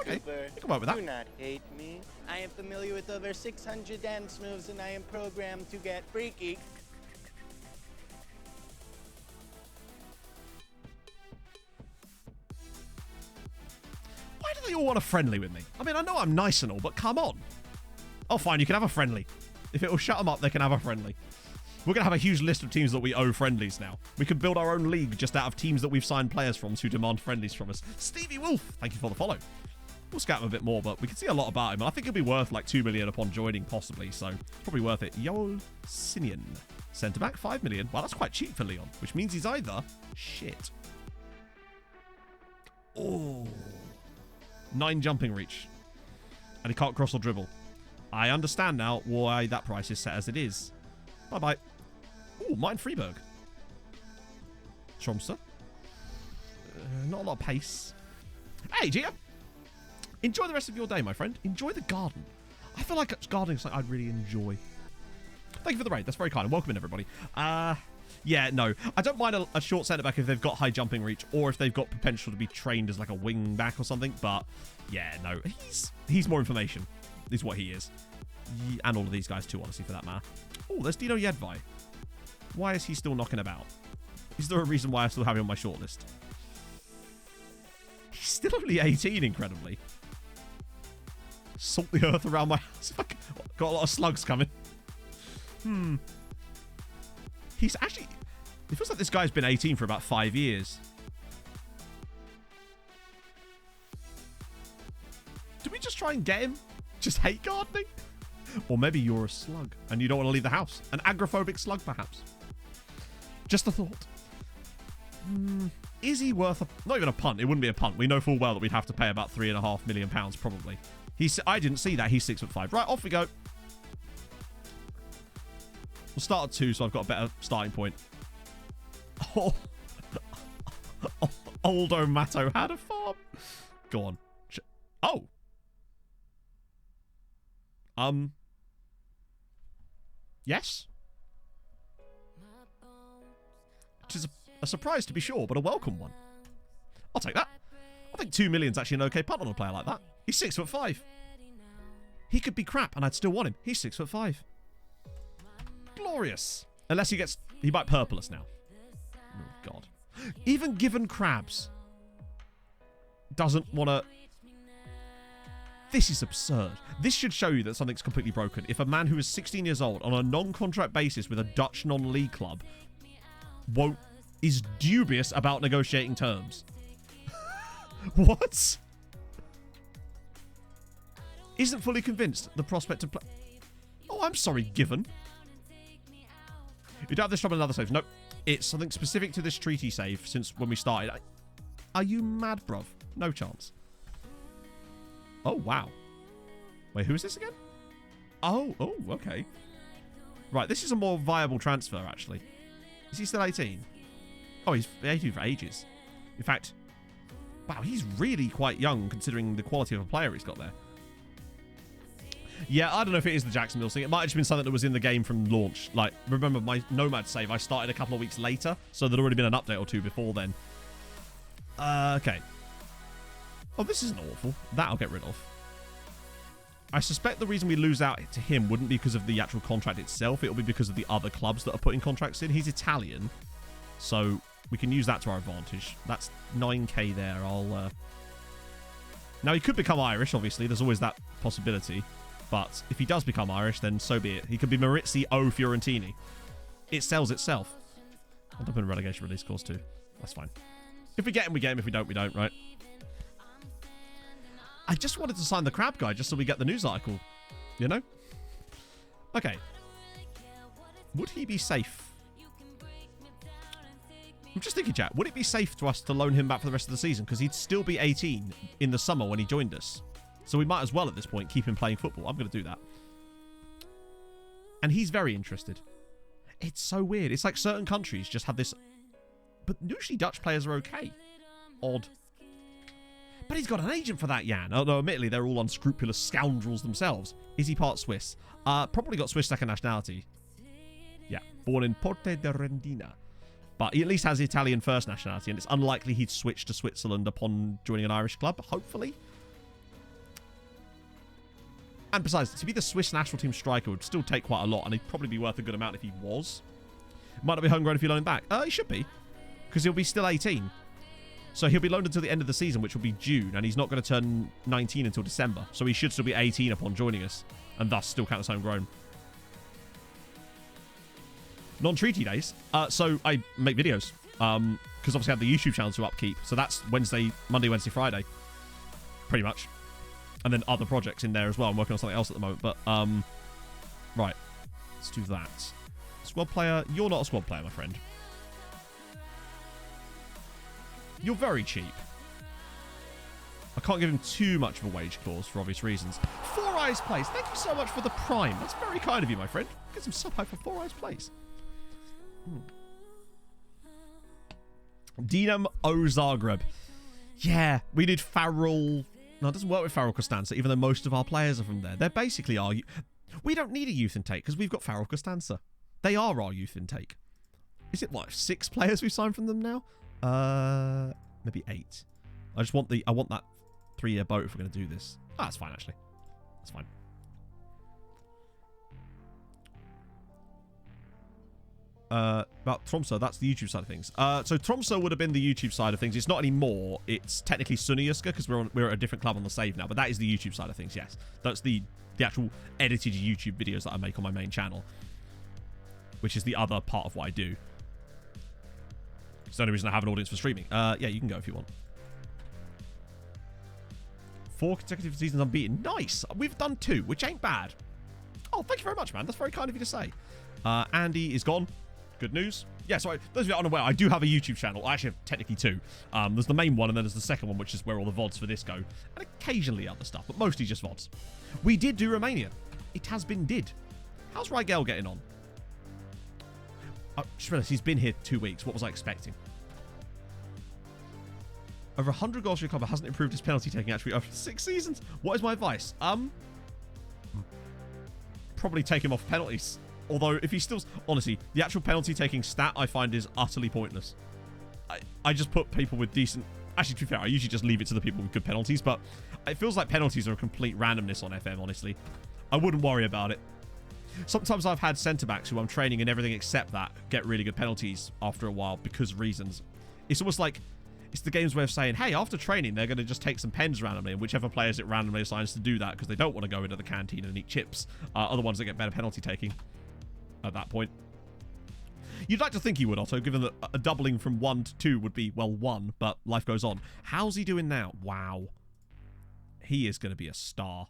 Okay. You can work with that. Do not hate me. I am familiar with over 600 dance moves and I am programmed to get freaky. Why do they all want a friendly with me? I mean, I know I'm nice and all, but come on. Oh, fine, you can have a friendly. If it will shut them up, they can have a friendly. We're going to have a huge list of teams that we owe friendlies now. We could build our own league just out of teams that we've signed players from who demand friendlies from us. Stevie Wolf, thank you for the follow. We'll scout him a bit more, but we can see a lot about him. And I think he'll be worth like 2 million upon joining, possibly. So it's probably worth it. Yoel Sinian. Centre-back, 5 million. Well, that's quite cheap for Leon, which means he's either shit Oh. 9 jumping reach. And he can't cross or dribble. I understand now why that price is set as it is. Bye-bye. Ooh, mine Freeburg. Tromsø. Not a lot of pace. Hey, Gia. Enjoy the rest of your day, my friend. Enjoy the garden. I feel like gardening is something I'd really enjoy. Thank you for the raid. That's very kind. And welcome in, everybody. Yeah, no. I don't mind a short centre-back if they've got high jumping reach or if they've got potential to be trained as like a wing-back or something. But, yeah, no. He's more information is what he is. And all of these guys too, honestly, for that matter. Oh, there's Dino Jedvaj. Why is he still knocking about? Is there a reason why I still have him on my shortlist? He's still only 18, incredibly. Salt the earth around my house. Got a lot of slugs coming. He's actually... It feels like this guy's been 18 for about 5 years. Did we just try and get him? Just hate gardening? Or maybe you're a slug and you don't want to leave the house. An agoraphobic slug, perhaps. Just a thought. Is he worth a... Not even a punt. It wouldn't be a punt. We know full well that we'd have to pay about £3.5 million, probably. I didn't see that. He's 6'5". Right, off we go. We'll start at 2, so I've got a better starting point. Oh. Aldo Mato had a farm. Go on. Oh. Yes. Which is a surprise to be sure, but a welcome one. I'll take that. I think 2 million's actually an okay punt on a player like that. He's 6'5". He could be crap, and I'd still want him. He's 6'5". Glorious. Unless he might purple us now. Oh, God. Even given Krabs doesn't want to... This is absurd. This should show you that something's completely broken. If a man who is 16 years old on a non-contract basis with a Dutch non-league club is dubious about negotiating terms. What? Isn't fully convinced the prospect of play... Oh, I'm sorry, given. You don't have this trouble in other saves. Nope. It's something specific to this treaty save since when we started. Are you mad, bruv? No chance. Oh, wow. Wait, who is this again? Oh, okay. Right, this is a more viable transfer, actually. Is he still 18? Oh, he's 18 for ages. In fact, wow, he's really quite young considering the quality of a player he's got there. Yeah, I don't know if it is the Jacksonville thing. It might have just been something that was in the game from launch. Like, remember my Nomad save, I started a couple of weeks later, so there'd already been an update or two before then. Okay. Oh, this isn't awful. That I'll get rid of. I suspect the reason we lose out to him wouldn't be because of the actual contract itself. It'll be because of the other clubs that are putting contracts in. He's Italian, so we can use that to our advantage. That's 9k there. Now, he could become Irish, obviously. There's always that possibility. But if he does become Irish, then so be it. He could be Maurizi O Fiorentini. It sells itself. I'll dump in a relegation release clause too. That's fine. If we get him, we get him. If we don't, we don't, right? I just wanted to sign the crab guy just so we get the news article. You know? Okay. Would he be safe? I'm just thinking, chat. Would it be safe to us to loan him back for the rest of the season? Because he'd still be 18 in the summer when he joined us. So we might as well, at this point, keep him playing football. I'm going to do that. And he's very interested. It's so weird. It's like certain countries just have this... But usually Dutch players are okay. Odd. But he's got an agent for that, Jan. Although, admittedly, they're all unscrupulous scoundrels themselves. Is he part Swiss? Probably got Swiss second nationality. Yeah. Born in Porte de Rendina. But he at least has Italian first nationality, and it's unlikely he'd switch to Switzerland upon joining an Irish club, hopefully. And besides, to be the Swiss national team striker would still take quite a lot, and he'd probably be worth a good amount if he was. Might not be homegrown if you loan him back. He should be, because he'll be still 18. So he'll be loaned until the end of the season, which will be June, and he's not going to turn 19 until December. So he should still be 18 upon joining us, and thus still count as homegrown. Non-treaty days. So I make videos, because obviously I have the YouTube channel to upkeep. So that's Monday, Wednesday, Friday, pretty much. And then other projects in there as well. I'm working on something else at the moment, but right. Let's do that. Squad player. You're not a squad player, my friend. You're very cheap. I can't give him too much of a wage clause for obvious reasons. 4 Eyes Place. Thank you so much for the Prime. That's very kind of you, my friend. Get some sub hype for 4 Eyes Place. Dinam O Zagreb. Yeah, we did Farrell. No, it doesn't work with Farrell Costanza, even though most of our players are from there. They're basically our... We don't need a youth intake because we've got Farrell Costanza. They are our youth intake. Is it, what, 6 players we've signed from them now? Maybe 8. I just want I want that 3-year boat if we're going to do this. Ah, that's fine, actually. That's fine. About Tromsø, that's the YouTube side of things. So Tromsø would have been the YouTube side of things. It's not anymore. It's technically Sunniuska because we're at a different club on the save now. But that is the YouTube side of things, yes. That's the actual edited YouTube videos that I make on my main channel. Which is the other part of what I do. It's the only reason I have an audience for streaming. Yeah, you can go if you want. 4 consecutive seasons unbeaten. Nice. We've done 2, which ain't bad. Oh, thank you very much, man. That's very kind of you to say. Andy is gone. Good news. Yeah, so those of you unaware, I do have a YouTube channel. I actually have technically 2. There's the main one, and then there's the second one, which is where all the VODs for this go. And occasionally other stuff, but mostly just VODs. We did do Romania. It has been did. How's Rigel getting on? Just realised he's been here 2 weeks. What was I expecting? Over 100 goals for your cover hasn't improved his penalty taking actually after 6 seasons. What is my advice? Probably take him off penalties. Although, if he still... Honestly, the actual penalty taking stat I find is utterly pointless. I just put people with decent... Actually, to be fair, I usually just leave it to the people with good penalties, but it feels like penalties are a complete randomness on FM, honestly. I wouldn't worry about it. Sometimes I've had centre-backs who I'm training and everything except that get really good penalties after a while because of reasons. It's almost like... It's the game's way of saying, hey, after training, they're going to just take some pens randomly, and whichever players it randomly assigns to do that because they don't want to go into the canteen and eat chips are the ones that get better penalty taking at that point. You'd like to think he would, Otto, given that a doubling from 1 to 2 would be, well, 1, but life goes on. How's he doing now? Wow. He is going to be a star.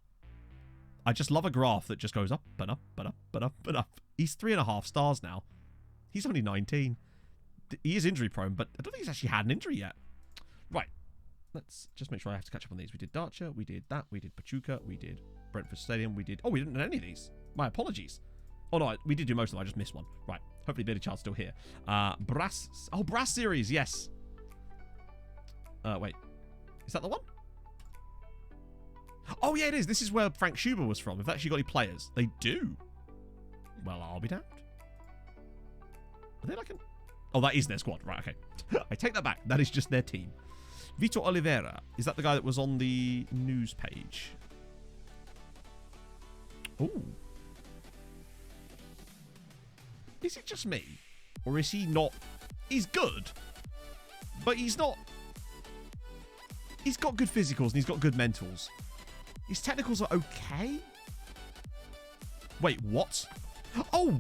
I just love a graph that just goes up and up and up and up and up. He's 3.5 stars now. He's only 19. He is injury prone, but I don't think he's actually had an injury yet. Right. Let's just make sure I have to catch up on these. We did Dacia, we did that, we did Pachuca, we did Brentford Stadium, we did... Oh, we didn't do any of these. My apologies. Oh, no, we did do most of them. I just missed one. Right. Hopefully Billy Child's still here. Brass... Oh, Brass Series, yes. Wait. Is that the one? Oh, yeah, it is. This is where Frank Schuber was from. Have they actually got any players? They do. Well, I'll be damned. Are they like an... Oh, that is their squad. Right, okay. I take that back. That is just their team. Vitor Oliveira. Is that the guy that was on the news page? Ooh. Is it just me? Or is he not... He's good. But he's not... He's got good physicals and he's got good mentals. His technicals are okay? Wait, what? Oh!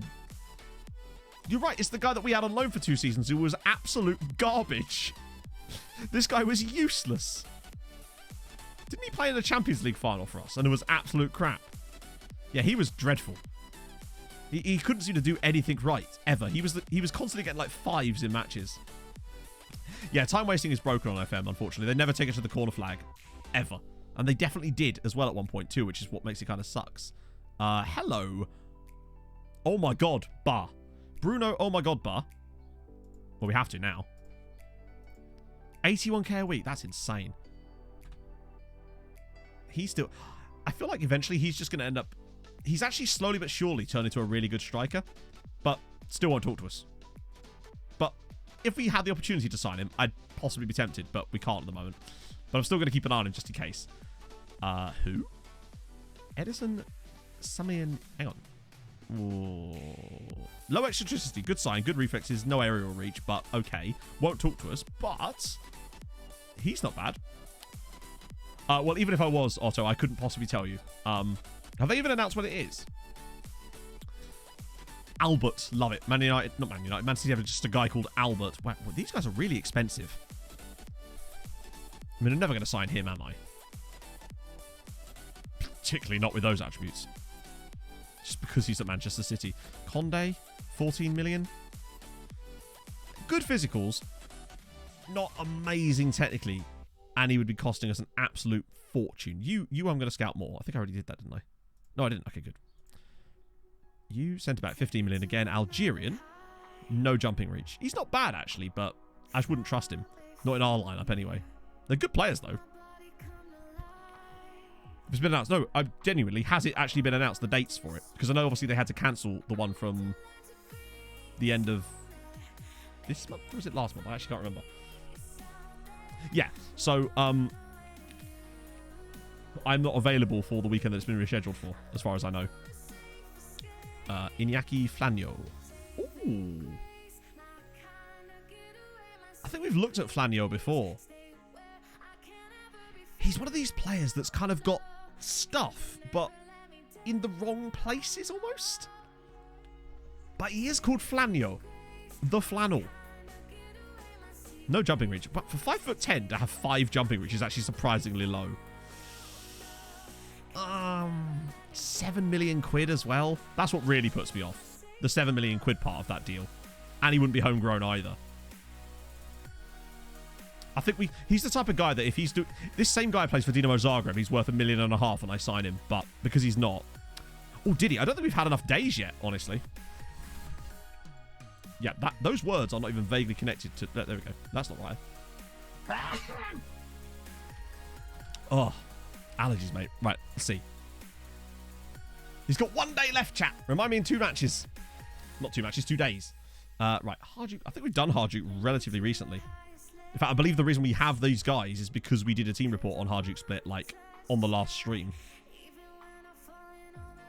You're right, it's the guy that we had on loan for 2 seasons who was absolute garbage. This guy was useless. Didn't he play in the Champions League final for us? And it was absolute crap. Yeah, he was dreadful. He couldn't seem to do anything right, ever. He was constantly getting like 5s in matches. Yeah, time wasting is broken on FM, unfortunately. They never take it to the corner flag. Ever. And they definitely did as well at one point too, which is what makes it kind of sucks. Hello. Oh my god, bar. Bruno, oh my god, bar. Well, we have to now. 81k a week. That's insane. He's still... I feel like eventually he's just going to end up... He's actually slowly but surely turned into a really good striker, but still won't talk to us. But if we had the opportunity to sign him, I'd possibly be tempted, but we can't at the moment. But I'm still going to keep an eye on him just in case. Who? Edison Samian... Hang on. Ooh. Low eccentricity, good sign, good reflexes, no aerial reach, but okay. Won't talk to us, but he's not bad. Well, even if I was, Otto, I couldn't possibly tell you. Have they even announced what it is? Albert, love it. Man United, not Man United, Man City have just a guy called Albert. Wow, well, these guys are really expensive. I mean, I'm never going to sign him, am I? Particularly not with those attributes. Just because he's at Manchester City. Conde, 14 million. Good physicals. Not amazing technically. And he would be costing us an absolute fortune. You I'm going to scout more. I think I already did that, didn't I? No, I didn't. Okay, good. You sent about 15 million again. Algerian. No jumping reach. He's not bad, actually, but I just wouldn't trust him. Not in our lineup, anyway. They're good players, though. It's been announced. No, genuinely, has it actually been announced, the dates for it? Because I know, obviously, they had to cancel the one from the end of this month? Or was it last month? I actually can't remember. Yeah, so, I'm not available for the weekend that it's been rescheduled for, as far as I know. Iñaki Flanio. Ooh. I think we've looked at Flanio before. He's one of these players that's kind of got stuff, but in the wrong places almost. But he is called Flanio. The Flannel. No jumping reach. But for 5'10" to have 5 jumping reach is actually surprisingly low. 7 million quid as well. That's what really puts me off. The 7 million quid part of that deal. And he wouldn't be homegrown either. I think he's the type of guy that if he's this same guy plays for Dinamo Zagreb, he's worth $1.5 million and I sign him. But because he's not. Oh, did he? I don't think we've had enough days yet, honestly. Yeah, those words are not even vaguely connected to... There we go. That's not right. Oh, allergies, mate. Right, let's see. He's got 1 day left, chat. Remind me in 2 matches. Not 2 matches, 2 days. Right, Harjuk. I think we've done Harjuk relatively recently. In fact, I believe the reason we have these guys is because we did a team report on Harjuk Split, like, on the last stream.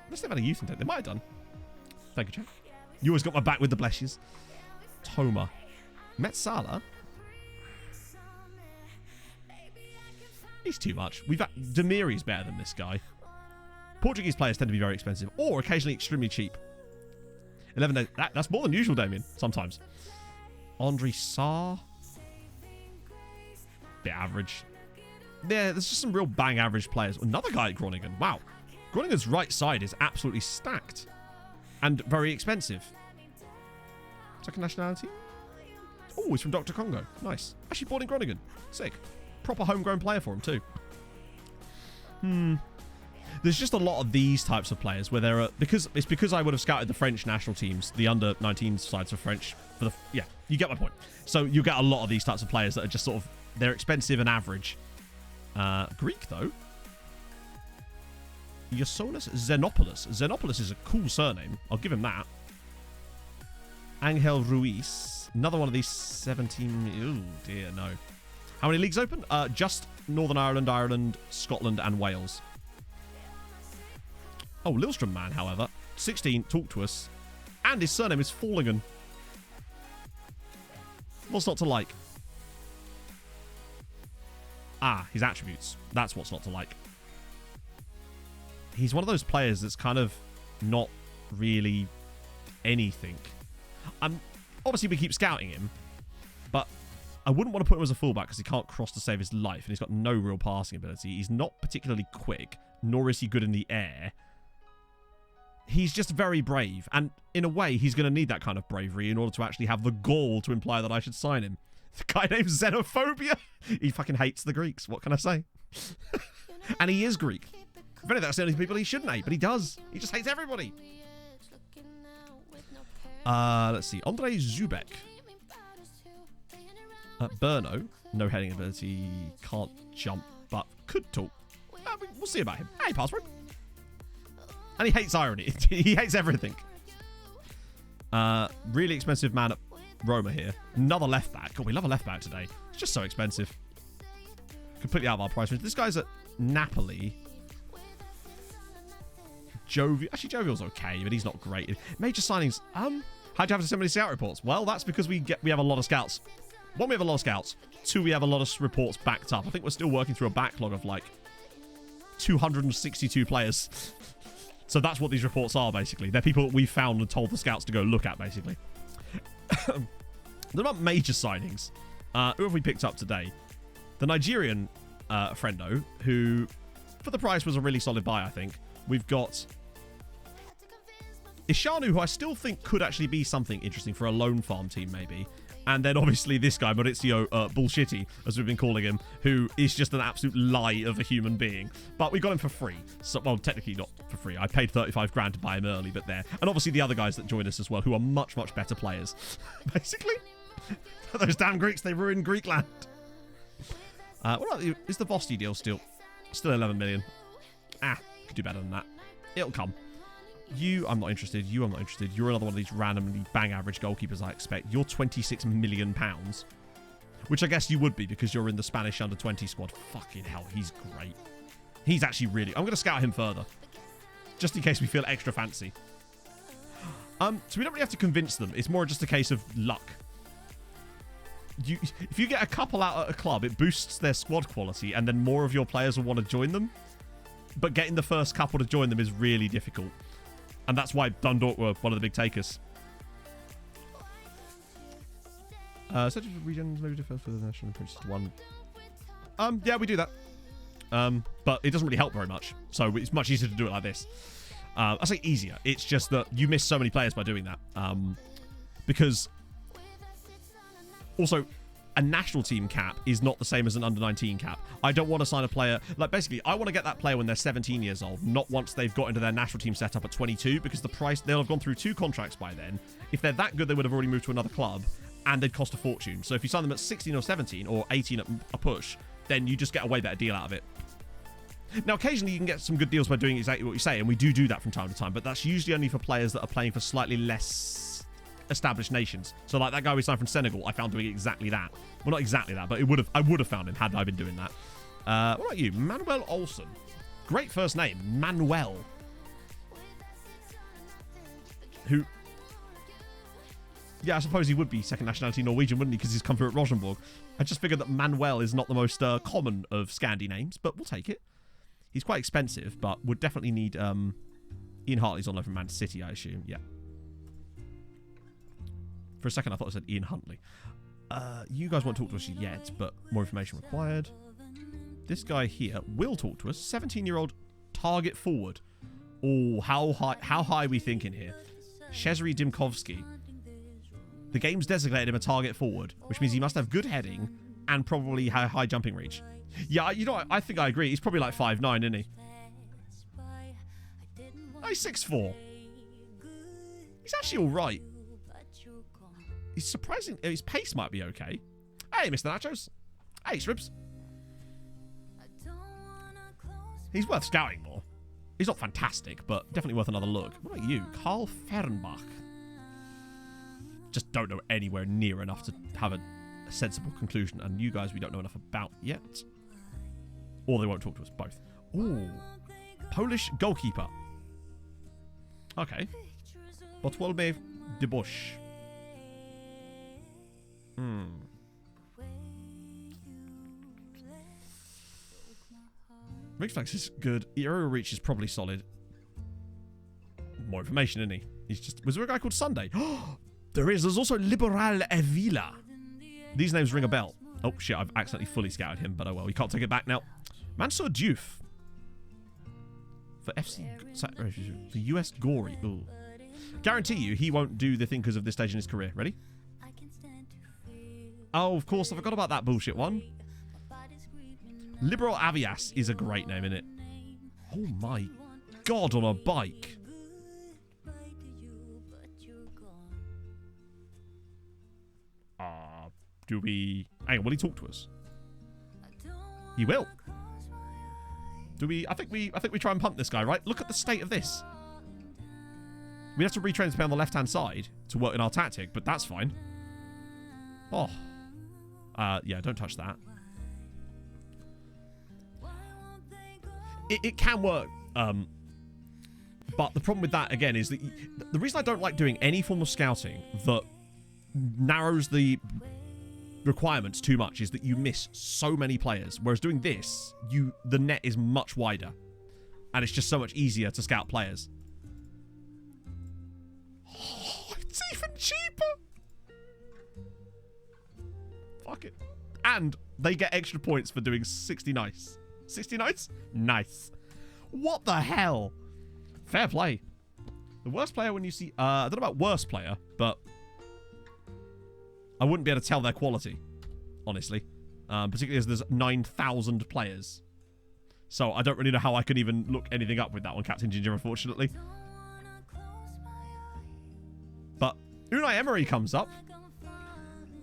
Unless they've had a youth intake. They might have done. Thank you, chat. You always got my back with the blesses. Toma. Metsala. He's too much. Demiri's better than this guy. Portuguese players tend to be very expensive, or occasionally extremely cheap. 11 days. That's more than usual, Damien, sometimes. Andre Sarr. Bit average. Yeah, there's just some real bang average players. Another guy at Groningen. Wow. Groningen's right side is absolutely stacked. And very expensive. Second nationality? Oh, he's from Dr. Congo. Nice. Actually born in Groningen. Sick. Proper homegrown player for him, too. There's just a lot of these types of players where there are... Because I would have scouted the French national teams, the under-19 sides of French. Yeah, you get my point. So you get a lot of these types of players that are just sort of... They're expensive and average. Greek, though. Iosonis Xenopoulos. Xenopoulos is a cool surname. I'll give him that. Angel Ruiz. Another one of these 17... Oh, dear, no. How many leagues open? Just Northern Ireland, Ireland, Scotland, and Wales. Oh, Lillstrom man, however. 16, talk to us. And his surname is Fallingen. What's not to like? Ah, his attributes. That's what's not to like. He's one of those players that's kind of not really anything. Obviously, we keep scouting him, but I wouldn't want to put him as a fullback because he can't cross to save his life, and he's got no real passing ability. He's not particularly quick, nor is he good in the air. He's just very brave, and in a way, he's going to need that kind of bravery in order to actually have the gall to imply that I should sign him. The guy named Xenophobia. He fucking hates the Greeks. What can I say? And he is Greek. If any, that's the only people he shouldn't hate, but he does. He just hates everybody. Let's see. Andrei Zubek. Berno. No heading ability. Can't jump, but could talk. We'll see about him. Hey, password. And he hates irony. He hates everything. Really expensive man at Roma here. Another left back. God, we love a left back today. It's just so expensive. Completely out of our price range. This guy's at Napoli. Actually, Jovial's okay, but he's not great. Major signings. How'd you have so many scout reports? Well, that's because we have a lot of scouts. 1, we have a lot of scouts. 2, we have a lot of reports backed up. I think we're still working through a backlog of like 262 players. So that's what these reports are, basically. They're people that we found and told the scouts to go look at, basically. They're not major signings. Who have we picked up today? The Nigerian friendo, who, for the price, was a really solid buy, I think. We've got Ishanu, who I still think could actually be something interesting for a loan farm team, maybe. And then obviously this guy, Maurizio Bullshitty, as we've been calling him, who is just an absolute lie of a human being. But we got him for free. So, well, technically not for free. I paid 35 grand to buy him early, but there. And obviously the other guys that joined us as well, who are much, much better players. Basically. Those damn Greeks, they ruined Greekland. What about you? Is the Vosti deal still 11 million? Could do better than that. It'll come. You, I'm not interested. You, I'm not interested. You're another one of these randomly bang average goalkeepers I expect. You're £26 million. Which I guess you would be because you're in the Spanish under-20 squad. Fucking hell, he's great. He's actually really... I'm going to scout him further. Just in case we feel extra fancy. So we don't really have to convince them. It's more just a case of luck. If you get a couple out at a club, it boosts their squad quality, and then more of your players will want to join them. But getting the first couple to join them is really difficult. And that's why Dundalk were one of the big takers. Such as regions maybe differ for the national approach to one. Yeah, we do that. But it doesn't really help very much. So it's much easier to do it like this. I say easier. It's just that you miss so many players by doing that. Because... Also, a national team cap is not the same as an under-19 cap. I don't want to sign a player... Like, basically, I want to get that player when they're 17 years old, not once they've got into their national team setup at 22, because the price... They'll have gone through 2 contracts by then. If they're that good, they would have already moved to another club, and they'd cost a fortune. So if you sign them at 16 or 17, or 18 at a push, then you just get a way better deal out of it. Now, occasionally, you can get some good deals by doing exactly what you say, and we do that from time to time, but that's usually only for players that are playing for slightly less... established nations. So like that guy we signed from Senegal, I found doing exactly that. Well, not exactly that, but I would have found him had I been doing that. What about you? Manuel Olsen. Great first name. Manuel. Who... Yeah, I suppose he would be second nationality Norwegian, wouldn't he? Because he's come through at Rosenborg. I just figured that Manuel is not the most common of Scandi names, but we'll take it. He's quite expensive, but would definitely need... Ian Hartley's on loan from Man City, I assume. Yeah. For a second, I thought I said Ian Huntley. You guys won't talk to us yet, but more information required. This guy here will talk to us. 17-year-old target forward. Oh, how high are we thinking here? Cezary Dimkovsky. The game's designated him a target forward, which means he must have good heading and probably high jumping reach. Yeah, you know, I think I agree. He's probably like 5'9", isn't he? Oh, he's 6'4". He's actually all right. He's surprising. His pace might be okay. Hey, Mr. Nachos. Hey, Shribs. He's worth scouting more. He's not fantastic, but definitely worth another look. What about you? Karl Fernbach. Just don't know anywhere near enough to have a sensible conclusion. And you guys we don't know enough about yet. Or they won't talk to us, both. Ooh. Polish goalkeeper. Okay. Botwolbe de Bosch. Reflex is good. Aerial reach is probably solid. More information, isn't he? He's just... Was there a guy called Sunday? There is. There's also Liberal Evila. These names ring a bell. Oh, shit. I've accidentally fully scouted him, but oh well. We can't take it back now. Mansour Diouf. For FC... For US Gory. Ooh. Guarantee you he won't do the thing because of this stage in his career. Ready? Oh, of course. I forgot about that bullshit one. Liberal Avias is a great name, isn't it? Oh my god, on a bike. Do we... Hang on, will he talk to us? He will. Do we... I think we try and punt this guy, right? Look at the state of this. We have to retrain to play on the left-hand side to work in our tactic, but that's fine. Oh. Yeah, don't touch that. It can work. But the problem with that, again, is that the reason I don't like doing any form of scouting that narrows the requirements too much is that you miss so many players. Whereas doing this, the net is much wider. And it's just so much easier to scout players. Oh, it's even cheaper. Fuck it. And they get extra points for doing 60 nights. 60 nights? Nice. What the hell? Fair play. The worst player when you see... I don't know about worst player, but... I wouldn't be able to tell their quality, honestly. Particularly as there's 9,000 players. So I don't really know how I can even look anything up with that one, Captain Ginger, unfortunately. But Unai Emery comes up.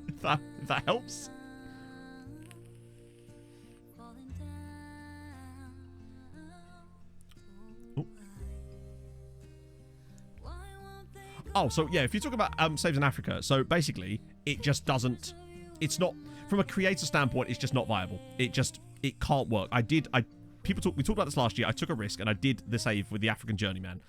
If that helps. Oh, so yeah, if you talk about saves in Africa, so basically it just doesn't, it's not, from a creator standpoint, it's just not viable. It can't work. We talked about this last year. I took a risk and I did the save with the African Journeyman.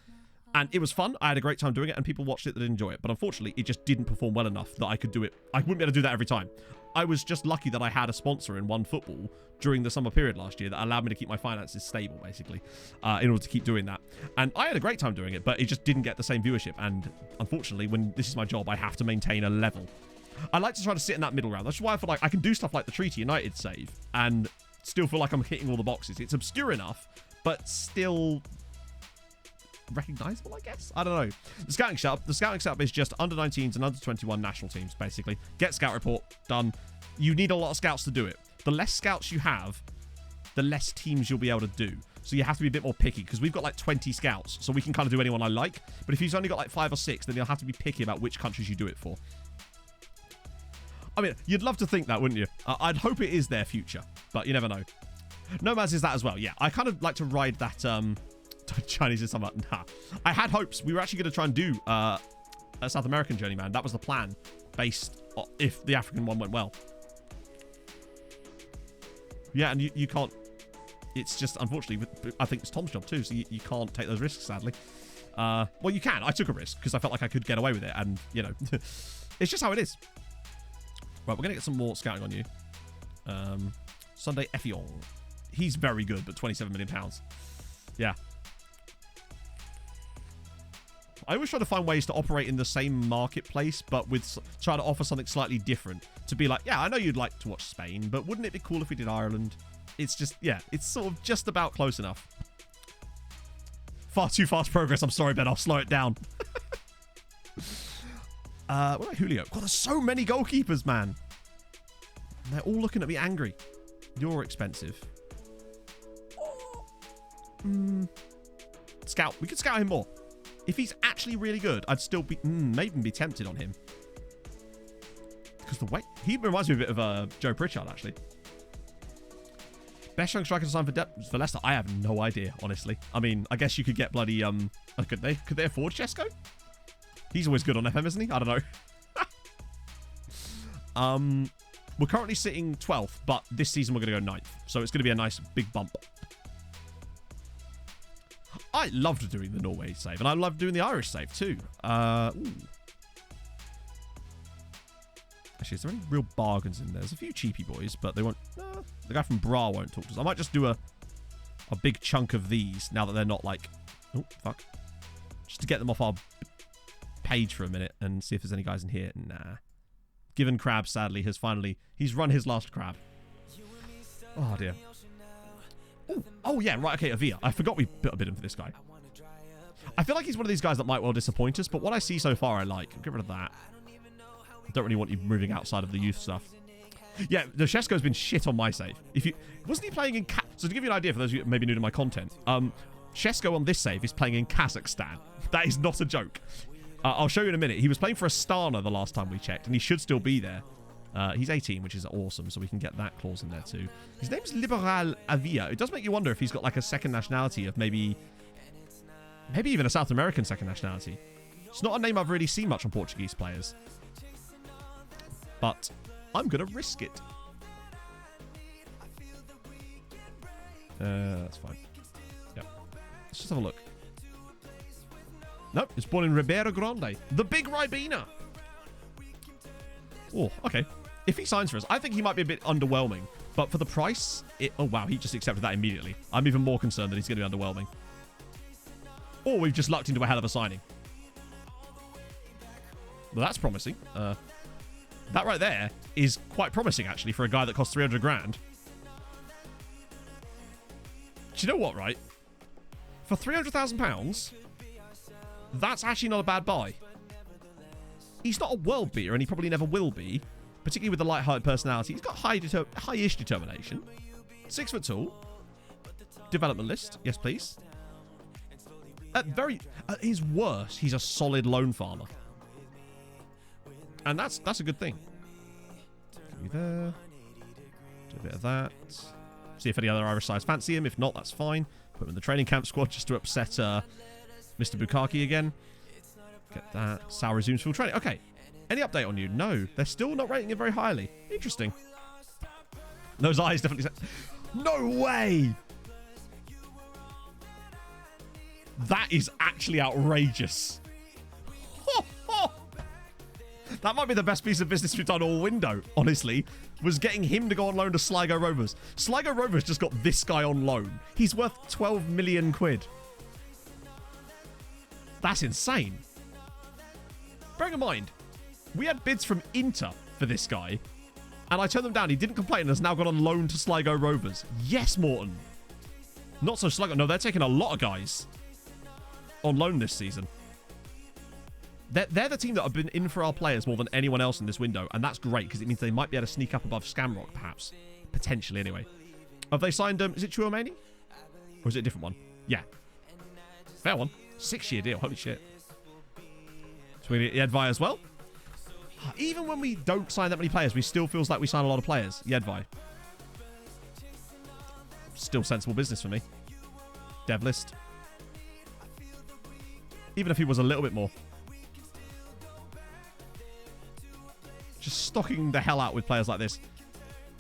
And it was fun. I had a great time doing it and people watched it that didn't enjoy it. But unfortunately, it just didn't perform well enough that I could do it. I wouldn't be able to do that every time. I was just lucky that I had a sponsor in OneFootball during the summer period last year that allowed me to keep my finances stable, basically, in order to keep doing that. And I had a great time doing it, but it just didn't get the same viewership. And unfortunately, when this is my job, I have to maintain a level. I like to try to sit in that middle ground. That's why I feel like I can do stuff like the Treaty United save and still feel like I'm hitting all the boxes. It's obscure enough, but still recognizable, I guess. I don't know. The scouting setup is just under 19s and under 21 national teams, basically. Get scout report done. You need a lot of scouts to do it. The less scouts you have, the less teams you'll be able to do. So you have to be a bit more picky, because we've got like 20 scouts, so we can kind of do anyone I like. But if you've only got like 5 or 6, then you'll have to be picky about which countries you do it for. I mean, you'd love to think that, wouldn't you? I'd hope it is their future, but you never know. Nomads is that as well. Yeah, I kind of like to ride that Chinese is somewhat. Nah. I had hopes. We were actually going to try and do a South American Journeyman. That was the plan, based on if the African one went well. Yeah, and you can't. It's just, unfortunately, I think it's Tom's job too, so you can't take those risks, sadly. Well, you can. I took a risk because I felt like I could get away with it, and, you know, it's just how it is. Right, we're going to get some more scouting on you. Sunday Effiong. He's very good, but £27 million. Yeah. I always try to find ways to operate in the same marketplace, but with try to offer something slightly different. To be like, yeah, I know you'd like to watch Spain, but wouldn't it be cool if we did Ireland? It's just, yeah, it's sort of just about close enough. Far too fast progress. I'm sorry, Ben. I'll slow it down. What about Julio? God, there's so many goalkeepers, man. And they're all looking at me angry. You're expensive. Scout. We could scout him more. If he's actually really good, I'd still be, maybe be tempted on him. Because the way, he reminds me a bit of Joe Pritchard, actually. Best young striker to sign for Leicester? I have no idea, honestly. I mean, I guess you could get bloody, could they afford Chesko? He's always good on FM, isn't he? I don't know. We're currently sitting 12th, but this season we're going to go 9th. So it's going to be a nice big bump. I loved doing the Norway save, and I loved doing the Irish save too. Ooh. Actually, is there any real bargains in there? There's a few cheapy boys, but they won't. The guy from Bra won't talk to us. I might just do a big chunk of these now that they're not like. Oh, fuck. Just to get them off our page for a minute and see if there's any guys in here. Nah. Given Crab, sadly, he's run his last crab. Oh, dear. Ooh. Oh, yeah, right, okay, Avia. I forgot we built a bid in for this guy. I feel like he's one of these guys that might well disappoint us, but what I see so far I like. Get rid of that. I don't really want you moving outside of the youth stuff. Yeah, the Shesko's been shit on my save. Wasn't he playing in So to give you an idea for those of you maybe new to my content, Shesko on this save is playing in Kazakhstan. That is not a joke. I'll show you in a minute. He was playing for Astana the last time we checked, and he should still be there. He's 18, which is awesome, so we can get that clause in there too. His name's Liberal Avia. It does make you wonder if he's got like a second nationality of maybe even a South American second nationality. It's not a name I've really seen much on Portuguese players. But I'm going to risk it. That's fine. Yep. Let's just have a look. Nope, it's born in Ribeira Grande. The big Ribena. Oh, okay. If he signs for us, I think he might be a bit underwhelming. But for the price, oh wow, he just accepted that immediately. I'm even more concerned that he's going to be underwhelming. Or we've just lucked into a hell of a signing. Well, that's promising. That right there is quite promising, actually, for a guy that costs 300 grand. Do you know what, right? For £300,000, that's actually not a bad buy. He's not a world beater, and he probably never will be, particularly with the light-hearted personality. He's got high-ish determination. 6 foot tall. Development list. Yes, please. At his worst, he's a solid lone farmer. And that's a good thing. Get me there. Do a bit of that. See if any other Irish sides fancy him. If not, that's fine. Put him in the training camp squad just to upset Mr. Bukaki again. Get that. Sal resumes full training. Okay. Any update on you? No. They're still not rating him very highly. Interesting. Those eyes definitely... No way! That is actually outrageous. That might be the best piece of business we've done all window, honestly, was getting him to go on loan to Sligo Rovers. Sligo Rovers just got this guy on loan. He's worth 12 million quid. That's insane. Bearing in mind, we had bids from Inter for this guy, and I turned them down. He didn't complain and has now gone on loan to Sligo Rovers. Yes, Morton. Not so Sligo. No, they're taking a lot of guys on loan this season. They're the team that have been in for our players more than anyone else in this window, and that's great because it means they might be able to sneak up above Scamrock, perhaps. Potentially, anyway. Have they signed, is it Chouameni? Or is it a different one? Yeah. Fair one. 6-year deal. Holy shit. So we get Yedvai as well. Even when we don't sign that many players, we still feels like we sign a lot of players. Yedvai. Still sensible business for me. Dev list. Even if he was a little bit more. Just stocking the hell out with players like this.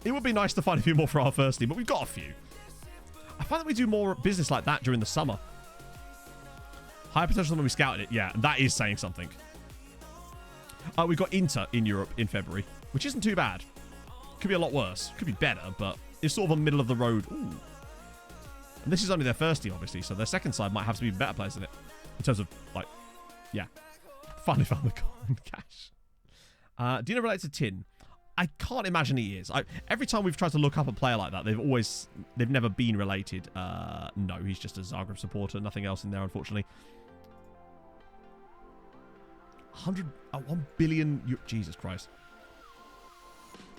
It would be nice to find a few more for our first team, but we've got a few. I find that we do more business like that during the summer. Higher potential than when we scouted it. Yeah, and that is saying something. We've got Inter in Europe in February, which isn't too bad. Could be a lot worse. Could be better, but it's sort of a middle of the road. Ooh. And this is only their first team, obviously, so their second side might have to be better players than it. In terms of, like, yeah. Finally found the coin cash. Do you know related to Tin? I can't imagine he is. Every time we've tried to look up a player like that, they've never been related. No, he's just a Zagreb supporter. Nothing else in there, unfortunately. 1 billion. Jesus Christ.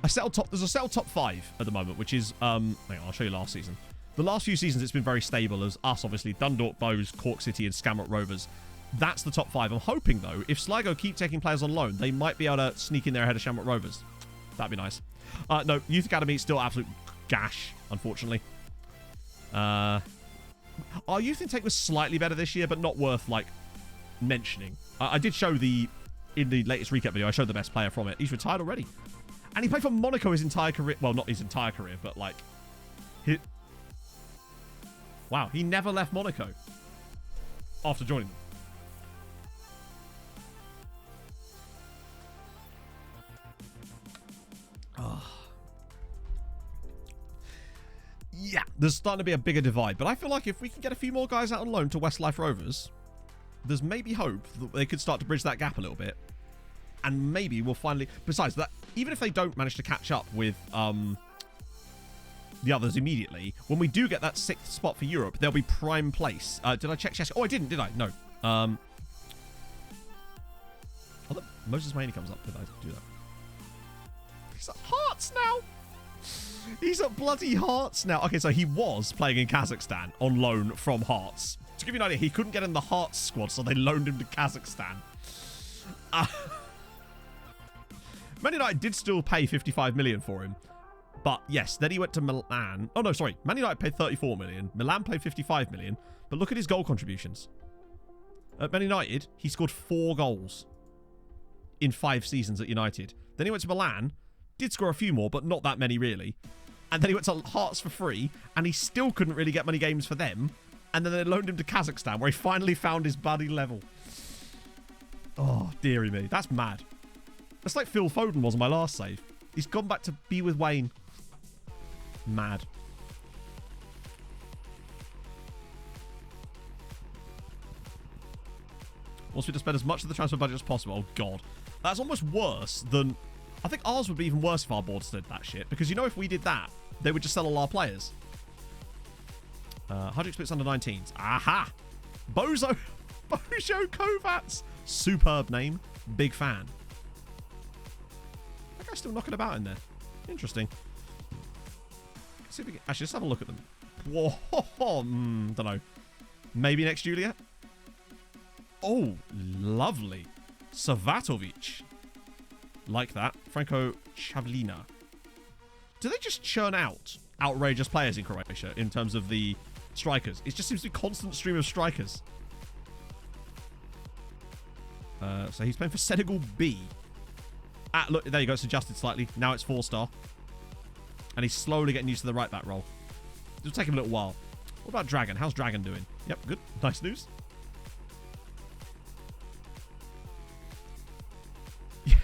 There's a settled top 5 at the moment, which is, hang on, I'll show you last season. The last few seasons, it's been very stable as us, obviously, Dundalk, Bows, Cork City, and Scamrock Rovers. That's the top 5. I'm hoping, though, if Sligo keep taking players on loan, they might be able to sneak in there ahead of Shamrock Rovers. That'd be nice. No, Youth Academy is still absolute gash, unfortunately. Our Youth intake was slightly better this year, but not worth, like, mentioning. I did show in the latest recap video, I showed the best player from it. He's retired already. And he played for Monaco his entire career. Well, not his entire career, but, like... Wow, he never left Monaco after joining them. Yeah, there's starting to be a bigger divide. But I feel like if we can get a few more guys out on loan to Westlife Rovers, there's maybe hope that they could start to bridge that gap a little bit. And maybe we'll finally... Besides that, even if they don't manage to catch up with the others immediately, when we do get that 6th spot for Europe, they'll be prime place. Did I check chess? Oh, I didn't, did I? No. Moses Maney comes up. Did I do that? He's at Hearts now. He's at bloody Hearts now. Okay, so he was playing in Kazakhstan on loan from Hearts. To give you an idea, he couldn't get in the Hearts squad, so they loaned him to Kazakhstan. Man United did still pay 55 million for him. But yes, then he went to Milan. Oh, no, sorry. Man United paid 34 million. Milan paid 55 million. But look at his goal contributions. At Man United, he scored 4 goals in 5 seasons at United. Then he went to Milan, did score a few more, but not that many really. And then he went to Hearts for free, and he still couldn't really get many games for them. And then they loaned him to Kazakhstan, where he finally found his buddy level. Oh, dearie me. That's mad. That's like Phil Foden was on my last save. He's gone back to be with Wayne. Mad. Wants me to spend as much of the transfer budget as possible. Oh, God. That's almost worse than... I think ours would be even worse if our boards did that shit. Because, you know, if we did that, they would just sell all our players. 100 splits under 19s. Aha! Bozo Kovats. Superb name. Big fan. That guy's still knocking about in there. Interesting. Let's see if we can... Actually, let's have a look at them. Whoa. Don't know. Maybe next Juliet? Oh, lovely. Savatovic. Like that. Franco Chavlina. Do they just churn out outrageous players in Croatia in terms of the strikers? It just seems to be a constant stream of strikers. So he's playing for Senegal B. Ah, look, there you go. It's adjusted slightly. Now it's 4-star. And he's slowly getting used to the right back role. It'll take him a little while. What about Dragon? How's Dragon doing? Yep, good. Nice news. Yeah.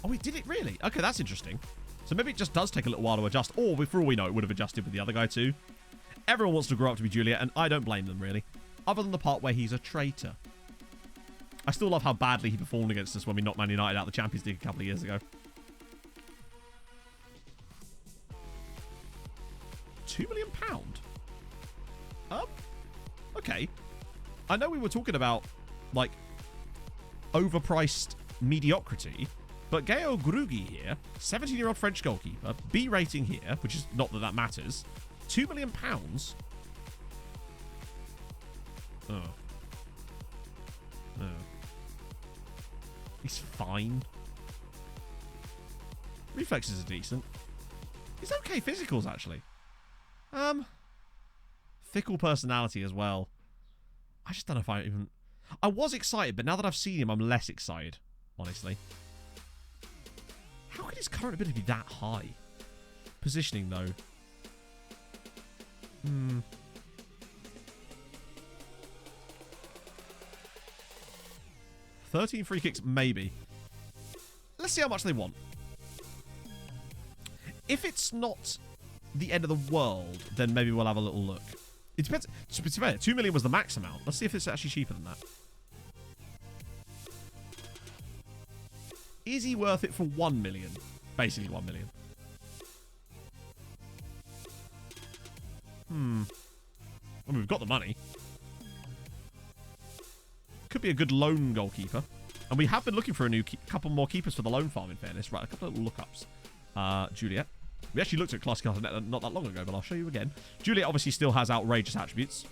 Oh, he did it really? Okay, that's interesting. So maybe it just does take a little while to adjust. Or, for all we know, it would have adjusted with the other guy too. Everyone wants to grow up to be Juliet, and I don't blame them, really. Other than the part where he's a traitor. I still love how badly he performed against us when we knocked Man United out of the Champions League a couple of years ago. £2 million? Okay. I know we were talking about, like, overpriced mediocrity, but Gael Grugi here, 17-year-old French goalkeeper, B rating here, which is not that that matters, £2 million? Oh. He's fine. Reflexes are decent. He's okay physicals, actually. Fickle personality as well. I just don't know if I even... I was excited, but now that I've seen him, I'm less excited, honestly. How can his current ability be that high? Positioning, though. 13 free kicks, maybe. Let's see how much they want. If it's not the end of the world, then maybe we'll have a little look. It depends. To be fair, 2 million was the max amount. Let's see if it's actually cheaper than that. Is he worth it for 1 million? Basically 1 million. I mean, we've got the money. Could be a good loan goalkeeper. And we have been looking for a couple more keepers for the loan farm, in fairness. Right, a couple of lookups. Juliet. We actually looked at Classic.net not that long ago, but I'll show you again. Juliet obviously still has outrageous attributes.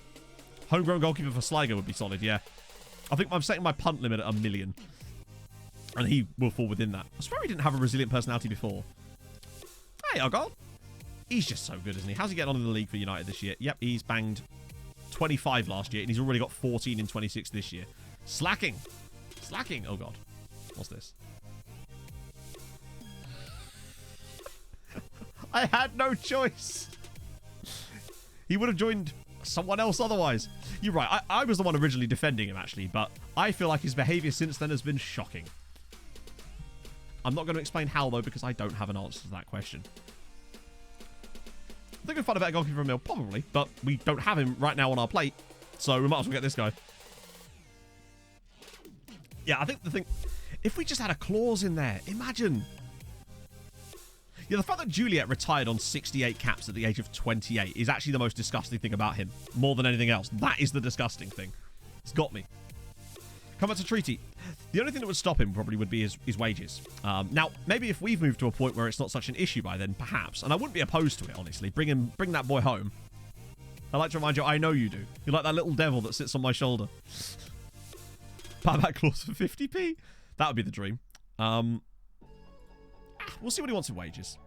Homegrown goalkeeper for Sligo would be solid, yeah. I think I'm setting my punt limit at 1 million. And he will fall within that. I swear he didn't have a resilient personality before. Hey, Argyle. He's just so good, isn't he? How's he getting on in the league for United this year? Yep, he's banged 25 last year, and he's already got 14 in 26 this year. Slacking. Slacking. Oh, God. What's this? I had no choice. He would have joined someone else otherwise. You're right. I was the one originally defending him, actually, but I feel like his behavior since then has been shocking. I'm not going to explain how, though, because I don't have an answer to that question. They're going to find a better goalkeeper from Mill, probably, but we don't have him right now on our plate, so we might as well get this guy. Yeah, I think the thing... If we just had a clause in there, imagine... Yeah, the fact that Juliet retired on 68 caps at the age of 28 is actually the most disgusting thing about him. More than anything else. That is the disgusting thing. It's got me. Come back to Treaty. The only thing that would stop him probably would be his wages. Now, maybe if we've moved to a point where it's not such an issue by then, perhaps. And I wouldn't be opposed to it, honestly. Bring that boy home. I like to remind you, I know you do. You're like that little devil that sits on my shoulder. Buyback clause for 50p. That would be the dream. We'll see what he wants in wages.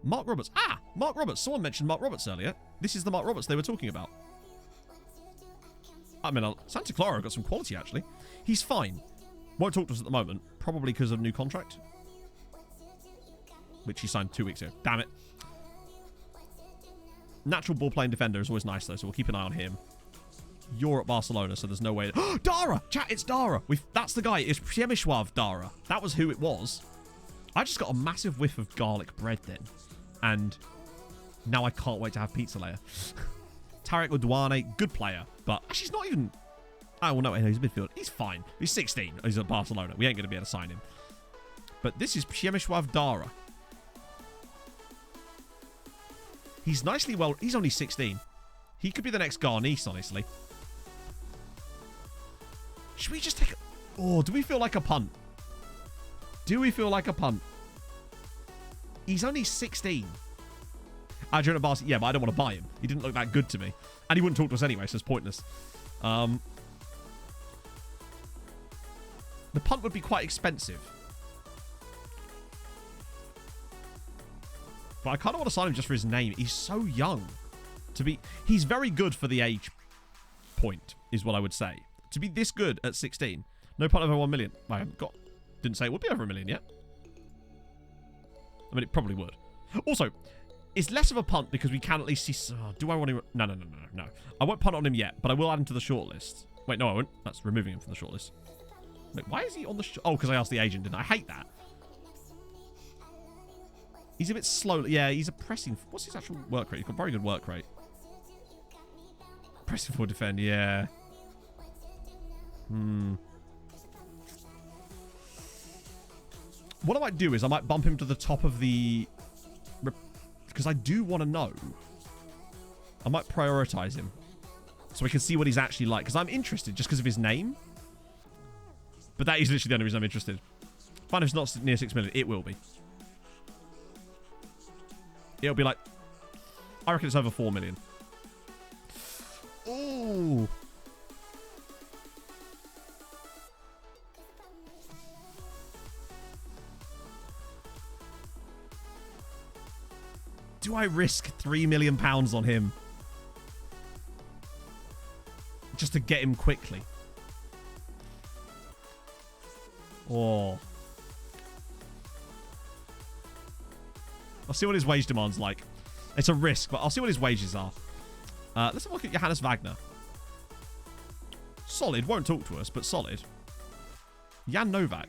Mark Roberts. Mark Roberts. Someone mentioned Mark Roberts earlier. This is the Mark Roberts they were talking about. I mean, Santa Clara got some quality, actually. He's fine. Won't talk to us at the moment. Probably because of new contract. Which he signed 2 weeks ago. Damn it. Natural ball-playing defender is always nice, though, so we'll keep an eye on him. You're at Barcelona, so there's no way... Dara! Chat, it's Dara! That's the guy. It's Przemysław Dara. That was who it was. I just got a massive whiff of garlic bread then. And now I can't wait to have pizza later. Tarek Udwane, good player. But actually, he's not even... Oh, well, no, he's a midfielder. He's fine. He's 16. He's at Barcelona. We ain't going to be able to sign him. But this is Przemysław Dara. He's nicely well... He's only 16. He could be the next Garnice, honestly. Should we just take a... Oh, do we feel like a punt? Do we feel like a punt? He's only 16. Adrian Abbasi, yeah, but I don't want to buy him. He didn't look that good to me. And he wouldn't talk to us anyway, so it's pointless. The punt would be quite expensive. But I kind of want to sign him just for his name. He's so young. He's very good for the age point, is what I would say. To be this good at 16. No punt over 1 million. I haven't got... Didn't say it would be over 1 million yet. I mean, it probably would. Also, it's less of a punt because we can at least see... Oh, do I want to... No. I won't punt on him yet, but I will add him to the shortlist. Wait, no, I won't. That's removing him from the shortlist. Wait, why is he on the... Oh, because I asked the agent, didn't I? I hate that. He's a bit slow. Yeah, he's a pressing... What's his actual work rate? He's got very good work rate. Pressing forward defend, yeah. What I might do is I might bump him to the top of the... Because I do want to know. I might prioritize him. So we can see what he's actually like. Because I'm interested just because of his name. But that is literally the only reason I'm interested. Fine if it's not near 6 million. It will be. It'll be like... I reckon it's over 4 million. Ooh. Do I risk £3 million on him? Just to get him quickly. Oh. I'll see what his wage demand's like. It's a risk, but I'll see what his wages are. Let's have a look at Johannes Wagner. Solid. Won't talk to us, but solid. Jan Novak.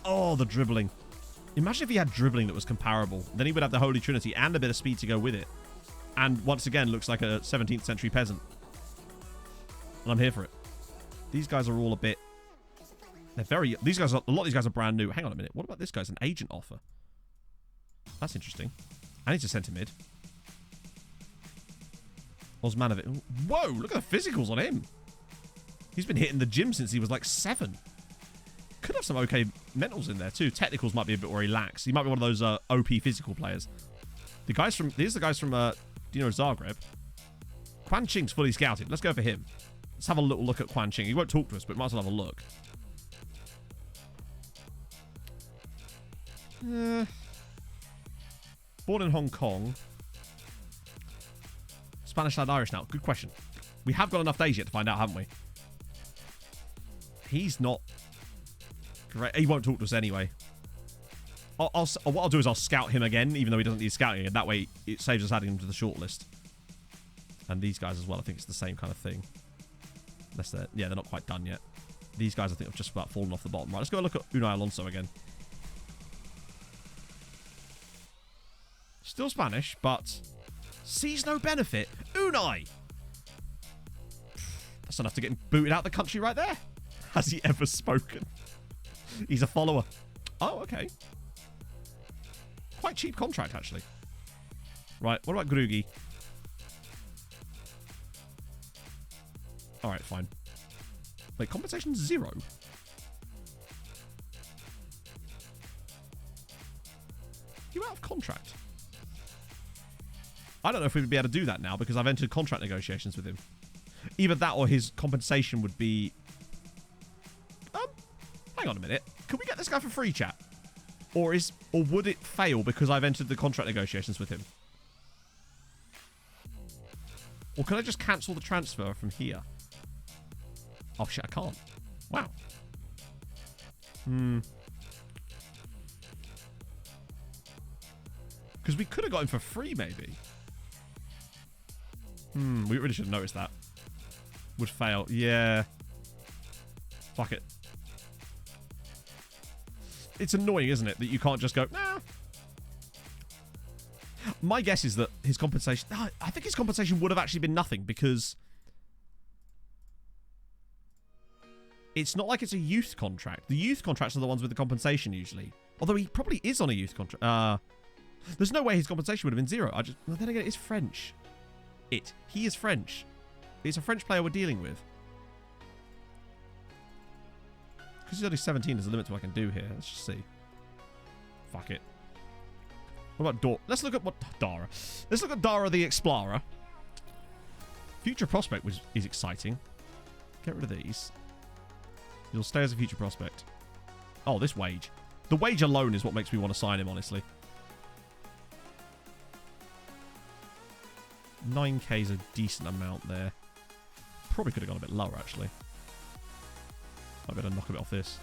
Oh, the dribbling. Imagine if he had dribbling that was comparable. Then he would have the Holy Trinity and a bit of speed to go with it. And once again, looks like a 17th century peasant. And I'm here for it. These guys are all a bit... They're very... A lot of these guys are brand new. Hang on a minute. What about this guy's an agent offer? That's interesting. I need to send him mid. Osmanovic. Whoa, look at the physicals on him. He's been hitting the gym since he was like 7. Could have some okay mentals in there too. Technicals might be a bit where he lacks. He might be one of those OP physical players. These are the guys from Dinamo Zagreb. Quan Ching's fully scouted. Let's go for him. Let's have a little look at Quan Ching. He won't talk to us, but might as well have a look. Born in Hong Kong. Spanish and Irish now. Good question. We have got enough days yet to find out, haven't we? He's not great. He won't talk to us anyway. What I'll do is I'll scout him again, even though he doesn't need scouting again. That way, it saves us adding him to the shortlist. And these guys as well. I think it's the same kind of thing. Unless they're not quite done yet. These guys, I think, have just about fallen off the bottom. Right, let's go look at Unai Alonso again. Still Spanish, but sees no benefit. Unai! That's enough to get him booted out of the country right there. Has he ever spoken? He's a follower. Oh, okay. Quite cheap contract, actually. Right, what about Grugi? Alright, fine. Wait, compensation's 0? You out of contract? I don't know if we would be able to do that now because I've entered contract negotiations with him. Either that or his compensation would be... hang on a minute. Can we get this guy for free, chat? Or would it fail because I've entered the contract negotiations with him? Or can I just cancel the transfer from here? Oh shit, I can't. Wow. Because we could have got him for free, maybe. We really should have noticed that. Would fail. Yeah. Fuck it. It's annoying, isn't it? That you can't just go, nah. My guess is that his compensation... I think his compensation would have actually been nothing because... It's not like it's a youth contract. The youth contracts are the ones with the compensation usually. Although he probably is on a youth contract. There's no way his compensation would have been 0. Well, then again, it's French. He is French. It's a French player we're dealing with. Because he's only 17, there's a limit to what I can do here. Let's just see. Fuck it. What about Dora? Let's look at what... Dara. Let's look at Dara the Explorer. Future Prospect is exciting. Get rid of these. He'll stay as a Future Prospect. Oh, this wage. The wage alone is what makes me want to sign him, honestly. 9k is a decent amount there. Probably could have gone a bit lower, actually. I better knock a bit off this.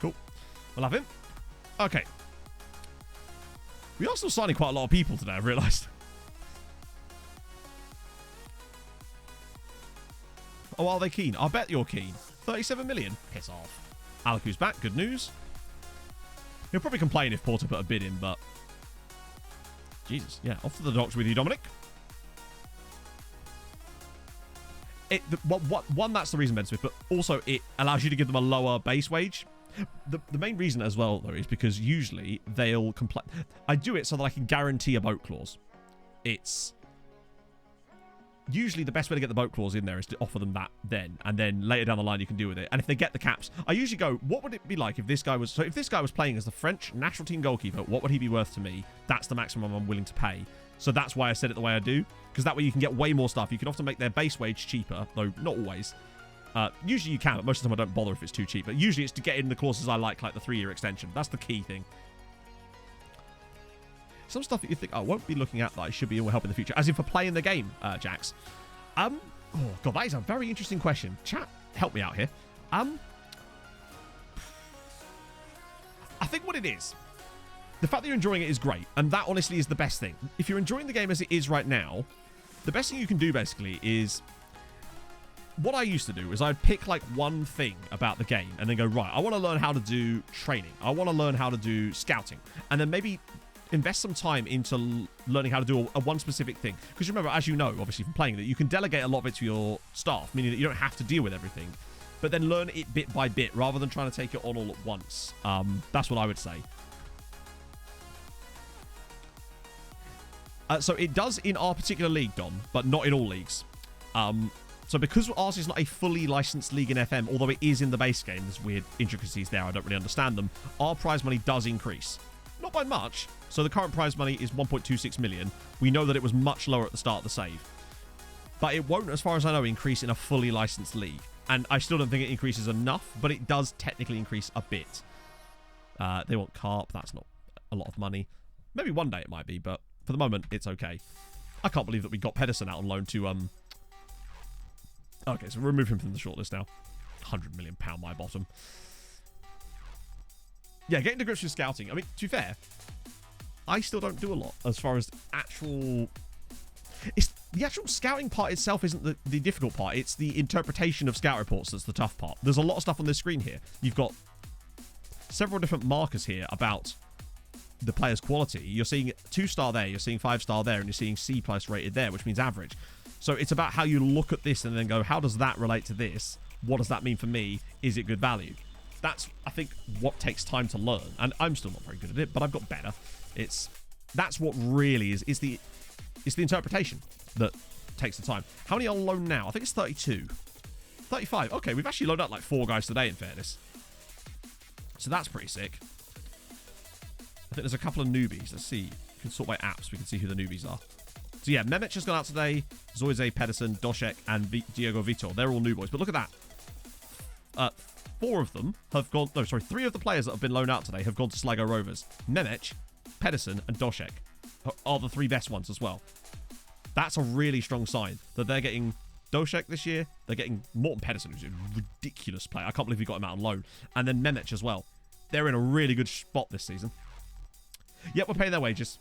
Cool. We'll have him. Okay. We are still signing quite a lot of people today, I've realised. Oh, are they keen? I bet you're keen. 37 million. Piss off. Alaku's back. Good news. He'll probably complain if Porter put a bid in, but... Jesus. Yeah, off to the docks with you, Dominic. One, that's the reason, Ben Smith, but also it allows you to give them a lower base wage. The main reason as well, though, is because usually they'll complain. I do it so that I can guarantee a boat clause. It's... Usually the best way to get the boat clause in there is to offer them that then, and then later down the line you can deal with it. And if they get the caps, I usually go, what would it be like if this guy was... So if this guy was playing as the French national team goalkeeper, what would he be worth to me? That's the maximum I'm willing to pay. So that's why I said it the way I do, because that way you can get way more stuff. You can often make their base wage cheaper, though not always. Usually you can, but most of the time I don't bother if it's too cheap. But usually it's to get in the clauses I like the 3-year extension. That's the key thing. Some stuff that you think, I won't be looking at that I should be able to help in the future. As in for playing the game, Jax. Oh, God, that is a very interesting question. Chat, help me out here. I think what it is, the fact that you're enjoying it is great. And that, honestly, is the best thing. If you're enjoying the game as it is right now, the best thing you can do, basically, is... What I used to do is I'd pick, like, one thing about the game and then go, right, I want to learn how to do training. I want to learn how to do scouting. And then maybe... invest some time into learning how to do a one specific thing. Because remember, as you know, obviously from playing that, you can delegate a lot of it to your staff, meaning that you don't have to deal with everything, but then learn it bit by bit rather than trying to take it on all at once. That's what I would say. So it does in our particular league, Dom, but not in all leagues. So because ours is not a fully licensed league in FM, although it is in the base game, there's weird intricacies there, I don't really understand them, our prize money does increase. Not by much. So the current prize money is 1.26 million. We know that it was much lower at the start of the save. But it won't, as far as I know, increase in a fully licensed league. And I still don't think it increases enough, but it does technically increase a bit. They want carp. That's not a lot of money. Maybe one day it might be, but for the moment, it's okay. I can't believe that we got Pedersen out on loan to... Okay, so remove him from the shortlist now. £100 million my bottom. Yeah, getting to grips with scouting. I mean, to be fair, I still don't do a lot as far as actual... The actual scouting part itself isn't the difficult part. It's the interpretation of scout reports that's the tough part. There's a lot of stuff on this screen here. You've got several different markers here about the player's quality. You're seeing 2-star there, you're seeing 5-star there, and you're seeing C+ rated there, which means average. So it's about how you look at this and then go, how does that relate to this? What does that mean for me? Is it good value? That's, I think, what takes time to learn. And I'm still not very good at it, but I've got better. That's what really is the interpretation that takes the time. How many are on loan now? I think it's 32. 35. Okay, we've actually loaded up like 4 guys today, in fairness. So that's pretty sick. I think there's a couple of newbies. Let's see. We can sort by apps. We can see who the newbies are. So yeah, Memic has gone out today. Zoyze, Pedersen, Doshek, and Diego Vitor. They're all new boys. But look at that. 4 of them have gone... No, sorry. 3 of the players that have been loaned out today have gone to Sligo Rovers. Memic, Pedersen, and Doshek are the 3 best ones as well. That's a really strong sign that they're getting Doshek this year. They're getting Morten Pedersen, who's a ridiculous player. I can't believe we got him out on loan. And then Memic as well. They're in a really good spot this season. Yep, we're paying their wages.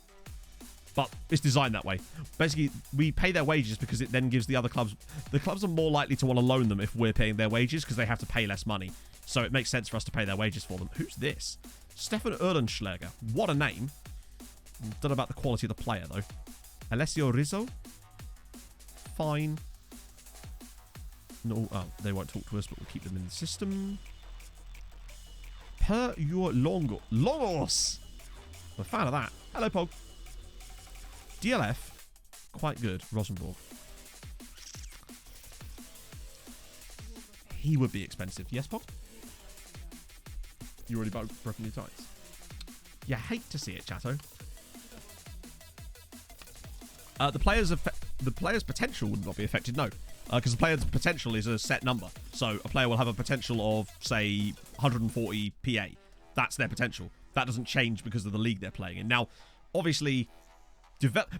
But it's designed that way. Basically, we pay their wages because it then gives the other clubs... The clubs are more likely to want to loan them if we're paying their wages because they have to pay less money. So it makes sense for us to pay their wages for them. Who's this? Stefan Erlenschläger. What a name. Don't know about the quality of the player, though. Alessio Rizzo. Fine. No, they won't talk to us, but we'll keep them in the system. Per your longo. Longos! I'm a fan of that. Hello, Pog. DLF, quite good. Rosenborg. He would be expensive. Yes, Pog? You already broken your tights. You hate to see it, chatto. The player's potential would not be affected, no. Because the player's potential is a set number. So a player will have a potential of, say, 140 PA. That's their potential. That doesn't change because of the league they're playing in. Now, obviously,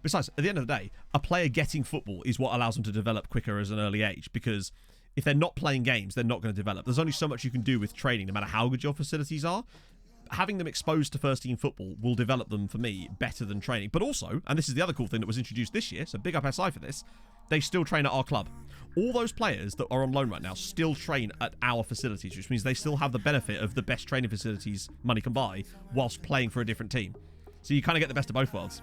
besides, at the end of the day, a player getting football is what allows them to develop quicker as an early age. Because if they're not playing games, they're not going to develop. There's only so much you can do with training, no matter how good your facilities are. Having them exposed to first team football will develop them, for me, better than training. But also, and this is the other cool thing that was introduced this year, so big up SI for this, they still train at our club. All those players that are on loan right now still train at our facilities, which means they still have the benefit of the best training facilities money can buy whilst playing for a different team. So you kind of get the best of both worlds,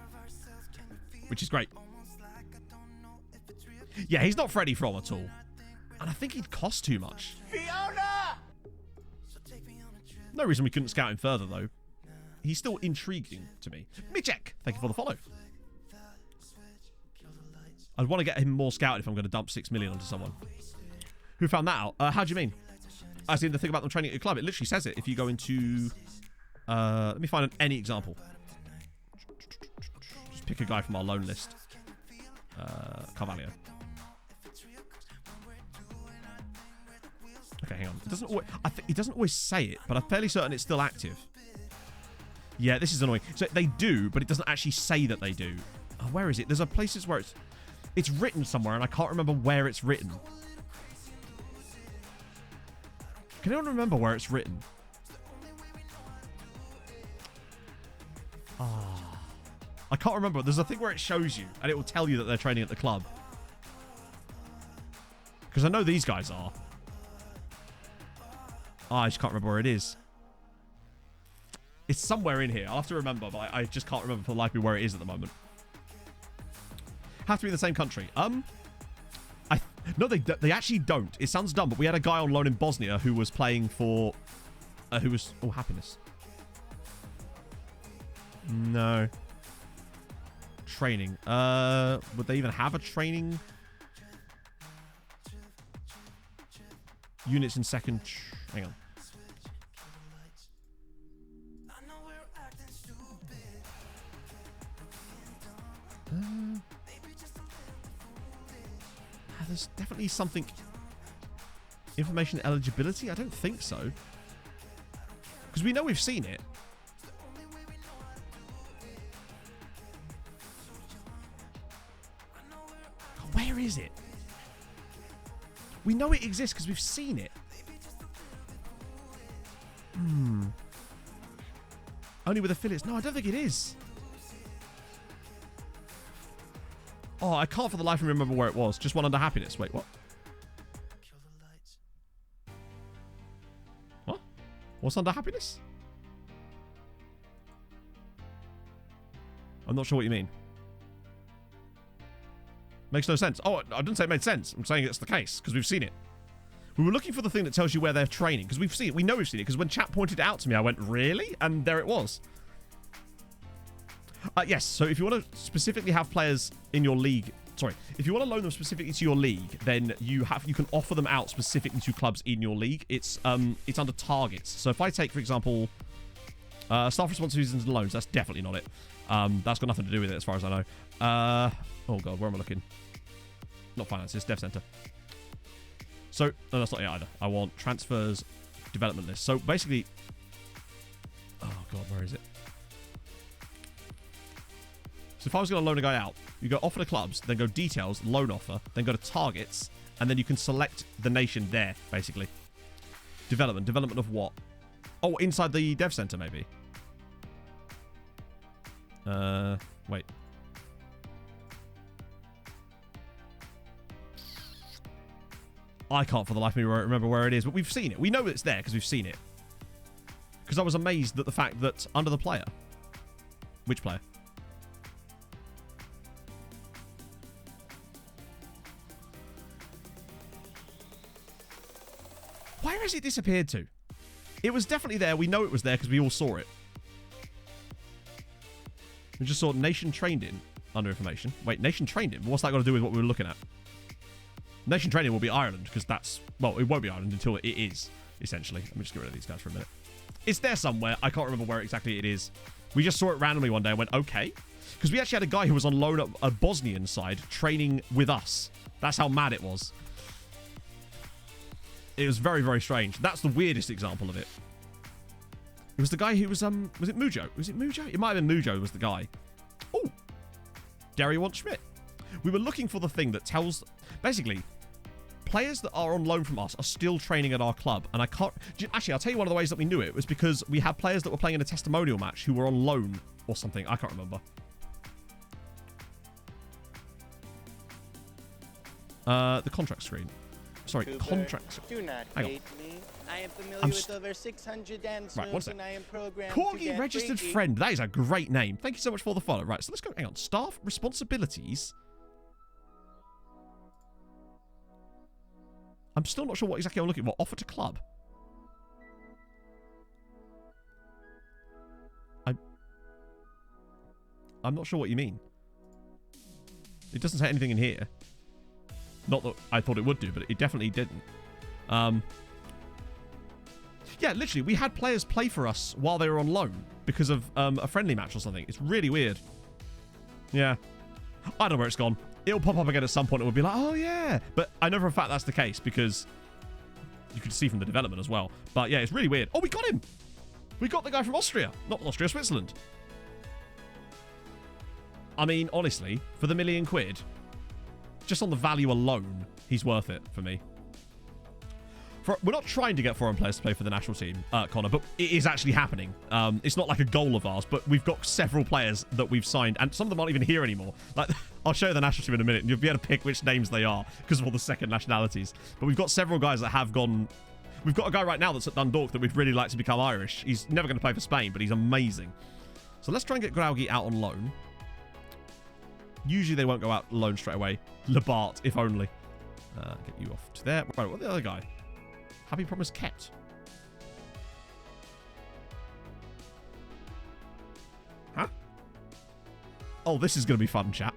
which is great. Yeah, he's not Freddy From at all. And I think he'd cost too much. Fiona! No reason we couldn't scout him further, though. He's still intriguing to me. Michek, thank you for the follow. I'd want to get him more scouted if I'm going to dump 6 million onto someone. Who found that out? How do you mean? As in the thing about them training at your club. It literally says it if you go into... let me find any example. Just pick a guy from our loan list. Carvalho. Okay, hang on. It doesn't always say it, but I'm fairly certain it's still active. Yeah, this is annoying. So they do, but it doesn't actually say that they do. Oh, where is it? There's a places where it's written somewhere, and I can't remember where it's written. Can anyone remember where it's written? Ah, I can't remember. There's a thing where it shows you, and it will tell you that they're training at the club. Because I know these guys are. I just can't remember where it is. It's somewhere in here. I'll have to remember, but I just can't remember for the life of me where it is at the moment. Have to be in the same country. No, they actually don't. It sounds dumb, but we had a guy on loan in Bosnia who was playing for... Oh, happiness. No. Training. Would they even have a training... units in second... Hang on. There's definitely something... Information eligibility? I don't think so. Because we know we've seen it. God, where is it? We know it exists because we've seen it. Only with affiliates. No, I don't think it is. Oh, I can't for the life of me remember where it was. Just one under happiness. Wait, what? What? What's under happiness? I'm not sure what you mean. Makes no sense. Oh, I didn't say it made sense. I'm saying it's the case because we've seen it. We were looking for the thing that tells you where they're training because we've seen it. We know we've seen it because when chat pointed it out to me, I went, really? And there it was. Yes, so if you want to specifically have players in your league... Sorry, if you want to loan them specifically to your league, then you can offer them out specifically to clubs in your league. It's under targets. So if I take, for example, staff responsibilities and loans, that's definitely not it. That's got nothing to do with it as far as I know. Oh, God, where am I looking? Not finances, dev center. So, no, that's not it either. I want transfers, development list. So basically... Oh, God, where is it? So if I was going to loan a guy out, you go offer to clubs, then go details, loan offer, then go to targets, and then you can select the nation there, basically. Development. Development of what? Oh, inside the dev center, maybe. Wait. I can't for the life of me remember where it is, but we've seen it. We know it's there because we've seen it. Because I was amazed at the fact that under the player. Which player? Where has it disappeared to? It was definitely there. We know it was there because we all saw it. We just saw nation trained in under information. Wait, nation trained in? What's that got to do with what we were looking at? Nation training will be Ireland because that's... Well, it won't be Ireland until it is, essentially. Let me just get rid of these guys for a minute. It's there somewhere. I can't remember where exactly it is. We just saw it randomly one day and went, okay. Because we actually had a guy who was on loan at a Bosnian side training with us. That's how mad it was. It was very, very strange. That's the weirdest example of it. It was the guy who was it Mujo? Was it Mujo? It might have been Mujo was the guy. Oh, Gary wants Schmidt. We were looking for the thing that tells, basically, players that are on loan from us are still training at our club. And I can't, actually, I'll tell you one of the ways that we knew it was because we had players that were playing in a testimonial match who were on loan or something. I can't remember. The contract screen. Sorry, Cooper, contract. Do not Hang on. hate me. I am familiar with over 600 dance Right, one moves sec. and I am programmed Corgi to get registered freaky. friend. That is a great name. Thank you so much for the follow. Right, so let's go. Hang on. Staff responsibilities. I'm still not sure what exactly I'm looking for. Offer to club. I'm not sure what you mean. It doesn't say anything in here. Not that I thought it would do, but it definitely didn't. Yeah, literally, we had players play for us while they were on loan because of a friendly match or something. It's really weird. Yeah. I don't know where it's gone. It'll pop up again at some point. It will be like, oh, yeah. But I know for a fact that's the case because you could see from the development as well. But yeah, it's really weird. Oh, we got him. We got the guy from Austria. Not Austria, Switzerland. I mean, honestly, for the £1,000,000, just on the value alone, he's worth it for me. We're not trying to get foreign players to play for the national team, Connor, but it is actually happening. It's not like a goal of ours, but we've got several players that we've signed, and some of them aren't even here anymore. Like, I'll show you the national team in a minute, and you'll be able to pick which names they are because of all the second nationalities. But we've got several guys that have gone... We've got a guy right now that's at Dundalk that we'd really like to become Irish. He's never going to play for Spain, but he's amazing. So let's try and get Graugi out on loan. Usually they won't go out loan straight away. Labart, if only. Get you off to there. Right, what's the other guy? Happy promise kept. Huh? Oh, this is going to be fun, chat.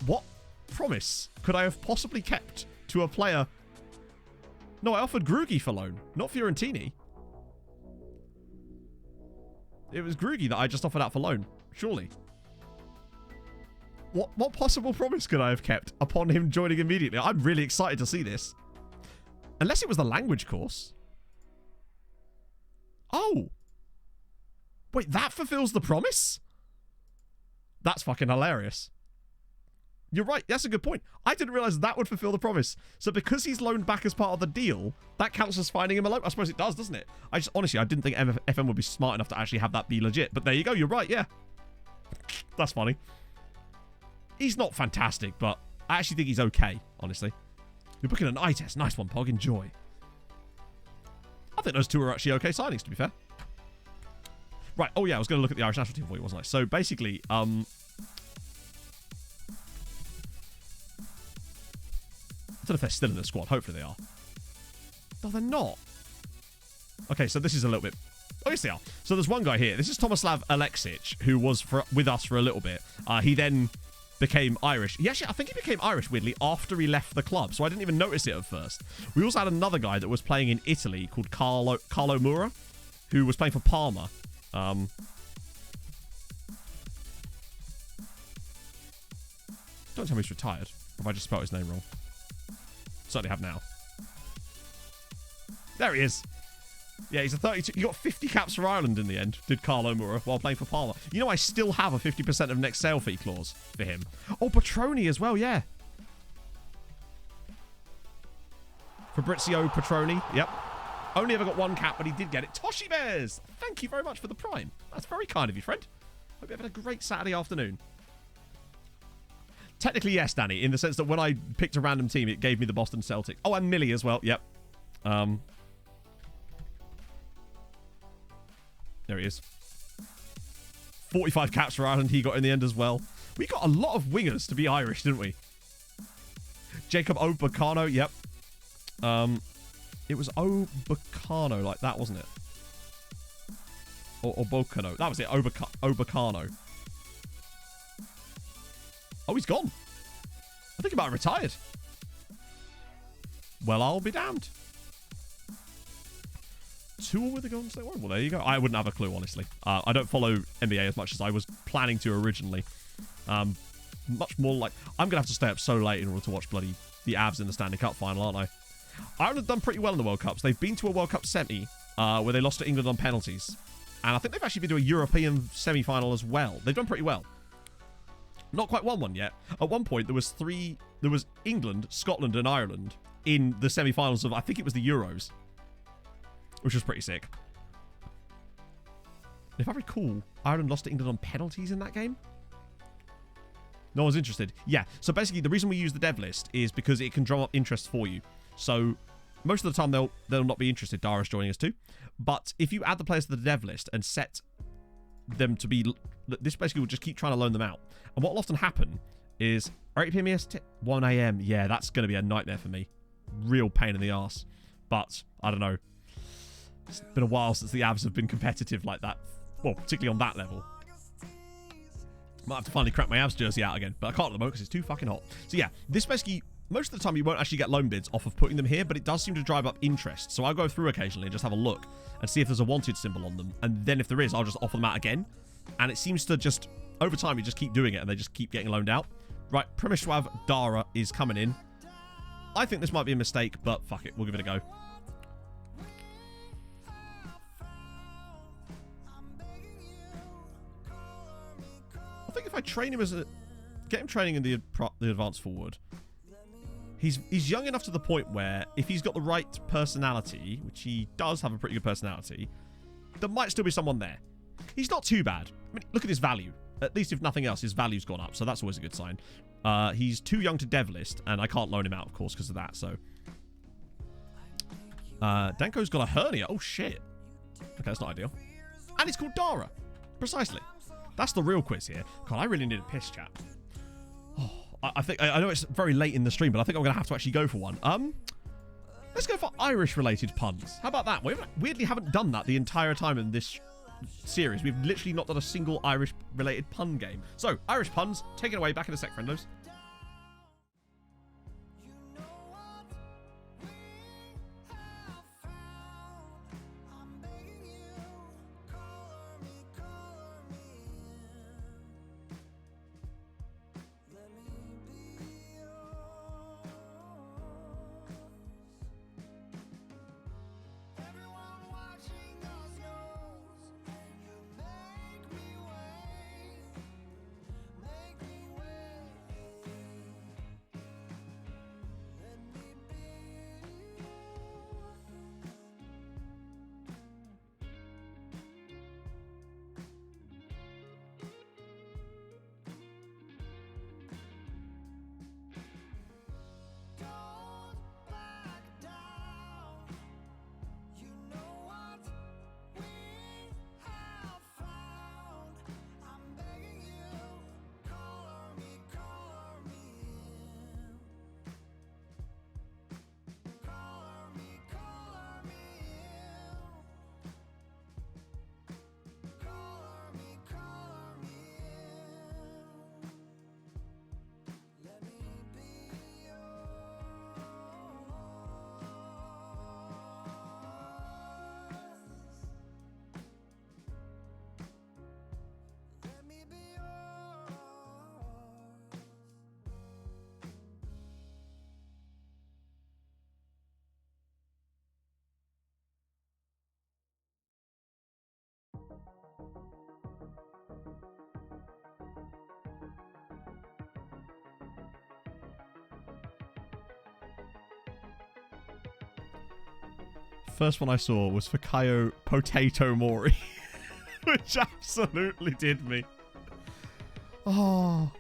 What promise could I have possibly kept to a player? No, I offered Grugi for loan, not Fiorentini. It was Grugi that I just offered out for loan, surely. What possible promise could I have kept upon him joining immediately? I'm really excited to see this. Unless it was the language course. Oh. Wait, that fulfills the promise? That's fucking hilarious. You're right. That's a good point. I didn't realize that would fulfill the promise. So because he's loaned back as part of the deal, that counts as finding him a loan. I suppose it does, doesn't it? Honestly, I didn't think FM would be smart enough to actually have that be legit. But there you go. You're right. Yeah. That's funny. He's not fantastic, but I actually think he's okay, honestly. You're booking an eye test. Nice one, Pog. Enjoy. I think those two are actually okay signings, to be fair. Right. Oh, yeah. I was going to look at the Irish national team for you, wasn't I? So, basically, I don't know if they're still in the squad. Hopefully they are. No, they're not. Okay, so this is a little bit... Oh, yes, they are. So there's one guy here. This is Tomislav Alexic, who was with us for a little bit. He then became Irish. I think he became Irish, weirdly, after he left the club. So I didn't even notice it at first. We also had another guy that was playing in Italy called Carlo Mura, who was playing for Parma. Don't tell me he's retired. Have I just spelled his name wrong? Certainly have now. There he is. Yeah, he's a 32. You got 50 caps for Ireland in the end, did Carlo Mura, while playing for Parma. You know, I still have a 50% of next sale fee clause for him. Oh, Petroni as well, yeah. Fabrizio Petroni, yep. Only ever got one cap, but he did get it. Toshi Bears, thank you very much for the prime. That's very kind of you, friend. Hope you're having a great Saturday afternoon. Technically, yes, Danny, in the sense that when I picked a random team, it gave me the Boston Celtics. Oh, and Millie as well, yep. There he is. 45 caps for Ireland he got in the end as well. We got a lot of wingers to be Irish, didn't we? Jacob Obacano, yep. It was Obacano like that, wasn't it? Or Bocano. That was it, Obacano. Oh, he's gone. I think he might have retired. Well, I'll be damned. 2-1 with the Golden State Warriors. Well, there you go. I wouldn't have a clue, honestly. I don't follow NBA as much as I was planning to originally. Much more like... I'm going to have to stay up so late in order to watch bloody the Avs in the Stanley Cup final, aren't I? Ireland have done pretty well in the World Cups. They've been to a World Cup semi where they lost to England on penalties. And I think they've actually been to a European semi-final as well. They've done pretty well. Not quite won one yet. At one point, there was England, Scotland, and Ireland in the semi-finals of, I think it was the Euros, which was pretty sick. If I recall, Ireland lost to England on penalties in that game. No one's interested. Yeah, so basically the reason we use the dev list is because it can drum up interest for you. So most of the time they'll not be interested. Dara's joining us too. But if you add the players to the dev list and set them to be... This basically will just keep trying to loan them out. And what will often happen is... 8 p.m. EST, 1 a.m. Yeah, that's going to be a nightmare for me. Real pain in the arse. But, I don't know. It's been a while since the Avs have been competitive like that. Well, particularly on that level. Might have to finally crack my Avs jersey out again. But I can't at the moment because it's too fucking hot. So yeah, this basically... Most of the time you won't actually get loan bids off of putting them here, but it does seem to drive up interest. So I'll go through occasionally and just have a look and see if there's a wanted symbol on them. And then if there is, I'll just offer them out again. And it seems to just... Over time, you just keep doing it and they just keep getting loaned out. Right, Premishwav Dara is coming in. I think this might be a mistake, but fuck it. We'll give it a go. I think if I train him as a... Get him training in the advanced forward. He's young enough to the point where if he's got the right personality, which he does have a pretty good personality, there might still be someone there. He's not too bad. I mean, look at his value. At least if nothing else, his value's gone up, so that's always a good sign. He's too young to dev list, and I can't loan him out, of course, because of that, so... Danko's got a hernia. Oh, shit. Okay, that's not ideal. And it's called Dara. Precisely. That's the real quiz here. God, I really need a piss, chat. Oh, I know it's very late in the stream, but I think I'm going to have to actually go for one. Let's go for Irish-related puns. How about that? We weirdly haven't done that the entire time in this series. We've literally not done a single Irish-related pun game. So, Irish puns, take it away. Back in a sec, friendos. First one I saw was Fakayo Potato Mori, which absolutely did me. Oh,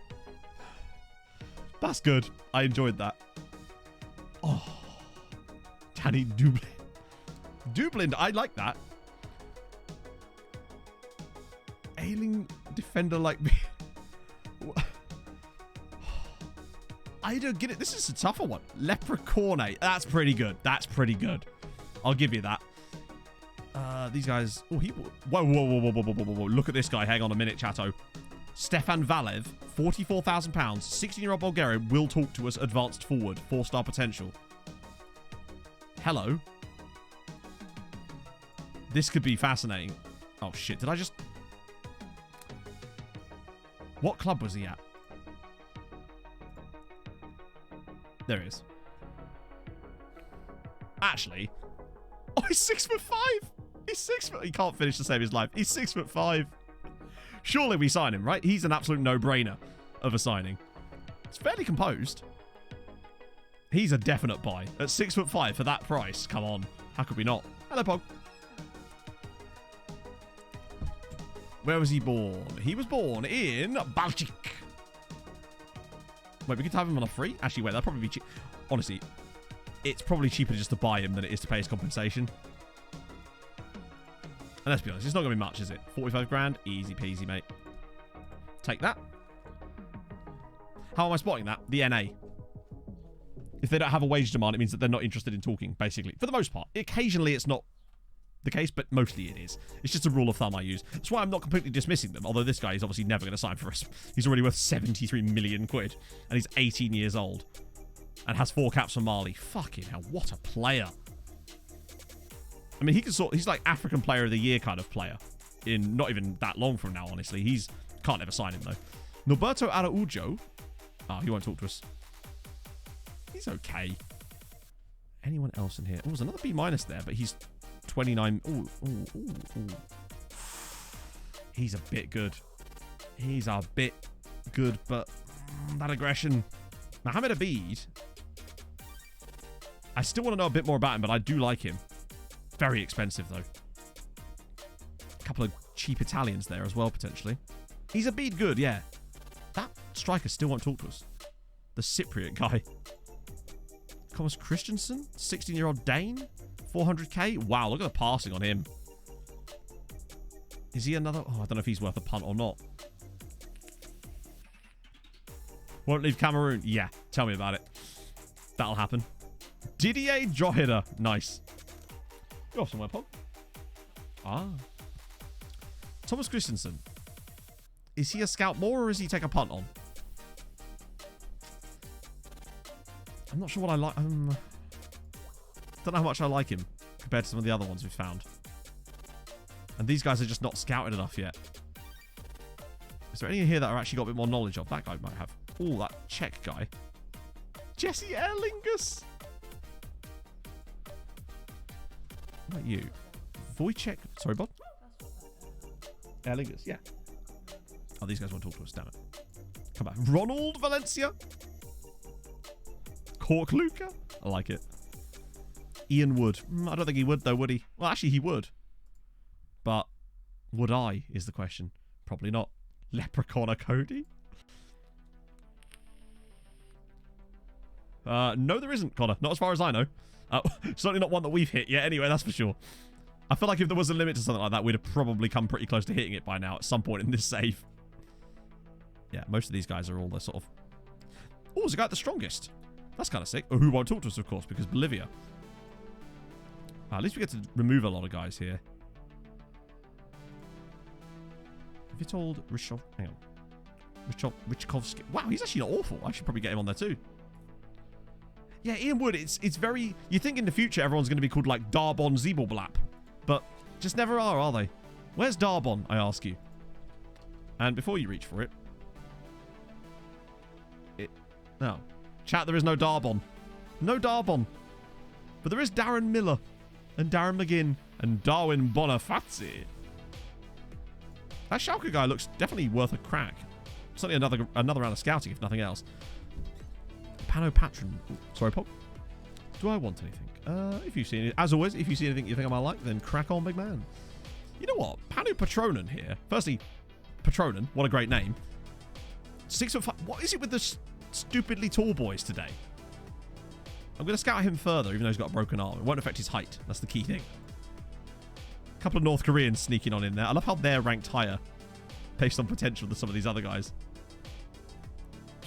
that's good. I enjoyed that. Oh, Danny Dublin. Dublin, I like that. Ailing defender like me. I don't get it. This is a tougher one. Leprechaune. That's pretty good. That's pretty good. I'll give you that. These guys... Oh, he... Whoa. Look at this guy. Hang on a minute, chatto. Stefan Valev, £44,000, 16-year-old Bulgarian, will talk to us advanced forward. 4-star potential. Hello. This could be fascinating. Oh, shit. Did I just... What club was he at? There he is. Actually... Oh, he's 6'5". He's 6 foot... He can't finish to save his life. He's 6'5". Surely we sign him, right? He's an absolute no-brainer of a signing. It's fairly composed. He's a definite buy. At 6'5" for that price. Come on. How could we not? Hello, Pog. Where was he born? He was born in Baltic. Wait, we could have him on a free? Actually, wait, that'd probably be cheap. Honestly, it's probably cheaper just to buy him than it is to pay his compensation. And let's be honest, it's not going to be much, is it? 45 grand? Easy peasy, mate. Take that. How am I spotting that? The NA. If they don't have a wage demand, it means that they're not interested in talking, basically. For the most part. Occasionally, it's not the case, but mostly it is. It's just a rule of thumb I use. That's why I'm not completely dismissing them, although this guy is obviously never going to sign for us. He's already worth 73 million quid, and he's 18 years old, and has 4 caps for Mali. Fucking hell, what a player. I mean, he's like African Player of the Year kind of player, in not even that long from now, honestly. Can't ever sign him, though. Norberto Araujo. Oh, he won't talk to us. He's okay. Anyone else in here? Oh, there's another B- there, but he's 29. Ooh. He's a bit good. He's a bit good, but that aggression. Mohamed Abid. I still want to know a bit more about him, but I do like him. Very expensive, though. A couple of cheap Italians there as well, potentially. He's Abid good, yeah. That striker still won't talk to us. The Cypriot guy. Thomas Christensen, 16-year-old Dane, 400k. Wow, look at the passing on him. Is he another? Oh, I don't know if he's worth a punt or not. Won't leave Cameroon. Yeah, tell me about it. That'll happen. Didier Johida. Nice. You're off somewhere, Pog. Ah. Thomas Christensen. Is he a scout more or is he take a punt on? I'm not sure what I like. Don't know how much I like him compared to some of the other ones we've found. And these guys are just not scouted enough yet. Is there any in here that are actually got a bit more knowledge of? That guy might have. Oh, that Czech guy. Jesse Erlingus. What about you? Wojciech. Sorry, Bob. Erlingus, yeah. Oh, these guys won't talk to us, damn it. Come back. Ronald Valencia. Cork Luca. I like it. Ian Wood. I don't think he would, though, would he? Well, actually, he would. But would I, is the question. Probably not. Leprechaun Cody? No, there isn't, Connor. Not as far as I know. Certainly not one that we've hit yet, anyway, that's for sure. I feel like if there was a limit to something like that, we'd have probably come pretty close to hitting it by now at some point in this save. Yeah, most of these guys are all the sort of... Oh, there's a guy at the strongest. That's kind of sick. Who won't talk to us, of course, because Bolivia. At least we get to remove a lot of guys here. Vitold Richov... Hang on. Richkovsky. Wow, he's actually not awful. I should probably get him on there too. Yeah, Ian Wood, it's very... You think in the future everyone's going to be called like Darbon Zeeblblap. But just never are they? Where's Darbon, I ask you? And before you reach for it... No. Chat, there is no Darbon. No Darbon. But there is Darren Miller. And Darren McGinn. And Darwin Bonifazi. That Schalke guy looks definitely worth a crack. Certainly another round of scouting, if nothing else. Pano Patron. Ooh, sorry, Pop. Do I want anything? If you see anything, as always, if you see anything you think I might like, then crack on, big man. You know what? Panu Patronen here. Firstly, Patronen, what a great name. 6'5". What is it with the stupidly tall boys today? I'm going to scout him further, even though he's got a broken arm. It won't affect his height. That's the key thing. A couple of North Koreans sneaking on in there. I love how they're ranked higher based on potential than some of these other guys.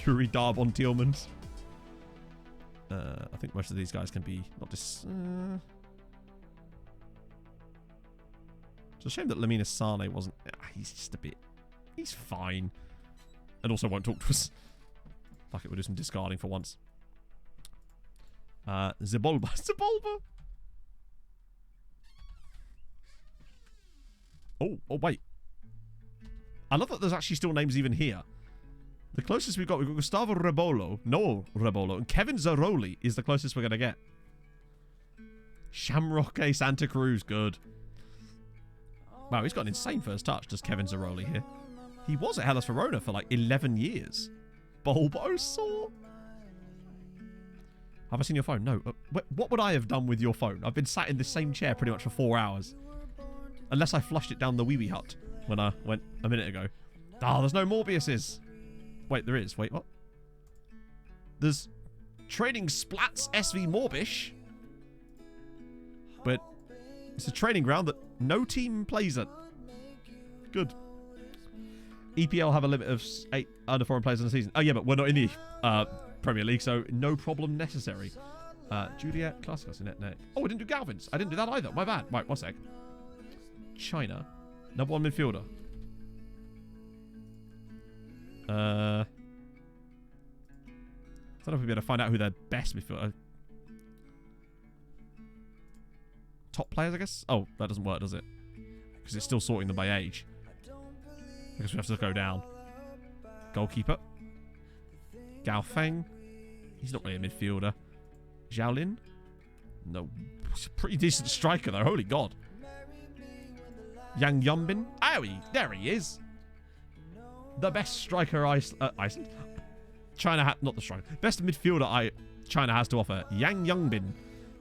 Yuri Darbon Tielmans. I think most of these guys can be not just... It's a shame that Lamina Sane wasn't... he's just a bit... He's fine. And also won't talk to us. Fuck it, we'll do some discarding for once. Zebolba. Zebolba! Oh, wait. I love that there's actually still names even here. The closest we've got Gustavo Rebolo, Noel Rebolo, and Kevin Zaroli is the closest we're going to get. Shamrock Santa Cruz, good. Wow, he's got an insane first touch, does Kevin Zaroli here. He was at Hellas Verona for like 11 years. Bulbasaur? Have I seen your phone? No. What would I have done with your phone? I've been sat in the same chair pretty much for 4 hours. Unless I flushed it down the wee-wee hut when I went a minute ago. Oh, there's no Morbiuses. Wait, there is. Wait, what? There's Training Splats SV Morbish. But it's a training ground that no team plays at. Good. EPL have a limit of 8 under foreign players in a season. Oh, yeah, but we're not in the Premier League, so no problem necessary. Juliet, Classicus, net. Oh, I didn't do Galvin's. I didn't do that either. My bad. Right, one sec. China. Number 1 midfielder. I don't know if we'll be able to find out who their best midfielder. Top players, I guess? Oh, that doesn't work, does it? Because it's still sorting them by age. I guess we have to go down. Goalkeeper. Gao Feng. He's not really a midfielder. Zhao Lin. No. He's a pretty decent striker, though. Holy God. Yang Yumbin. Oh, there he is. The best striker Iceland. China not the striker. Best midfielder China has to offer. Yang Yumbin.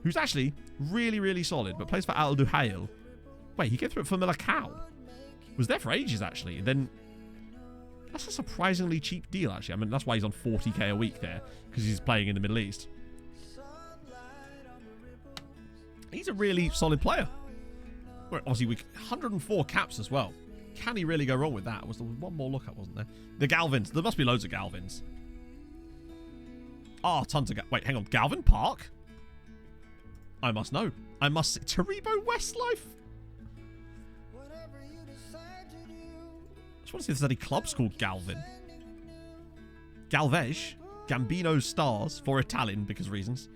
Who's actually really, really solid, but plays for Al Duhail. Wait, he came through it for Milacao. Was there for ages, actually. And then that's a surprisingly cheap deal, actually. I mean, that's why he's on 40k a week there, because he's playing in the Middle East. He's a really solid player. Obviously, 104 caps as well. Can he really go wrong with that? Was there one more lookup, wasn't there? The Galvins. There must be loads of Galvins. Oh, tons of Wait, hang on. Galvin Park? I must know. I must see. Taribo Westlife? I just want to see if there's any clubs called Galvin. Galvez. Gambino Stars. For Italian, because reasons.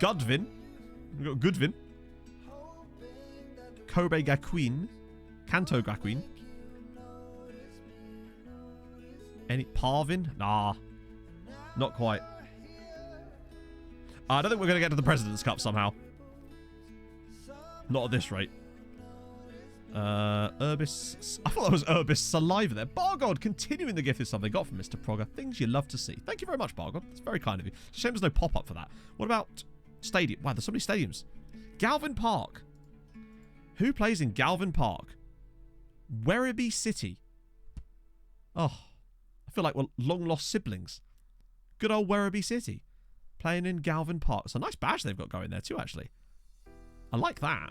Gudvin. We've got Goodvin. Kobe Gakuin. Kanto Gakuin. Any Parvin? Nah. Not quite. I don't think we're going to get to the President's Cup somehow. Not at this rate. Urbis. I thought that was Urbis Saliva there. Bargod continuing the gift is something got from Mr. Progger. Things you love to see. Thank you very much, Bargod. It's very kind of you. It's a shame there's no pop-up for that. What about stadium? Wow, there's so many stadiums. Galvin Park. Who plays in Galvin Park? Werribee City. Oh, I feel like we're long-lost siblings. Good old Werribee City. Playing in Galvin Park. It's a nice badge they've got going there too, actually. I like that.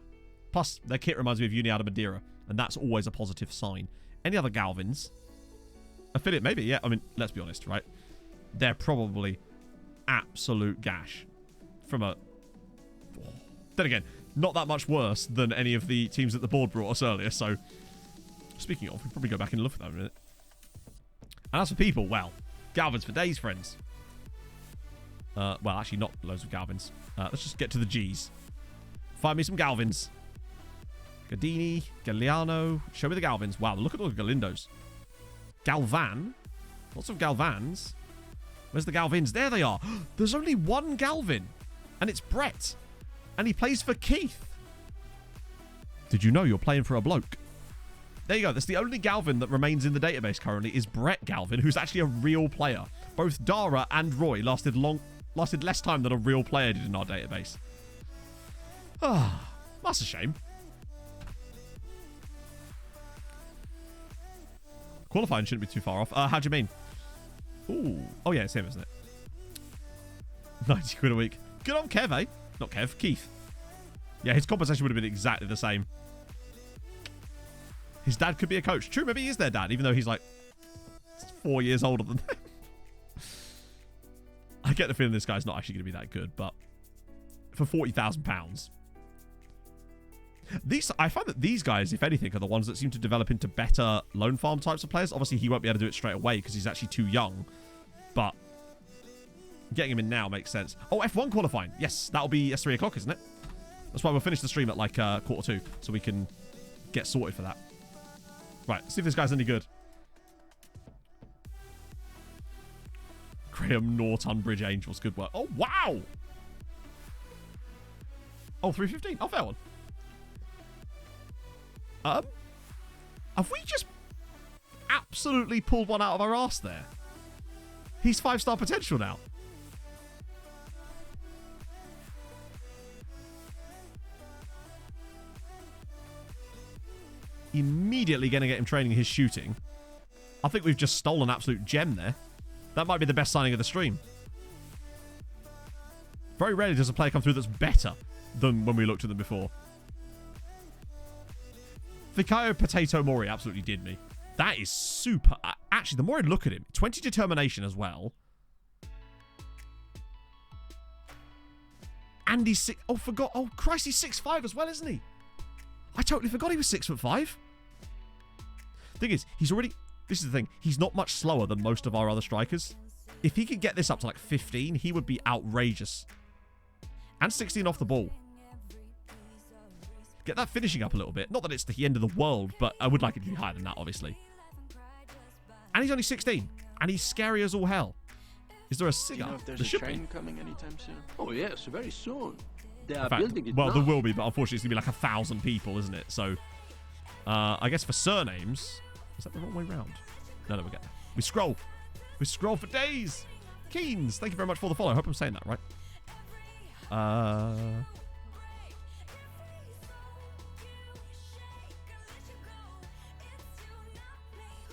Plus, their kit reminds me of Uniada Madeira, and that's always a positive sign. Any other Galvins? Affiliate, maybe, yeah. I mean, let's be honest, right? They're probably absolute gash. From a... Then again, not that much worse than any of the teams that the board brought us earlier, so... Speaking of, we'll probably go back and look at that in a minute. And as for people, well, Galvins for days, friends. Well, actually, not loads of Galvins. Let's just get to the G's. Find me some Galvins. Gadini, Galliano. Show me the Galvins. Wow, look at all the Galindos. Galvan. Lots of Galvans. Where's the Galvins? There they are. There's only one Galvin. And it's Brett. And he plays for Keith. Did you know you're playing for a bloke? There you go. That's the only Galvin that remains in the database currently is Brett Galvin, who's actually a real player. Both Dara and Roy lasted less time than a real player did in our database. Ah, that's a shame. Qualifying shouldn't be too far off. How do you mean? Ooh. Oh, yeah, it's him, isn't it? 90 quid a week. Good on Kev, eh? Not Kev, Keith. Yeah, his compensation would have been exactly the same. His dad could be a coach. True, maybe he is their dad, even though he's like 4 years older than them. I get the feeling this guy's not actually going to be that good, but for £40,000. I find that these guys, if anything, are the ones that seem to develop into better loan farm types of players. Obviously, he won't be able to do it straight away because he's actually too young, but getting him in now makes sense. Oh, F1 qualifying. Yes, that'll be at 3 o'clock, isn't it? That's why we'll finish the stream at like 1:45, so we can get sorted for that. Right, see if this guy's any good. Graham Norton Bridge Angels, good work. Oh, wow! Oh, 315. Oh, fair one. Have we just absolutely pulled one out of our arse there? He's 5-star potential now. Immediately going to get him training his shooting. I think we've just stolen an absolute gem there. That might be the best signing of the stream. Very rarely does a player come through that's better than when we looked at them before. Fikayo Potato Mori absolutely did me. That is super. Actually, the more I look at him, 20 determination as well. And he's six. Oh, forgot. Oh, Christ, he's 6'5" as well, isn't he? I totally forgot he was 6'5". Thing is, he's already. This is the thing. He's not much slower than most of our other strikers. If he could get this up to like 15, he would be outrageous. And 16 off the ball. Get that finishing up a little bit. Not that it's the end of the world, but I would like it to be higher than that, obviously. And he's only 16. And he's scary as all hell. Is there a cigar? Do you know if there's a train coming anytime soon? Oh, yes, very soon. They are In fact, building it well, now. there will be, but unfortunately it's going to be like 1,000 people, isn't it? So, I guess for surnames... Is that the wrong way round? No, we get there. We scroll. We scroll for days. Keens, thank you very much for the follow. I hope I'm saying that right.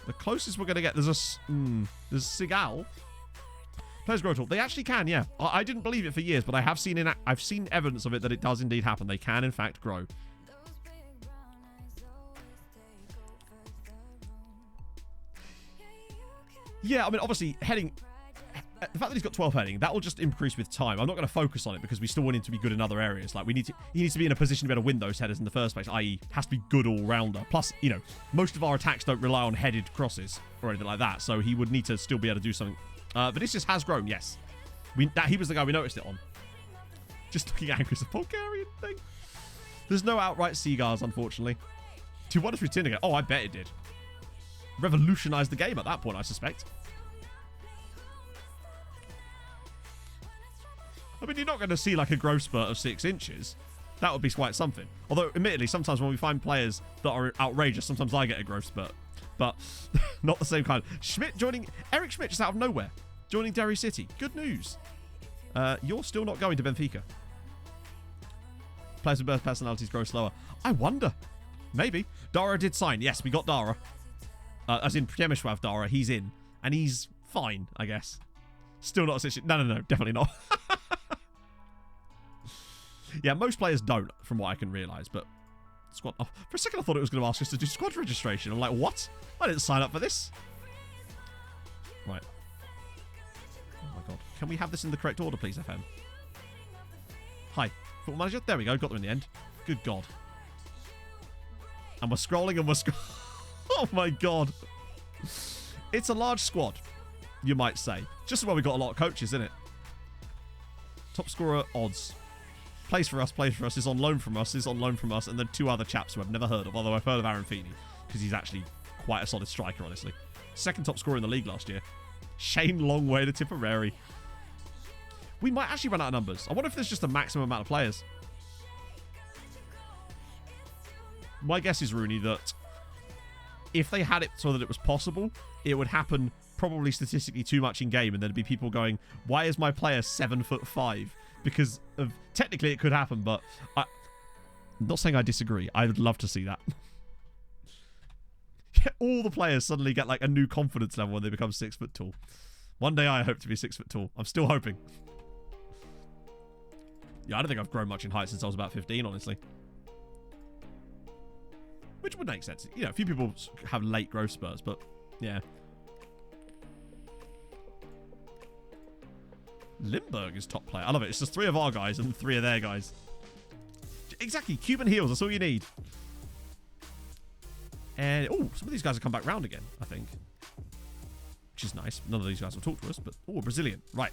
The closest we're going to get, there's Sigal. Players grow tall. They actually can, yeah. I didn't believe it for years, but I have seen I've seen evidence of it that it does indeed happen. They can, in fact, grow. Yeah, I mean, obviously, heading... The fact that he's got 12 heading, that will just increase with time. I'm not going to focus on it because we still want him to be good in other areas. Like, he needs to be in a position to be able to win those headers in the first place, i.e. has to be good all-rounder. Plus, you know, most of our attacks don't rely on headed crosses or anything like that, so he would need to still be able to do something. Vinicius has grown, yes. He was the guy we noticed it on. Just looking angry as a Bulgarian thing. There's no outright Seagars, unfortunately. 2-1 through Tinder. Oh, I bet it did. Revolutionized the game at that point, I suspect. I mean, you're not going to see like a growth spurt of 6 inches. That would be quite something. Although, admittedly, sometimes when we find players that are outrageous, sometimes I get a growth spurt. But not the same kind. Schmidt joining... Eric Schmidt just out of nowhere. Joining Derry City. Good news. You're still not going to Benfica. Players with birth personalities grow slower. I wonder. Maybe. Dara did sign. Yes, we got Dara. As in Przemysław Dara. He's in. And he's fine, I guess. Still not a situation. No. Definitely not. Yeah, most players don't, from what I can realise, but squad. Oh, for a second, I thought it was going to ask us to do squad registration. I'm like, what? I didn't sign up for this. Right. Oh my god. Can we have this in the correct order, please, FM? Hi. Football manager? There we go. Got them in the end. Good god. And we're scrolling and we're oh my god. It's a large squad, you might say. Just as well we got a lot of coaches, isn't it? Top scorer odds. Plays for us, is on loan from us, and then 2 other chaps who I've never heard of, although I've heard of Aaron Feeney, because he's actually quite a solid striker, honestly. Second top scorer in the league last year. Shane Longway to Tipperary. We might actually run out of numbers. I wonder if there's just a maximum amount of players. My guess is, Rooney, that if they had it so that it was possible, it would happen probably statistically too much in game, and there'd be people going, why is my player 7'5"? Because of technically it could happen, but I'm not saying I disagree. I would love to see that. All the players suddenly get like a new confidence level when they become 6 foot tall. One day I hope to be 6 foot tall. I'm still hoping. Yeah, I don't think I've grown much in height since I was about 15, honestly. Which would make sense. You know, a few people have late growth spurts, but yeah. Limburg is top player. I love it. It's just 3 of our guys and 3 of their guys. Exactly. Cuban heels. That's all you need. And, oh, some of these guys have come back round again, I think. Which is nice. None of these guys will talk to us, but, oh, Brazilian. Right.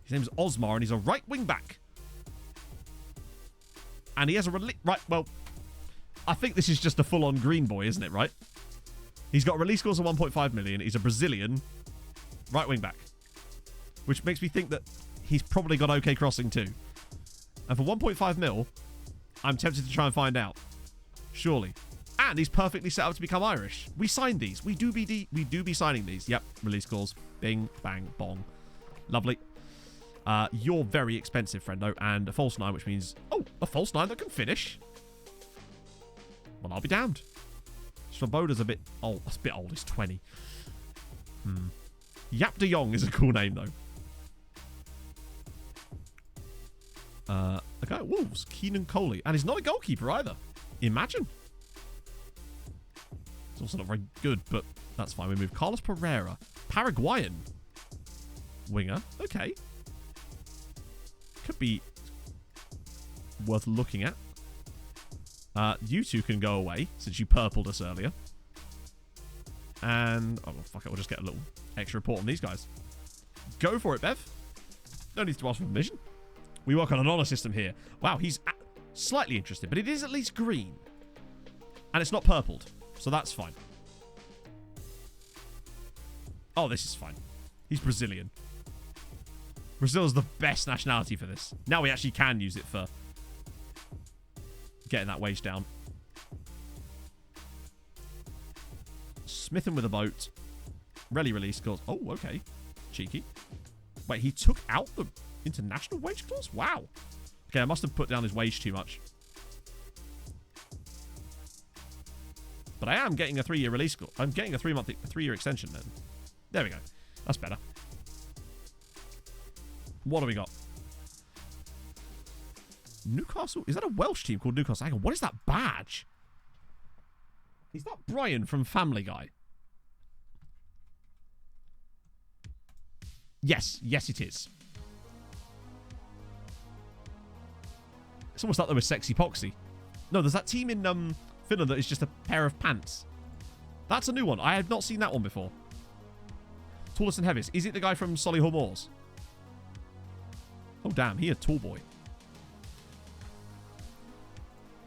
His name's Osmar, and he's a right wing back. And he has a right, well, I think this is just a full-on green boy, isn't it, right? He's got release scores of 1.5 million. He's a Brazilian right wing back, which makes me think that he's probably got OK crossing too. And for 1.5 mil, I'm tempted to try and find out. Surely. And he's perfectly set up to become Irish. We signed these. We do be signing these. Yep, release calls. Bing, bang, bong. Lovely. You're very expensive, friendo. And a false 9, which means... Oh, a false 9 that can finish. Well, I'll be damned. Swoboda's a bit old. That's a bit old. He's 20. Yap de Jong is a cool name, though. The guy at Wolves, Keenan Coley. And he's not a goalkeeper either. Imagine. It's also not very good, but that's fine. We move Carlos Pereira. Paraguayan winger. Okay. Could be worth looking at. You two can go away, since you purpled us earlier. And... oh, well, fuck it. We'll just get a little extra report on these guys. Go for it, Bev. No need to ask for permission. We work on an honor system here. Wow, he's slightly interested, but it is at least green. And it's not purpled, so that's fine. Oh, this is fine. He's Brazilian. Brazil is the best nationality for this. Now we actually can use it for getting that wage down. Smithen with a boat. Rally release scores. Oh, okay. Cheeky. Wait, he took out the international wage clause? Wow. Okay, I must have put down his wage too much. But I am getting a 3-year release clause. I'm getting a 3-year extension then. There we go. That's better. What do we got? Newcastle? Is that a Welsh team called Newcastle? Hang on, what is that badge? Is that Brian from Family Guy? Yes. Yes, it is. It's almost like there was Sexy Poxy. No, there's that team in Finland that is just a pair of pants. That's a new one. I have not seen that one before. Tallest and heaviest. Is it the guy from Solihull Moors? Oh, damn. He a tall boy.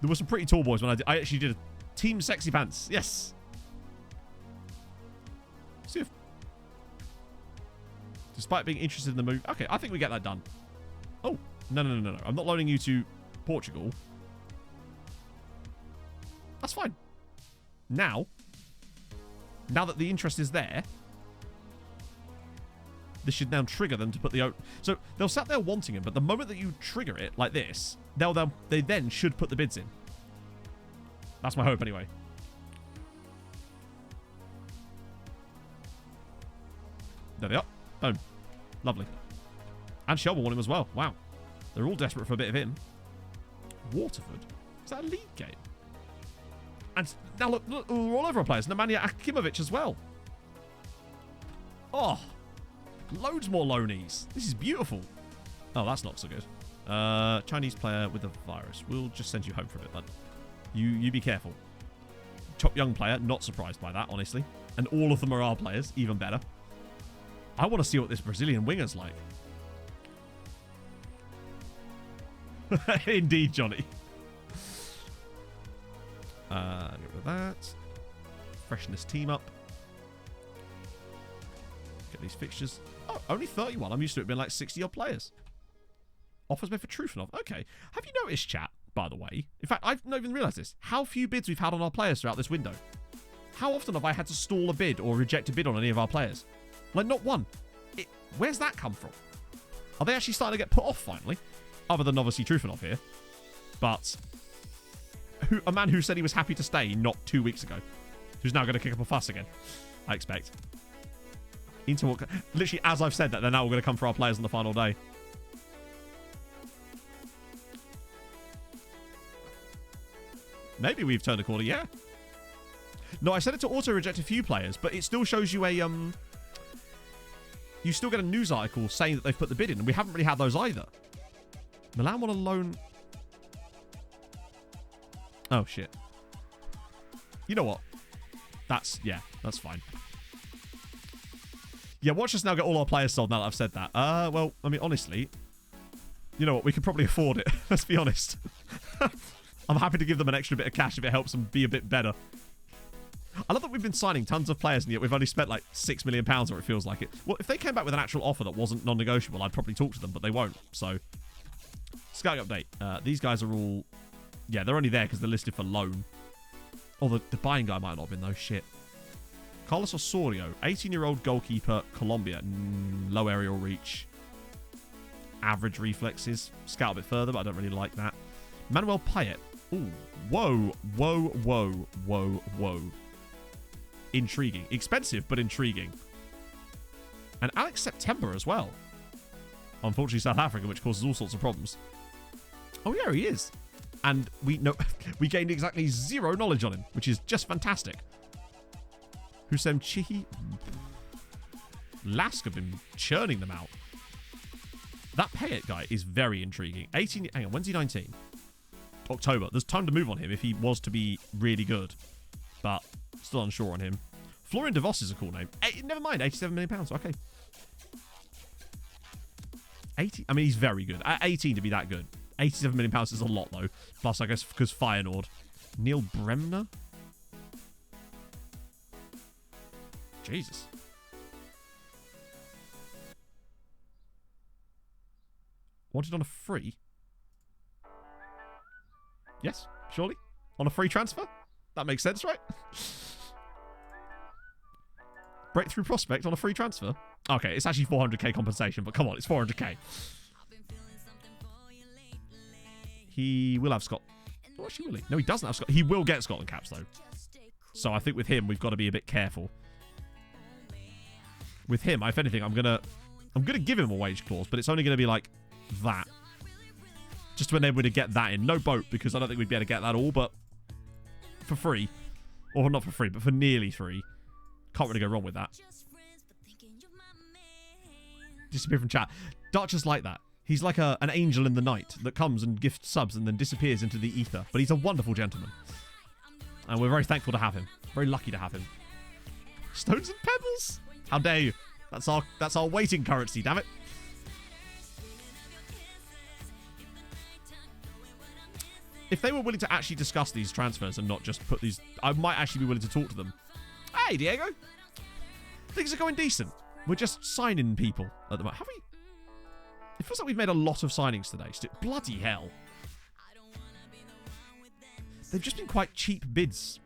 There were some pretty tall boys when I actually did a Team Sexy Pants. Yes. See if... despite being interested in the move... okay, I think we get that done. Oh, no. I'm not loaning you to Portugal. That's fine. Now that the interest is there, this should now trigger them to put the... so they'll sat there wanting him, but the moment that you trigger it like this, they then should put the bids in. That's my hope anyway. There they are. Boom. Lovely. And Shelbourne want him as well. Wow. They're all desperate for a bit of him. Waterford? Is that a league game? And now look, we're all over our players. Nemanja Akimovic as well. Oh. Loads more loanies. This is beautiful. Oh, that's not so good. Chinese player with a virus. We'll just send you home for a bit, bud. You be careful. Top young player. Not surprised by that, honestly. And all of them are our players. Even better. I want to see what this Brazilian winger's like. Indeed, Johnny. Get rid of that. Freshen this team up. Get these fixtures. Oh, only 31. I'm used to it being like 60-odd players. Offers made for Trufanov. Okay. Have you noticed, chat, by the way? In fact, I've not even realised this. How few bids we've had on our players throughout this window. How often have I had to stall a bid or reject a bid on any of our players? Like, not one. Where's that come from? Are they actually starting to get put off, finally? Other than, obviously, Trufanov here. But a man who said he was happy to stay not 2 weeks ago. Who's now going to kick up a fuss again, I expect. Literally, as I've said that, they're now going to come for our players on the final day. Maybe we've turned a corner, yeah. No, I set it to auto-reject a few players, but it still shows you a... you still get a news article saying that they've put the bid in, and we haven't really had those either. Milan want a loan... oh, shit. You know what? That's fine. Yeah, watch us now get all our players sold now that I've said that. Well, I mean, honestly, you know what? We could probably afford it. Let's be honest. I'm happy to give them an extra bit of cash if it helps them be a bit better. I love that we've been signing tons of players and yet we've only spent like £6 million, or it feels like it. Well, if they came back with an actual offer that wasn't non-negotiable, I'd probably talk to them, but they won't. So, scouting update. These guys are all... Yeah, they're only there because they're listed for loan. Oh, the buying guy might not have been, though. Shit. Carlos Osorio, 18-year-old goalkeeper, Colombia. Low aerial reach. Average reflexes. Scout a bit further, but I don't really like that. Manuel Payet. Ooh. Whoa. Whoa, whoa, whoa, whoa. Intriguing. Expensive, but intriguing. And Alex September as well. Unfortunately, South Africa, which causes all sorts of problems. Oh, yeah, he is. And we gained exactly 0 knowledge on him, which is just fantastic. Hussein Chihi. Lask have been churning them out. That Payet guy is very intriguing. 18... Hang on, when's he 19? October. There's time to move on him if he was to be really good. But still unsure on him. Florian DeVos is a cool name. Never mind, £87 million. Okay. 80. I mean, he's very good. At 18 to be that good. £87 million is a lot, though. Plus, I guess, because Feyenoord. Neil Bremner? Jesus. Wanted on a free? Yes, surely. On a free transfer? That makes sense, right? Breakthrough prospect on a free transfer? Okay, it's actually 400k compensation, but come on, it's 400k. He will have Scotland. Oh, actually, will he? No, he doesn't have Scotland. He will get Scotland caps, though. So I think with him, we've got to be a bit careful. With him, if anything, I'm gonna give him a wage clause, but it's only gonna be like that. Just to enable me to get that in. No boat, because I don't think we'd be able to get that all, but for free. Or not for free, but for nearly free. Can't really go wrong with that. Disappear from chat. Dutch like that. He's like an angel in the night that comes and gifts subs and then disappears into the ether. But he's a wonderful gentleman. And we're very thankful to have him. Very lucky to have him. Stones and pebbles? How dare you? That's our waiting currency, damn it. If they were willing to actually discuss these transfers and not just put these... I might actually be willing to talk to them. Hey, Diego. Things are going decent. We're just signing people at the moment. Have we... It feels like we've made a lot of signings today. Bloody hell. They've just been quite cheap bids.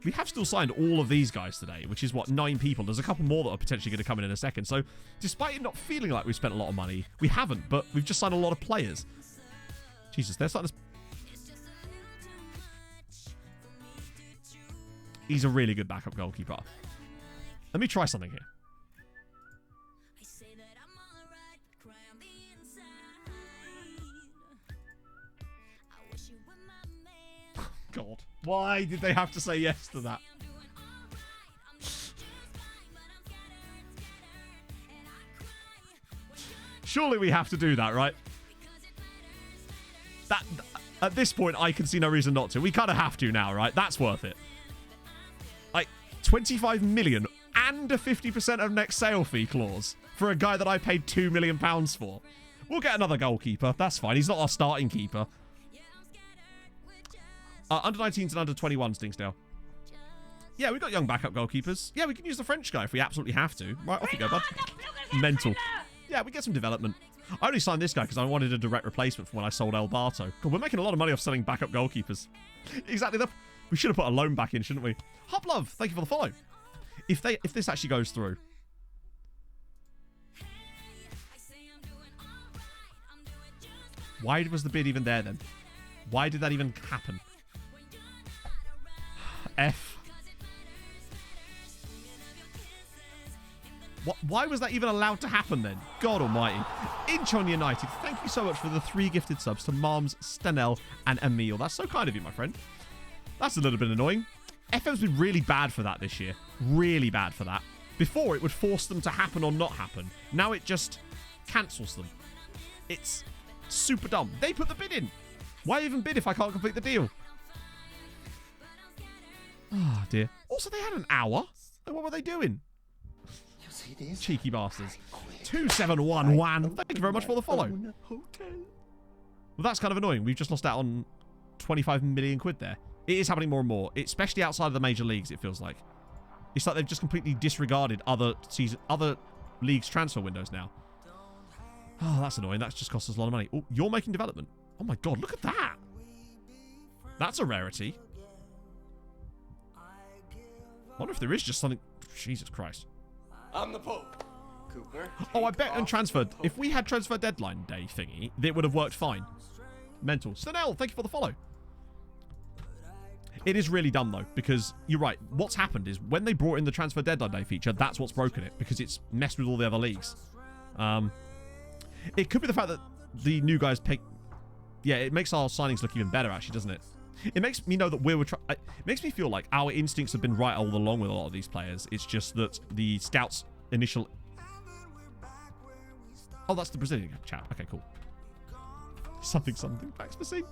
We have still signed all of these guys today, which is, what, 9 people. There's a couple more that are potentially going to come in a second. So, despite it not feeling like we've spent a lot of money, we haven't, but we've just signed a lot of players. Jesus, they're starting to... He's a really good backup goalkeeper. Let me try something here. God, why did they have to say yes to that? Surely we have to do that, right? That at this point, I can see no reason not to. We kind of have to now, right? That's worth it. Like, 25 million and a 50% of next sale fee clause for a guy that I paid £2 million for. We'll get another goalkeeper. That's fine. He's not our starting keeper. Under 19s and under 21s, Dingsdale. Yeah, we've got young backup goalkeepers. Yeah, we can use the French guy if we absolutely have to. Right, off you go, bud. Mental. Yeah, we get some development. I only signed this guy because I wanted a direct replacement for when I sold El Barto. God, we're making a lot of money off selling backup goalkeepers. Exactly. We should have put a loan back in, shouldn't we? Hop Love, thank you for the follow. If this actually goes through. Why was the bid even there then? Why did that even happen? F. Why was that even allowed to happen then? God almighty. Incheon United, thank you so much for the 3 gifted subs to Marms, Stanel, and Emil. That's so kind of you, my friend. That's a little bit annoying. FM's been really bad for that this year. Really bad for that. Before, it would force them to happen or not happen. Now it just cancels them. It's super dumb. They put the bid in. Why even bid if I can't complete the deal? Oh, dear. Also, they had an hour. What were they doing? Cheeky bastards. 2711. Thank you very much for the follow. Well, that's kind of annoying. We've just lost out on 25 million quid there. It is happening more and more, especially outside of the major leagues, it feels like. It's like they've just completely disregarded other leagues' transfer windows now. Oh, that's annoying. That's just cost us a lot of money. Oh, you're making development. Oh my god, look at that. That's a rarity. I wonder if there is just something... Jesus Christ. I'm the Pope. Cooper. Oh, I bet on transfer... If we had transfer deadline day thingy, it would have worked fine. Mental. Stanell, thank you for the follow. It is really dumb, though, because you're right. What's happened is when they brought in the transfer deadline day feature, that's what's broken it, because it's messed with all the other leagues. It could be the fact that the new guys pick... Yeah, it makes our signings look even better, actually, doesn't it? It makes me know that it makes me feel like our instincts have been right all along with a lot of these players. It's just that the scouts' initial... Oh, that's the Brazilian chap. Okay, cool. Something, Max Messine.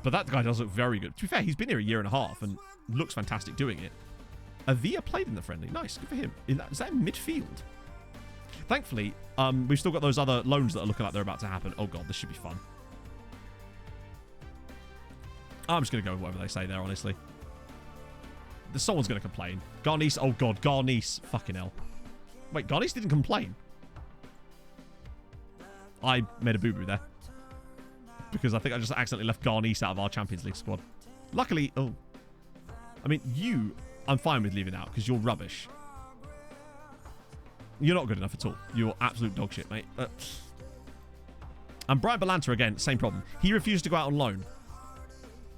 But that guy does look very good. To be fair, he's been here a year and a half and looks fantastic doing it. Avia played in the friendly. Nice, good for him. Is that in midfield? Thankfully, we've still got those other loans that are looking like they're about to happen. Oh god, this should be fun. I'm just going to go with whatever they say there, honestly. Someone's going to complain. Garnice, oh god, Garnice. Fucking hell. Wait, Garnice didn't complain. I made a boo-boo there. Because I think I just accidentally left Garnice out of our Champions League squad. Luckily, oh. I mean, I'm fine with leaving out because you're rubbish. You're not good enough at all. You're absolute dog shit, mate. And Brian Belanta, again, same problem. He refused to go out on loan.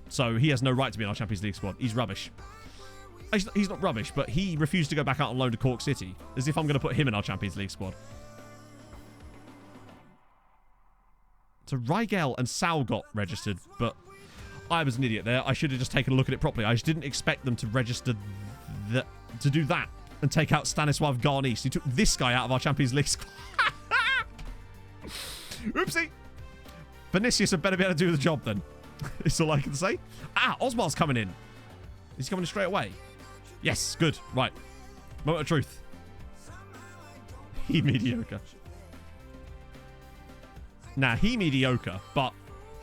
So he has no right to be in our Champions League squad. He's rubbish. He's not rubbish, but he refused to go back out on loan to Cork City. As if I'm going to put him in our Champions League squad. So Rigel and Sal got registered, but I was an idiot there. I should have just taken a look at it properly. I just didn't expect them to register to do that and take out Stanisław Garnice. He took this guy out of our Champions League squad. Oopsie. Vinicius had better be able to do the job then. It's all I can say. Ah, Osmar's coming in. Is he coming in straight away? Yes, good. Right. Moment of truth. He mediocre. Nah, he mediocre, but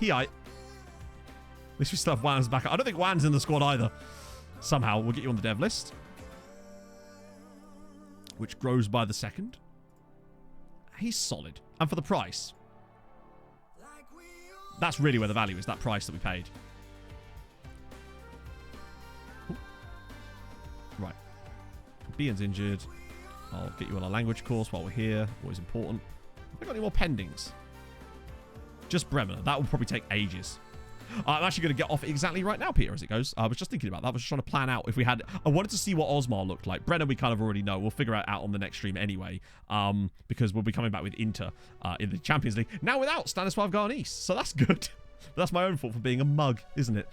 he aight. At least we still have Wan's back. I don't think Wan's in the squad either. Somehow, we'll get you on the dev list. Which grows by the second. He's solid. And for the price. That's really where the value is, that price that we paid. Ooh. Right. Bian's injured. I'll get you on a language course while we're here. Always important. Have we got any more pendings? Just Bremer. That will probably take ages. I'm actually going to get off exactly right now, Peter, as it goes. I was just thinking about that. I was just trying to plan out if we had... I wanted to see what Osmar looked like. Brenner, we kind of already know. We'll figure it out on the next stream anyway, because we'll be coming back with Inter in the Champions League. Now without Stanisław Garnice, so that's good. That's my own fault for being a mug, isn't it?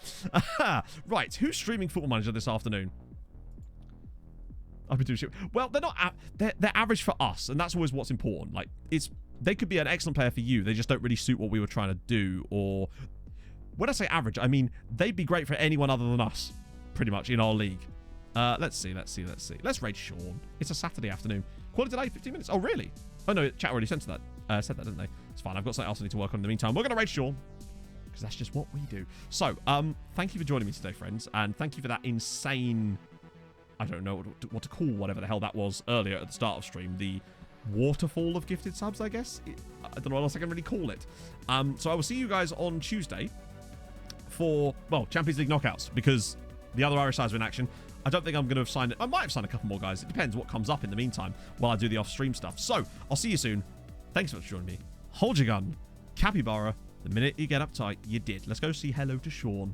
Right, who's streaming Football Manager this afternoon? I've been doing shit. Well, they're not... They're average for us, and that's always what's important. Like, they could be an excellent player for you. They just don't really suit what we were trying to do, or... When I say average, I mean they'd be great for anyone other than us, pretty much, in our league. Let's see. Let's raid Sean. It's a Saturday afternoon. Quality delay, 15 minutes. Oh, really? Oh, no, chat already said that, didn't they? It's fine. I've got something else I need to work on in the meantime. We're going to raid Sean, because that's just what we do. So, thank you for joining me today, friends, and thank you for that insane... I don't know what to call whatever the hell that was earlier at the start of stream. The waterfall of gifted subs, I guess? I don't know what else I can really call it. So I will see you guys on Tuesday for, well, Champions League knockouts, because the other Irish sides are in action. I don't think I'm going to have signed it. I might have signed a couple more guys. It depends what comes up in the meantime while I do the off-stream stuff. So, I'll see you soon. Thanks so much for joining me. Hold your gun. Capybara. The minute you get uptight, you did. Let's go say hello to Sean.